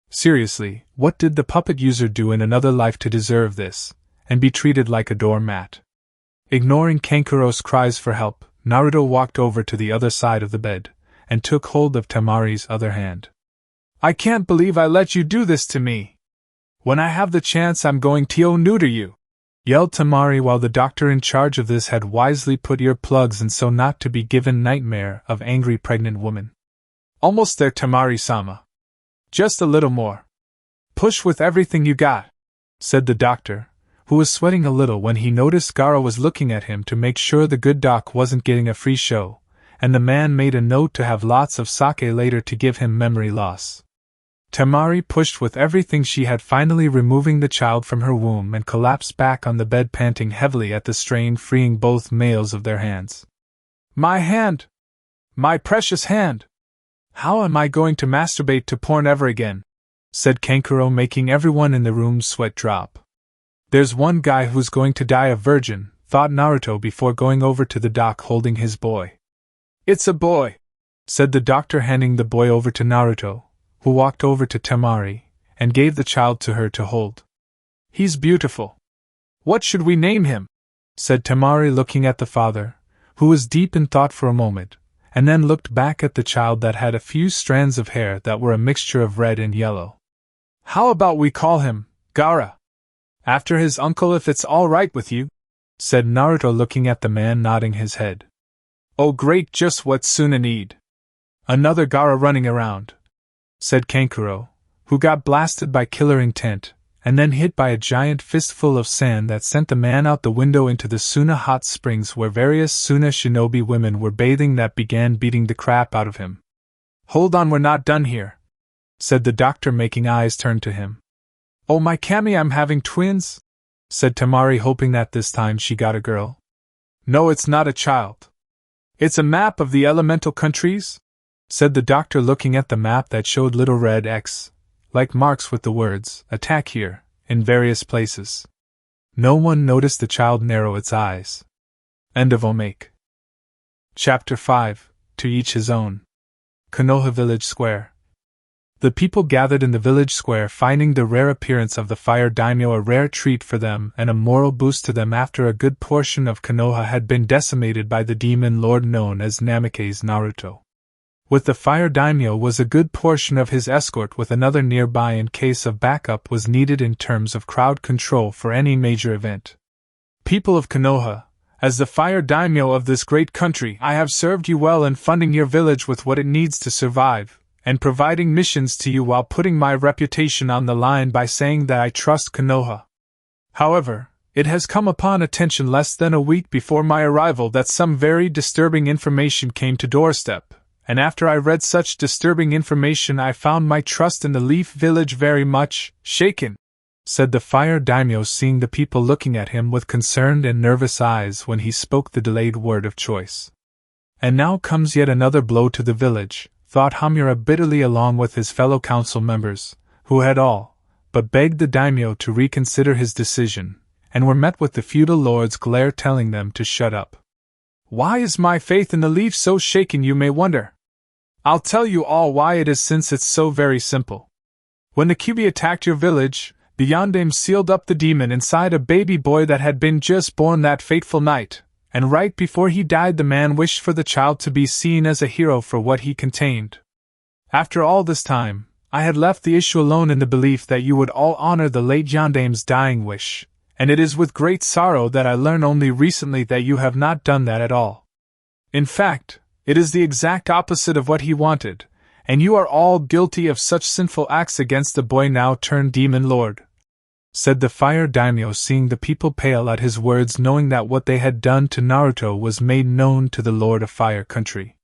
Seriously, what did the puppet user do in another life to deserve this, and be treated like a doormat? Ignoring Kankuro's cries for help, Naruto walked over to the other side of the bed, and took hold of Temari's other hand. "I can't believe I let you do this to me. When I have the chance, I'm going to neuter you," yelled Temari, while the doctor in charge of this had wisely put earplugs in so not to be given nightmare of angry pregnant woman. "Almost there, Temari-sama. Just a little more. Push with everything you got," said the doctor, who was sweating a little when he noticed Gaara was looking at him to make sure the good doc wasn't getting a free show, and the man made a note to have lots of sake later to give him memory loss. Temari pushed with everything she had, finally removing the child from her womb, and collapsed back on the bed, panting heavily at the strain, freeing both males of their hands. "My hand! My precious hand! How am I going to masturbate to porn ever again?" said Kankuro, making everyone in the room sweat drop. "There's one guy who's going to die a virgin," thought Naruto before going over to the doc holding his boy. "It's a boy," said the doctor, handing the boy over to Naruto, who walked over to Temari and gave the child to her to hold. "He's beautiful. What should we name him?" said Temari, looking at the father, who was deep in thought for a moment, and then looked back at the child that had a few strands of hair that were a mixture of red and yellow. "How about we call him Gaara? After his uncle, if it's all right with you," said Naruto, looking at the man, nodding his head. "Oh great, just what Suna need. Another Gaara running around," said Kankuro, who got blasted by killer intent, and then hit by a giant fistful of sand that sent the man out the window into the Suna hot springs where various Suna shinobi women were bathing, that began beating the crap out of him. "Hold on, we're not done here," said the doctor, making eyes turn to him. "Oh my Kami, I'm having twins," said Temari, hoping that this time she got a girl. "No, it's not a child. It's a map of the elemental countries," said the doctor, looking at the map that showed little red X, like marks with the words, "Attack here," in various places. No one noticed the child narrow its eyes. End of Uzumaki. Chapter 5, To Each His Own. Konoha Village Square. The people gathered in the village square, finding the rare appearance of the fire daimyo a rare treat for them and a moral boost to them after a good portion of Konoha had been decimated by the demon lord known as Namake's Naruto. With the fire daimyo was a good portion of his escort, with another nearby in case of backup was needed in terms of crowd control for any major event. People of Konoha, as the fire daimyo of this great country, I have served you well in funding your village with what it needs to survive, and providing missions to you while putting my reputation on the line by saying that I trust Konoha. However, it has come upon attention less than a week before my arrival that some very disturbing information came to doorstep, and after I read such disturbing information I found my trust in the Leaf Village very much shaken, said the fire daimyo, seeing the people looking at him with concerned and nervous eyes when he spoke the delayed word of choice. And now comes yet another blow to the village, thought Hamura bitterly, along with his fellow council members, who had all but begged the daimyo to reconsider his decision, and were met with the feudal lord's glare telling them to shut up. Why is my faith in the Leaf so shaken, you may wonder? I'll tell you all why it is, since it's so very simple. When the Kyuubi attacked your village, the Yondaime sealed up the demon inside a baby boy that had been just born that fateful night, and right before he died the man wished for the child to be seen as a hero for what he contained. After all this time, I had left the issue alone in the belief that you would all honor the late Yondaime's dying wish, and it is with great sorrow that I learn only recently that you have not done that at all. In fact, it is the exact opposite of what he wanted, and you are all guilty of such sinful acts against the boy now turned demon lord, said the fire daimyo, seeing the people pale at his words, knowing that what they had done to Naruto was made known to the Lord of Fire Country.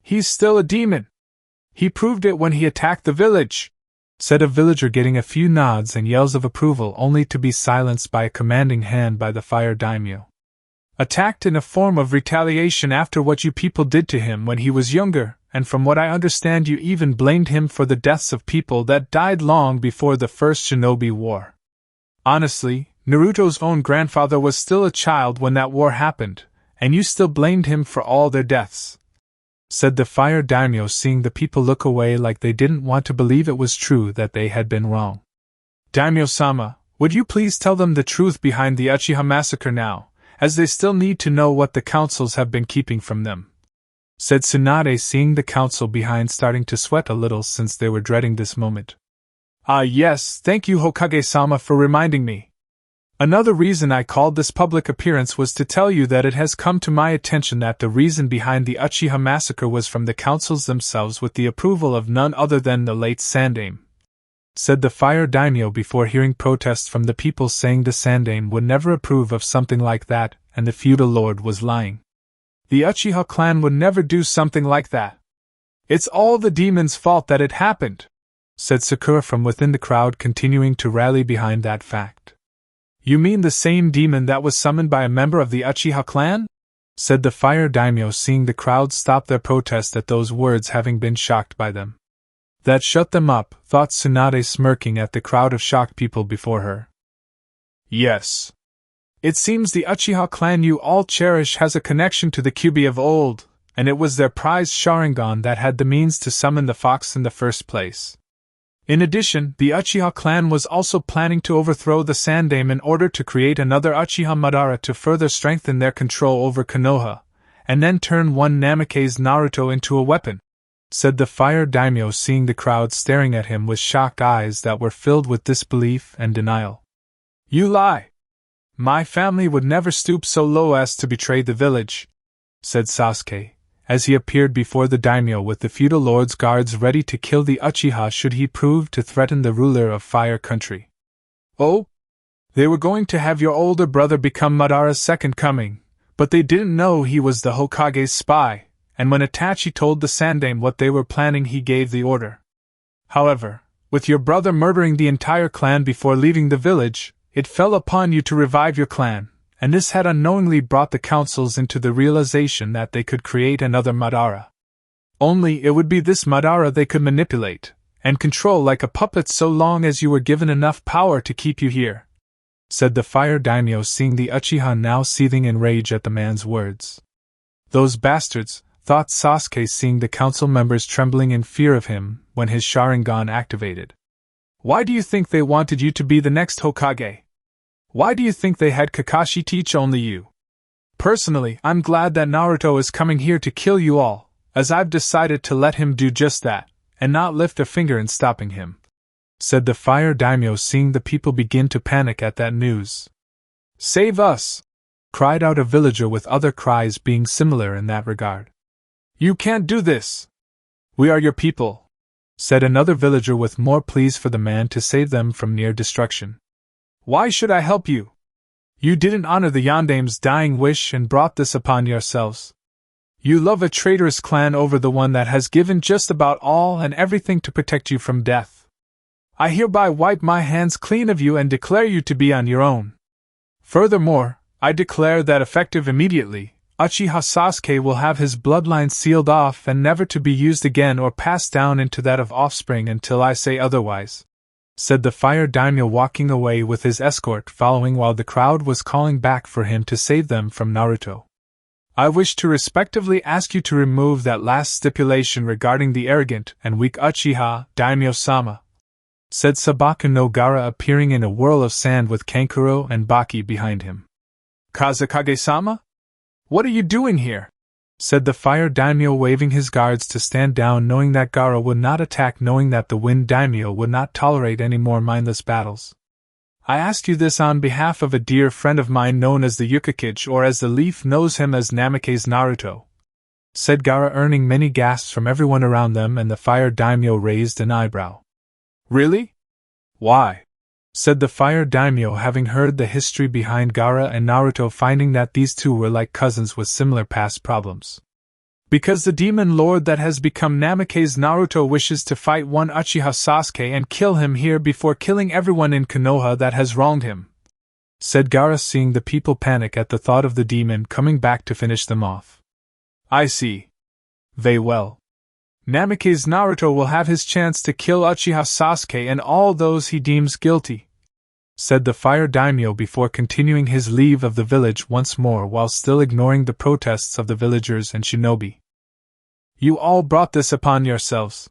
He's still a demon. He proved it when he attacked the village, said a villager, getting a few nods and yells of approval only to be silenced by a commanding hand by the fire daimyo. Attacked in a form of retaliation after what you people did to him when he was younger, and from what I understand you even blamed him for the deaths of people that died long before the first shinobi war. Honestly, Naruto's own grandfather was still a child when that war happened, and you still blamed him for all their deaths, said the fire daimyo, seeing the people look away like they didn't want to believe it was true that they had been wrong. Daimyo-sama, would you please tell them the truth behind the Uchiha massacre now, as they still need to know what the councils have been keeping from them, said Tsunade, seeing the council behind starting to sweat a little since they were dreading this moment. Yes, thank you Hokage-sama for reminding me. Another reason I called this public appearance was to tell you that it has come to my attention that the reason behind the Uchiha massacre was from the councils themselves, with the approval of none other than the late Sandaime, said the fire daimyo, before hearing protests from the people saying the Sandaime would never approve of something like that, and the feudal lord was lying. The Uchiha clan would never do something like that. It's all the demon's fault that it happened, said Sakura from within the crowd, continuing to rally behind that fact. You mean the same demon that was summoned by a member of the Uchiha clan? Said the fire daimyo, seeing the crowd stop their protest at those words, having been shocked by them. That shut them up, thought Tsunade, smirking at the crowd of shocked people before her. Yes. It seems the Uchiha clan you all cherish has a connection to the Kyuubi of old, and it was their prized Sharingan that had the means to summon the fox in the first place. In addition, the Uchiha clan was also planning to overthrow the Sandaime in order to create another Uchiha Madara to further strengthen their control over Konoha, and then turn one Namake's Naruto into a weapon, said the fire daimyo, seeing the crowd staring at him with shocked eyes that were filled with disbelief and denial. You lie! My family would never stoop so low as to betray the village, said Sasuke, as he appeared before the daimyo with the feudal lord's guards ready to kill the Uchiha should he prove to threaten the ruler of Fire Country. Oh? They were going to have your older brother become Madara's second coming, but they didn't know he was the Hokage's spy, and when Itachi told the Sandaime what they were planning he gave the order. However, with your brother murdering the entire clan before leaving the village, it fell upon you to revive your clan, and this had unknowingly brought the councils into the realization that they could create another Madara. Only it would be this Madara they could manipulate and control like a puppet so long as you were given enough power to keep you here," said the fire daimyo, seeing the Uchiha now seething in rage at the man's words. "Those bastards," thought Sasuke, seeing the council members trembling in fear of him when his Sharingan activated. "Why do you think they wanted you to be the next Hokage? Why do you think they had Kakashi teach only you? Personally, I'm glad that Naruto is coming here to kill you all, as I've decided to let him do just that, and not lift a finger in stopping him," said the fire daimyo, seeing the people begin to panic at that news. "Save us!" cried out a villager, with other cries being similar in that regard. "You can't do this! We are your people," said another villager, with more pleas for the man to save them from near destruction. "Why should I help you? You didn't honor the Yandame's dying wish and brought this upon yourselves. You love a traitorous clan over the one that has given just about all and everything to protect you from death. I hereby wipe my hands clean of you and declare you to be on your own. Furthermore, I declare that effective immediately, Uchiha Sasuke will have his bloodline sealed off and never to be used again or passed down into that of offspring until I say otherwise," said the fire daimyo, walking away with his escort following while the crowd was calling back for him to save them from Naruto. "I wish to respectively ask you to remove that last stipulation regarding the arrogant and weak Uchiha, Daimyo-sama," said Sabaku no Gaara, appearing in a whirl of sand with Kankuro and Baki behind him. "Kazekage-sama? What are you doing here?" said the fire daimyo, waving his guards to stand down, knowing that Gaara would not attack, knowing that the wind daimyo would not tolerate any more mindless battles. "I ask you this on behalf of a dear friend of mine known as the Hokage, or as the Leaf knows him as Namake's Naruto," said Gaara, earning many gasps from everyone around them, and the fire daimyo raised an eyebrow. "Really? Why?" said the fire daimyo, having heard the history behind Gaara and Naruto, finding that these two were like cousins with similar past problems. "Because the demon lord that has become Namake's Naruto wishes to fight one Uchiha Sasuke and kill him here before killing everyone in Konoha that has wronged him," said Gaara, seeing the people panic at the thought of the demon coming back to finish them off. "I see. Very well. Namake's Naruto will have his chance to kill Uchiha Sasuke and all those he deems guilty," said the fire daimyo before continuing his leave of the village once more, while still ignoring the protests of the villagers and shinobi. "You all brought this upon yourselves.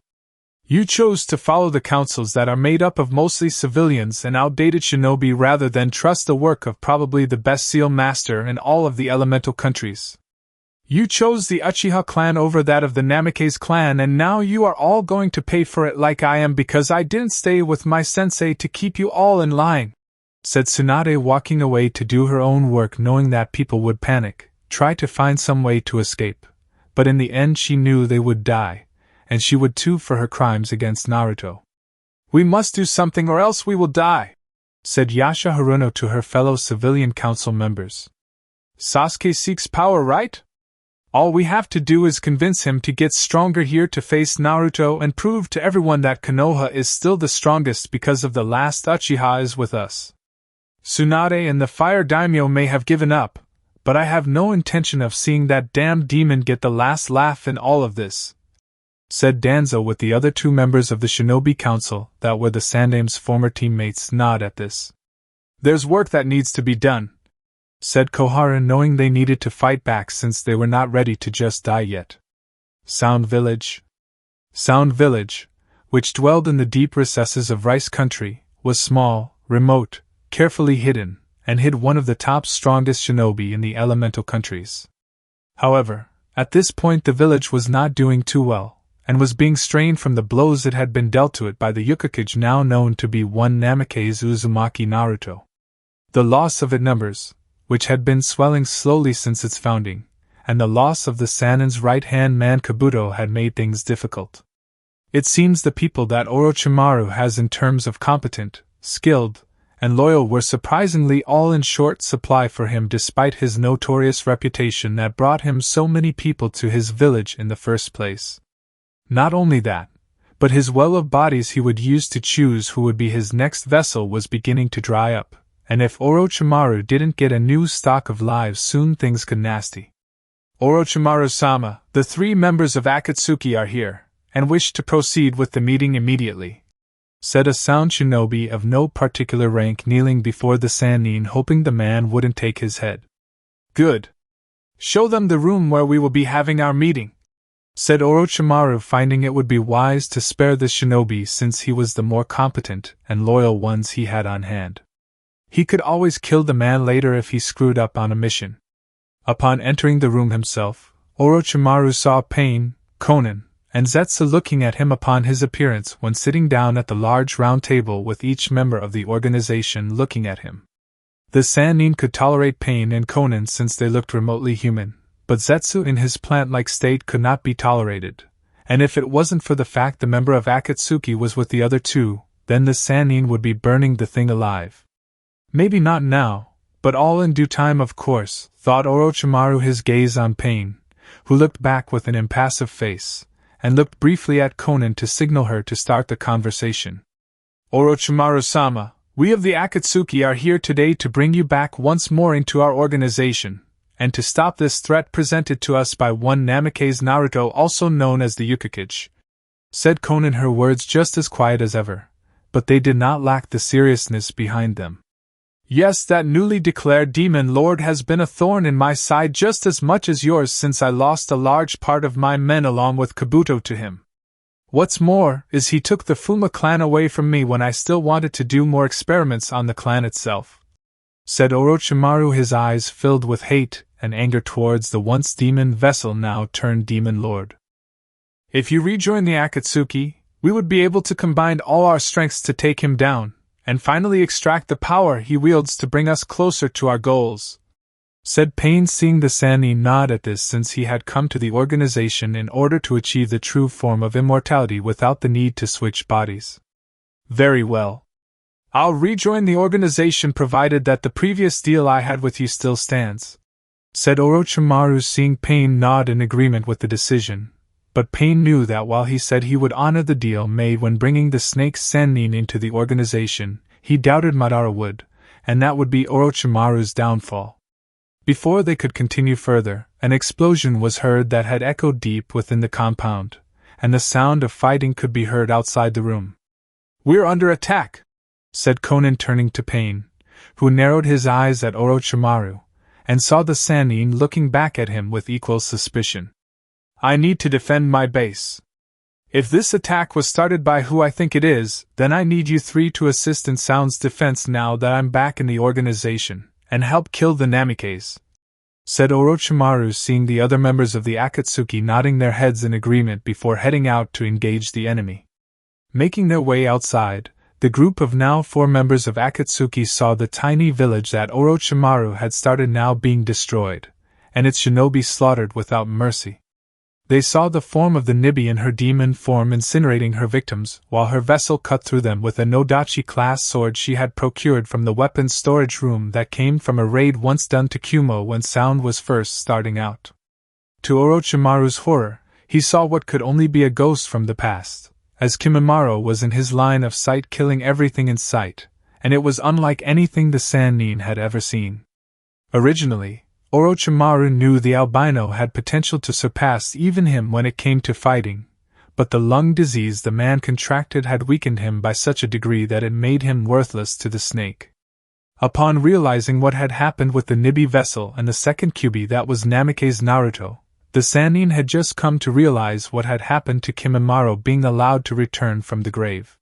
You chose to follow the councils that are made up of mostly civilians and outdated shinobi rather than trust the work of probably the best seal master in all of the elemental countries. You chose the Uchiha clan over that of the Namake's clan, and now you are all going to pay for it like I am because I didn't stay with my sensei to keep you all in line," said Tsunade, walking away to do her own work, knowing that people would panic, try to find some way to escape, but in the end she knew they would die, and she would too for her crimes against Naruto. "We must do something or else we will die," said Yasha Haruno to her fellow civilian council members. "Sasuke seeks power, right? All we have to do is convince him to get stronger here to face Naruto and prove to everyone that Konoha is still the strongest because of the last Uchiha is with us. Tsunade and the fire daimyo may have given up, but I have no intention of seeing that damned demon get the last laugh in all of this," said Danzo, with the other two members of the Shinobi Council that were the Sandame's former teammates nod at this. "There's work that needs to be done," said Koharu, knowing they needed to fight back since they were not ready to just die yet. Sound Village, which dwelled in the deep recesses of Rice Country, was small, remote, carefully hidden, and hid one of the top strongest shinobi in the elemental countries. However, at this point the village was not doing too well, and was being strained from the blows it had been dealt to it by the Hokage, now known to be one Namake's Uzumaki Naruto. The loss of its numbers, which had been swelling slowly since its founding, and the loss of the Sanin's right-hand man Kabuto had made things difficult. It seems the people that Orochimaru has in terms of competent, skilled, and loyal were surprisingly all in short supply for him, despite his notorious reputation that brought him so many people to his village in the first place. Not only that, but his well of bodies he would use to choose who would be his next vessel was beginning to dry up, and if Orochimaru didn't get a new stock of lives soon things could nasty. Orochimaru-sama, the 3 members of Akatsuki are here, and wish to proceed with the meeting immediately," said a sound shinobi of no particular rank kneeling before the Sannin, hoping the man wouldn't take his head. "Good. Show them the room where we will be having our meeting," said Orochimaru, finding it would be wise to spare the shinobi since he was the more competent and loyal ones he had on hand. He could always kill the man later if he screwed up on a mission. Upon entering the room himself, Orochimaru saw Pain, Konan, and Zetsu looking at him upon his appearance when sitting down at the large round table with each member of the organization looking at him. The Sannin could tolerate Pain and Konan since they looked remotely human, but Zetsu in his plant-like state could not be tolerated, and if it wasn't for the fact the member of Akatsuki was with the other 2, then the Sannin would be burning the thing alive. Maybe not now, but all in due time, of course, thought Orochimaru, his gaze on Pain, who looked back with an impassive face, and looked briefly at Konan to signal her to start the conversation. "Orochimaru-sama, we of the Akatsuki are here today to bring you back once more into our organization, and to stop this threat presented to us by one Namikaze Naruto, also known as the Hokage," said Konan, her words just as quiet as ever, but they did not lack the seriousness behind them. "Yes, that newly declared demon lord has been a thorn in my side just as much as yours since I lost a large part of my men along with Kabuto to him. What's more, is he took the Fuma clan away from me when I still wanted to do more experiments on the clan itself," said Orochimaru, his eyes filled with hate and anger towards the once demon vessel now turned demon lord. "If you rejoin the Akatsuki, we would be able to combine all our strengths to take him down, and finally extract the power he wields to bring us closer to our goals," said Pain, seeing the Sannin nod at this since he had come to the organization in order to achieve the true form of immortality without the need to switch bodies. "Very well. I'll rejoin the organization provided that the previous deal I had with you still stands," said Orochimaru, seeing Pain nod in agreement with the decision. But Pain knew that while he said he would honor the deal made when bringing the Snake Sannin into the organization, he doubted Madara would, and that would be Orochimaru's downfall. Before they could continue further, an explosion was heard that had echoed deep within the compound, and the sound of fighting could be heard outside the room. "We're under attack," said Konan, turning to Pain, who narrowed his eyes at Orochimaru, and saw the Sannin looking back at him with equal suspicion. "I need to defend my base. If this attack was started by who I think it is, then I need you 3 to assist in Sound's defense now that I'm back in the organization, and help kill the Namikaze," said Orochimaru, seeing the other members of the Akatsuki nodding their heads in agreement before heading out to engage the enemy. Making their way outside, the group of now 4 members of Akatsuki saw the tiny village that Orochimaru had started now being destroyed, and its shinobi slaughtered without mercy. They saw the form of the Nibi in her demon form incinerating her victims, while her vessel cut through them with a Nodachi-class sword she had procured from the weapons storage room that came from a raid once done to Kumo when Sound was first starting out. To Orochimaru's horror, he saw what could only be a ghost from the past, as Kimimaro was in his line of sight killing everything in sight, and it was unlike anything the Sannin had ever seen. Originally, Orochimaru knew the albino had potential to surpass even him when it came to fighting, but the lung disease the man contracted had weakened him by such a degree that it made him worthless to the snake. Upon realizing what had happened with the Nibi vessel and the second Kyuubi that was Namikaze Naruto, the Sannin had just come to realize what had happened to Kimimaro being allowed to return from the grave.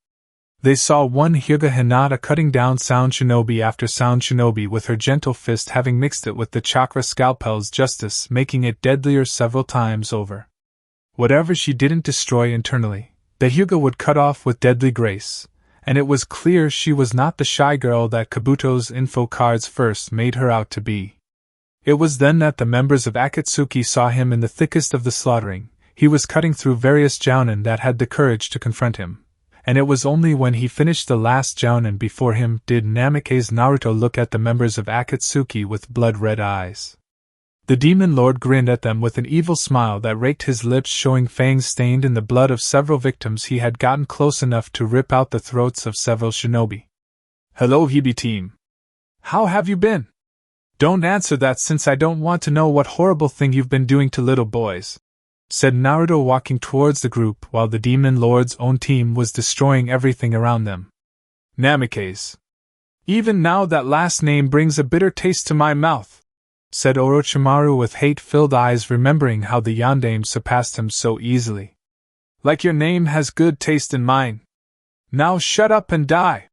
They saw one Hyuga Hinata cutting down Sound Shinobi after Sound Shinobi with her gentle fist, having mixed it with the chakra scalpel's justice, making it deadlier several times over. Whatever she didn't destroy internally, the Hyuga would cut off with deadly grace, and it was clear she was not the shy girl that Kabuto's info cards first made her out to be. It was then that the members of Akatsuki saw him in the thickest of the slaughtering. He was cutting through various jounin that had the courage to confront him, and it was only when he finished the last jounin before him did Namikaze Naruto look at the members of Akatsuki with blood-red eyes. The demon lord grinned at them with an evil smile that raked his lips, showing fangs stained in the blood of several victims he had gotten close enough to rip out the throats of several shinobi. "Hello, Hibi team. How have you been?" Don't answer that since I don't want to know what horrible thing you've been doing to little boys, said Naruto, walking towards the group while the Demon Lord's own team was destroying everything around them. Namikaze. Even now that last name brings a bitter taste to my mouth, said Orochimaru with hate-filled eyes, remembering how the Yondaime surpassed him so easily. Like your name has good taste in mine. Now shut up and die,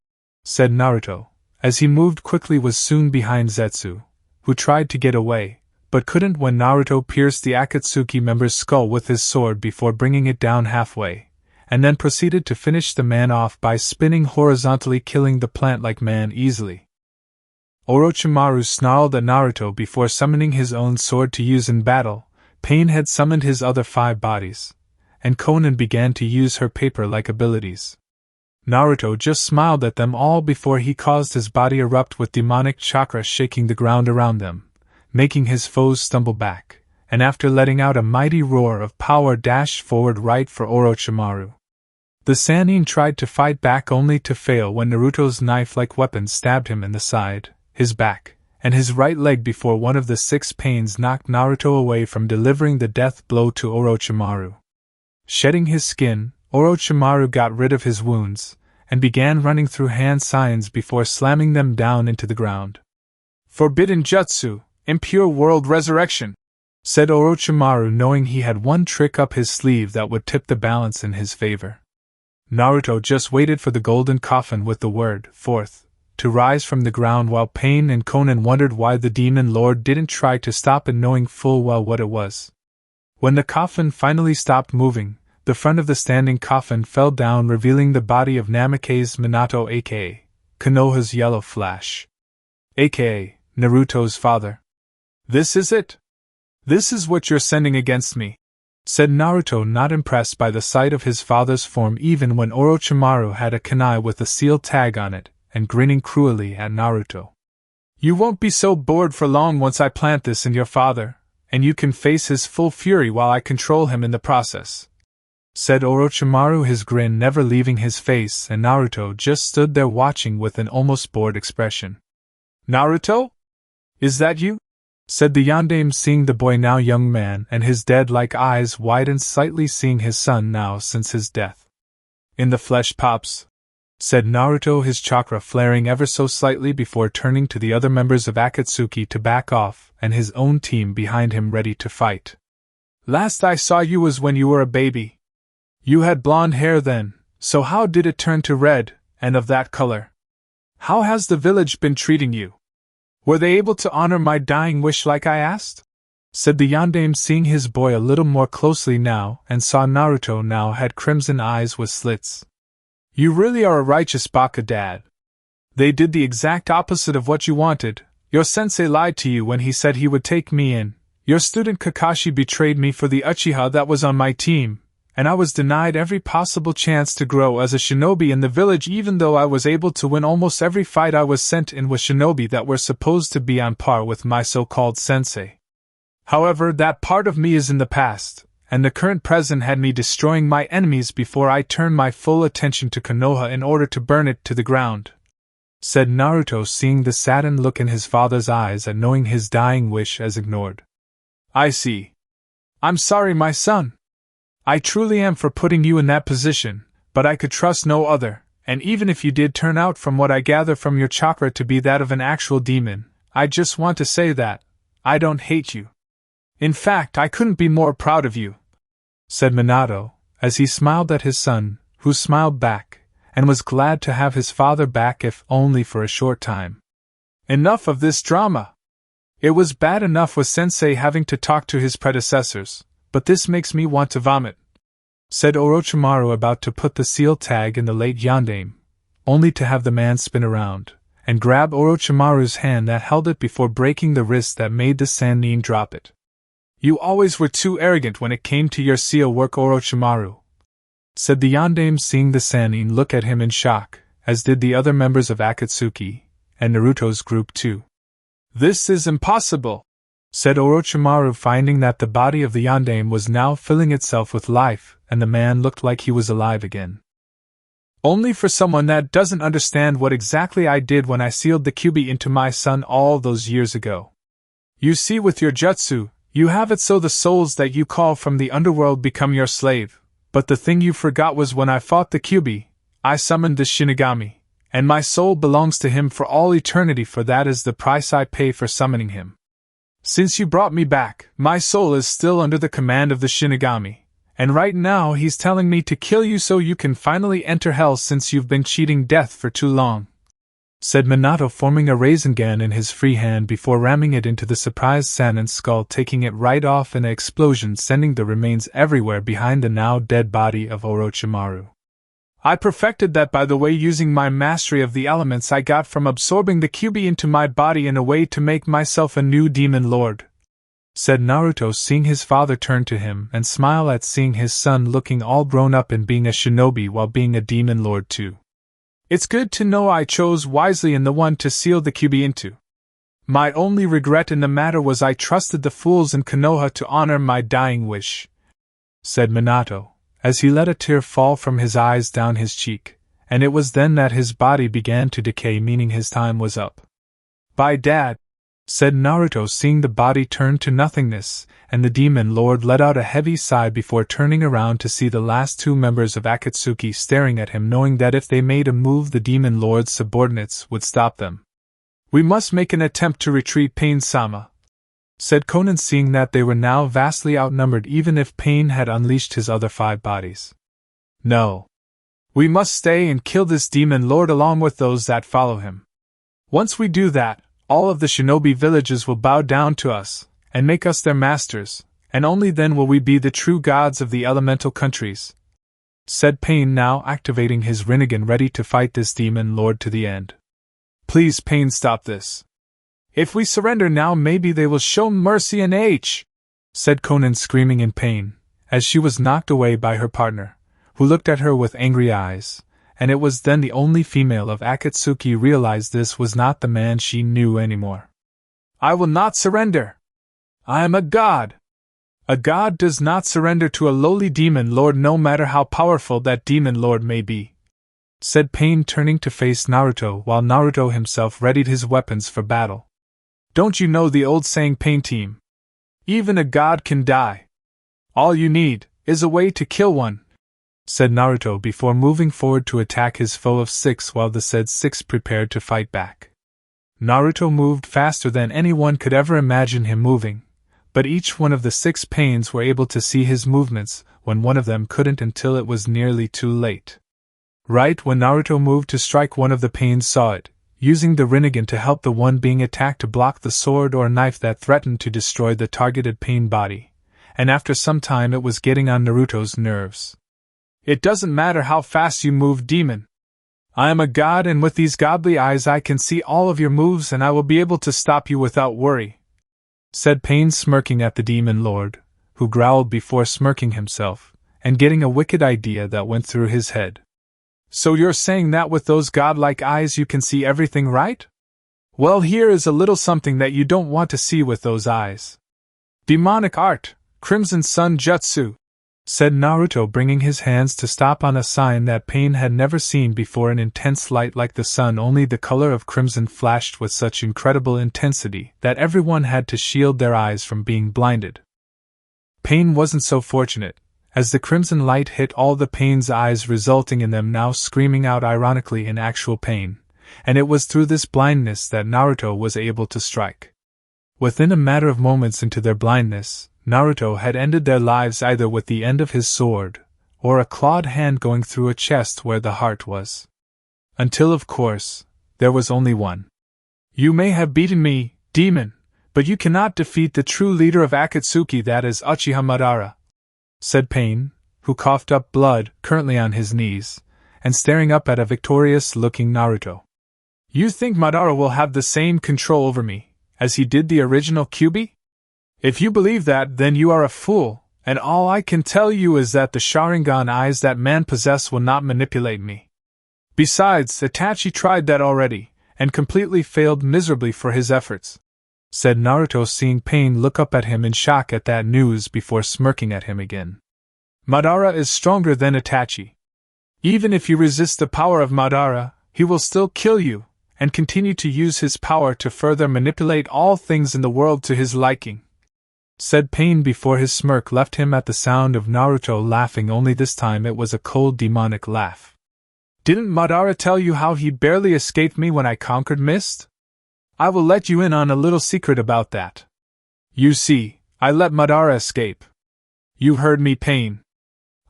said Naruto, as he moved quickly, was soon behind Zetsu, who tried to get away, but couldn't when Naruto pierced the Akatsuki member's skull with his sword before bringing it down halfway, and then proceeded to finish the man off by spinning horizontally, killing the plant-like man easily. Orochimaru snarled at Naruto before summoning his own sword to use in battle. Pain had summoned his other 5 bodies, and Konan began to use her paper-like abilities. Naruto just smiled at them all before he caused his body erupt with demonic chakra, shaking the ground around them, making his foes stumble back, and after letting out a mighty roar of power, dashed forward right for Orochimaru. The Sannin tried to fight back only to fail when Naruto's knife-like weapon stabbed him in the side, his back, and his right leg before one of the 6 pains knocked Naruto away from delivering the death blow to Orochimaru. Shedding his skin, Orochimaru got rid of his wounds, and began running through hand signs before slamming them down into the ground. Forbidden Jutsu, impure world resurrection, said Orochimaru, knowing he had one trick up his sleeve that would tip the balance in his favor. Naruto just waited for the golden coffin with the word, fourth, to rise from the ground, while Pain and Konan wondered why the Demon Lord didn't try to stop it, knowing full well what it was. When the coffin finally stopped moving, the front of the standing coffin fell down, revealing the body of Namikaze Minato, aka Konoha's Yellow Flash, aka Naruto's father. This is it? This is what you're sending against me, said Naruto, not impressed by the sight of his father's form even when Orochimaru had a kunai with a seal tag on it, and grinning cruelly at Naruto. You won't be so bored for long once I plant this in your father, and you can face his full fury while I control him in the process, said Orochimaru, his grin never leaving his face, and Naruto just stood there watching with an almost bored expression. Naruto? Is that you? Said the Yondaime, seeing the boy, now young man, and his dead-like eyes widened slightly, seeing his son now since his death. In the flesh, Pops, said Naruto, his chakra flaring ever so slightly before turning to the other members of Akatsuki to back off, and his own team behind him ready to fight. Last I saw you was when you were a baby. You had blonde hair then, so how did it turn to red, and of that color? How has the village been treating you? Were they able to honor my dying wish like I asked? Said the Yondaime, seeing his boy a little more closely now, and saw Naruto now had crimson eyes with slits. You really are a righteous baka, Dad. They did the exact opposite of what you wanted. Your sensei lied to you when he said he would take me in. Your student Kakashi betrayed me for the Uchiha that was on my team, and I was denied every possible chance to grow as a shinobi in the village, even though I was able to win almost every fight I was sent in with shinobi that were supposed to be on par with my so-called sensei. However, that part of me is in the past, and the current present had me destroying my enemies before I turned my full attention to Konoha in order to burn it to the ground, said Naruto, seeing the saddened look in his father's eyes and knowing his dying wish as ignored. I see. I'm sorry, my son. I truly am for putting you in that position, but I could trust no other, and even if you did turn out, from what I gather from your chakra, to be that of an actual demon, I just want to say that I don't hate you. In fact, I couldn't be more proud of you, said Minato, as he smiled at his son, who smiled back, and was glad to have his father back, if only for a short time. Enough of this drama. It was bad enough with Sensei having to talk to his predecessors, but this makes me want to vomit, said Orochimaru, about to put the seal tag in the late Yondaime, only to have the man spin around and grab Orochimaru's hand that held it before breaking the wrist that made the Sannin drop it. You always were too arrogant when it came to your seal work, Orochimaru, said the Yondaime, seeing the Sannin look at him in shock, as did the other members of Akatsuki, and Naruto's group too. This is impossible, said Orochimaru, finding that the body of the Yondaime was now filling itself with life, and the man looked like he was alive again. Only for someone that doesn't understand what exactly I did when I sealed the Kyuubi into my son all those years ago, You see, with your jutsu, you have it so the souls that you call from the underworld become your slave, but the thing you forgot was when I fought the Kyuubi, I summoned the Shinigami, and my soul belongs to him for all eternity, for that is the price I pay for summoning him. Since you brought me back, my soul is still under the command of the Shinigami, and right now he's telling me to kill you so you can finally enter hell since you've been cheating death for too long," said Minato, forming a Rasengan in his free hand before ramming it into the surprised Sannin's skull, taking it right off in an explosion, sending the remains everywhere behind the now dead body of Orochimaru. "I perfected that, by the way, using my mastery of the elements I got from absorbing the Kyuubi into my body in a way to make myself a new demon lord," said Naruto, seeing his father turn to him and smile at seeing his son looking all grown up and being a shinobi while being a demon lord too. "It's good to know I chose wisely in the one to seal the Kyuubi into. My only regret in the matter was I trusted the fools in Konoha to honor my dying wish," said Minato, as he let a tear fall from his eyes down his cheek, and it was then that his body began to decay, meaning his time was up. "Bye, Dad," said Naruto, seeing the body turn to nothingness, and the demon lord let out a heavy sigh before turning around to see the last two members of Akatsuki staring at him, knowing that if they made a move the demon lord's subordinates would stop them. "We must make an attempt to retreat, Pain-sama," said Konan, seeing that they were now vastly outnumbered even if Pain had unleashed his other 5 bodies. "No. We must stay and kill this demon lord along with those that follow him. Once we do that, all of the shinobi villages will bow down to us and make us their masters, and only then will we be the true gods of the elemental countries," said Pain, now activating his Rinnegan ready to fight this demon lord to the end. "Please, Pain, stop this. If we surrender now, maybe they will show mercy and said Konan, screaming in pain, as she was knocked away by her partner, who looked at her with angry eyes, and it was then the only female of Akatsuki realized this was not the man she knew anymore. "I will not surrender! I am a god! A god does not surrender to a lowly demon lord, no matter how powerful that demon lord may be," said Pain, turning to face Naruto while Naruto himself readied his weapons for battle. "Don't you know the old saying, Pain team? Even a god can die. All you need is a way to kill one," said Naruto before moving forward to attack his foe of 6 while the said 6 prepared to fight back. Naruto moved faster than anyone could ever imagine him moving, but each one of the 6 Pains were able to see his movements when one of them couldn't until it was nearly too late. Right when Naruto moved to strike, one of the Pains saw it, using the Rinnegan to help the one being attacked to block the sword or knife that threatened to destroy the targeted Pain body, and after some time it was getting on Naruto's nerves. "It doesn't matter how fast you move, demon. I am a god, and with these godly eyes I can see all of your moves, and I will be able to stop you without worry," said Pain, smirking at the demon lord, who growled before smirking himself, and getting a wicked idea that went through his head. "So you're saying that with those godlike eyes you can see everything, right? Well, here is a little something that you don't want to see with those eyes. Demonic art, Crimson Sun Jutsu," said Naruto, bringing his hands to stop on a sign that Pain had never seen before. An intense light like the sun, only the color of crimson, flashed with such incredible intensity that everyone had to shield their eyes from being blinded. Pain wasn't so fortunate, as the crimson light hit all the Pain's eyes, resulting in them now screaming out ironically in actual pain, and it was through this blindness that Naruto was able to strike. Within a matter of moments into their blindness, Naruto had ended their lives either with the end of his sword, or a clawed hand going through a chest where the heart was. Until, of course, there was only one. "You may have beaten me, demon, but you cannot defeat the true leader of Akatsuki, that is Uchiha Madara," said Pain, who coughed up blood, currently on his knees, and staring up at a victorious-looking Naruto. "You think Madara will have the same control over me as he did the original Kyuubi? If you believe that, then you are a fool, and all I can tell you is that the Sharingan eyes that man possesses will not manipulate me. Besides, Itachi tried that already, and completely failed miserably for his efforts," said Naruto, seeing Pain look up at him in shock at that news before smirking at him again. "Madara is stronger than Itachi. Even if you resist the power of Madara, he will still kill you, and continue to use his power to further manipulate all things in the world to his liking," said Pain before his smirk left him at the sound of Naruto laughing, only this time it was a cold demonic laugh. "Didn't Madara tell you how he barely escaped me when I conquered Mist? I will let you in on a little secret about that. You see, I let Madara escape. You heard me, Pain.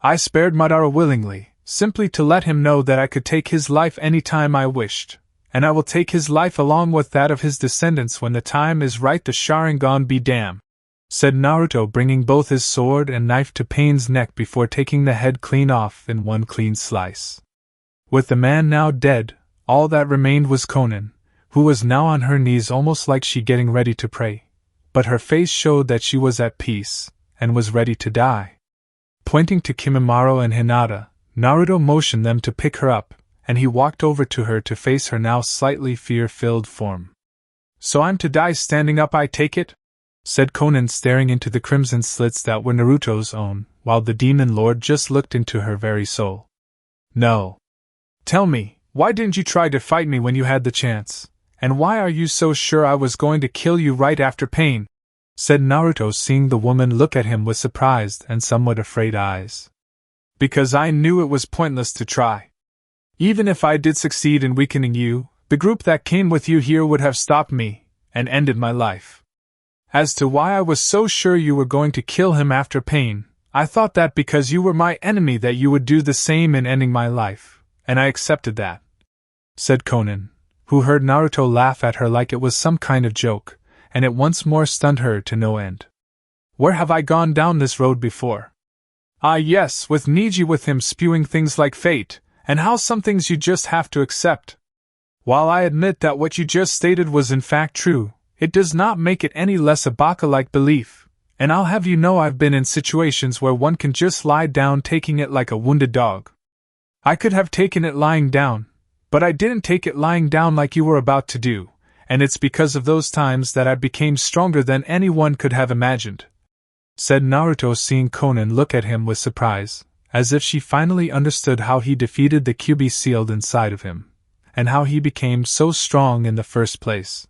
I spared Madara willingly, simply to let him know that I could take his life any time I wished, and I will take his life along with that of his descendants when the time is right. The Sharingan be damned," said Naruto, bringing both his sword and knife to Pain's neck before taking the head clean off in one clean slice. With the man now dead, all that remained was Konan, who was now on her knees almost like she getting ready to pray, but her face showed that she was at peace, and was ready to die. Pointing to Kimimaro and Hinata, Naruto motioned them to pick her up, and he walked over to her to face her now slightly fear-filled form. "So I'm to die standing up, I take it?" said Konan, staring into the crimson slits that were Naruto's own, while the demon lord just looked into her very soul. "No. Tell me, why didn't you try to fight me when you had the chance? And why are you so sure I was going to kill you right after Pain?" said Naruto, seeing the woman look at him with surprised and somewhat afraid eyes. "Because I knew it was pointless to try. Even if I did succeed in weakening you, the group that came with you here would have stopped me, and ended my life. As to why I was so sure you were going to kill him after Pain, I thought that because you were my enemy that you would do the same in ending my life, and I accepted that," said Konan, who heard Naruto laugh at her like it was some kind of joke, and it once more stunned her to no end. "Where have I gone down this road before? Ah yes, with Niji, with him spewing things like fate, and how some things you just have to accept. While I admit that what you just stated was in fact true, it does not make it any less a baka-like belief, and I'll have you know I've been in situations where one can just lie down taking it like a wounded dog. I could have taken it lying down, but I didn't take it lying down like you were about to do, and it's because of those times that I became stronger than anyone could have imagined," said Naruto, seeing Konan look at him with surprise, as if she finally understood how he defeated the Kyuubi sealed inside of him, and how he became so strong in the first place.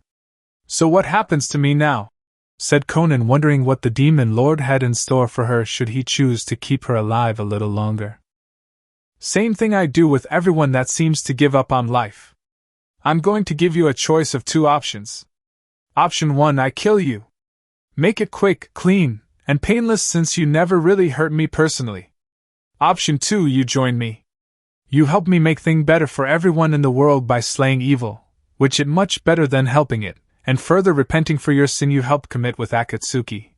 "So what happens to me now?" said Konan, wondering what the demon lord had in store for her should he choose to keep her alive a little longer. "Same thing I do with everyone that seems to give up on life. I'm going to give you a choice of two options. Option 1, I kill you. Make it quick, clean, and painless since you never really hurt me personally. Option 2, you join me. You help me make things better for everyone in the world by slaying evil, which is much better than helping it, and further repenting for your sin you helped commit with Akatsuki,"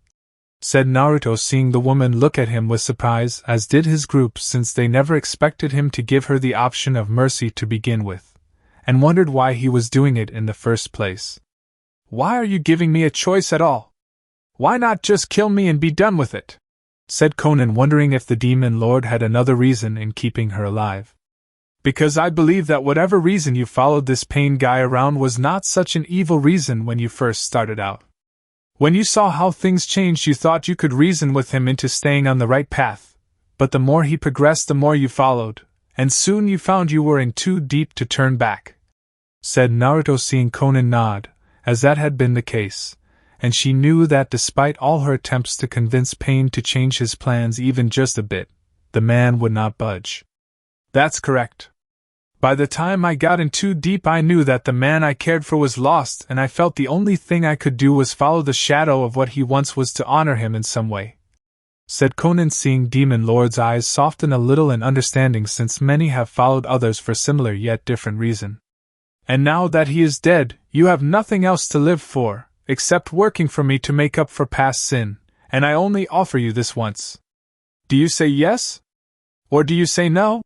said Naruto, seeing the woman look at him with surprise, as did his group, since they never expected him to give her the option of mercy to begin with, and wondered why he was doing it in the first place. "Why are you giving me a choice at all? Why not just kill me and be done with it?" said Konan, wondering if the demon lord had another reason in keeping her alive. "Because I believe that whatever reason you followed this Pain guy around was not such an evil reason when you first started out. When you saw how things changed, you thought you could reason with him into staying on the right path, but the more he progressed the more you followed, and soon you found you were in too deep to turn back," said Naruto, seeing Konan nod, as that had been the case, and she knew that despite all her attempts to convince Pain to change his plans even just a bit, the man would not budge. "That's correct. By the time I got in too deep I knew that the man I cared for was lost, and I felt the only thing I could do was follow the shadow of what he once was to honor him in some way," said Konan, seeing Demon Lord's eyes soften a little in understanding, since many have followed others for similar yet different reason. "And now that he is dead, you have nothing else to live for, except working for me to make up for past sin, and I only offer you this once. Do you say yes? Or do you say no?"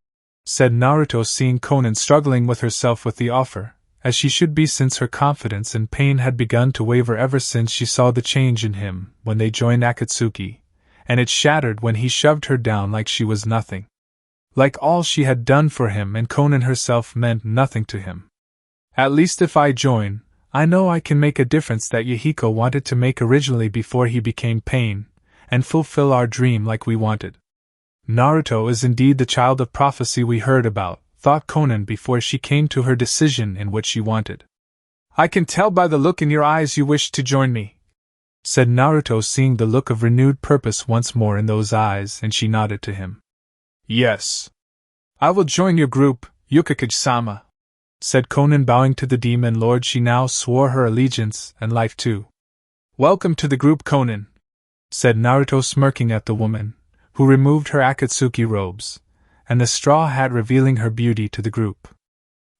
said Naruto, seeing Konan struggling with herself with the offer, as she should be, since her confidence in Pain had begun to waver ever since she saw the change in him when they joined Akatsuki, and it shattered when he shoved her down like she was nothing. Like all she had done for him and Konan herself meant nothing to him. "At least if I join, I know I can make a difference that Yahiko wanted to make originally before he became Pain, and fulfill our dream like we wanted. Naruto is indeed the child of prophecy we heard about," thought Conan before she came to her decision in what she wanted. "I can tell by the look in your eyes you wish to join me," said Naruto, seeing the look of renewed purpose once more in those eyes, and she nodded to him. "Yes. I will join your group, Hokage-sama," said Conan, bowing to the demon lord she now swore her allegiance and life to. "Welcome to the group, Conan," said Naruto, smirking at the woman, who removed her Akatsuki robes, and the straw hat revealing her beauty to the group.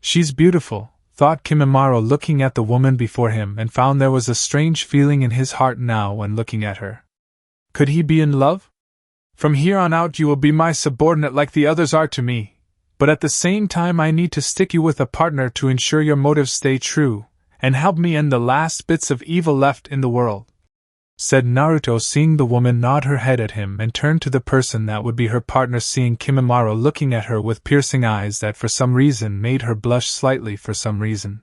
"She's beautiful," thought Kimimaro, looking at the woman before him, and found there was a strange feeling in his heart now when looking at her. Could he be in love? "From here on out you will be my subordinate like the others are to me, but at the same time I need to stick you with a partner to ensure your motives stay true, and help me end the last bits of evil left in the world," said Naruto, seeing the woman nod her head at him and turn to the person that would be her partner, seeing Kimimaro looking at her with piercing eyes that for some reason made her blush slightly for some reason.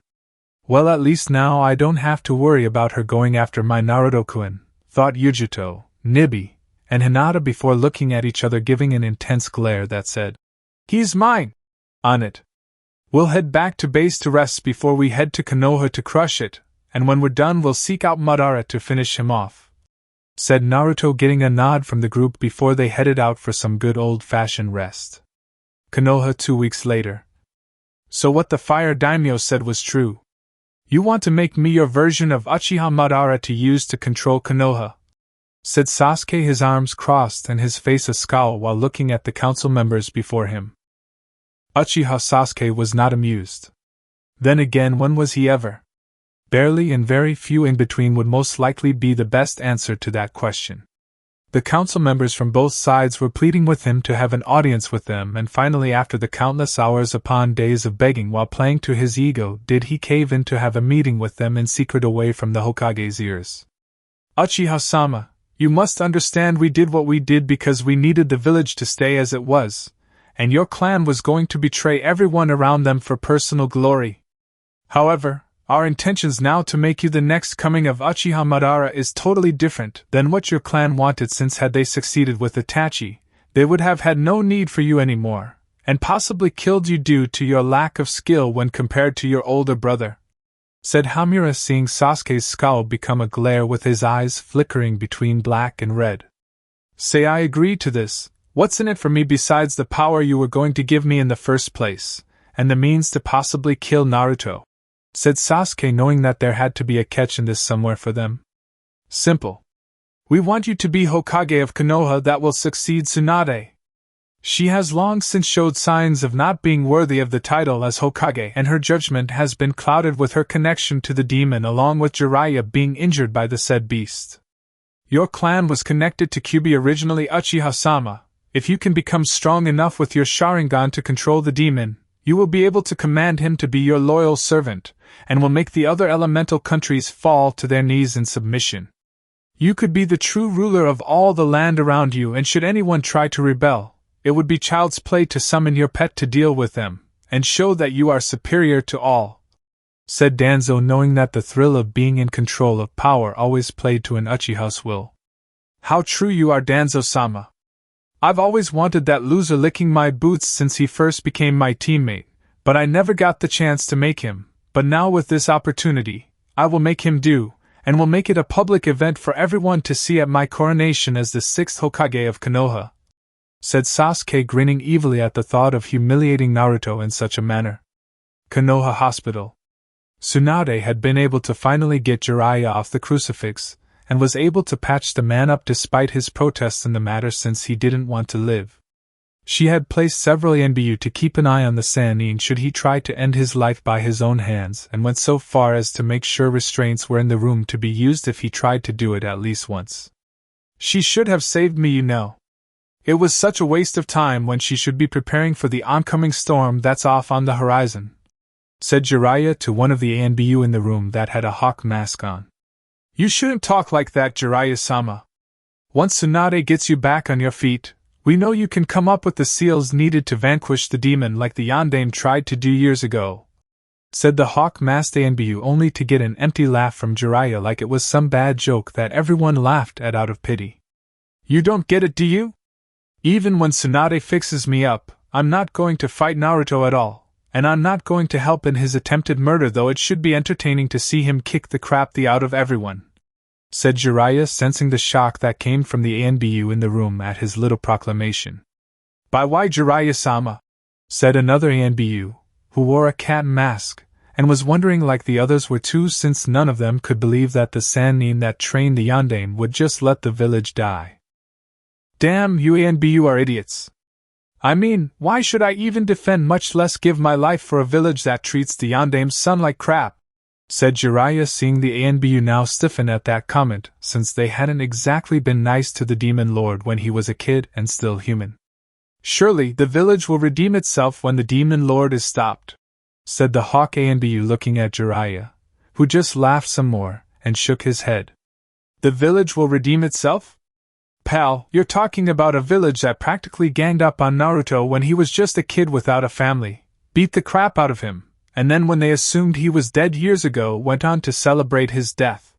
"Well, at least now I don't have to worry about her going after my Naruto-kun," thought Yujito, Nibi, and Hinata before looking at each other, giving an intense glare that said, "He's mine!" on it. "We'll head back to base to rest before we head to Konoha to crush it, and when we're done we'll seek out Madara to finish him off," said Naruto, getting a nod from the group before they headed out for some good old-fashioned rest. Konoha 2 weeks later. "So what the fire daimyo said was true. You want to make me your version of Uchiha Madara to use to control Konoha?" said Sasuke, his arms crossed and his face a scowl while looking at the council members before him. Uchiha Sasuke was not amused. Then again, when was he ever? Barely, and very few in between would most likely be the best answer to that question. The council members from both sides were pleading with him to have an audience with them, and finally, after the countless hours upon days of begging while playing to his ego, did he cave in to have a meeting with them in secret away from the Hokage's ears. "Uchiha-sama, you must understand we did what we did because we needed the village to stay as it was, and your clan was going to betray everyone around them for personal glory. However, our intentions now to make you the next coming of Uchiha Madara is totally different than what your clan wanted, since had they succeeded with Itachi, they would have had no need for you anymore, and possibly killed you due to your lack of skill when compared to your older brother," said Hamura, seeing Sasuke's scowl become a glare with his eyes flickering between black and red. "Say I agree to this. What's in it for me besides the power you were going to give me in the first place, and the means to possibly kill Naruto?" said Sasuke, knowing that there had to be a catch in this somewhere for them. "Simple. We want you to be Hokage of Konoha that will succeed Tsunade. She has long since showed signs of not being worthy of the title as Hokage, and her judgment has been clouded with her connection to the demon, along with Jiraiya being injured by the said beast. Your clan was connected to Kyuubi originally, Uchiha-sama. If you can become strong enough with your Sharingan to control the demon, you will be able to command him to be your loyal servant, and will make the other elemental countries fall to their knees in submission. You could be the true ruler of all the land around you, and should anyone try to rebel, it would be child's play to summon your pet to deal with them, and show that you are superior to all," said Danzo, knowing that the thrill of being in control of power always played to an Uchiha's will. "How true you are, Danzo-sama. I've always wanted that loser licking my boots since he first became my teammate, but I never got the chance to make him, but now with this opportunity, I will make him do, and will make it a public event for everyone to see at my coronation as the 6th Hokage of Konoha," said Sasuke, grinning evilly at the thought of humiliating Naruto in such a manner. Konoha Hospital. Tsunade had been able to finally get Jiraiya off the crucifix, and was able to patch the man up despite his protests in the matter, since he didn't want to live. She had placed several NBU to keep an eye on the Sannin should he try to end his life by his own hands, and went so far as to make sure restraints were in the room to be used if he tried to do it at least once. "She should have saved me, you know. It was such a waste of time when she should be preparing for the oncoming storm that's off on the horizon," said Jiraiya to one of the ANBU in the room that had a hawk mask on. "You shouldn't talk like that, Jiraiya-sama. Once Tsunade gets you back on your feet, we know you can come up with the seals needed to vanquish the demon like the Yondaime tried to do years ago," said the hawk-masked ANBU, only to get an empty laugh from Jiraiya like it was some bad joke that everyone laughed at out of pity. "You don't get it, do you? Even when Tsunade fixes me up, I'm not going to fight Naruto at all, and I'm not going to help in his attempted murder, though it should be entertaining to see him kick the crap out of everyone," said Jiraiya, sensing the shock that came from the ANBU in the room at his little proclamation. "By why Jiraiya-sama?" said another ANBU, who wore a cat mask, and was wondering like the others were too, since none of them could believe that the Sannin that trained the Yondaime would just let the village die. "Damn, you ANBU are idiots. I mean, why should I even defend, much less give my life for a village that treats the Yondaime's son like crap?" said Jiraiya, seeing the ANBU now stiffen at that comment, since they hadn't exactly been nice to the Demon Lord when he was a kid and still human. "Surely the village will redeem itself when the Demon Lord is stopped," said the Hawk ANBU, looking at Jiraiya, who just laughed some more and shook his head. "The village will redeem itself? Pal, you're talking about a village that practically ganged up on Naruto when he was just a kid without a family, beat the crap out of him, and then when they assumed he was dead years ago went on to celebrate his death.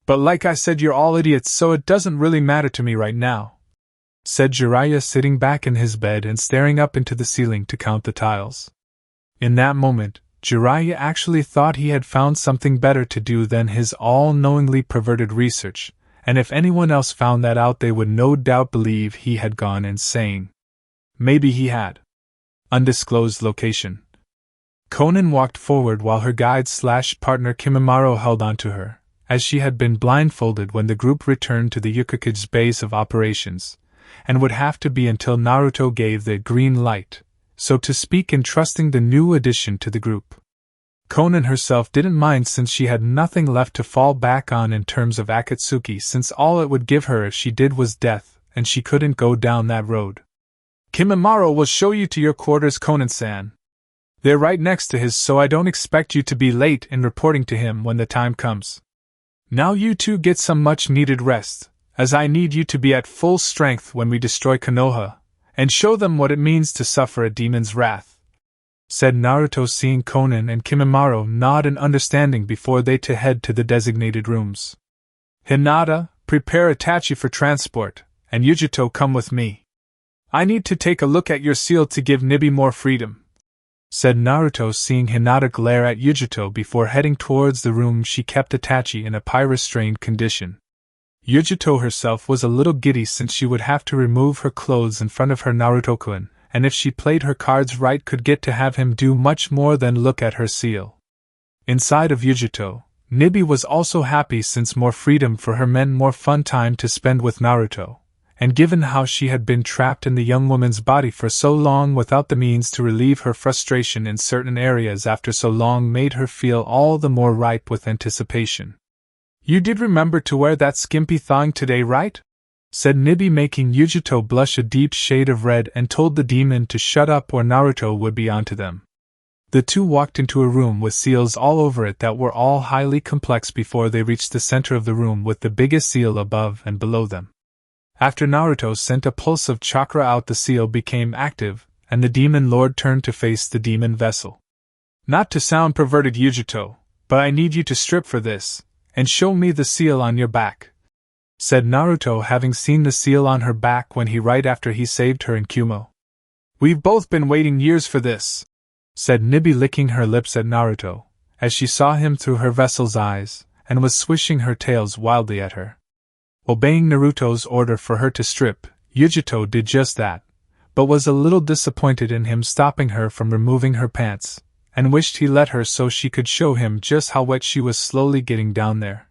But like I said, you're all idiots, so it doesn't really matter to me right now," said Jiraiya, sitting back in his bed and staring up into the ceiling to count the tiles. In that moment, Jiraiya actually thought he had found something better to do than his all-knowingly perverted research, and if anyone else found that out they would no doubt believe he had gone insane. Maybe he had. Undisclosed location. Konan walked forward while her guide/partner Kimimaro held onto her, as she had been blindfolded when the group returned to the Hokage's base of operations, and would have to be until Naruto gave the green light, so to speak, in trusting the new addition to the group. Konan herself didn't mind, since she had nothing left to fall back on in terms of Akatsuki, since all it would give her if she did was death, and she couldn't go down that road. "Kimimaro will show you to your quarters, Konan-san. They're right next to his, so I don't expect you to be late in reporting to him when the time comes. Now you two get some much-needed rest, as I need you to be at full strength when we destroy Konoha, and show them what it means to suffer a demon's wrath," said Naruto, seeing Konan and Kimimaro nod in understanding before they head to the designated rooms. "Hinata, prepare Itachi for transport, and Yujito, come with me. I need to take a look at your seal to give Nibi more freedom," said Naruto, seeing Hinata glare at Yujito before heading towards the room she kept Itachi in a pyrrestrained condition. Yujito herself was a little giddy, since she would have to remove her clothes in front of her Naruto-kun, and if she played her cards right could get to have him do much more than look at her seal. Inside of Yujito, Nibi was also happy, since more freedom for her meant more fun time to spend with Naruto, and given how she had been trapped in the young woman's body for so long without the means to relieve her frustration in certain areas after so long made her feel all the more ripe with anticipation. "You did remember to wear that skimpy thong today, right?" said Nibi, making Yujito blush a deep shade of red, and told the demon to shut up or Naruto would be onto them. The two walked into a room with seals all over it that were all highly complex before they reached the center of the room with the biggest seal above and below them. After Naruto sent a pulse of chakra out, the seal became active, and the demon lord turned to face the demon vessel. "Not to sound perverted, Yujito, but I need you to strip for this, and show me the seal on your back," said Naruto, having seen the seal on her back when right after he saved her in Kumo. "We've both been waiting years for this," said Nibi, licking her lips at Naruto, as she saw him through her vessel's eyes, and was swishing her tails wildly at her. Obeying Naruto's order for her to strip, Yujito did just that, but was a little disappointed in him stopping her from removing her pants, and wished he let her so she could show him just how wet she was slowly getting down there.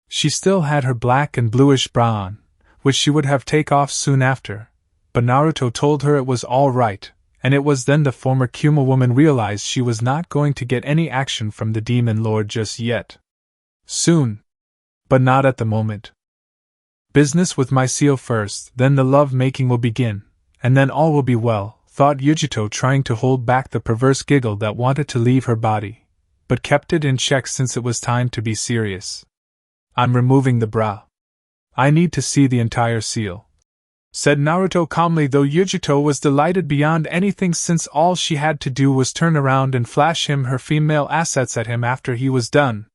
She still had her black and bluish bra on, which she would have take off soon after, but Naruto told her it was all right, and it was then the former Kuma woman realized she was not going to get any action from the demon lord just yet. Soon. But not at the moment. "Business with my seal first, then the love-making will begin, and then all will be well," thought Yujito, trying to hold back the perverse giggle that wanted to leave her body, but kept it in check since it was time to be serious. "I'm removing the bra. I need to see the entire seal," said Naruto calmly, though Yujito was delighted beyond anything, since all she had to do was turn around and flash him her female assets at him after he was done.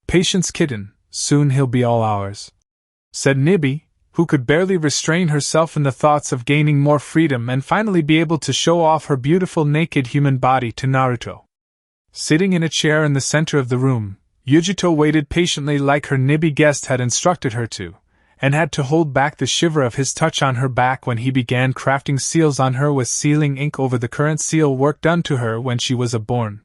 "Patience, kitten, soon he'll be all ours," said Nibi, who could barely restrain herself in the thoughts of gaining more freedom and finally be able to show off her beautiful naked human body to Naruto. Sitting in a chair in the center of the room, Yujito waited patiently like her Nibi guest had instructed her to, and had to hold back the shiver of his touch on her back when he began crafting seals on her with sealing ink over the current seal work done to her when she was born.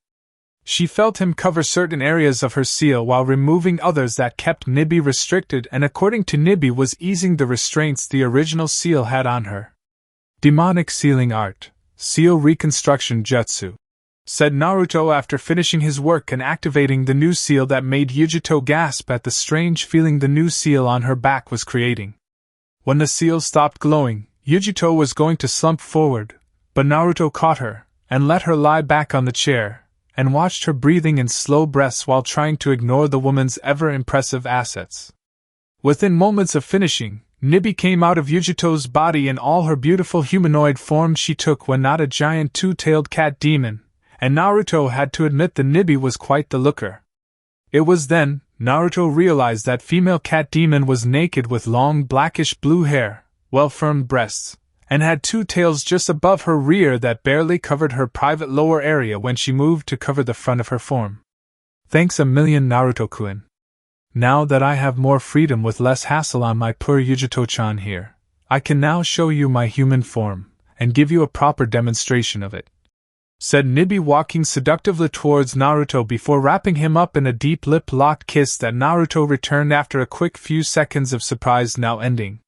She felt him cover certain areas of her seal while removing others that kept Nibi restricted and according to Nibi was easing the restraints the original seal had on her. Demonic sealing art, seal reconstruction jutsu, said Naruto after finishing his work and activating the new seal that made Yujito gasp at the strange feeling the new seal on her back was creating. When the seal stopped glowing, Yujito was going to slump forward, but Naruto caught her, and let her lie back on the chair, and watched her breathing in slow breaths while trying to ignore the woman's ever-impressive assets. Within moments of finishing, Nibi came out of Yujito's body in all her beautiful humanoid form she took when not a giant two-tailed cat demon, and Naruto had to admit the Nibi was quite the looker. It was then Naruto realized that female cat demon was naked with long blackish blue hair, well-formed breasts, and had two tails just above her rear that barely covered her private lower area when she moved to cover the front of her form. Thanks a million, Naruto-kun. Now that I have more freedom with less hassle on my poor Yujito-chan here, I can now show you my human form, and give you a proper demonstration of it, said Nibi walking seductively towards Naruto before wrapping him up in a deep lip-locked kiss that Naruto returned after a quick few seconds of surprise now ending.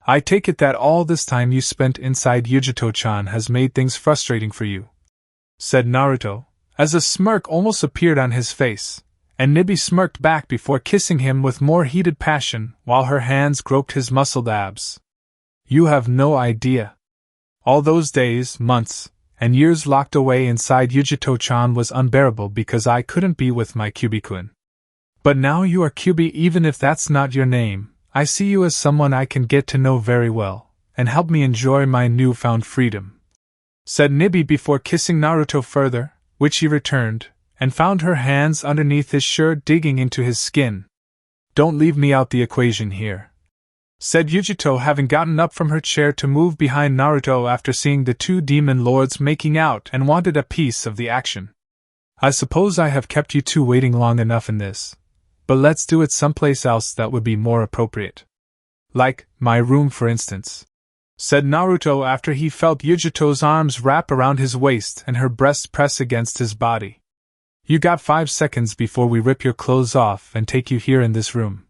I take it that all this time you spent inside Yujito-chan has made things frustrating for you, said Naruto, as a smirk almost appeared on his face, and Nibi smirked back before kissing him with more heated passion while her hands groped his muscled abs. You have no idea. All those days, months, and years locked away inside Yujito-chan was unbearable because I couldn't be with my Kyuubi-kun. But now you are Kyuubi even if that's not your name, I see you as someone I can get to know very well, and help me enjoy my newfound freedom, said Nibi before kissing Naruto further, which he returned, and found her hands underneath his shirt digging into his skin. Don't leave me out the equation here, said Yujito having gotten up from her chair to move behind Naruto after seeing the two demon lords making out and wanted a piece of the action. I suppose I have kept you two waiting long enough in this, but let's do it someplace else that would be more appropriate. Like, my room for instance, said Naruto after he felt Yujito's arms wrap around his waist and her breasts press against his body. You got 5 seconds before we rip your clothes off and take you here in this room,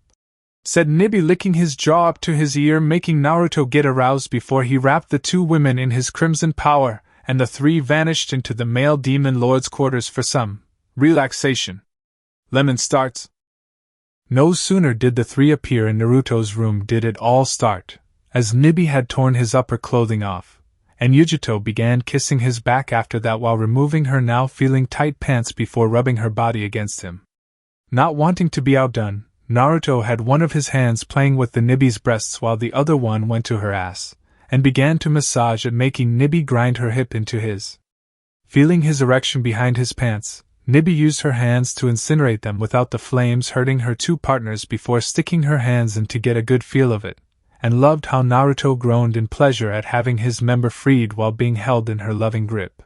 said Nibi licking his jaw up to his ear making Naruto get aroused before he wrapped the two women in his crimson power and the three vanished into the male demon lord's quarters for some relaxation. Lemon starts. No sooner did the three appear in Naruto's room did it all start, as Nibi had torn his upper clothing off, and Yujito began kissing his back after that while removing her now feeling tight pants before rubbing her body against him. Not wanting to be outdone, Naruto had one of his hands playing with the Nibi's breasts while the other one went to her ass, and began to massage it making Nibi grind her hip into his. Feeling his erection behind his pants, Nibi used her hands to incinerate them without the flames hurting her two partners before sticking her hands in to get a good feel of it, and loved how Naruto groaned in pleasure at having his member freed while being held in her loving grip.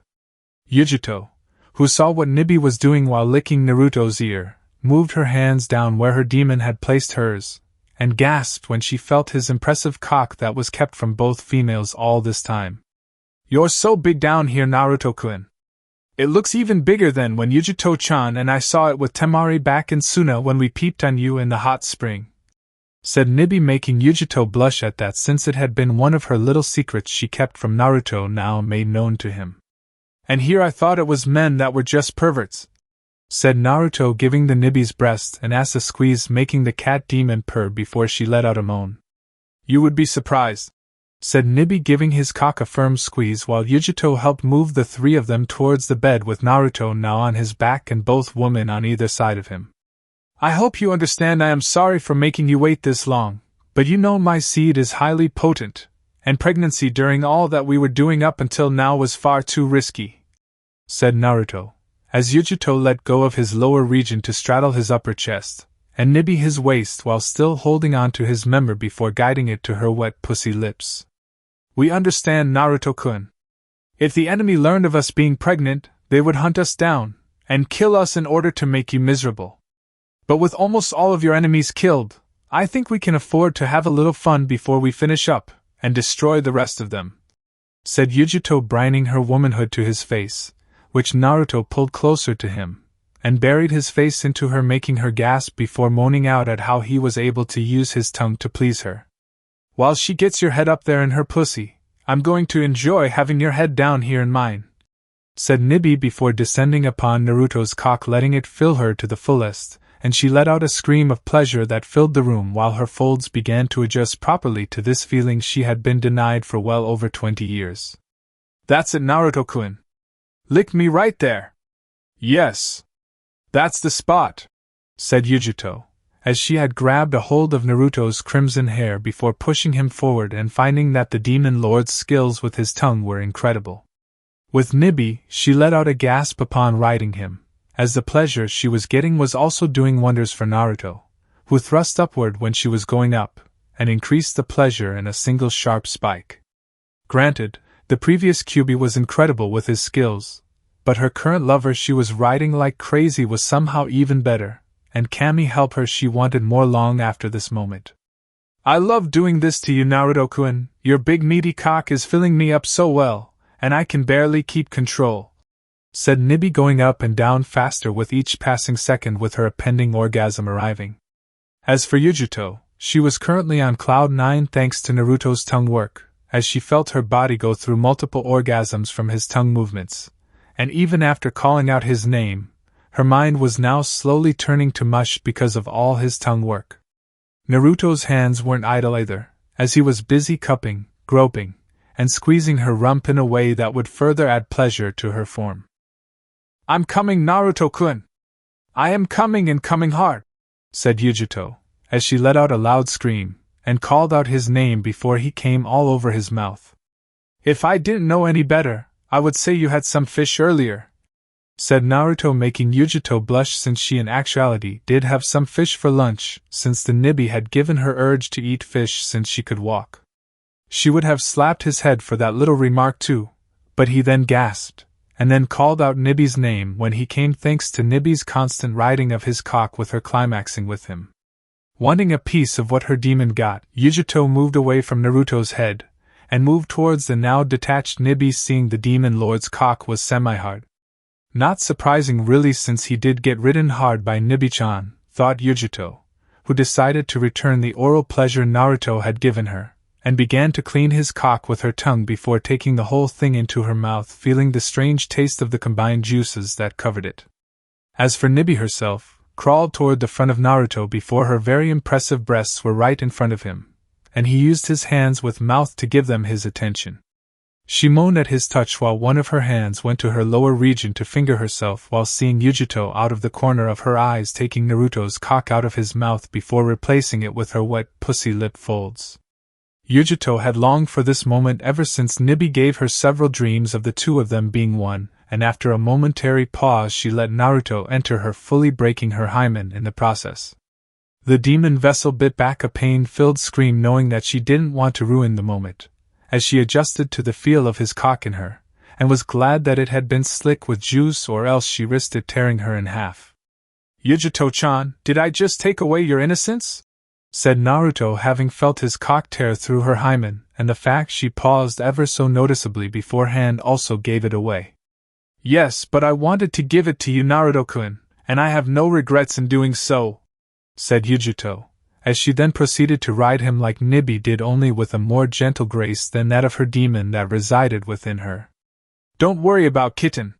Yujito, who saw what Nibi was doing while licking Naruto's ear, moved her hands down where her demon had placed hers, and gasped when she felt his impressive cock that was kept from both females all this time. You're so big down here, Naruto-kun. It looks even bigger than when Yujito-chan and I saw it with Temari back in Suna when we peeped on you in the hot spring, said Nibi making Yujito blush at that since it had been one of her little secrets she kept from Naruto now made known to him. And here I thought it was men that were just perverts, said Naruto giving the Nibi's breast an ass a squeeze making the cat demon purr before she let out a moan. You would be surprised, said Nibi giving his cock a firm squeeze while Yujito helped move the three of them towards the bed with Naruto now on his back and both women on either side of him. I hope you understand I am sorry for making you wait this long, but you know my seed is highly potent, and pregnancy during all that we were doing up until now was far too risky, said Naruto, as Yujito let go of his lower region to straddle his upper chest, and nibby his waist while still holding on to his member before guiding it to her wet pussy lips. We understand, Naruto-kun. If the enemy learned of us being pregnant, they would hunt us down and kill us in order to make you miserable. But with almost all of your enemies killed, I think we can afford to have a little fun before we finish up and destroy the rest of them," said Yujito, brining her womanhood to his face, which Naruto pulled closer to him and buried his face into her, making her gasp before moaning out at how he was able to use his tongue to please her. "While she gets your head up there in her pussy, I'm going to enjoy having your head down here in mine," said Nibby before descending upon Naruto's cock, letting it fill her to the fullest, and she let out a scream of pleasure that filled the room while her folds began to adjust properly to this feeling she had been denied for well over 20 years. "That's it, Naruto-kun. Lick me right there." "Yes. That's the spot," said Yujito, as she had grabbed a hold of Naruto's crimson hair before pushing him forward and finding that the demon lord's skills with his tongue were incredible. With Nibby, she let out a gasp upon riding him, as the pleasure she was getting was also doing wonders for Naruto, who thrust upward when she was going up, and increased the pleasure in a single sharp spike. Granted, the previous Kyuubi was incredible with his skills, but her current lover she was riding like crazy was somehow even better, and Kami help her she wanted more long after this moment. "I love doing this to you, Naruto-kun. Your big meaty cock is filling me up so well, and I can barely keep control," said Nibby, going up and down faster with each passing second with her impending orgasm arriving. As for Yujito, she was currently on cloud 9 thanks to Naruto's tongue work, as she felt her body go through multiple orgasms from his tongue movements, and even after calling out his name, her mind was now slowly turning to mush because of all his tongue work. Naruto's hands weren't idle either, as he was busy cupping, groping, and squeezing her rump in a way that would further add pleasure to her form. "I'm coming, Naruto-kun! I am coming and coming hard," said Yujito, as she let out a loud scream, and called out his name before he came all over his mouth. "If I didn't know any better, I would say you had some fish earlier," said Naruto, making Yujito blush since she in actuality did have some fish for lunch, since the Nibby had given her urge to eat fish since she could walk. She would have slapped his head for that little remark too, but he then gasped, and then called out Nibby's name when he came thanks to Nibby's constant riding of his cock with her climaxing with him. Wanting a piece of what her demon got, Yujito moved away from Naruto's head, and moved towards the now detached Nibby, seeing the demon lord's cock was semi-hard. Not surprising really, since he did get ridden hard by Nibby-chan, thought Yujito, who decided to return the oral pleasure Naruto had given her, and began to clean his cock with her tongue before taking the whole thing into her mouth, feeling the strange taste of the combined juices that covered it. As for Nibby herself, crawled toward the front of Naruto before her very impressive breasts were right in front of him, and he used his hands with mouth to give them his attention. She moaned at his touch while one of her hands went to her lower region to finger herself, while seeing Yujito out of the corner of her eyes taking Naruto's cock out of his mouth before replacing it with her wet pussy lip folds. Yujito had longed for this moment ever since Nibby gave her several dreams of the two of them being one, and after a momentary pause she let Naruto enter her, fully breaking her hymen in the process. The demon vessel bit back a pain-filled scream, knowing that she didn't want to ruin the moment, as she adjusted to the feel of his cock in her, and was glad that it had been slick with juice, or else she risked it tearing her in half. "Yujito-chan, did I just take away your innocence?" said Naruto, having felt his cock tear through her hymen, and the fact she paused ever so noticeably beforehand also gave it away. "Yes, but I wanted to give it to you, Naruto-kun, and I have no regrets in doing so," said Yujito, as she then proceeded to ride him like Nibby did, only with a more gentle grace than that of her demon that resided within her. "Don't worry about Kitten.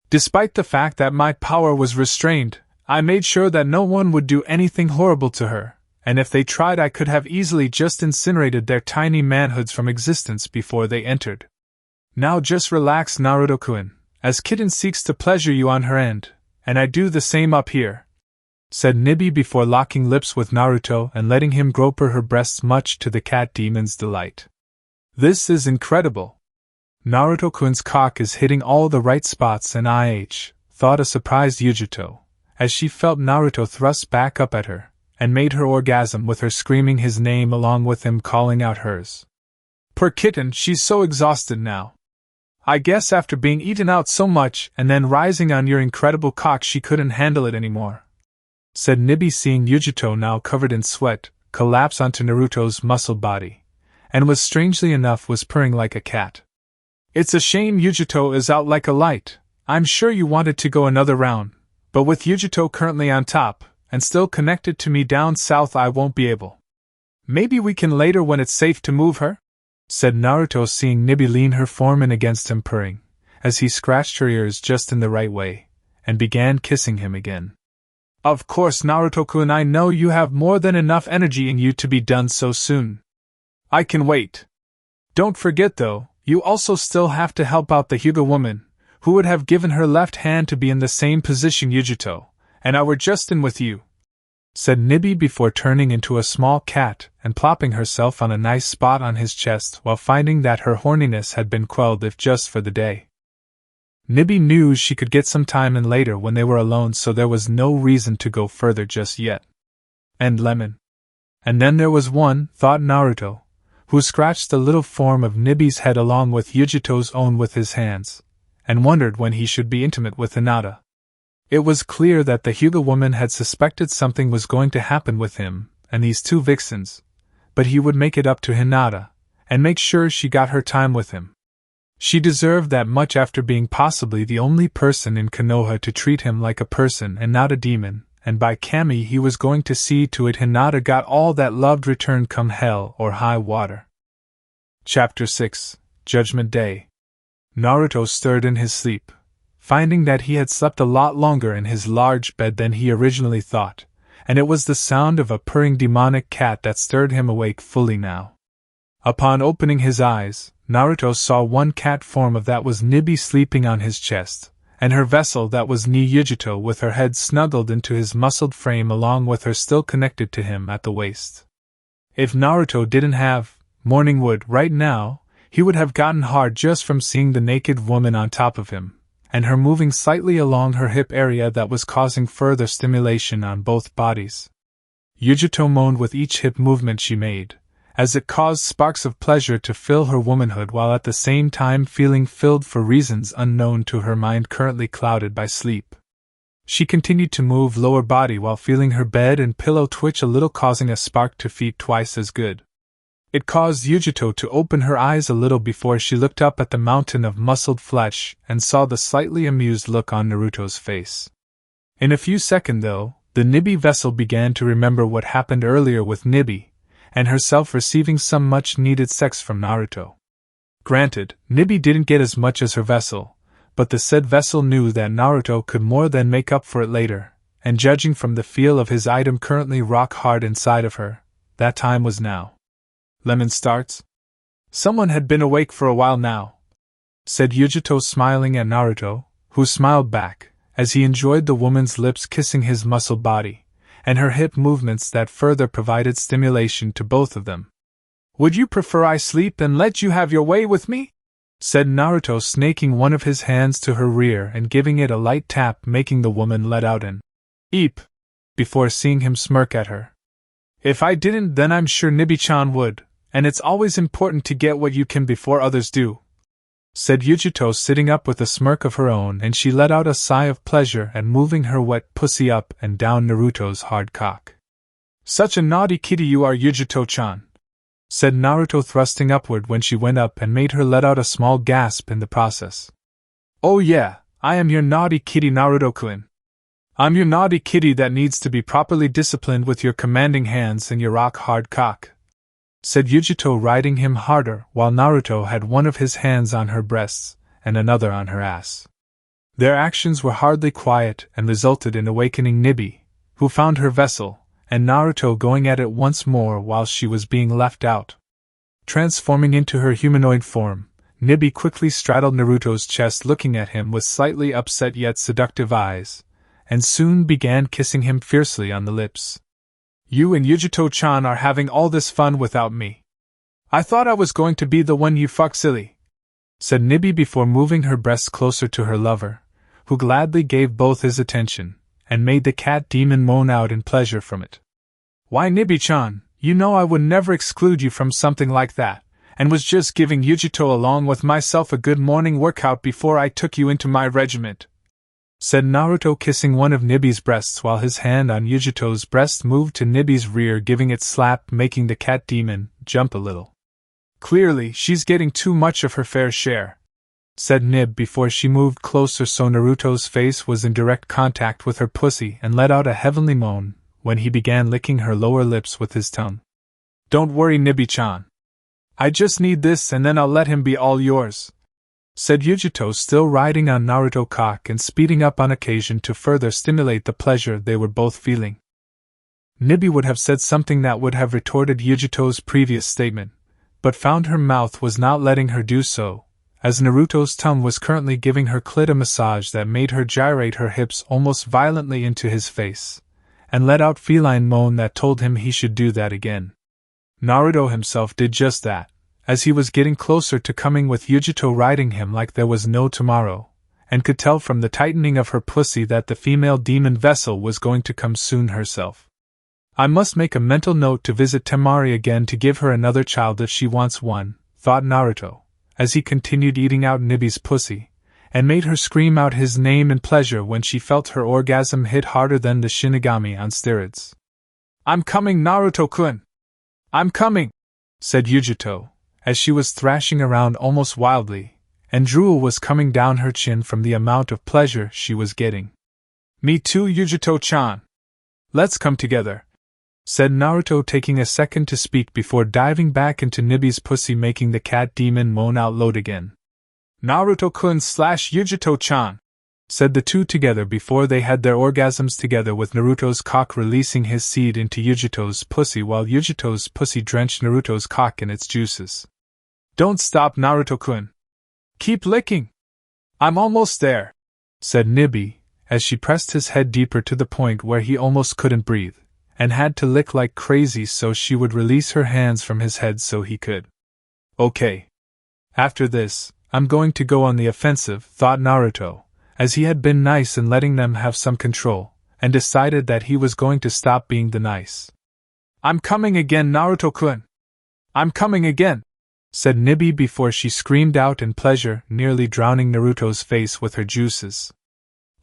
Despite the fact that my power was restrained, I made sure that no one would do anything horrible to her, and if they tried I could have easily just incinerated their tiny manhoods from existence before they entered. Now just relax, Naruto-kun, as Kitten seeks to pleasure you on her end, and I do the same up here," said Nibby before locking lips with Naruto and letting him grope her breasts, much to the cat demon's delight. "This is incredible. Naruto-kun's cock is hitting all the right spots, and thought a surprised Yujito, as she felt Naruto thrust back up at her, and made her orgasm with her screaming his name along with him calling out hers. Poor kitten, she's so exhausted now. I guess after being eaten out so much and then rising on your incredible cock she couldn't handle it anymore," said Nibi, seeing Yujito, now covered in sweat, collapse onto Naruto's muscled body, and strangely enough was purring like a cat. "It's a shame Yujito is out like a light. I'm sure you wanted to go another round, but with Yujito currently on top, and still connected to me down south, I won't be able. Maybe we can later when it's safe to move her?" said Naruto, seeing Nibi lean her form in against him, purring, as he scratched her ears just in the right way, and began kissing him again. "Of course, Naruto-kun, I know you have more than enough energy in you to be done so soon. I can wait. Don't forget though, you also still have to help out the Hyuga woman, who would have given her left hand to be in the same position Yujito, and I were just in with you," said Nibi before turning into a small cat and plopping herself on a nice spot on his chest while finding that her horniness had been quelled if just for the day. Nibi knew she could get some time in later when they were alone, so there was no reason to go further just yet. And Lemon. And then there was one, thought Naruto, who scratched the little form of Nibi's head along with Yujito's own with his hands, and wondered when he should be intimate with Hinata. It was clear that the Hyuga woman had suspected something was going to happen with him and these two vixens, but he would make it up to Hinata, and make sure she got her time with him. She deserved that much after being possibly the only person in Konoha to treat him like a person and not a demon, and by Kami he was going to see to it Hinata got all that loved returned come hell or high water. Chapter 6, Judgment Day. Naruto stirred in his sleep, finding that he had slept a lot longer in his large bed than he originally thought, and it was the sound of a purring demonic cat that stirred him awake fully now. Upon opening his eyes, Naruto saw one cat form of that was Nibi sleeping on his chest, and her vessel that was Yujito with her head snuggled into his muscled frame along with her still connected to him at the waist. If Naruto didn't have morning wood right now, he would have gotten hard just from seeing the naked woman on top of him, and her moving slightly along her hip area that was causing further stimulation on both bodies. Yujito moaned with each hip movement she made, as it caused sparks of pleasure to fill her womanhood while at the same time feeling filled for reasons unknown to her mind currently clouded by sleep. She continued to move lower body while feeling her bed and pillow twitch a little, causing a spark to feed twice as good. It caused Yujito to open her eyes a little before she looked up at the mountain of muscled flesh and saw the slightly amused look on Naruto's face. In a few seconds though, the Nibi vessel began to remember what happened earlier with Nibi, and herself receiving some much-needed sex from Naruto. Granted, Nibi didn't get as much as her vessel, but the said vessel knew that Naruto could more than make up for it later, and judging from the feel of his item currently rock-hard inside of her, that time was now. Lemon starts? Someone had been awake for a while now, said Yujito, smiling at Naruto, who smiled back, as he enjoyed the woman's lips kissing his muscled body, and her hip movements that further provided stimulation to both of them. Would you prefer I sleep and let you have your way with me? Said Naruto, snaking one of his hands to her rear and giving it a light tap, making the woman let out an eep, before seeing him smirk at her. If I didn't, then I'm sure Nibi-chan would, and it's always important to get what you can before others do, said Yujito, sitting up with a smirk of her own, and she let out a sigh of pleasure at moving her wet pussy up and down Naruto's hard cock. Such a naughty kitty you are, Yujito-chan, said Naruto, thrusting upward when she went up and made her let out a small gasp in the process. Oh yeah, I am your naughty kitty, Naruto-kun. I'm your naughty kitty that needs to be properly disciplined with your commanding hands and your rock-hard cock, said Yujito, riding him harder while Naruto had one of his hands on her breasts and another on her ass. Their actions were hardly quiet and resulted in awakening Nibi, who found her vessel, and Naruto going at it once more while she was being left out. Transforming into her humanoid form, Nibi quickly straddled Naruto's chest, looking at him with slightly upset yet seductive eyes, and soon began kissing him fiercely on the lips. You and Yujito-chan are having all this fun without me. I thought I was going to be the one you fuck, silly, said Nibi before moving her breasts closer to her lover, who gladly gave both his attention, and made the cat demon moan out in pleasure from it. Why, Nibi-chan, you know I would never exclude you from something like that, and was just giving Yujito along with myself a good morning workout before I took you into my regiment," said Naruto, kissing one of Nibi's breasts while his hand on Yujito's breast moved to Nibi's rear, giving it slap, making the cat demon jump a little. "Clearly, she's getting too much of her fair share," said Nib before she moved closer so Naruto's face was in direct contact with her pussy and let out a heavenly moan when he began licking her lower lips with his tongue. "Don't worry, Nibi-chan. I just need this and then I'll let him be all yours," said Yujito, still riding on Naruto cock and speeding up on occasion to further stimulate the pleasure they were both feeling. Nibi would have said something that would have retorted Yujito's previous statement, but found her mouth was not letting her do so, as Naruto's tongue was currently giving her clit a massage that made her gyrate her hips almost violently into his face, and let out feline moan that told him he should do that again. Naruto himself did just that, as he was getting closer to coming with Yujito riding him like there was no tomorrow, and could tell from the tightening of her pussy that the female demon vessel was going to come soon herself. "I must make a mental note to visit Temari again to give her another child if she wants one," thought Naruto, as he continued eating out Nibi's pussy, and made her scream out his name in pleasure when she felt her orgasm hit harder than the Shinigami on steroids. "I'm coming, Naruto-kun! I'm coming!" said Yujito, as she was thrashing around almost wildly, and drool was coming down her chin from the amount of pleasure she was getting. "Me too, Yujito-chan. Let's come together," said Naruto, taking a second to speak before diving back into Nibi's pussy, making the cat demon moan out loud again. "Naruto-kun / Yujito-chan," said the two together before they had their orgasms together, with Naruto's cock releasing his seed into Yujito's pussy while Yujito's pussy drenched Naruto's cock in its juices. "Don't stop, Naruto-kun. Keep licking. I'm almost there," said Nibi, as she pressed his head deeper to the point where he almost couldn't breathe, and had to lick like crazy so she would release her hands from his head so he could. "Okay. After this, I'm going to go on the offensive," thought Naruto, as he had been nice in letting them have some control, and decided that he was going to stop being the nice. "I'm coming again, Naruto-kun. I'm coming again," said Nibi before she screamed out in pleasure, nearly drowning Naruto's face with her juices.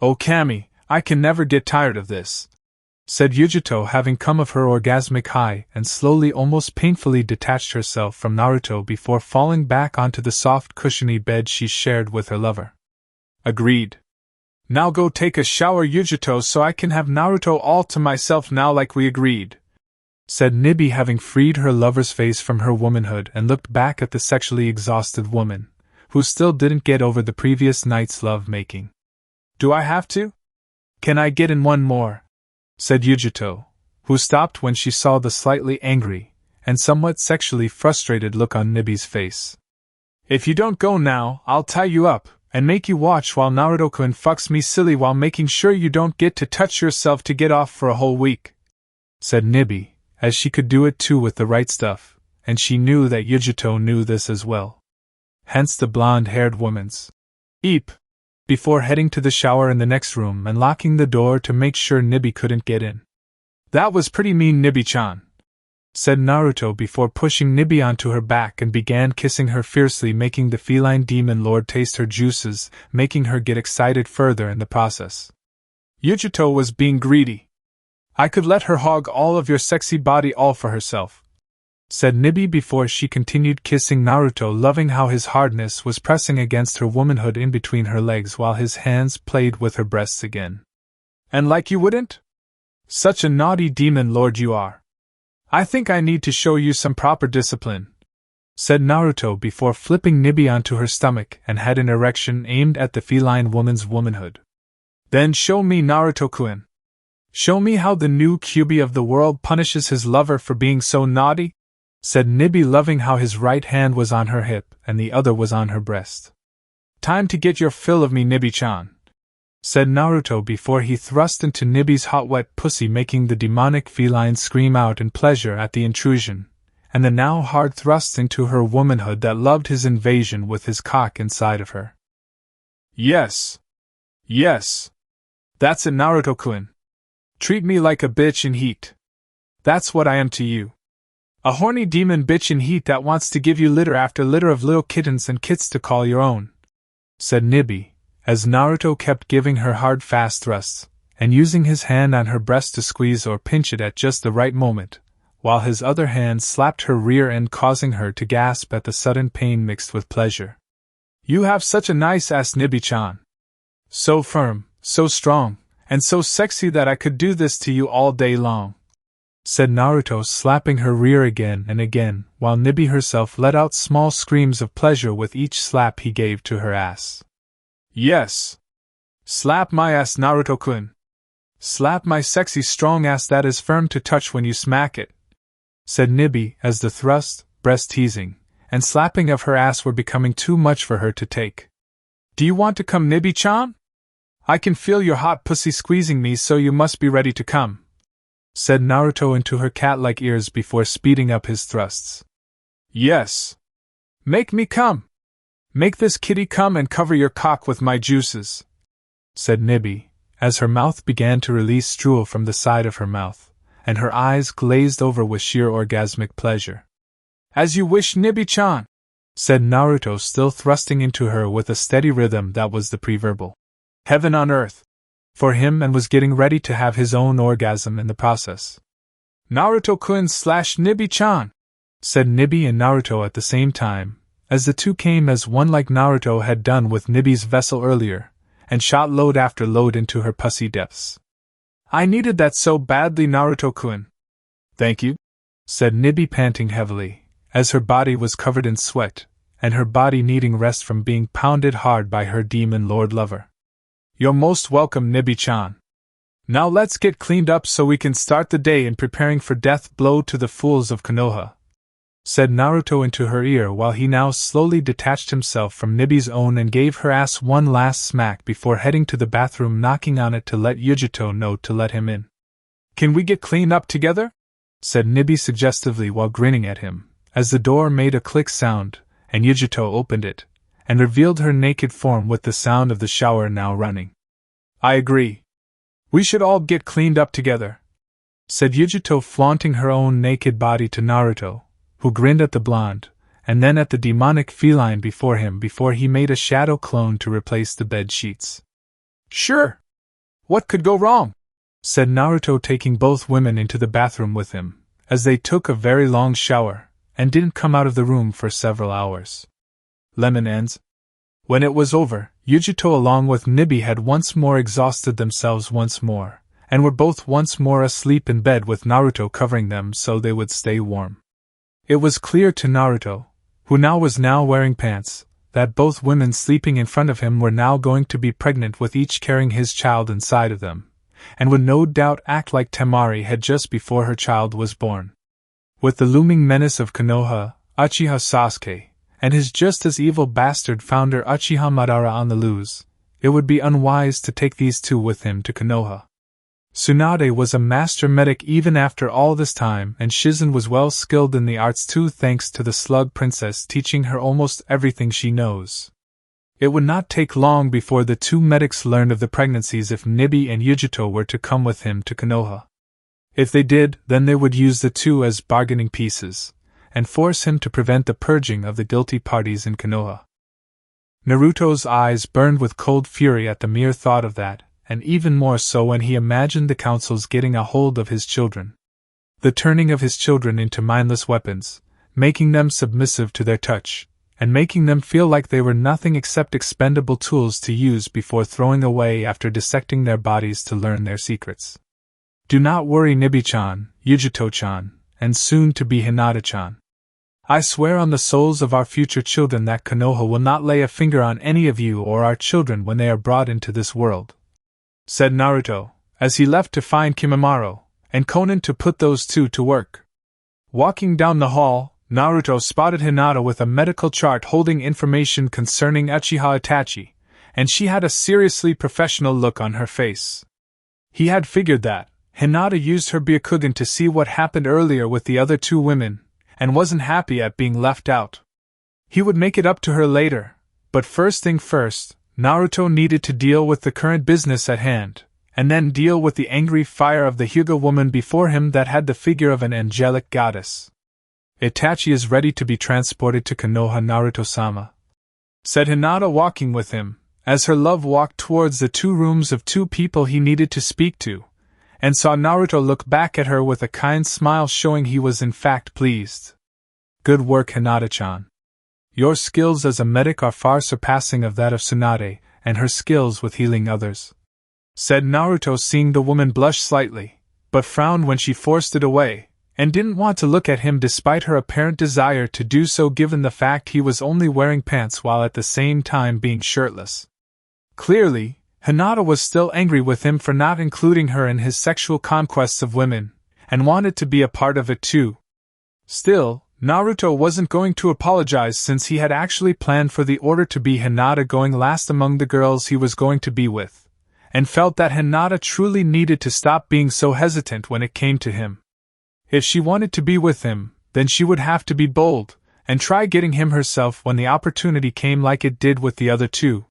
"Oh Kami, I can never get tired of this," said Yujito, having come of her orgasmic high and slowly, almost painfully detached herself from Naruto before falling back onto the soft cushiony bed she shared with her lover. "Agreed. Now go take a shower, Yujito, so I can have Naruto all to myself now like we agreed," said Nibi, having freed her lover's face from her womanhood and looked back at the sexually exhausted woman, who still didn't get over the previous night's love-making. "Do I have to? Can I get in one more?" said Yujito, who stopped when she saw the slightly angry and somewhat sexually frustrated look on Nibi's face. "If you don't go now, I'll tie you up and make you watch while Naruto-kun fucks me silly while making sure you don't get to touch yourself to get off for a whole week," said Nibi, as she could do it too with the right stuff, and she knew that Yujito knew this as well. Hence the blonde-haired woman's "eep," before heading to the shower in the next room and locking the door to make sure Nibi couldn't get in. "That was pretty mean, Nibi-chan," said Naruto before pushing Nibi onto her back and began kissing her fiercely, making the feline demon lord taste her juices, making her get excited further in the process. "Yujito was being greedy. I could let her hog all of your sexy body all for herself," said Nibi before she continued kissing Naruto, loving how his hardness was pressing against her womanhood in between her legs while his hands played with her breasts again. "And like you wouldn't? Such a naughty demon lord you are. I think I need to show you some proper discipline," said Naruto before flipping Nibi onto her stomach and had an erection aimed at the feline woman's womanhood. "Then show me, Naruto-kun. Show me how the new Kyuubi of the world punishes his lover for being so naughty," said Nibi, loving how his right hand was on her hip and the other was on her breast. "Time to get your fill of me, Nibi-chan," said Naruto before he thrust into Nibi's hot wet pussy, making the demonic feline scream out in pleasure at the intrusion, and the now hard thrust into her womanhood that loved his invasion with his cock inside of her. "Yes. Yes. That's it, Naruto-kun. Treat me like a bitch in heat. That's what I am to you. A horny demon bitch in heat that wants to give you litter after litter of little kittens and kits to call your own," said Nibi, as Naruto kept giving her hard fast thrusts, and using his hand on her breast to squeeze or pinch it at just the right moment, while his other hand slapped her rear end, causing her to gasp at the sudden pain mixed with pleasure. "You have such a nice ass, Nibi-chan. So firm, so strong, and so sexy that I could do this to you all day long," said Naruto, slapping her rear again and again, while Nibi herself let out small screams of pleasure with each slap he gave to her ass. "Yes. Slap my ass, Naruto-kun. Slap my sexy strong ass that is firm to touch when you smack it," said Nibi, as the thrust, breast teasing, and slapping of her ass were becoming too much for her to take. "Do you want to come, Nibi-chan? I can feel your hot pussy squeezing me, so you must be ready to come," said Naruto into her cat-like ears before speeding up his thrusts. "Yes. Make me come. Make this kitty come and cover your cock with my juices," said Nibi, as her mouth began to release drool from the side of her mouth, and her eyes glazed over with sheer orgasmic pleasure. "As you wish, Nibi-chan," said Naruto, still thrusting into her with a steady rhythm that was the preverbal heaven on earth for him, and was getting ready to have his own orgasm in the process. "Naruto-kun / Nibi-chan," said Nibi and Naruto at the same time, as the two came as one like Naruto had done with Nibi's vessel earlier, and shot load after load into her pussy depths. "I needed that so badly, Naruto-kun." "Thank you," said Nibi, panting heavily, as her body was covered in sweat, and her body needing rest from being pounded hard by her demon lord lover. "You're most welcome, Nibi-chan. Now let's get cleaned up so we can start the day in preparing for death blow to the fools of Konoha," said Naruto into her ear, while he now slowly detached himself from Nibi's own and gave her ass one last smack before heading to the bathroom, knocking on it to let Yujito know to let him in. "Can we get cleaned up together?" said Nibi suggestively while grinning at him, as the door made a click sound, and Yujito opened it, and revealed her naked form with the sound of the shower now running. "I agree. We should all get cleaned up together," said Yujito, flaunting her own naked body to Naruto, who grinned at the blonde, and then at the demonic feline before him before he made a shadow clone to replace the bed sheets. "Sure. What could go wrong?" said Naruto, taking both women into the bathroom with him, as they took a very long shower, and didn't come out of the room for several hours. Lemon ends. When it was over, Yujito along with Nibi had once more exhausted themselves once more, and were both once more asleep in bed with Naruto covering them so they would stay warm. It was clear to Naruto, who now was wearing pants, that both women sleeping in front of him were now going to be pregnant, with each carrying his child inside of them, and would no doubt act like Temari had just before her child was born. With the looming menace of Konoha, Uchiha Sasuke, and his just as evil bastard founder Uchiha Madara on the loose, it would be unwise to take these two with him to Konoha. Tsunade was a master medic even after all this time, and Shizen was well skilled in the arts too, thanks to the Slug Princess teaching her almost everything she knows. It would not take long before the two medics learned of the pregnancies if Nibi and Yujito were to come with him to Konoha. If they did, then they would use the two as bargaining pieces, and force him to prevent the purging of the guilty parties in Konoha. Naruto's eyes burned with cold fury at the mere thought of that, and even more so when he imagined the councils getting a hold of his children. The turning of his children into mindless weapons, making them submissive to their touch, and making them feel like they were nothing except expendable tools to use before throwing away after dissecting their bodies to learn their secrets. Do not worry, Nibi-chan, Yujito-chan, and soon to be Hinata-chan. I swear on the souls of our future children that Konoha will not lay a finger on any of you or our children when they are brought into this world," said Naruto, as he left to find Kimimaro and Konan to put those two to work. Walking down the hall, Naruto spotted Hinata with a medical chart holding information concerning Uchiha Itachi, and she had a seriously professional look on her face. He had figured that Hinata used her Byakugan to see what happened earlier with the other two women, and wasn't happy at being left out. He would make it up to her later, but first thing first, Naruto needed to deal with the current business at hand, and then deal with the angry fire of the Hyuga woman before him that had the figure of an angelic goddess. Itachi is ready to be transported to Konoha, Naruto-sama, said Hinata, walking with him, as her love walked towards the 2 rooms of 2 people he needed to speak to, and saw Naruto look back at her with a kind smile showing he was in fact pleased. Good work, Hinata-chan. Your skills as a medic are far surpassing of that of Tsunade, and her skills with healing others, said Naruto, seeing the woman blush slightly, but frowned when she forced it away, and didn't want to look at him despite her apparent desire to do so given the fact he was only wearing pants while at the same time being shirtless. Clearly, Hinata was still angry with him for not including her in his sexual conquests of women, and wanted to be a part of it too. Still, Naruto wasn't going to apologize since he had actually planned for the order to be Hinata going last among the girls he was going to be with, and felt that Hinata truly needed to stop being so hesitant when it came to him. If she wanted to be with him, then she would have to be bold, and try getting him herself when the opportunity came like it did with the other 2.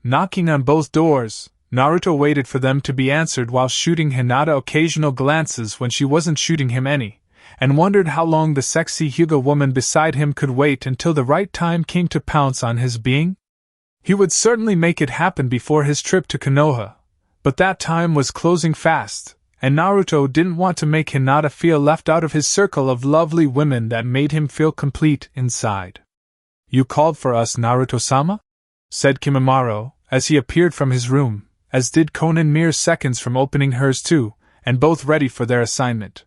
Knocking on both doors, Naruto waited for them to be answered while shooting Hinata occasional glances when she wasn't shooting him any, and wondered how long the sexy Hyuga woman beside him could wait until the right time came to pounce on his being. He would certainly make it happen before his trip to Konoha, but that time was closing fast, and Naruto didn't want to make Hinata feel left out of his circle of lovely women that made him feel complete inside. You called for us, Naruto-sama? Said Kimimaro, as he appeared from his room, as did Konan mere seconds from opening hers too, and both ready for their assignment.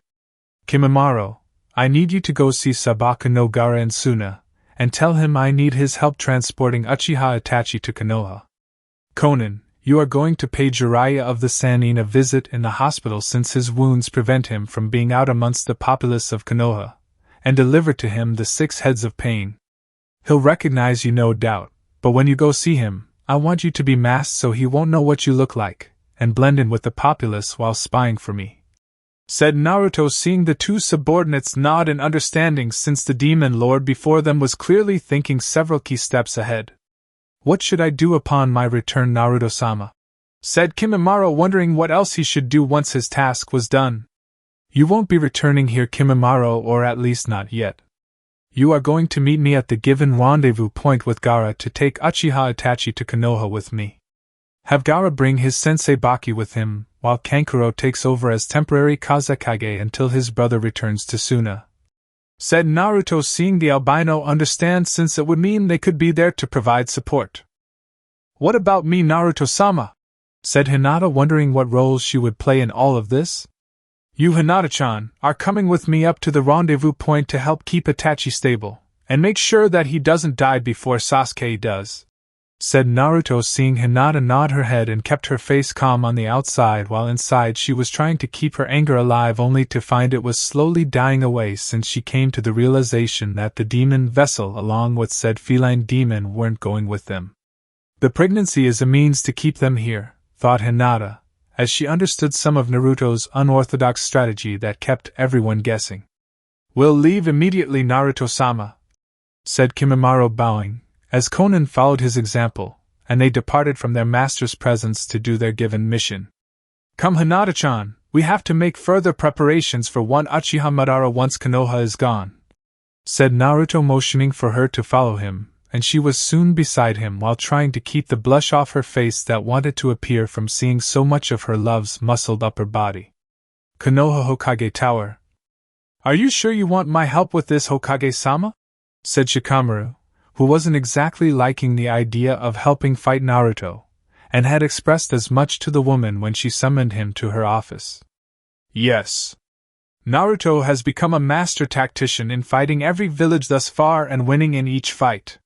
Kimimaro, I need you to go see Sabaka no Gaara and Suna, and tell him I need his help transporting Uchiha Itachi to Konoha. Konan, you are going to pay Jiraiya of the Sannin a visit in the hospital since his wounds prevent him from being out amongst the populace of Konoha, and deliver to him the 6 heads of pain. He'll recognize you no doubt, but when you go see him, I want you to be masked so he won't know what you look like, and blend in with the populace while spying for me, said Naruto, seeing the 2 subordinates nod in understanding since the demon lord before them was clearly thinking several key steps ahead. What should I do upon my return, Naruto-sama? Said Kimimaro, wondering what else he should do once his task was done. You won't be returning here, Kimimaro, or at least not yet. You are going to meet me at the given rendezvous point with Gaara to take Uchiha Itachi to Konoha with me. Have Gaara bring his sensei Baki with him, while Kankuro takes over as temporary Kazekage until his brother returns to Suna, said Naruto, seeing the albino understand since it would mean they could be there to provide support. What about me, Naruto-sama? Said Hinata, wondering what roles she would play in all of this. You, Hinata-chan, are coming with me up to the rendezvous point to help keep Itachi stable, and make sure that he doesn't die before Sasuke does, said Naruto, seeing Hinata nod her head and kept her face calm on the outside while inside she was trying to keep her anger alive only to find it was slowly dying away since she came to the realization that the demon vessel along with said feline demon weren't going with them. The pregnancy is a means to keep them here, thought Hinata, as she understood some of Naruto's unorthodox strategy that kept everyone guessing. We'll leave immediately, Naruto-sama, said Kimimaro, bowing, as Konan followed his example, and they departed from their master's presence to do their given mission. Come, Hinata-chan, we have to make further preparations for one Uchiha Madara once Konoha is gone, said Naruto, motioning for her to follow him, and she was soon beside him while trying to keep the blush off her face that wanted to appear from seeing so much of her love's muscled upper body. Konoha Hokage Tower. Are you sure you want my help with this, Hokage-sama? Said Shikamaru, who wasn't exactly liking the idea of helping fight Naruto, and had expressed as much to the woman when she summoned him to her office. Yes. Naruto has become a master tactician in fighting every village thus far and winning in each fight.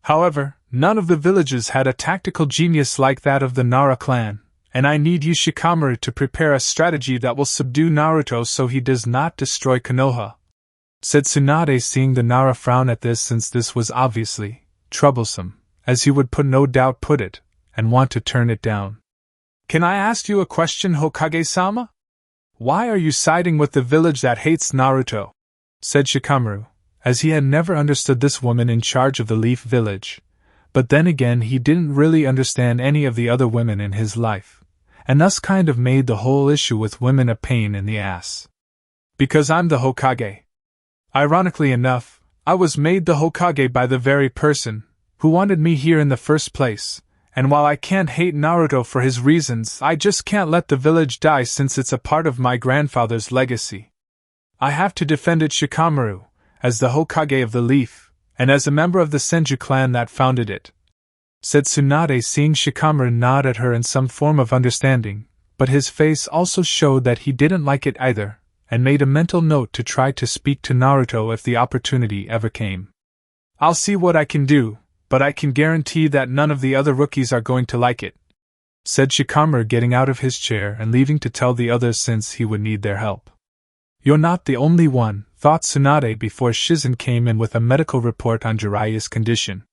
However, none of the villages had a tactical genius like that of the Nara clan, and I need you, Shikamaru, to prepare a strategy that will subdue Naruto so he does not destroy Konoha, said Tsunade, seeing the Nara frown at this since this was obviously troublesome, as he would no doubt put it, and want to turn it down. Can I ask you a question, Hokage-sama? Why are you siding with the village that hates Naruto? Said Shikamaru, as he had never understood this woman in charge of the Leaf Village, but then again he didn't really understand any of the other women in his life, and thus kind of made the whole issue with women a pain in the ass. Because I'm the Hokage. Ironically enough, I was made the Hokage by the very person who wanted me here in the first place, and while I can't hate Naruto for his reasons, I just can't let the village die since it's a part of my grandfather's legacy. I have to defend it Shikamaru, as the Hokage of the Leaf, and as a member of the Senju clan that founded it, said Tsunade, seeing Shikamaru nod at her in some form of understanding, but his face also showed that he didn't like it either, and made a mental note to try to speak to Naruto if the opportunity ever came. I'll see what I can do, but I can guarantee that none of the other rookies are going to like it, said Shikamaru, getting out of his chair and leaving to tell the others since he would need their help. You're not the only one, thought Tsunade before Shizen came in with a medical report on Jiraiya's condition.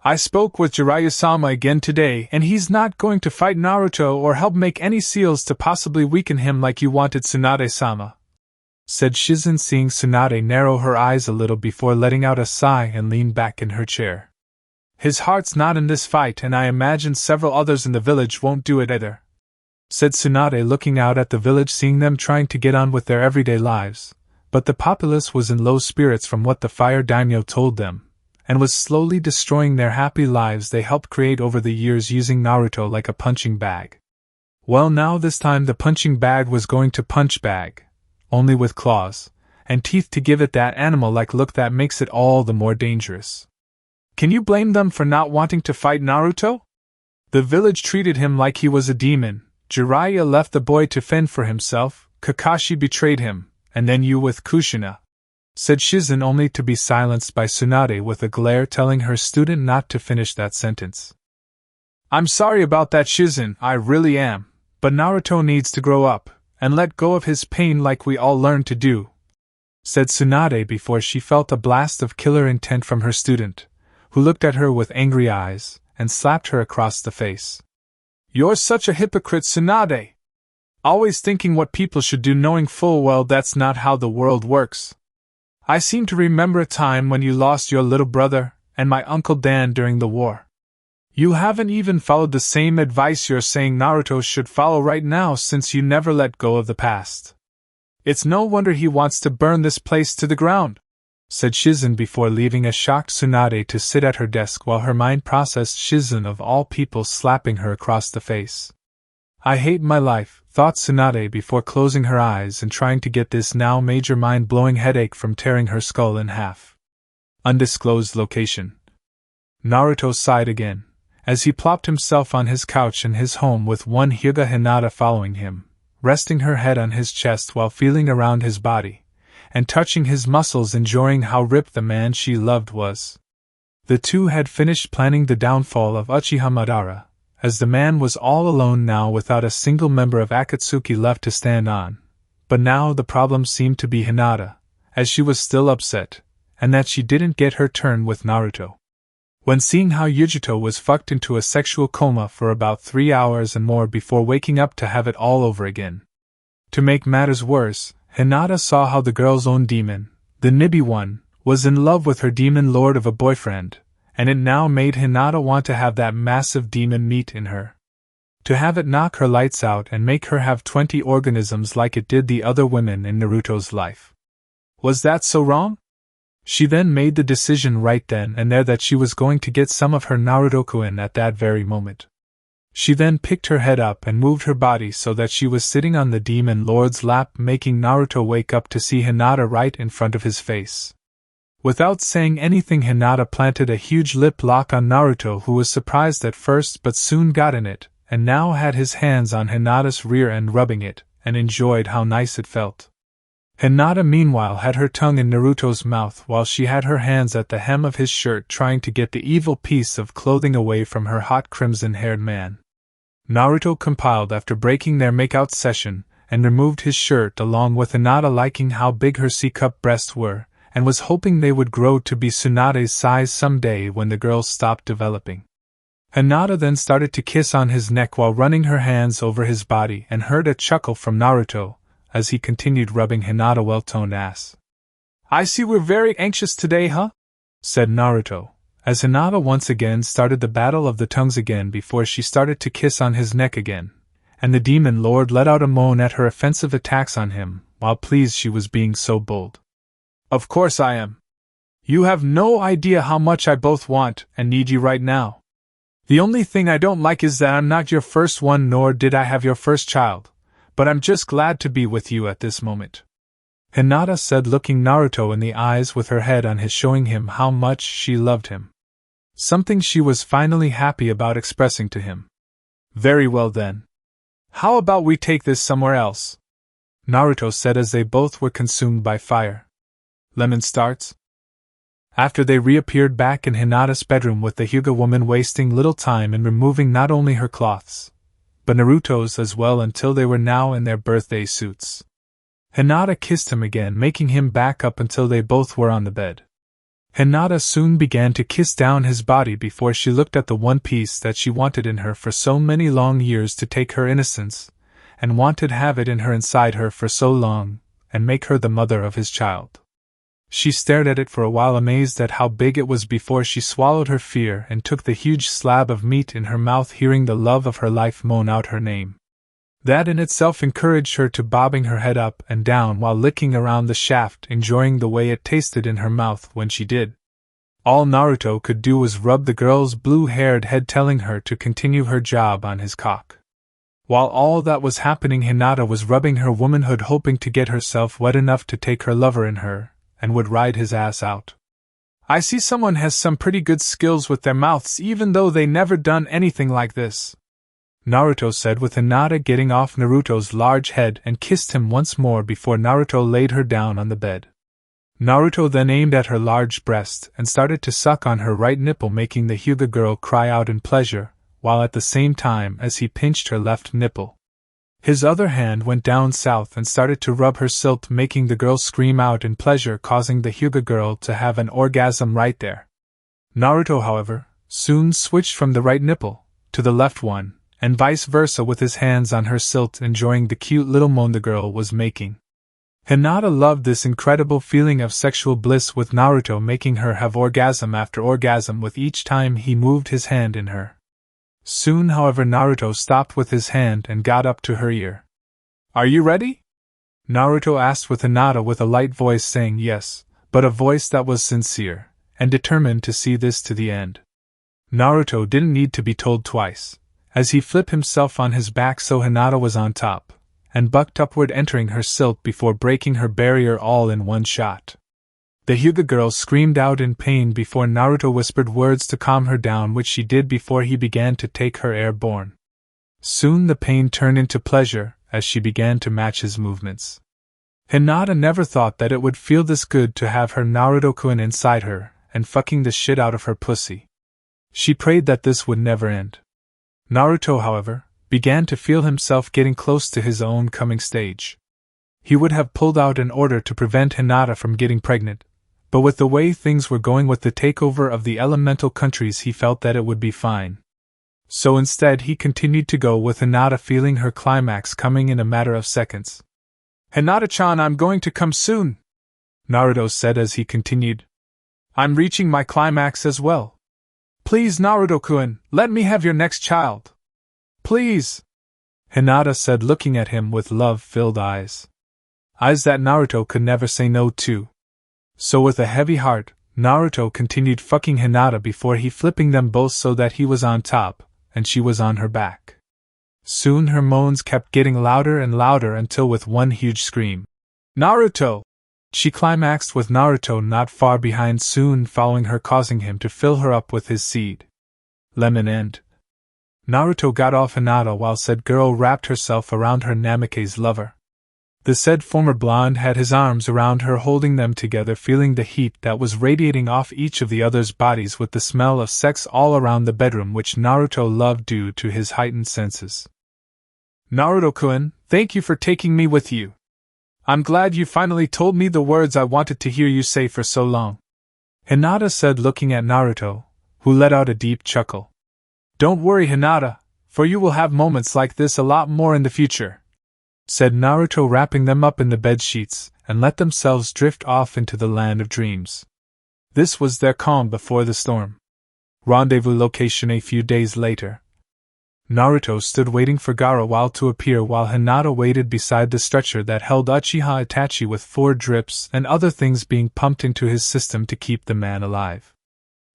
I spoke with Jiraiya-sama again today, and he's not going to fight Naruto or help make any seals to possibly weaken him like you wanted, Tsunade-sama, said Shizen, seeing Tsunade narrow her eyes a little before letting out a sigh and lean back in her chair. His heart's not in this fight, and I imagine several others in the village won't do it either, said Tsunade, looking out at the village, seeing them trying to get on with their everyday lives, but the populace was in low spirits from what the fire daimyo told them, and was slowly destroying their happy lives they helped create over the years using Naruto like a punching bag. Well, now this time the punching bag was going to punch bag, only with claws and teeth to give it that animal-like look that makes it all the more dangerous. Can you blame them for not wanting to fight Naruto? The village treated him like he was a demon. Jiraiya left the boy to fend for himself, Kakashi betrayed him, and then you with Kushina, said Shizen, only to be silenced by Tsunade with a glare telling her student not to finish that sentence. I'm sorry about that, Shizen, I really am, but Naruto needs to grow up and let go of his pain like we all learned to do, said Tsunade before she felt a blast of killer intent from her student, who looked at her with angry eyes and slapped her across the face. You're such a hypocrite, Tsunade! Always thinking what people should do, knowing full well that's not how the world works. I seem to remember a time when you lost your little brother and my Uncle Dan during the war. You haven't even followed the same advice you're saying Naruto should follow right now, since you never let go of the past. It's no wonder he wants to burn this place to the ground, said Shizen before leaving a shocked Tsunade to sit at her desk while her mind processed Shizen of all people slapping her across the face. I hate my life, thought Tsunade before closing her eyes and trying to get this now major mind-blowing headache from tearing her skull in half. Undisclosed location. Naruto sighed again, as he plopped himself on his couch in his home with one Hyuga Hinata following him, resting her head on his chest while feeling around his body, and touching his muscles, enjoying how ripped the man she loved was. The two had finished planning the downfall of Uchiha Madara, as the man was all alone now without a single member of Akatsuki left to stand on, but now the problem seemed to be Hinata, as she was still upset, and that she didn't get her turn with Naruto. When seeing how Yujito was fucked into a sexual coma for about 3 hours and more before waking up to have it all over again. To make matters worse, Hinata saw how the girl's own demon, the Nibi one, was in love with her demon lord of a boyfriend, and it now made Hinata want to have that massive demon meat in her. To have it knock her lights out and make her have 20 organisms like it did the other women in Naruto's life. Was that so wrong? She then made the decision right then and there that she was going to get some of her Naruto-kun at that very moment. She then picked her head up and moved her body so that she was sitting on the demon lord's lap, making Naruto wake up to see Hinata right in front of his face. Without saying anything, Hinata planted a huge lip lock on Naruto, who was surprised at first but soon got in it, and now had his hands on Hinata's rear end rubbing it, and enjoyed how nice it felt. Hinata meanwhile had her tongue in Naruto's mouth while she had her hands at the hem of his shirt trying to get the evil piece of clothing away from her hot crimson-haired man. Naruto compiled after breaking their make-out session, and removed his shirt along with Hinata, liking how big her C-cup breasts were, and was hoping they would grow to be Tsunade's size someday when the girl stopped developing. Hinata then started to kiss on his neck while running her hands over his body, and heard a chuckle from Naruto as he continued rubbing Hinata's well-toned ass. I see we're very anxious today, huh? Said Naruto, as Hinata once again started the battle of the tongues again before she started to kiss on his neck again, and the demon lord let out a moan at her offensive attacks on him, while pleased she was being so bold. Of course I am. You have no idea how much I both want and need you right now. The only thing I don't like is that I'm not your first one, nor did I have your first child, but I'm just glad to be with you at this moment. Hinata said, looking Naruto in the eyes with her head on his, showing him how much she loved him. Something she was finally happy about expressing to him. Very well then. How about we take this somewhere else? Naruto said as they both were consumed by fire. Lemon starts? After they reappeared back in Hinata's bedroom with the Hyuga woman wasting little time in removing not only her cloths, but Naruto's as well until they were now in their birthday suits. Hinata kissed him again, making him back up until they both were on the bed. Hinata soon began to kiss down his body before she looked at the one piece that she wanted in her for so many long years to take her innocence, and wanted to have it in her inside her for so long, and make her the mother of his child. She stared at it for a while, amazed at how big it was, before she swallowed her fear and took the huge slab of meat in her mouth, hearing the love of her life moan out her name. That in itself encouraged her to bobbing her head up and down while licking around the shaft, enjoying the way it tasted in her mouth when she did. All Naruto could do was rub the girl's blue-haired head, telling her to continue her job on his cock. While all that was happening, Hinata was rubbing her womanhood, hoping to get herself wet enough to take her lover in her, and would ride his ass out. I see someone has some pretty good skills with their mouths, even though they never done anything like this, Naruto said, with Hinata getting off Naruto's large head and kissed him once more before Naruto laid her down on the bed. Naruto then aimed at her large breast and started to suck on her right nipple, making the Hyuga girl cry out in pleasure, while at the same time as he pinched her left nipple. His other hand went down south and started to rub her silt, making the girl scream out in pleasure, causing the Hyuga girl to have an orgasm right there. Naruto, however, soon switched from the right nipple to the left one, and vice versa, with his hands on her silt, enjoying the cute little moan the girl was making. Hinata loved this incredible feeling of sexual bliss, with Naruto making her have orgasm after orgasm with each time he moved his hand in her. Soon, however, Naruto stopped with his hand and got up to her ear. Are you ready? Naruto asked, with Hinata with a light voice saying yes, but a voice that was sincere, and determined to see this to the end. Naruto didn't need to be told twice, as he flipped himself on his back so Hinata was on top, and bucked upward, entering her silt before breaking her barrier all in one shot. The Hyuga girl screamed out in pain before Naruto whispered words to calm her down, which she did before he began to take her airborne. Soon the pain turned into pleasure as she began to match his movements. Hinata never thought that it would feel this good to have her Naruto-kun inside her and fucking the shit out of her pussy. She prayed that this would never end. Naruto, however, began to feel himself getting close to his own coming stage. He would have pulled out in order to prevent Hinata from getting pregnant, but with the way things were going with the takeover of the elemental countries, he felt that it would be fine. So instead he continued to go with Hinata, feeling her climax coming in a matter of seconds. Hinata-chan, I'm going to come soon, Naruto said as he continued. I'm reaching my climax as well. Please, Naruto-kun, let me have your next child. Please, Hinata said, looking at him with love-filled eyes. Eyes that Naruto could never say no to. So with a heavy heart, Naruto continued fucking Hinata before he flipping them both so that he was on top, and she was on her back. Soon her moans kept getting louder and louder until with one huge scream, Naruto! She climaxed with Naruto not far behind, soon following her, causing him to fill her up with his seed. Lemon end. Naruto got off Hinata while said girl wrapped herself around her Namake's lover. The said former blonde had his arms around her, holding them together, feeling the heat that was radiating off each of the other's bodies, with the smell of sex all around the bedroom, which Naruto loved due to his heightened senses. Naruto-kun, thank you for taking me with you. I'm glad you finally told me the words I wanted to hear you say for so long, Hinata said, looking at Naruto, who let out a deep chuckle. Don't worry, Hinata, for you will have moments like this a lot more in the future, said Naruto, wrapping them up in the bed sheets and let themselves drift off into the land of dreams. This was their calm before the storm. Rendezvous location a few days later. Naruto stood waiting for Gaara to appear while Hinata waited beside the stretcher that held Uchiha Itachi with 4 drips and other things being pumped into his system to keep the man alive.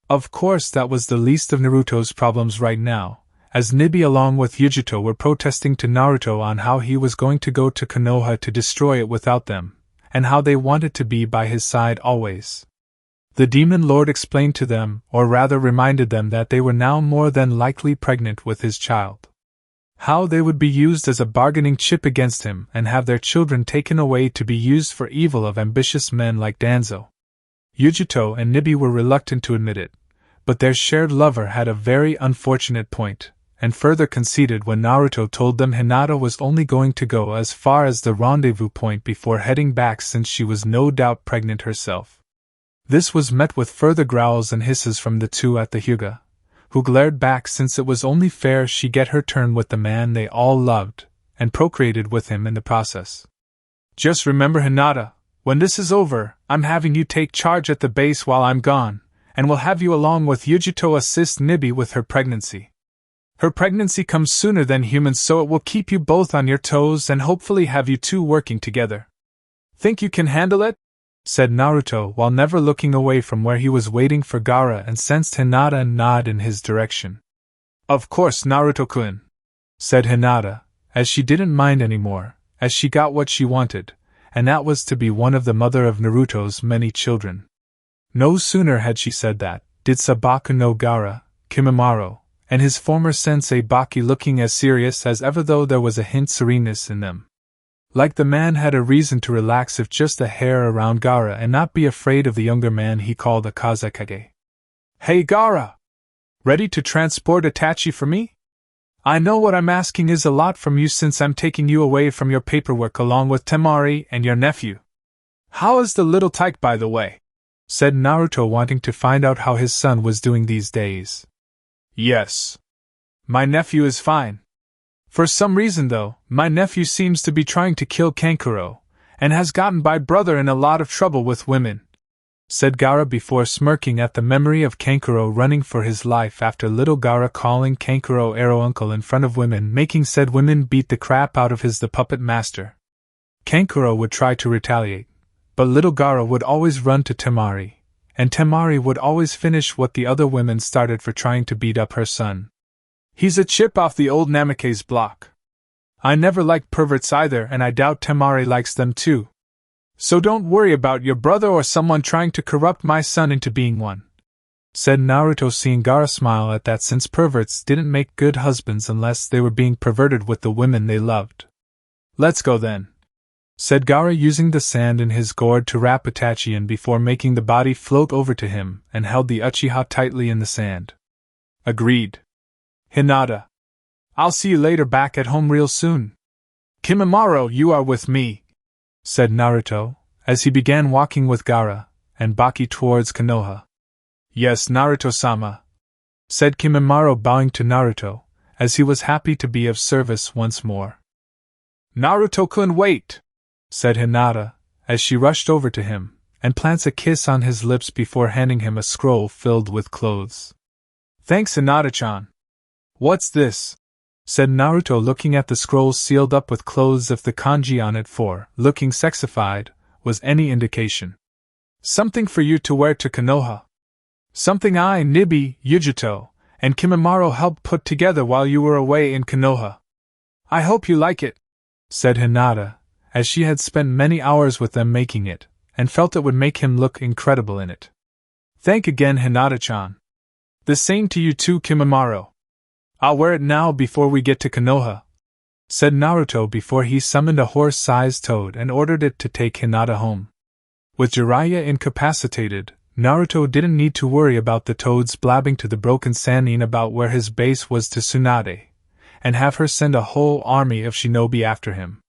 Of course that was the least of Naruto's problems right now, as Nibi along with Yujito were protesting to Naruto on how he was going to go to Konoha to destroy it without them, and how they wanted to be by his side always. The Demon Lord explained to them, or rather reminded them, that they were now more than likely pregnant with his child. How they would be used as a bargaining chip against him and have their children taken away to be used for evil of ambitious men like Danzo. Yujito and Nibi were reluctant to admit it, but their shared lover had a very unfortunate point, and further conceded when Naruto told them Hinata was only going to go as far as the rendezvous point before heading back, since she was no doubt pregnant herself. This was met with further growls and hisses from the two at the Hyuga, who glared back since it was only fair she get her turn with the man they all loved, and procreated with him in the process. Just remember, Hinata, when this is over, I'm having you take charge at the base while I'm gone, and we'll have you along with Yujito assist Nibi with her pregnancy. Her pregnancy comes sooner than humans, so it will keep you both on your toes and hopefully have you two working together. Think you can handle it? Said Naruto while never looking away from where he was waiting for Gaara, and sensed Hinata nod in his direction. Of course, Naruto-kun, said Hinata, as she didn't mind anymore, as she got what she wanted, and that was to be one of the mother of Naruto's many children. No sooner had she said that, did Sabaku no Gaara, Kimimaro, and his former sensei Baki looking as serious as ever, though there was a hint sereneness in them. Like the man had a reason to relax if just a hair around Gaara and not be afraid of the younger man he called a Kazekage. Hey Gaara! Ready to transport Itachi for me? I know what I'm asking is a lot from you, since I'm taking you away from your paperwork along with Temari and your nephew. How is the little tyke, by the way? Said Naruto, wanting to find out how his son was doing these days. Yes. My nephew is fine. For some reason, though, my nephew seems to be trying to kill Kankuro, and has gotten my brother in a lot of trouble with women, said Gaara before smirking at the memory of Kankuro running for his life after little Gaara calling Kankuro Arrow Uncle in front of women, making said women beat the crap out of the puppet master. Kankuro would try to retaliate, but little Gaara would always run to Temari, and Temari would always finish what the other women started for trying to beat up her son. He's a chip off the old Namake's block. I never liked perverts either, and I doubt Temari likes them too. So don't worry about your brother or someone trying to corrupt my son into being one, said Naruto, seeing Gaara smile at that, since perverts didn't make good husbands unless they were being perverted with the women they loved. Let's go then, said Gaara, using the sand in his gourd to wrap Itachi in before making the body float over to him, and held the Uchiha tightly in the sand. Agreed. Hinata. I'll see you later back at home real soon. Kimimaro, you are with me, said Naruto, as he began walking with Gaara and Baki towards Konoha. Yes, Naruto-sama, said Kimimaro, bowing to Naruto, as he was happy to be of service once more. Naruto-kun, wait, said Hinata, as she rushed over to him, and plants a kiss on his lips before handing him a scroll filled with clothes. Thanks, Hinata-chan. What's this? Said Naruto, looking at the scroll sealed up with clothes if the kanji on it for looking sexified was any indication. Something for you to wear to Konoha. Something I, Nibi, Yujito, and Kimimaro helped put together while you were away in Konoha. I hope you like it, said Hinata, as she had spent many hours with them making it, and felt it would make him look incredible in it. Thank again, Hinata-chan. The same to you too, Kimimaro. I'll wear it now before we get to Konoha, said Naruto before he summoned a horse-sized toad and ordered it to take Hinata home. With Jiraiya incapacitated, Naruto didn't need to worry about the toads blabbing to the broken Sannin about where his base was to Tsunade, and have her send a whole army of shinobi after him.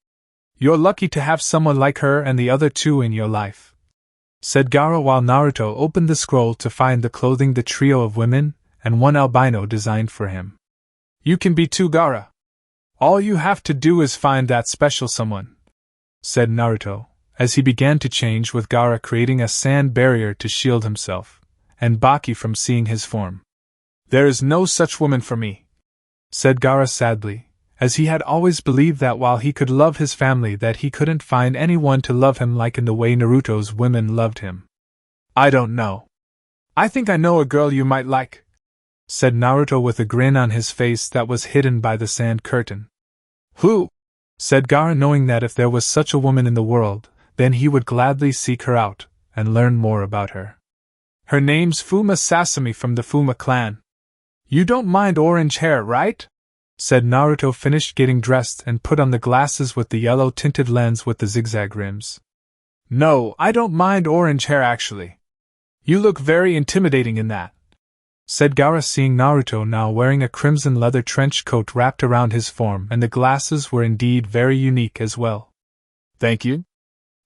You're lucky to have someone like her and the other two in your life, said Gaara while Naruto opened the scroll to find the clothing the trio of women and one albino designed for him. You can be too, Gaara. All you have to do is find that special someone, said Naruto, as he began to change with Gaara, creating a sand barrier to shield himself and Baki from seeing his form. There is no such woman for me, said Gaara sadly, as he had always believed that while he could love his family that he couldn't find anyone to love him like in the way Naruto's women loved him. I don't know. I think I know a girl you might like, said Naruto with a grin on his face that was hidden by the sand curtain. Who? Said Gaara, knowing that if there was such a woman in the world, then he would gladly seek her out and learn more about her. Her name's Fuma Sasami from the Fuma clan. You don't mind orange hair, right? Said Naruto, finished getting dressed and put on the glasses with the yellow-tinted lens with the zigzag rims. No, I don't mind orange hair actually. You look very intimidating in that, said Gaara, seeing Naruto now wearing a crimson leather trench coat wrapped around his form, and the glasses were indeed very unique as well. Thank you.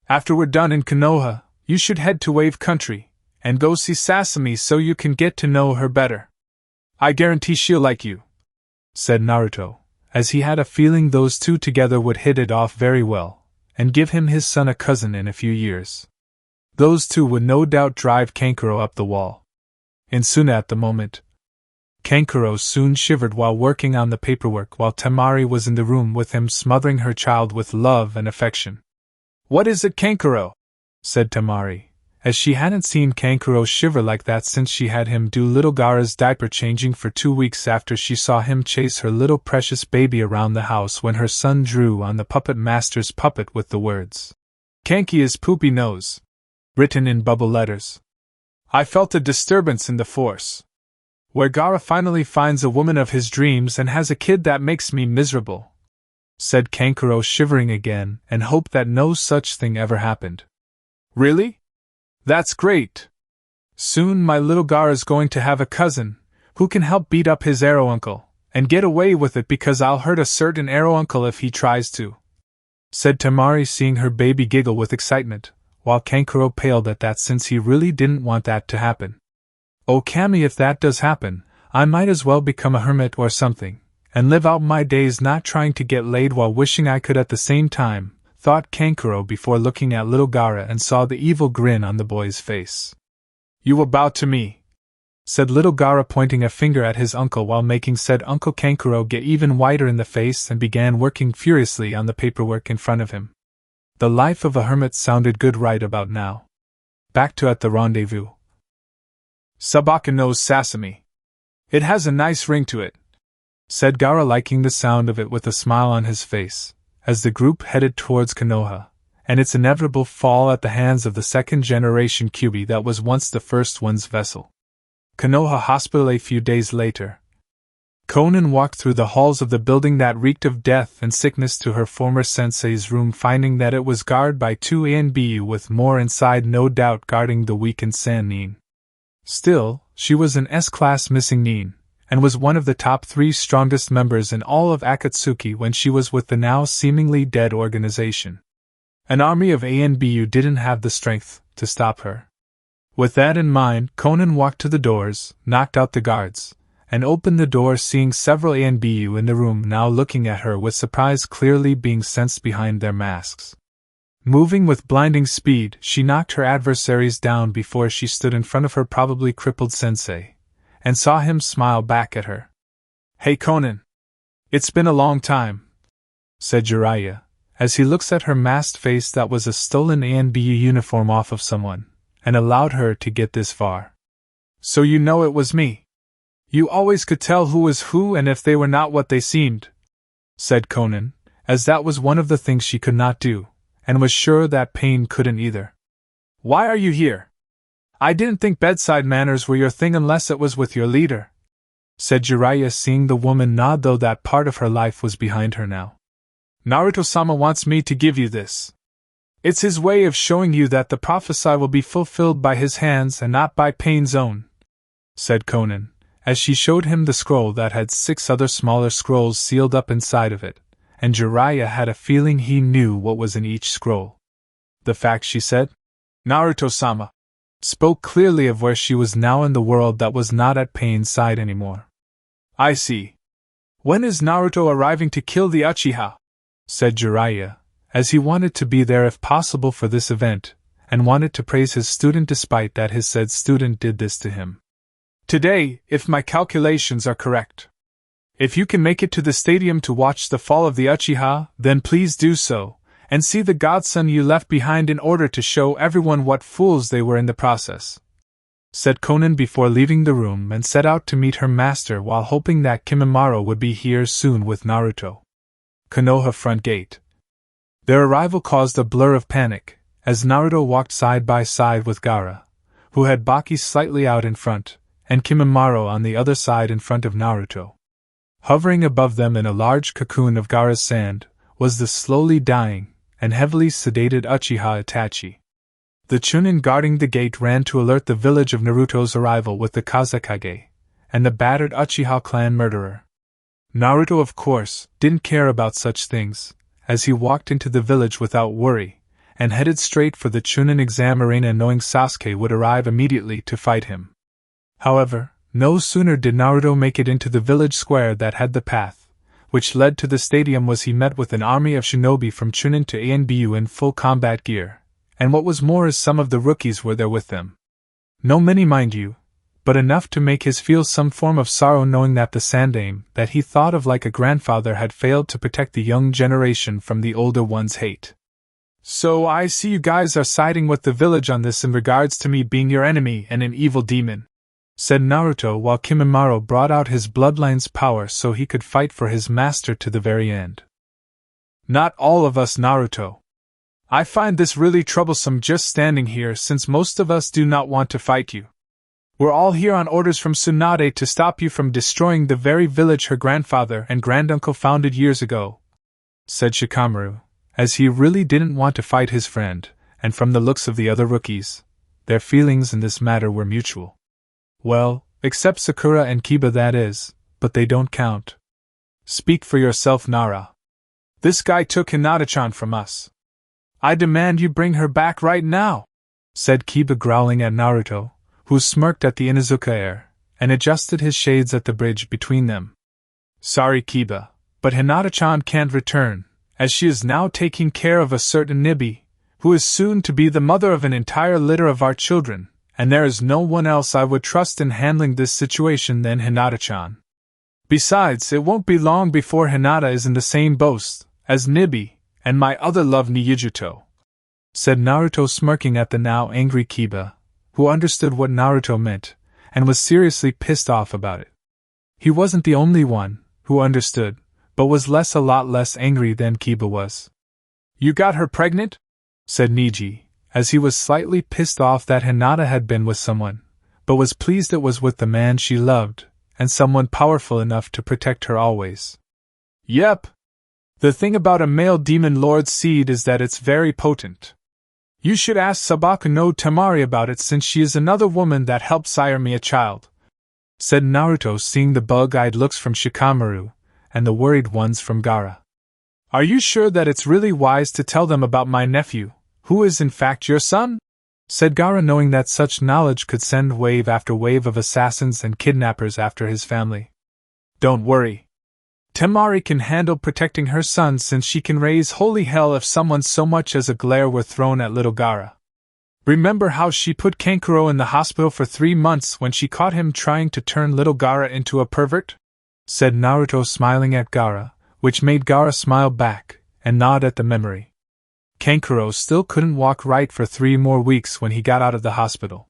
After we're done in Konoha, you should head to Wave Country and go see Sasami so you can get to know her better. I guarantee she'll like you, said Naruto, as he had a feeling those two together would hit it off very well, and give him his son a cousin in a few years. Those two would no doubt drive Kankuro up the wall. In Suna at the moment. Kankuro soon shivered while working on the paperwork while Temari was in the room with him, smothering her child with love and affection. What is it, Kankuro? Said Temari, as she hadn't seen Kankuro shiver like that since she had him do little Gaara's diaper changing for 2 weeks after she saw him chase her little precious baby around the house when her son drew on the puppet master's puppet with the words, Kanki is poopy nose, written in bubble letters. I felt a disturbance in the force. Where Gaara finally finds a woman of his dreams and has a kid that makes me miserable, said Kankuro, shivering again, and hoped that no such thing ever happened. Really? That's great. Soon my little Gaara's going to have a cousin who can help beat up his arrow uncle, and get away with it because I'll hurt a certain arrow uncle if he tries to, said Temari, seeing her baby giggle with excitement, while Kankuro paled at that since he really didn't want that to happen. Oh Kami, if that does happen, I might as well become a hermit or something, and live out my days not trying to get laid while wishing I could at the same time, thought Kankuro before looking at little Gaara and saw the evil grin on the boy's face. You will bow to me, said little Gaara, pointing a finger at his uncle while making said Uncle Kankuro get even whiter in the face and began working furiously on the paperwork in front of him. The life of a hermit sounded good right about now. Back to at the rendezvous. Sabaka knows Sasami. It has a nice ring to it, said Gaara, liking the sound of it with a smile on his face, as the group headed towards Konoha, and its inevitable fall at the hands of the second-generation Kyuubi that was once the first one's vessel. Konoha Hospital. A few days later, Konan walked through the halls of the building that reeked of death and sickness to her former sensei's room, finding that it was guarded by 2 ANBU with more inside, no doubt guarding the weakened Sannin. Still, she was an S-class missing Nin, and was one of the top 3 strongest members in all of Akatsuki when she was with the now seemingly dead organization. An army of ANBU didn't have the strength to stop her. With that in mind, Konan walked to the doors, knocked out the guards, and opened the door, seeing several ANBU in the room now looking at her with surprise clearly being sensed behind their masks. Moving with blinding speed, she knocked her adversaries down before she stood in front of her probably crippled sensei, and saw him smile back at her. Hey Konan! It's been a long time, said Jiraiya, as he looks at her masked face that was a stolen ANBU uniform off of someone, and allowed her to get this far. So you know it was me? You always could tell who was who and if they were not what they seemed, said Konan, as that was one of the things she could not do, and was sure that Pain couldn't either. Why are you here? I didn't think bedside manners were your thing unless it was with your leader, said Jiraiya, seeing the woman nod, though that part of her life was behind her now. Naruto-sama wants me to give you this. It's his way of showing you that the prophecy will be fulfilled by his hands and not by Pain's own, said Konan, as she showed him the scroll that had 6 other smaller scrolls sealed up inside of it, and Jiraiya had a feeling he knew what was in each scroll. The fact, she said, Naruto-sama, spoke clearly of where she was now in the world that was not at Pain's side anymore. I see. When is Naruto arriving to kill the Uchiha? Said Jiraiya, as he wanted to be there if possible for this event, and wanted to praise his student despite that his said student did this to him. Today, if my calculations are correct, If you can make it to the stadium to watch the fall of the Uchiha, then please do so, and see the godson you left behind in order to show everyone what fools they were in the process," said Konan before leaving the room, and set out to meet her master while hoping that Kimimaro would be here soon with Naruto. Konoha front gate. Their arrival caused a blur of panic, as Naruto walked side by side with Gaara, who had Baki slightly out in front, and Kimimaro on the other side in front of Naruto. Hovering above them in a large cocoon of Gaara's sand, was the slowly dying and heavily sedated Uchiha Itachi. The Chunin guarding the gate ran to alert the village of Naruto's arrival with the Kazekage, and the battered Uchiha clan murderer. Naruto, of course, didn't care about such things, as he walked into the village without worry, and headed straight for the Chunin exam arena knowing Sasuke would arrive immediately to fight him. However, no sooner did Naruto make it into the village square that had the path, which led to the stadium, was he met with an army of shinobi from Chunin to Anbu in full combat gear, and what was more is some of the rookies were there with them. No many, mind you, but enough to make his feel some form of sorrow knowing that the Sandaime that he thought of like a grandfather had failed to protect the young generation from the older one's hate. "So I see you guys are siding with the village on this in regards to me being your enemy and an evil demon," said Naruto while Kimimaro brought out his bloodline's power so he could fight for his master to the very end. "Not all of us, Naruto. I find this really troublesome just standing here since most of us do not want to fight you. We're all here on orders from Tsunade to stop you from destroying the very village her grandfather and granduncle founded years ago," said Shikamaru, as he really didn't want to fight his friend, and from the looks of the other rookies, their feelings in this matter were mutual. "Well, except Sakura and Kiba, that is, but they don't count." "Speak for yourself, Nara. This guy took Hinata-chan from us. I demand you bring her back right now," said Kiba, growling at Naruto, who smirked at the Inuzuka air, and adjusted his shades at the bridge between them. "Sorry, Kiba, but Hinata-chan can't return, as she is now taking care of a certain Nibi, who is soon to be the mother of an entire litter of our children, and there is no one else I would trust in handling this situation than Hinata-chan. Besides, it won't be long before Hinata is in the same boat as Nibi and my other love Nijuto," said Naruto, smirking at the now angry Kiba, who understood what Naruto meant, and was seriously pissed off about it. He wasn't the only one who understood, but was a lot less angry than Kiba was. "You got her pregnant?" said Niji, as he was slightly pissed off that Hinata had been with someone, but was pleased it was with the man she loved, and someone powerful enough to protect her always. "Yep. The thing about a male demon lord's seed is that it's very potent. You should ask Sabaku no Temari about it since she is another woman that helped sire me a child," said Naruto, seeing the bug-eyed looks from Shikamaru, and the worried ones from Gaara. "Are you sure that it's really wise to tell them about my nephew, who is in fact your son?" said Gaara, knowing that such knowledge could send wave after wave of assassins and kidnappers after his family. "Don't worry. Temari can handle protecting her son since she can raise holy hell if someone so much as a glare were thrown at little Gaara. Remember how she put Kankuro in the hospital for 3 months when she caught him trying to turn little Gaara into a pervert?" said Naruto, smiling at Gaara, which made Gaara smile back and nod at the memory. Kankuro still couldn't walk right for 3 more weeks when he got out of the hospital.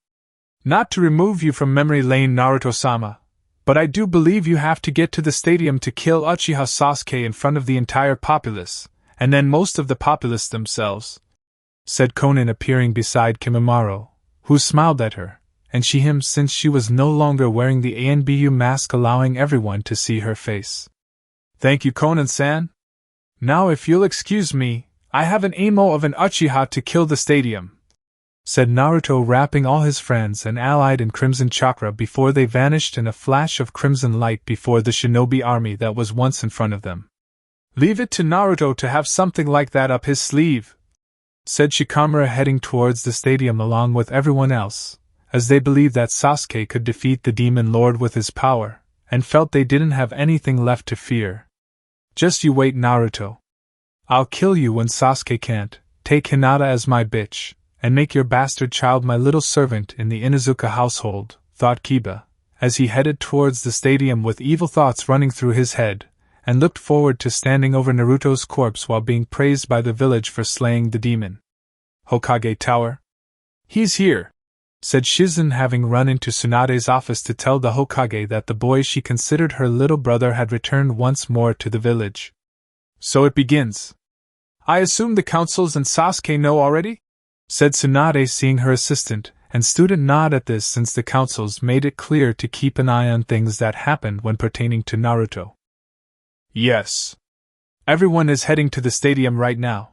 "Not to remove you from memory lane, Naruto-sama, but I do believe you have to get to the stadium to kill Uchiha Sasuke in front of the entire populace, and then most of the populace themselves," said Konan, appearing beside Kimimaro, who smiled at her, and she him since she was no longer wearing the Anbu mask, allowing everyone to see her face. "Thank you, Konan-san. Now if you'll excuse me, I have an amo of an Uchiha to kill the stadium," said Naruto, wrapping all his friends and allied in crimson chakra before they vanished in a flash of crimson light before the shinobi army that was once in front of them. "Leave it to Naruto to have something like that up his sleeve," said Shikamaru, heading towards the stadium along with everyone else, as they believed that Sasuke could defeat the Demon Lord with his power, and felt they didn't have anything left to fear. "Just you wait, Naruto. I'll kill you when Sasuke can't, take Hinata as my bitch, and make your bastard child my little servant in the Inuzuka household," thought Kiba, as he headed towards the stadium with evil thoughts running through his head, and looked forward to standing over Naruto's corpse while being praised by the village for slaying the demon. Hokage Tower? He's here, said Shizen, having run into Tsunade's office to tell the Hokage that the boy she considered her little brother had returned once more to the village. So it begins. I assume the councils and Sasuke know already? Said Tsunade, seeing her assistant and student nod at this, since the councils made it clear to keep an eye on things that happened when pertaining to Naruto. Yes. Everyone is heading to the stadium right now.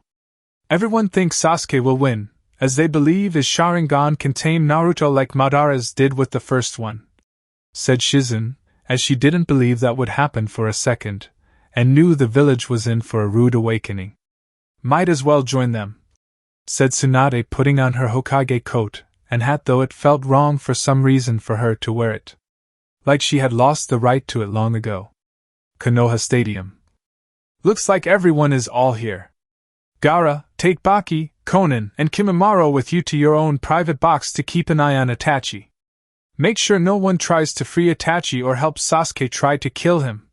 Everyone thinks Sasuke will win, as they believe his Sharingan can tame Naruto like Madara's did with the first one, said Shizen, as she didn't believe that would happen for a second, and knew the village was in for a rude awakening. Might as well join them, said Tsunade, putting on her Hokage coat and hat, though it felt wrong for some reason for her to wear it. Like she had lost the right to it long ago. Konoha Stadium. Looks like everyone is all here. Gaara, take Baki, Konan, and Kimimaro with you to your own private box to keep an eye on Itachi. Make sure no one tries to free Itachi or help Sasuke try to kill him,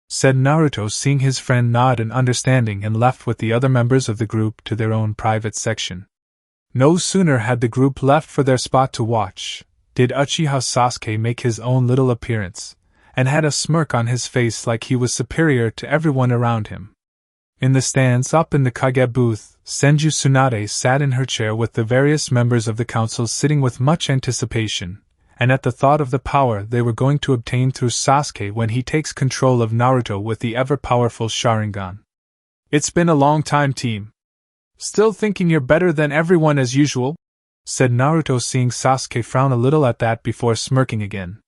said Naruto, seeing his friend nod in understanding, and left with the other members of the group to their own private section. No sooner had the group left for their spot to watch, did Uchiha Sasuke make his own little appearance, and had a smirk on his face like he was superior to everyone around him. In the stands up in the Kage booth, Senju Tsunade sat in her chair with the various members of the council sitting with much anticipation, and at the thought of the power they were going to obtain through Sasuke when he takes control of Naruto with the ever-powerful Sharingan. It's been a long time, team. Still thinking you're better than everyone as usual? Said Naruto, seeing Sasuke frown a little at that before smirking again.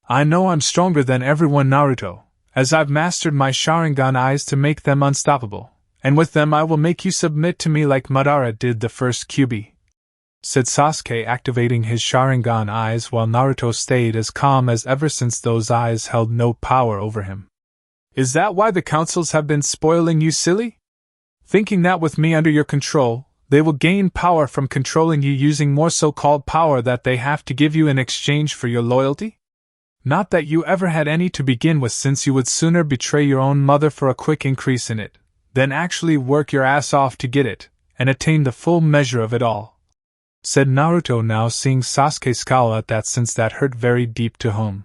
I know I'm stronger than everyone, Naruto, as I've mastered my Sharingan eyes to make them unstoppable, and with them I will make you submit to me like Madara did the first Kyuubi, said Sasuke, activating his Sharingan eyes while Naruto stayed as calm as ever, since those eyes held no power over him. Is that why the councils have been spoiling you, silly? Thinking that with me under your control, they will gain power from controlling you using more so-called power that they have to give you in exchange for your loyalty? Not that you ever had any to begin with, since you would sooner betray your own mother for a quick increase in it, than actually work your ass off to get it, and attain the full measure of it all, said Naruto, now seeing Sasuke scowl at that, since that hurt very deep to home.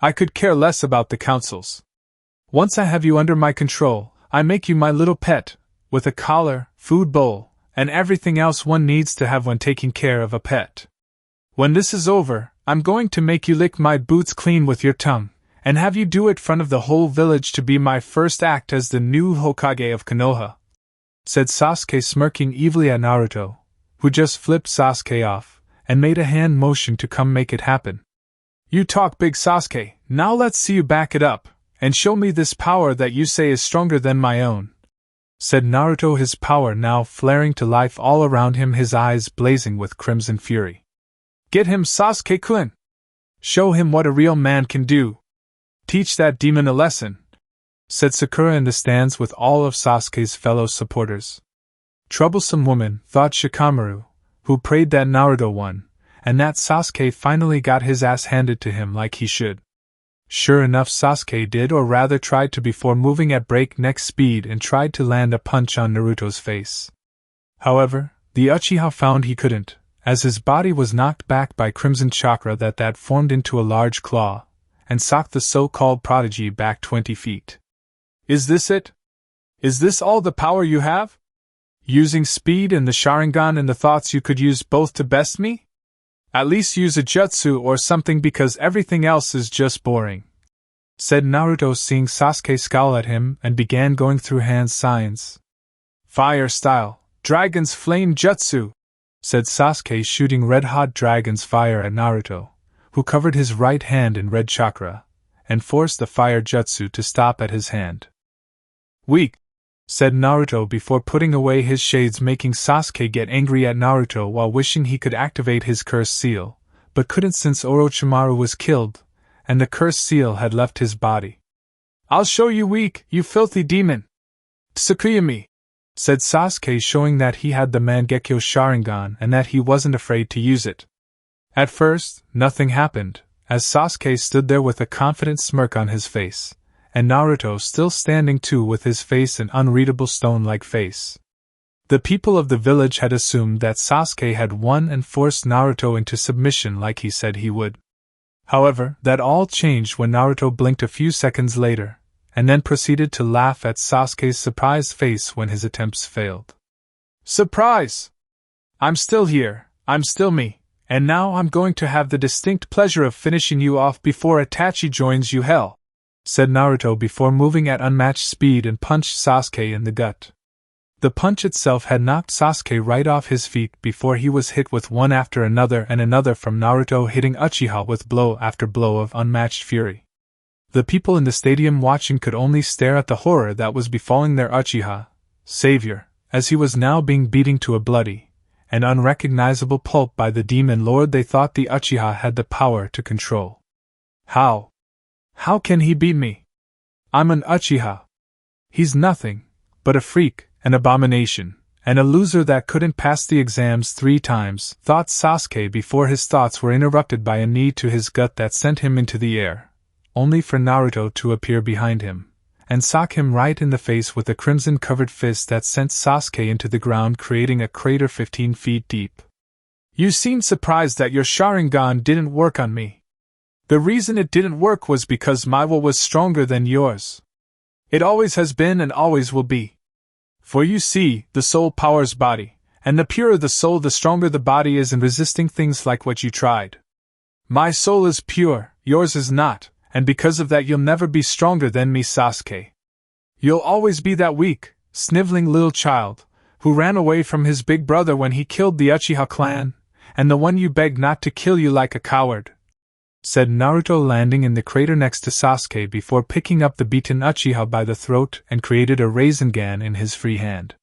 I could care less about the councils. Once I have you under my control, I make you my little pet, with a collar, food bowl, and everything else one needs to have when taking care of a pet. When this is over, I'm going to make you lick my boots clean with your tongue, and have you do it in front of the whole village to be my first act as the new Hokage of Konoha, said Sasuke, smirking evilly at Naruto, who just flipped Sasuke off, and made a hand motion to come make it happen. You talk big, Sasuke, now let's see you back it up, and show me this power that you say is stronger than my own, said Naruto, his power now flaring to life all around him, his eyes blazing with crimson fury. Get him, Sasuke-kun! Show him what a real man can do! Teach that demon a lesson, said Sakura in the stands with all of Sasuke's fellow supporters. Troublesome woman, thought Shikamaru, who prayed that Naruto won, and that Sasuke finally got his ass handed to him like he should. Sure enough, Sasuke did, or rather tried to, before moving at breakneck speed and tried to land a punch on Naruto's face. However, the Uchiha found he couldn't, as his body was knocked back by crimson chakra that formed into a large claw, and socked the so-called prodigy back 20 feet. Is this it? Is this all the power you have? Using speed and the Sharingan and the thoughts you could use both to best me? At least use a jutsu or something, because everything else is just boring, said Naruto, seeing Sasuke scowl at him, and began going through hand signs. Fire style, dragon's flame jutsu, said Sasuke, shooting red-hot dragon's fire at Naruto, who covered his right hand in red chakra, and forced the fire jutsu to stop at his hand. Weak, said Naruto before putting away his shades, making Sasuke get angry at Naruto while wishing he could activate his curse seal, but couldn't since Orochimaru was killed, and the curse seal had left his body. I'll show you weak, you filthy demon! Tsukuyami, said Sasuke, showing that he had the Mangekyo Sharingan and that he wasn't afraid to use it. At first, nothing happened, as Sasuke stood there with a confident smirk on his face, and Naruto still standing too with his face an unreadable stone-like face. The people of the village had assumed that Sasuke had won and forced Naruto into submission like he said he would. However, that all changed when Naruto blinked a few seconds later, and then proceeded to laugh at Sasuke's surprised face when his attempts failed. Surprise! I'm still here, I'm still me, and now I'm going to have the distinct pleasure of finishing you off before Itachi joins you hell, said Naruto before moving at unmatched speed and punched Sasuke in the gut. The punch itself had knocked Sasuke right off his feet before he was hit with one after another and another from Naruto hitting Uchiha with blow after blow of unmatched fury. The people in the stadium watching could only stare at the horror that was befalling their Uchiha, savior, as he was now being beaten to a bloody and unrecognizable pulp by the demon lord they thought the Uchiha had the power to control. How? How can he beat me? I'm an Uchiha. He's nothing but a freak, an abomination, and a loser that couldn't pass the exams 3 times, thought Sasuke before his thoughts were interrupted by a knee to his gut that sent him into the air, only for Naruto to appear behind him, and sock him right in the face with a crimson-covered fist that sent Sasuke into the ground, creating a crater 15 feet deep. You seem surprised that your Sharingan didn't work on me. The reason it didn't work was because my will was stronger than yours. It always has been and always will be. For you see, the soul powers body, and the purer the soul the stronger the body is in resisting things like what you tried. My soul is pure, yours is not, and because of that you'll never be stronger than me, Sasuke. You'll always be that weak, sniveling little child, who ran away from his big brother when he killed the Uchiha clan, and the one you begged not to kill you like a coward, said Naruto, landing in the crater next to Sasuke before picking up the beaten Uchiha by the throat and created a Rasengan in his free hand.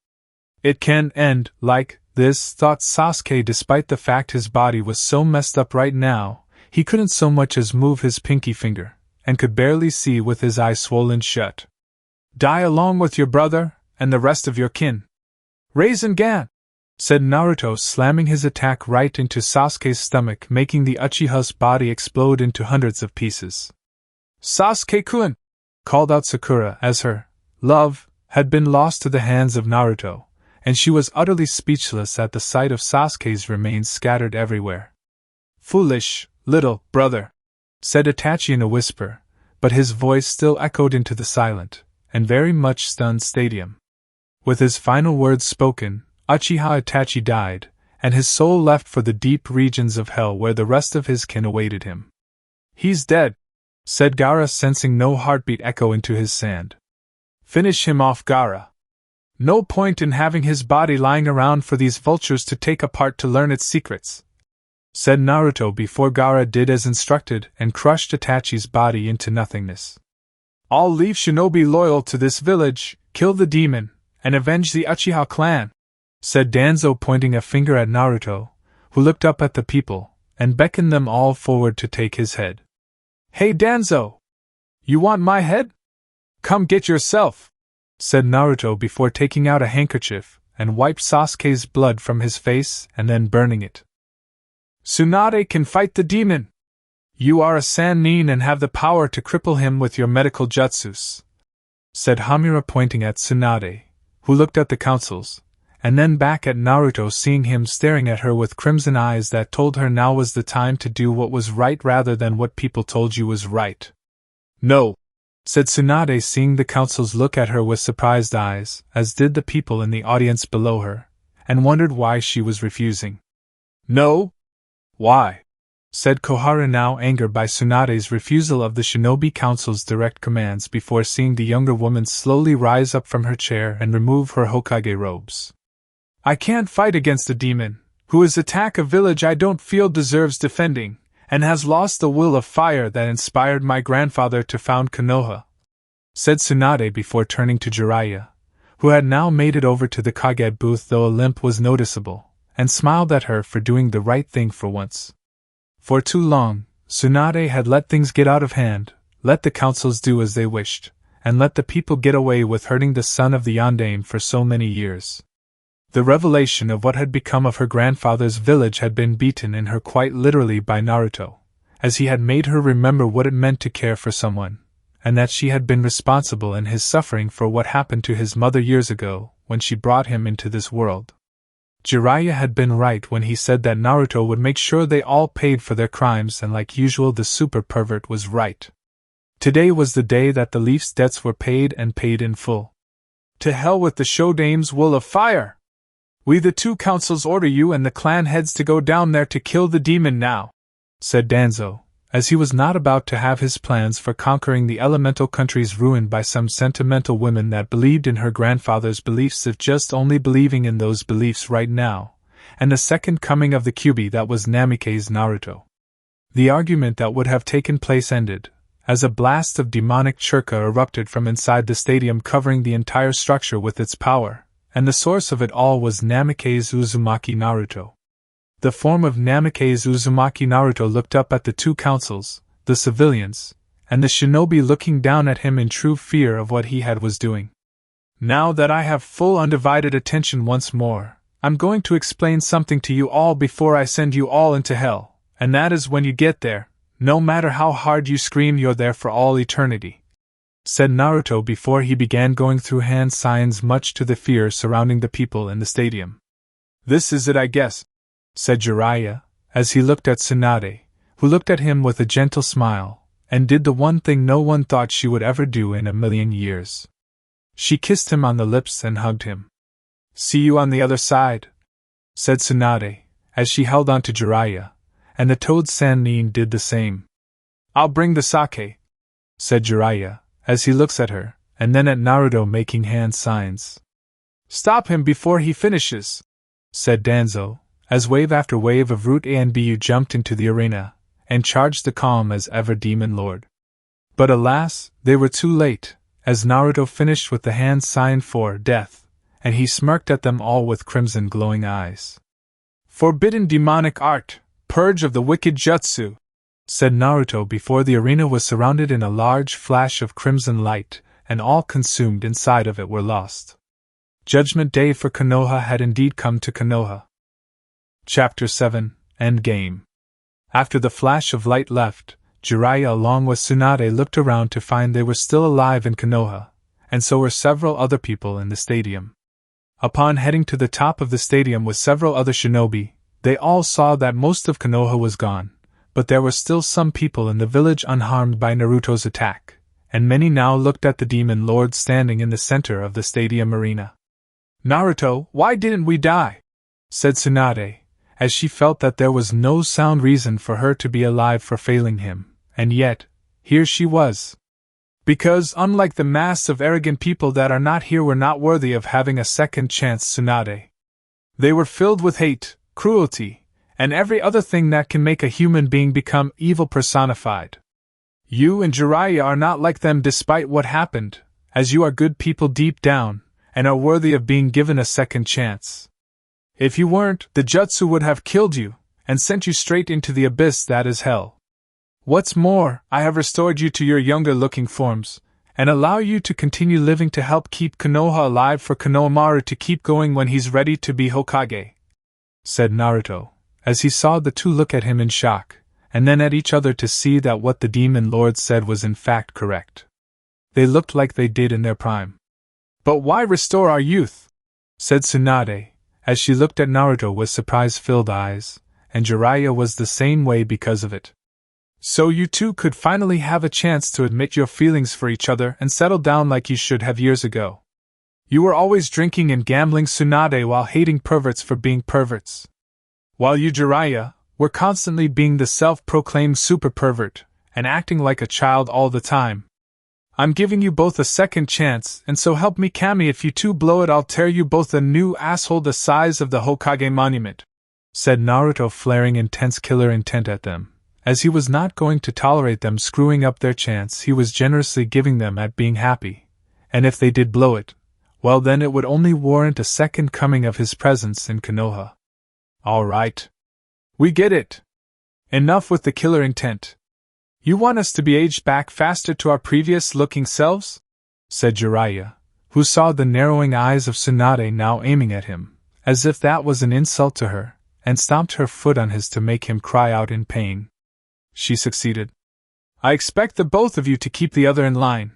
It can end like this, thought Sasuke, despite the fact his body was so messed up right now, he couldn't so much as move his pinky finger, and could barely see with his eyes swollen shut. Die along with your brother, and the rest of your kin. Rasengan! Said Naruto, slamming his attack right into Sasuke's stomach, making the Uchiha's body explode into hundreds of pieces. Sasuke-kun! Called out Sakura as her love had been lost to the hands of Naruto, and she was utterly speechless at the sight of Sasuke's remains scattered everywhere. Foolish, little brother, said Itachi in a whisper, but his voice still echoed into the silent and very much stunned stadium. With his final words spoken, Uchiha Itachi died, and his soul left for the deep regions of hell where the rest of his kin awaited him. He's dead, said Gaara, sensing no heartbeat echo into his sand. Finish him off, Gaara. No point in having his body lying around for these vultures to take apart to learn its secrets, said Naruto before Gaara did as instructed and crushed Itachi's body into nothingness. I'll leave shinobi loyal to this village, kill the demon, and avenge the Uchiha clan, said Danzo, pointing a finger at Naruto, who looked up at the people and beckoned them all forward to take his head. Hey Danzo! You want my head? Come get yourself, said Naruto before taking out a handkerchief and wiped Sasuke's blood from his face and then burning it. Tsunade can fight the demon. You are a Sannin and have the power to cripple him with your medical jutsus, said Hamura, pointing at Tsunade, who looked at the councils, and then back at Naruto, seeing him staring at her with crimson eyes that told her now was the time to do what was right rather than what people told you was right. No, said Tsunade, seeing the councils look at her with surprised eyes, as did the people in the audience below her, and wondered why she was refusing. No? Why? Said Koharu, now angered by Tsunade's refusal of the shinobi council's direct commands before seeing the younger woman slowly rise up from her chair and remove her Hokage robes. I can't fight against a demon, who has attacked a village I don't feel deserves defending, and has lost the will of fire that inspired my grandfather to found Konoha, said Tsunade before turning to Jiraiya, who had now made it over to the Kage booth though a limp was noticeable, and smiled at her for doing the right thing for once. For too long, Tsunade had let things get out of hand, let the councils do as they wished, and let the people get away with hurting the son of the Yondaime for so many years. The revelation of what had become of her grandfather's village had been beaten in her quite literally by Naruto, as he had made her remember what it meant to care for someone, and that she had been responsible in his suffering for what happened to his mother years ago, when she brought him into this world. Jiraiya had been right when he said that Naruto would make sure they all paid for their crimes, and like usual the super pervert was right. Today was the day that the Leaf's debts were paid, and paid in full. To hell with the Shodame's will of fire! We the two councils order you and the clan heads to go down there to kill the demon now, said Danzo, as he was not about to have his plans for conquering the elemental countries ruined by some sentimental women that believed in her grandfather's beliefs, if just only believing in those beliefs right now, and the second coming of the Kyuubi that was Namikaze's Naruto. The argument that would have taken place ended, as a blast of demonic churka erupted from inside the stadium, covering the entire structure with its power, and the source of it all was Namikaze Uzumaki Naruto. The form of Namikaze Uzumaki Naruto looked up at the two councils, the civilians, and the shinobi looking down at him in true fear of what he was doing. Now that I have full undivided attention once more, I'm going to explain something to you all before I send you all into hell, and that is when you get there, no matter how hard you scream, you're there for all eternity, said Naruto before he began going through hand signs, much to the fear surrounding the people in the stadium. This is it, I guess, said Jiraiya, as he looked at Tsunade, who looked at him with a gentle smile, and did the one thing no one thought she would ever do in a million years. She kissed him on the lips and hugged him. See you on the other side, said Tsunade, as she held on to Jiraiya, and the Toad Sannin did the same. I'll bring the sake, said Jiraiya, as he looks at her, and then at Naruto making hand signs. Stop him before he finishes, said Danzo, as wave after wave of Root A and Bu jumped into the arena, and charged the calm as ever Demon Lord. But alas, they were too late, as Naruto finished with the hand sign for death, and he smirked at them all with crimson glowing eyes. Forbidden demonic art, purge of the wicked jutsu, said Naruto before the arena was surrounded in a large flash of crimson light, and all consumed inside of it were lost. Judgment Day for Konoha had indeed come to Konoha. Chapter 7, Endgame. After the flash of light left, Jiraiya along with Tsunade looked around to find they were still alive in Konoha, and so were several other people in the stadium. Upon heading to the top of the stadium with several other shinobi, they all saw that most of Konoha was gone, but there were still some people in the village unharmed by Naruto's attack, and many now looked at the Demon Lord standing in the center of the stadium arena. Naruto, why didn't we die? Said Tsunade, as she felt that there was no sound reason for her to be alive for failing him, and yet, here she was. Because, unlike the mass of arrogant people that are not here, were not worthy of having a second chance, Tsunade. They were filled with hate, cruelty, and every other thing that can make a human being become evil personified. You and Jiraiya are not like them despite what happened, as you are good people deep down, and are worthy of being given a second chance. If you weren't, the jutsu would have killed you, and sent you straight into the abyss that is hell. What's more, I have restored you to your younger-looking forms, and allow you to continue living to help keep Konoha alive for Konohamaru to keep going when he's ready to be Hokage, said Naruto, as he saw the two look at him in shock, and then at each other to see that what the Demon Lord said was in fact correct. They looked like they did in their prime. But why restore our youth? Said Tsunade, as she looked at Naruto with surprise-filled eyes, and Jiraiya was the same way because of it. So you two could finally have a chance to admit your feelings for each other and settle down like you should have years ago. You were always drinking and gambling, Tsunade, while hating perverts for being perverts. While you, Jiraiya, were constantly being the self-proclaimed super pervert, and acting like a child all the time. I'm giving you both a second chance, and so help me Kami, if you two blow it, I'll tear you both a new asshole the size of the Hokage monument, said Naruto, flaring intense killer intent at them. As he was not going to tolerate them screwing up their chance he was generously giving them at being happy, and if they did blow it, well then it would only warrant a second coming of his presence in Konoha. Alright. We get it. Enough with the killer intent. You want us to be aged back faster to our previous-looking selves? Said Jiraiya, who saw the narrowing eyes of Tsunade now aiming at him, as if that was an insult to her, and stomped her foot on his to make him cry out in pain. she succeeded. I expect the both of you to keep the other in line.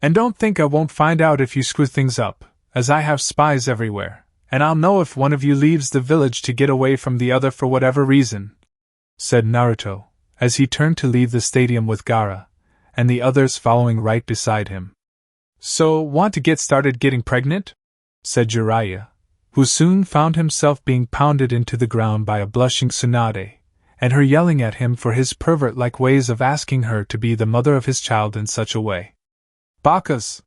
And don't think I won't find out if you screw things up, as I have spies everywhere, and I'll know if one of you leaves the village to get away from the other for whatever reason, said Naruto, as he turned to leave the stadium with Gaara, and the others following right beside him. So, want to get started getting pregnant? Said Jiraiya, who soon found himself being pounded into the ground by a blushing Tsunade, and her yelling at him for his pervert-like ways of asking her to be the mother of his child in such a way. Bakas!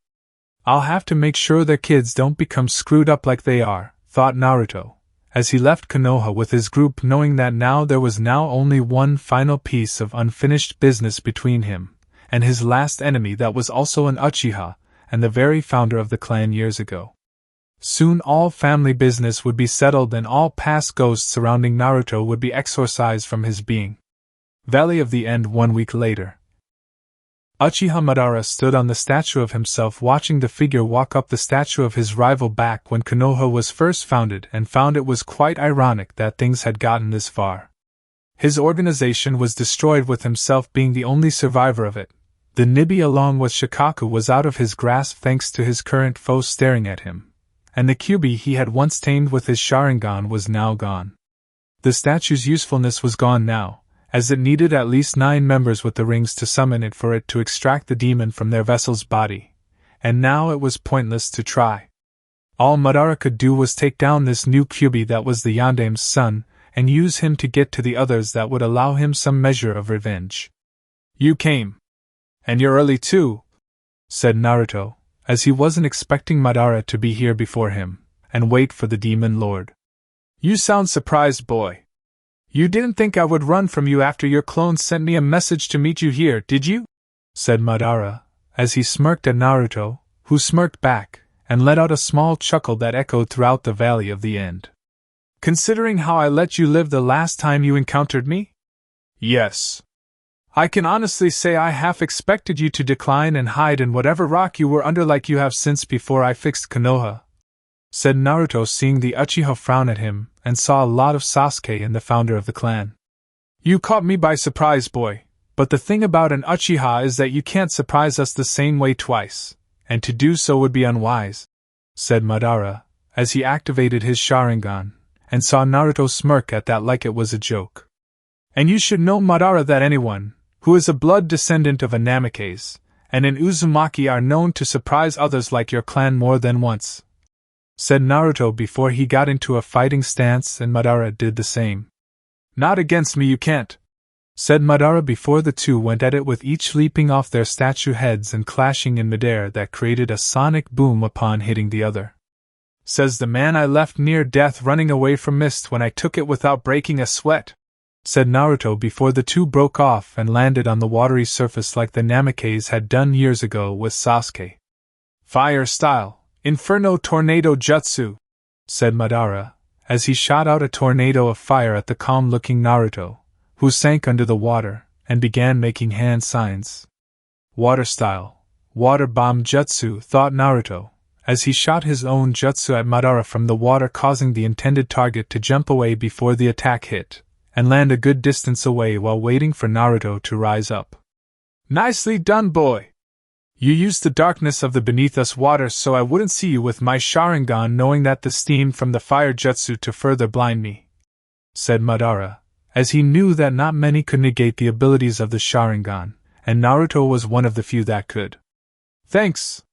I'll have to make sure their kids don't become screwed up like they are, thought Naruto, as he left Konoha with his group, knowing that now there was only one final piece of unfinished business between him and his last enemy that was also an Uchiha, and the very founder of the clan years ago. Soon all family business would be settled and all past ghosts surrounding Naruto would be exorcised from his being. Valley of the End 1 week later. Uchiha Madara stood on the statue of himself watching the figure walk up the statue of his rival back when Konoha was first founded and found it was quite ironic that things had gotten this far. His organization was destroyed with himself being the only survivor of it. The Nibi along with Shikaku was out of his grasp thanks to his current foe staring at him, and the Kyuubi he had once tamed with his Sharingan was now gone. The statue's usefulness was gone now, as it needed at least 9 members with the rings to summon it for it to extract the demon from their vessel's body, and now it was pointless to try. All Madara could do was take down this new Kyuubi that was the Yandame's son, and use him to get to the others that would allow him some measure of revenge. You came. And you're early too, said Naruto, as he wasn't expecting Madara to be here before him, and wait for the Demon Lord. You sound surprised, boy. You didn't think I would run from you after your clone sent me a message to meet you here, did you? Said Madara, as he smirked at Naruto, who smirked back, and let out a small chuckle that echoed throughout the Valley of the End. Considering how I let you live the last time you encountered me? Yes. I can honestly say I half expected you to decline and hide in whatever rock you were under like you have since before I fixed Konoha, said Naruto, seeing the Uchiha frown at him, and saw a lot of Sasuke in the founder of the clan. You caught me by surprise, boy, but the thing about an Uchiha is that you can't surprise us the same way twice, and to do so would be unwise, said Madara, as he activated his Sharingan, and saw Naruto smirk at that like it was a joke. And you should know, Madara, that anyone who is a blood descendant of a Namikaze, and an Uzumaki are known to surprise others like your clan more than once, said Naruto before he got into a fighting stance, and Madara did the same. Not against me you can't, said Madara before the two went at it with each leaping off their statue heads and clashing in midair that created a sonic boom upon hitting the other. Says the man I left near death running away from mist when I took it without breaking a sweat, said Naruto before the two broke off and landed on the watery surface like the Namikaze had done years ago with Sasuke. Fire style, Inferno Tornado Jutsu, said Madara, as he shot out a tornado of fire at the calm-looking Naruto, who sank under the water, and began making hand signs. Water style, Water Bomb Jutsu, thought Naruto, as he shot his own jutsu at Madara from the water, causing the intended target to jump away before the attack hit, and land a good distance away while waiting for Naruto to rise up. Nicely done, boy! You used the darkness of the beneath us water so I wouldn't see you with my Sharingan, knowing that the steam from the fire jutsu to further blind me, said Madara, as he knew that not many could negate the abilities of the Sharingan, and Naruto was one of the few that could. Thanks.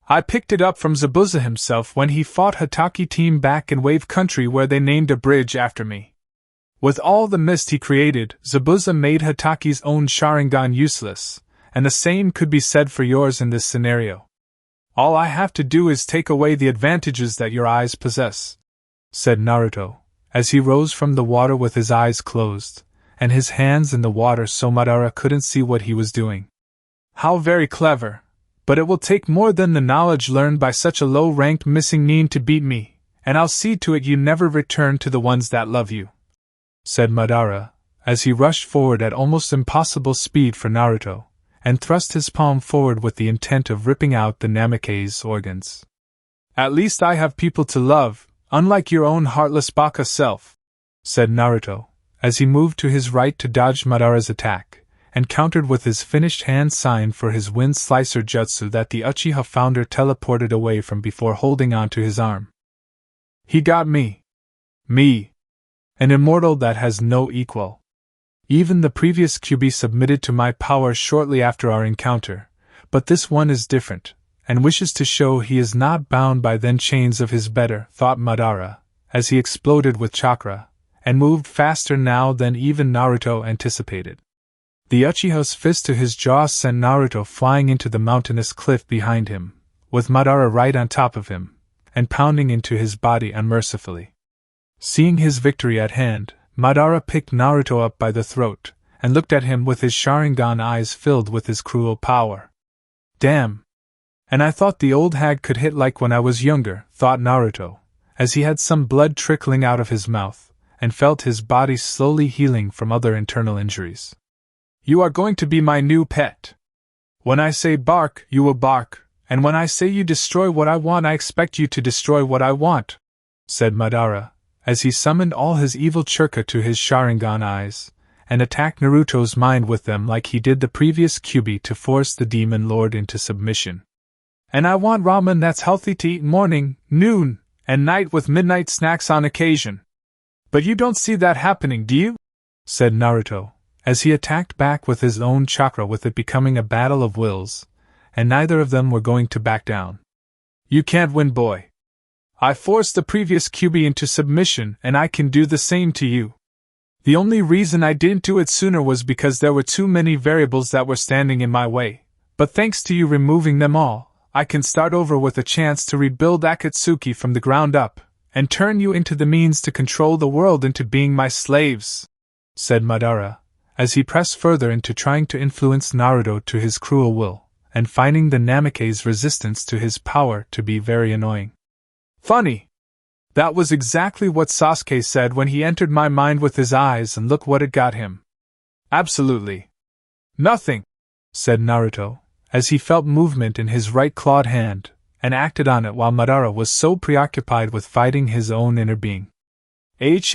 I picked it up from Zabuza himself when he fought Hatake team back in Wave Country, where they named a bridge after me. With all the mist he created, Zabuza made Hatake's own Sharingan useless, and the same could be said for yours in this scenario. All I have to do is take away the advantages that your eyes possess, said Naruto, as he rose from the water with his eyes closed, and his hands in the water so Madara couldn't see what he was doing. How very clever, but it will take more than the knowledge learned by such a low-ranked missing nin to beat me, and I'll see to it you never return to the ones that love you, said Madara, as he rushed forward at almost impossible speed for Naruto, and thrust his palm forward with the intent of ripping out the Namikaze's organs. At least I have people to love, unlike your own heartless baka self, said Naruto, as he moved to his right to dodge Madara's attack, and countered with his finished hand sign for his Wind Slicer jutsu that the Uchiha founder teleported away from before holding onto his arm. He got me. Me. An immortal that has no equal. Even the previous Kyuubi submitted to my power shortly after our encounter, but this one is different, and wishes to show he is not bound by the chains of his better, thought Madara, as he exploded with chakra, and moved faster now than even Naruto anticipated. The Uchiha's fist to his jaw sent Naruto flying into the mountainous cliff behind him, with Madara right on top of him, and pounding into his body unmercifully. Seeing his victory at hand, Madara picked Naruto up by the throat, and looked at him with his Sharingan eyes filled with his cruel power. Damn! And I thought the old hag could hit like when I was younger, thought Naruto, as he had some blood trickling out of his mouth, and felt his body slowly healing from other internal injuries. You are going to be my new pet. When I say bark, you will bark, and when I say you destroy what I want, I expect you to destroy what I want, said Madara, as he summoned all his evil chakra to his Sharingan eyes, and attacked Naruto's mind with them like he did the previous Kyuubi to force the demon lord into submission. And I want ramen that's healthy to eat morning, noon, and night with midnight snacks on occasion. But you don't see that happening, do you? Said Naruto, as he attacked back with his own chakra, with it becoming a battle of wills, and neither of them were going to back down. You can't win, boy. I forced the previous Kyuubi into submission, and I can do the same to you. The only reason I didn't do it sooner was because there were too many variables that were standing in my way, but thanks to you removing them all, I can start over with a chance to rebuild Akatsuki from the ground up, and turn you into the means to control the world into being my slaves, said Madara, as he pressed further into trying to influence Naruto to his cruel will, and finding the Namake's resistance to his power to be very annoying. Funny! That was exactly what Sasuke said when he entered my mind with his eyes, and look what it got him. Absolutely nothing, said Naruto, as he felt movement in his right clawed hand, and acted on it while Madara was so preoccupied with fighting his own inner being. H,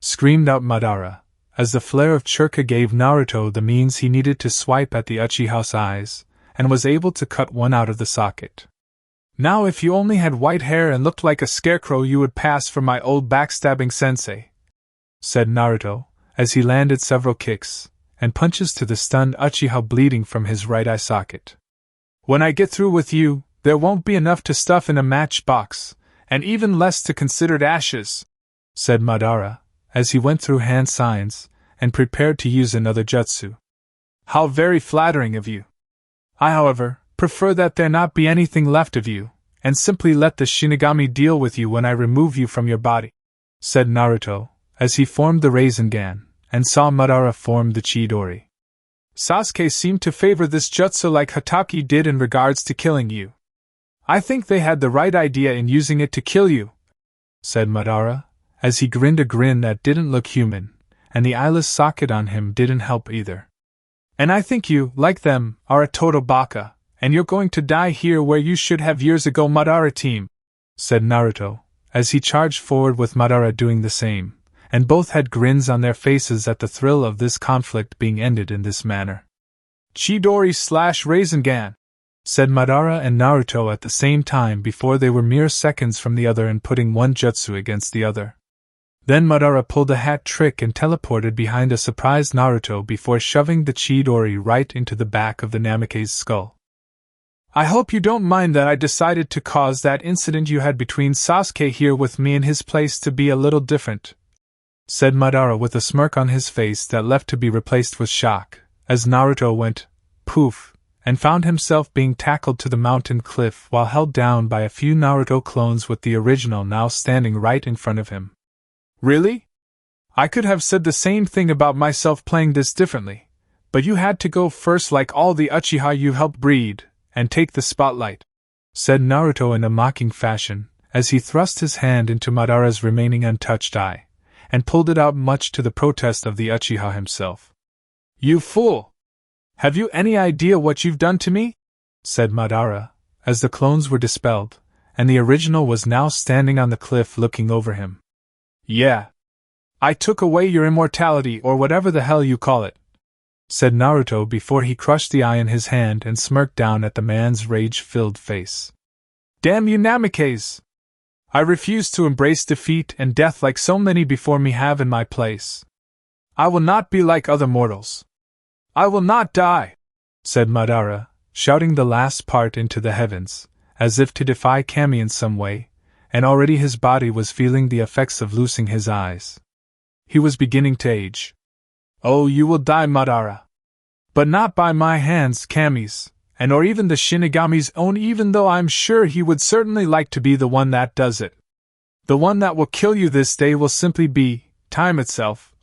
screamed out Madara, as the flare of chakra gave Naruto the means he needed to swipe at the Uchiha's eyes, and was able to cut one out of the socket. Now if you only had white hair and looked like a scarecrow, you would pass for my old backstabbing sensei, said Naruto, as he landed several kicks and punches to the stunned Uchiha bleeding from his right eye socket. When I get through with you, there won't be enough to stuff in a matchbox, and even less to considered ashes, said Madara, as he went through hand signs and prepared to use another jutsu. How very flattering of you. I, however, prefer that there not be anything left of you, and simply let the Shinigami deal with you when I remove you from your body, said Naruto, as he formed the Rasengan, and saw Madara form the Chidori. Sasuke seemed to favor this jutsu like Hokage did in regards to killing you. I think they had the right idea in using it to kill you, said Madara, as he grinned a grin that didn't look human, and the eyeless socket on him didn't help either. And I think you, like them, are a total baka, and you're going to die here where you should have years ago, Madara team, said Naruto, as he charged forward with Madara doing the same, and both had grins on their faces at the thrill of this conflict being ended in this manner. Chidori/Rasengan, said Madara and Naruto at the same time before they were mere seconds from the other and putting one jutsu against the other. Then Madara pulled a hat trick and teleported behind a surprised Naruto before shoving the Chidori right into the back of the Namake's skull. I hope you don't mind that I decided to cause that incident you had between Sasuke here with me in his place to be a little different, said Madara with a smirk on his face that left to be replaced with shock, as Naruto went poof, and found himself being tackled to the mountain cliff while held down by a few Naruto clones with the original now standing right in front of him. Really? I could have said the same thing about myself playing this differently, but you had to go first like all the Uchiha you helped breed, and take the spotlight, said Naruto in a mocking fashion, as he thrust his hand into Madara's remaining untouched eye, and pulled it out much to the protest of the Uchiha himself. You fool! Have you any idea what you've done to me? Said Madara, as the clones were dispelled, and the original was now standing on the cliff looking over him. Yeah. I took away your immortality or whatever the hell you call it, said Naruto before he crushed the eye in his hand and smirked down at the man's rage-filled face. Damn you Namikaze! I refuse to embrace defeat and death like so many before me have in my place. I will not be like other mortals. I will not die, said Madara, shouting the last part into the heavens, as if to defy Kami in some way, and already his body was feeling the effects of losing his eyes. He was beginning to age. Oh, you will die, Madara. But not by my hands, Kami's, and or even the Shinigami's own, even though I'm sure he would certainly like to be the one that does it. The one that will kill you this day will simply be time itself,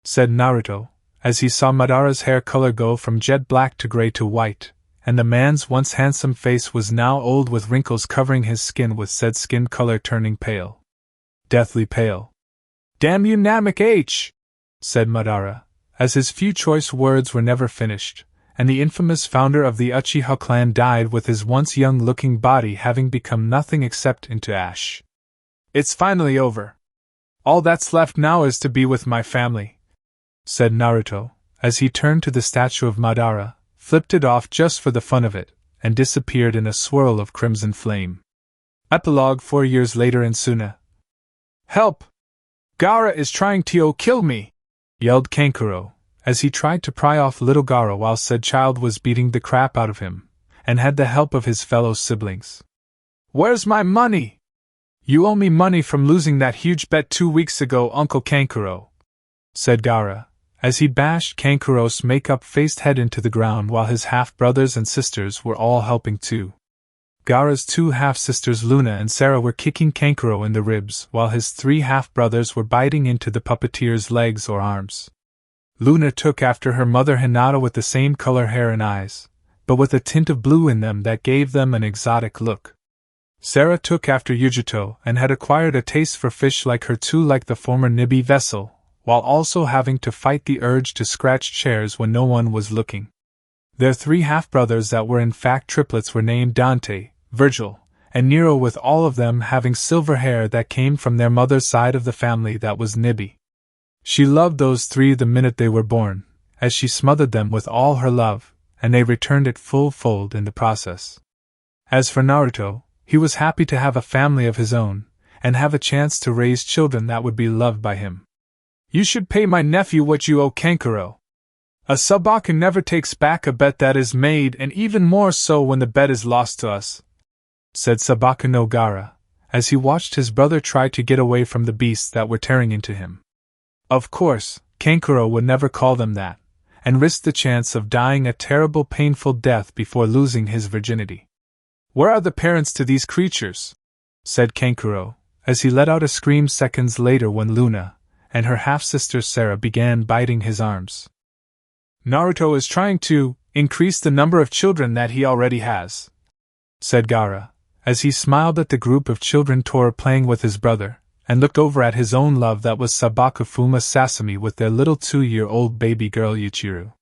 said Naruto, as he saw Madara's hair color go from jet black to gray to white, and the man's once handsome face was now old with wrinkles covering his skin, with said skin color turning pale. Deathly pale. Damn you Namek H! Said Madara, as his few choice words were never finished, and the infamous founder of the Uchiha clan died with his once young-looking body having become nothing except into ash. It's finally over. All that's left now is to be with my family, said Naruto, as he turned to the statue of Madara, flipped it off just for the fun of it, and disappeared in a swirl of crimson flame. Epilogue 4 years later in Suna. Help! Gaara is trying to kill me! Yelled Kankuro, as he tried to pry off little Gaara while said child was beating the crap out of him, and had the help of his fellow siblings. Where's my money? You owe me money from losing that huge bet 2 weeks ago, Uncle Kankuro, said Gaara, as he bashed Kankuro's makeup-faced head into the ground while his half-brothers and sisters were all helping too. Gaara's 2 half-sisters Luna and Sarah were kicking Kankuro in the ribs while his 3 half-brothers were biting into the puppeteer's legs or arms. Luna took after her mother Hinata with the same color hair and eyes, but with a tint of blue in them that gave them an exotic look. Sarah took after Yujito and had acquired a taste for fish like her too, like the former Nibi vessel, while also having to fight the urge to scratch chairs when no one was looking. Their 3 half-brothers that were in fact triplets were named Dante, Virgil, and Nero, with all of them having silver hair that came from their mother's side of the family, that was Nibi. She loved those 3 the minute they were born, as she smothered them with all her love, and they returned it full-fold in the process. As for Naruto, he was happy to have a family of his own, and have a chance to raise children that would be loved by him. You should pay my nephew what you owe Kankuro. A Sabaku never takes back a bet that is made, and even more so when the bet is lost to us, said Sabaku no Gaara, as he watched his brother try to get away from the beasts that were tearing into him. Of course, Kankuro would never call them that, and risk the chance of dying a terrible painful death before losing his virginity. Where are the parents to these creatures? Said Kankuro, as he let out a scream seconds later when Luna and her half-sister Sarah began biting his arms. Naruto is trying to increase the number of children that he already has, said Gaara, as he smiled at the group of children Tora playing with his brother, and looked over at his own love, that was Sabaku Fuma Sasami with their little 2-year-old baby girl Yuichiro.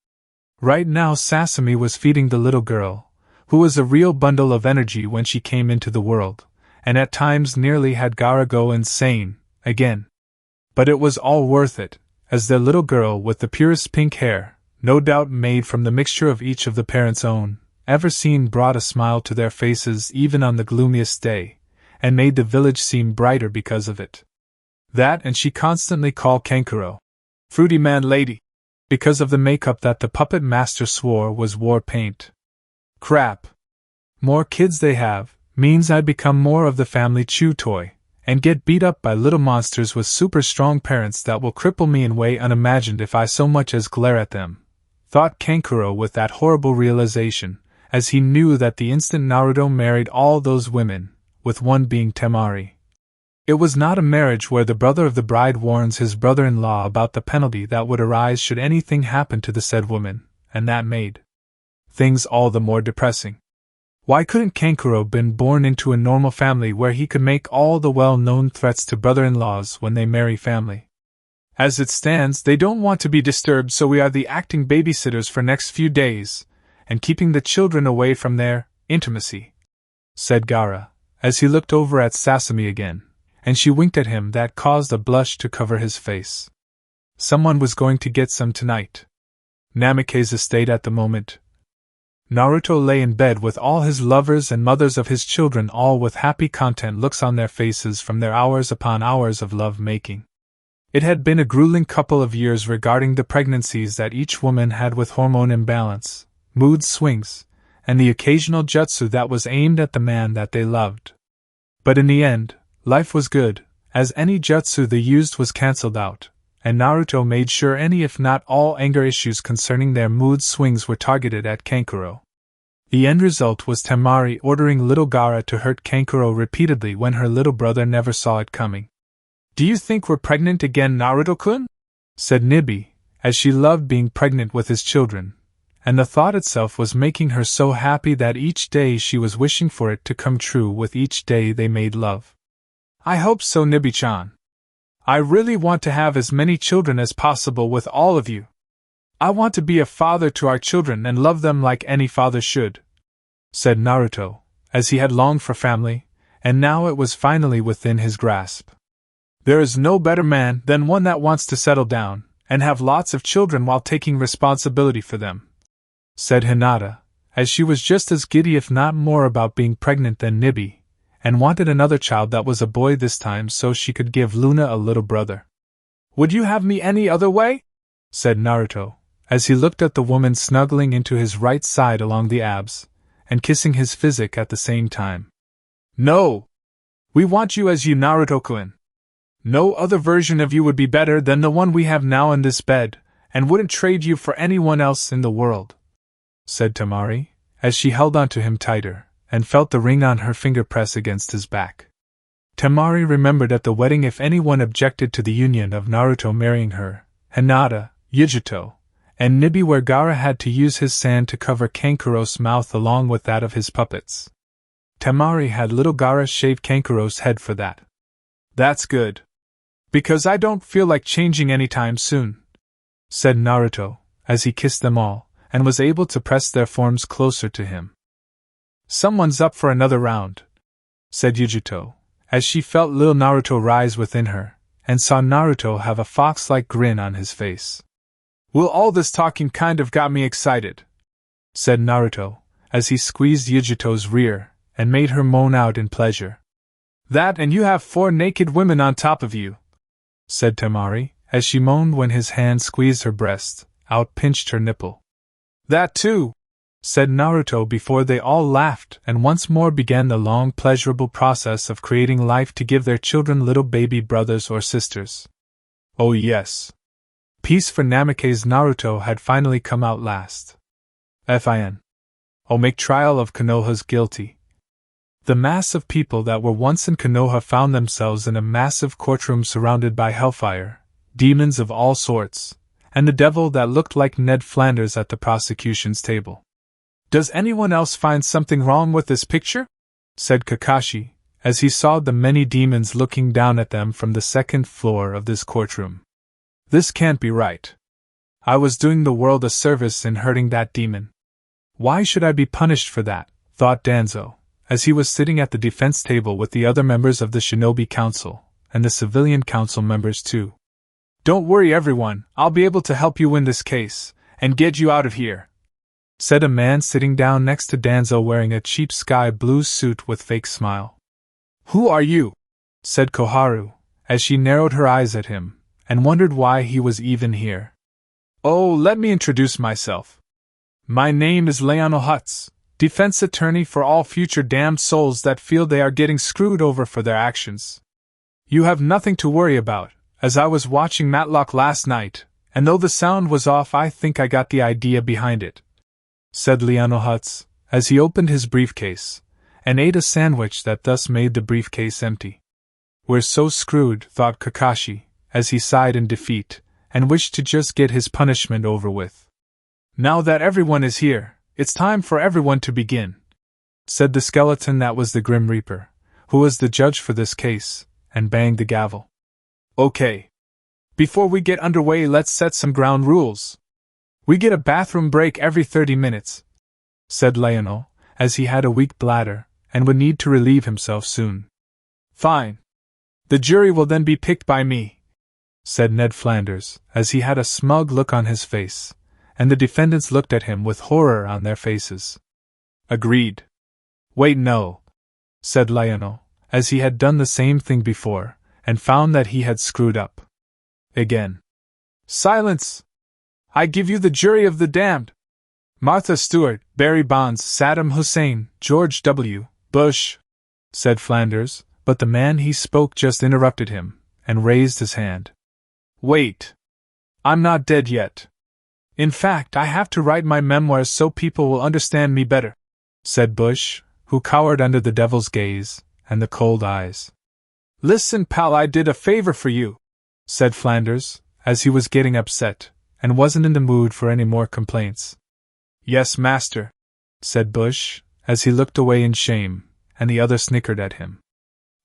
Right now Sasami was feeding the little girl, who was a real bundle of energy when she came into the world, and at times nearly had Gaara go insane, again. But it was all worth it, as their little girl with the purest pink hair, no doubt made from the mixture of each of the parents' own, ever seen, brought a smile to their faces even on the gloomiest day, and made the village seem brighter because of it. That, and she constantly called Kankuro Fruity Man Lady, because of the makeup that the puppet master swore was war paint. Crap. More kids they have, means I'd become more of the family chew toy, and get beat up by little monsters with super strong parents that will cripple me in way unimagined if I so much as glare at them, thought Kankuro with that horrible realization, as he knew that the instant Naruto married all those women, with one being Temari. It was not a marriage where the brother of the bride warns his brother-in-law about the penalty that would arise should anything happen to the said woman, and that made things all the more depressing. Why couldn't Kankuro been born into a normal family where he could make all the well-known threats to brother-in-laws when they marry family? As it stands, they don't want to be disturbed, so we are the acting babysitters for next few days, and keeping the children away from their intimacy, said Gaara, as he looked over at Sasami again, and she winked at him that caused a blush to cover his face. Someone was going to get some tonight. Namake's estate at the moment. Naruto lay in bed with all his lovers and mothers of his children, all with happy content looks on their faces from their hours upon hours of love-making. It had been a grueling couple of years regarding the pregnancies that each woman had, with hormone imbalance, mood swings, and the occasional jutsu that was aimed at the man that they loved. But in the end, life was good, as any jutsu they used was cancelled out, and Naruto made sure any if not all anger issues concerning their mood swings were targeted at Kankuro. The end result was Temari ordering little Gaara to hurt Kankuro repeatedly when her little brother never saw it coming. "Do you think we're pregnant again, Naruto-kun?" said Nibi, as she loved being pregnant with his children, and the thought itself was making her so happy that each day she was wishing for it to come true with each day they made love. "I hope so, Nibi-chan. I really want to have as many children as possible with all of you. I want to be a father to our children and love them like any father should," said Naruto, as he had longed for family, and now it was finally within his grasp. "There is no better man than one that wants to settle down and have lots of children while taking responsibility for them," said Hinata, as she was just as giddy if not more about being pregnant than Nibi, and wanted another child that was a boy this time so she could give Luna a little brother. "Would you have me any other way?" said Naruto, as he looked at the woman snuggling into his right side along the abs, and kissing his physique at the same time. "No! We want you as you, Naruto-kun. No other version of you would be better than the one we have now in this bed, and wouldn't trade you for anyone else in the world," said Temari, as she held onto him tighter, and felt the ring on her finger press against his back. Temari remembered at the wedding if anyone objected to the union of Naruto marrying her, Hinata, Yujito, and Nibi, where Gaara had to use his sand to cover Kankuro's mouth along with that of his puppets. Temari had little Gaara shave Kankuro's head for that. "That's good. Because I don't feel like changing anytime soon," said Naruto, as he kissed them all, and was able to press their forms closer to him. "Someone's up for another round," said Yujito, as she felt little Naruto rise within her, and saw Naruto have a fox-like grin on his face. "Well, all this talking kind of got me excited," said Naruto, as he squeezed Yujito's rear, and made her moan out in pleasure. "That and you have 4 naked women on top of you," said Temari, as she moaned when his hand squeezed her breast, out-pinched her nipple. "That too," said Naruto before they all laughed and once more began the long pleasurable process of creating life to give their children little baby brothers or sisters. Oh yes. Peace for Namake's Naruto had finally come out last. Fin. Oh, make trial of Konoha's guilty. The mass of people that were once in Konoha found themselves in a massive courtroom surrounded by hellfire, demons of all sorts, and the devil that looked like Ned Flanders at the prosecution's table. "Does anyone else find something wrong with this picture?" said Kakashi, as he saw the many demons looking down at them from the second floor of this courtroom. "This can't be right. I was doing the world a service in hurting that demon. Why should I be punished for that?" thought Danzo, as he was sitting at the defense table with the other members of the Shinobi Council, and the Civilian Council members too. "Don't worry everyone, I'll be able to help you win this case, and get you out of here," said a man sitting down next to Danzo wearing a cheap sky blue suit with fake smile. "Who are you?" said Koharu, as she narrowed her eyes at him, and wondered why he was even here. "Oh, let me introduce myself. My name is Leonel Hutz, defense attorney for all future damned souls that feel they are getting screwed over for their actions. You have nothing to worry about, as I was watching Matlock last night, and though the sound was off I think I got the idea behind it," said Leonel Hutz, as he opened his briefcase, and ate a sandwich that thus made the briefcase empty. "We're so screwed," thought Kakashi, as he sighed in defeat, and wished to just get his punishment over with. "Now that everyone is here, it's time for everyone to begin," said the skeleton that was the Grim Reaper, who was the judge for this case, and banged the gavel. "Okay. Before we get underway, let's set some ground rules. We get a bathroom break every 30 minutes, said Lionel, as he had a weak bladder, and would need to relieve himself soon. Fine. The jury will then be picked by me. said Ned Flanders, as he had a smug look on his face, and the defendants looked at him with horror on their faces. Agreed. Wait, no, said Lionel, as he had done the same thing before, and found that he had screwed up. Again. Silence! I give you the jury of the damned! Martha Stewart, Barry Bonds, Saddam Hussein, George W. Bush, said Flanders, but the man he spoke just interrupted him, and raised his hand. Wait! I'm not dead yet. In fact, I have to write my memoirs so people will understand me better, said Bush, who cowered under the devil's gaze and the cold eyes. Listen, pal, I did a favor for you, said Flanders, as he was getting upset, and wasn't in the mood for any more complaints. Yes, master, said Bush, as he looked away in shame, and the other snickered at him.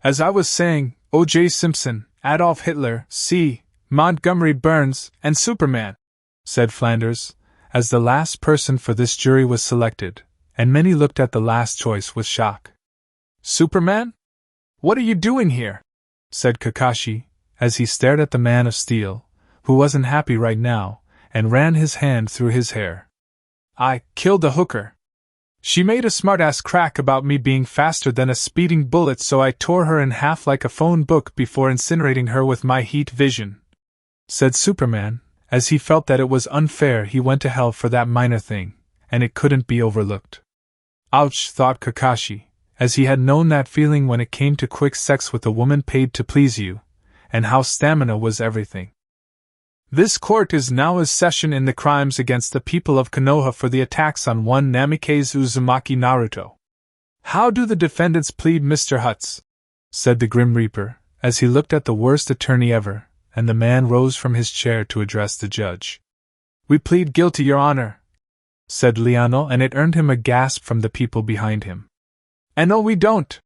As I was saying, O.J. Simpson, Adolf Hitler, C. Montgomery Burns, and Superman, said Flanders, as the last person for this jury was selected, and many looked at the last choice with shock. Superman? What are you doing here? Said Kakashi, as he stared at the Man of Steel, who wasn't happy right now, and ran his hand through his hair. I killed a hooker. She made a smartass crack about me being faster than a speeding bullet, so I tore her in half like a phone book before incinerating her with my heat vision, said Superman, as he felt that it was unfair he went to hell for that minor thing, and it couldn't be overlooked. Ouch, thought Kakashi, as he had known that feeling when it came to quick sex with a woman paid to please you, and how stamina was everything. This court is now in session in the crimes against the people of Konoha for the attacks on one Namikaze Uzumaki Naruto. How do the defendants plead, Mr. Hutz? Said the Grim Reaper, as he looked at the worst attorney ever, and the man rose from his chair to address the judge. We plead guilty, Your Honor, said Lionel, and it earned him a gasp from the people behind him. And no, we don't,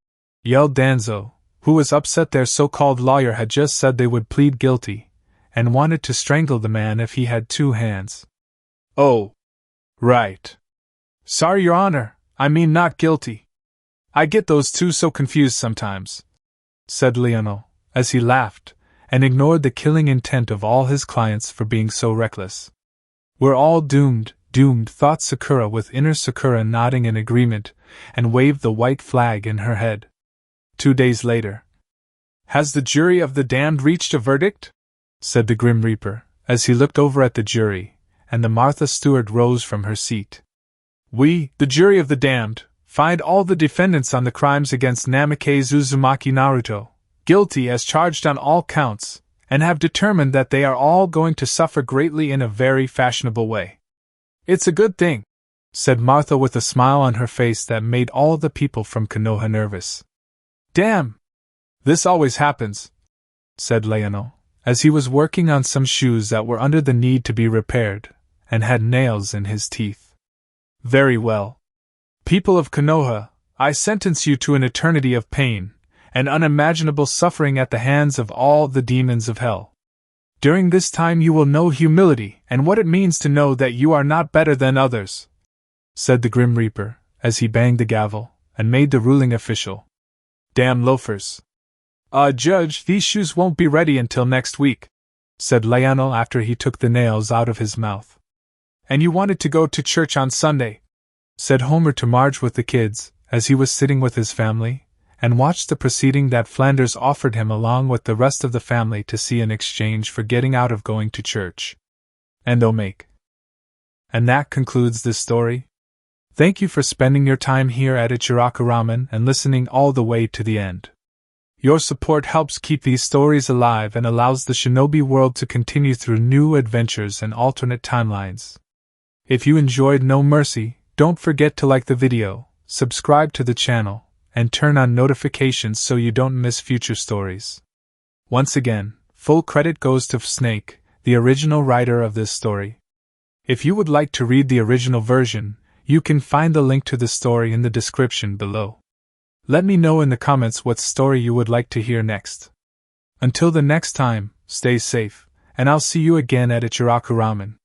yelled Danzo, who was upset their so-called lawyer had just said they would plead guilty, and wanted to strangle the man if he had two hands. Oh, right. Sorry, Your Honor, I mean not guilty. I get those two so confused sometimes, said Lionel, as he laughed, and ignored the killing intent of all his clients for being so reckless. We're all doomed, thought Sakura, with inner Sakura nodding in agreement, and waved the white flag in her head. 2 days later. Has the jury of the damned reached a verdict? Said the Grim Reaper, as he looked over at the jury, and the Martha Stewart rose from her seat. We, the jury of the damned, find all the defendants on the crimes against Namikaze Uzumaki Naruto guilty as charged on all counts, and have determined that they are all going to suffer greatly in a very fashionable way. It's a good thing, said Martha with a smile on her face that made all the people from Konoha nervous. Damn! This always happens, said Lionel, as he was working on some shoes that were under the need to be repaired, and had nails in his teeth. Very well. People of Konoha, I sentence you to an eternity of pain, and unimaginable suffering at the hands of all the demons of hell. During this time you will know humility and what it means to know that you are not better than others, said the Grim Reaper, as he banged the gavel, and made the ruling official. Damn loafers. Judge, these shoes won't be ready until next week, said Lionel after he took the nails out of his mouth. And you wanted to go to church on Sunday, said Homer to Marge with the kids, as he was sitting with his family, and watched the proceeding that Flanders offered him along with the rest of the family to see in exchange for getting out of going to church. And make. And that concludes this story. Thank you for spending your time here at Ichiraku Ramen and listening all the way to the end. Your support helps keep these stories alive and allows the shinobi world to continue through new adventures and alternate timelines. If you enjoyed No Mercy, don't forget to like the video, subscribe to the channel, and turn on notifications so you don't miss future stories. Once again, full credit goes to VFSNAKE, the original writer of this story. If you would like to read the original version, you can find the link to the story in the description below. Let me know in the comments what story you would like to hear next. Until the next time, stay safe, and I'll see you again at Ichiraku Ramen.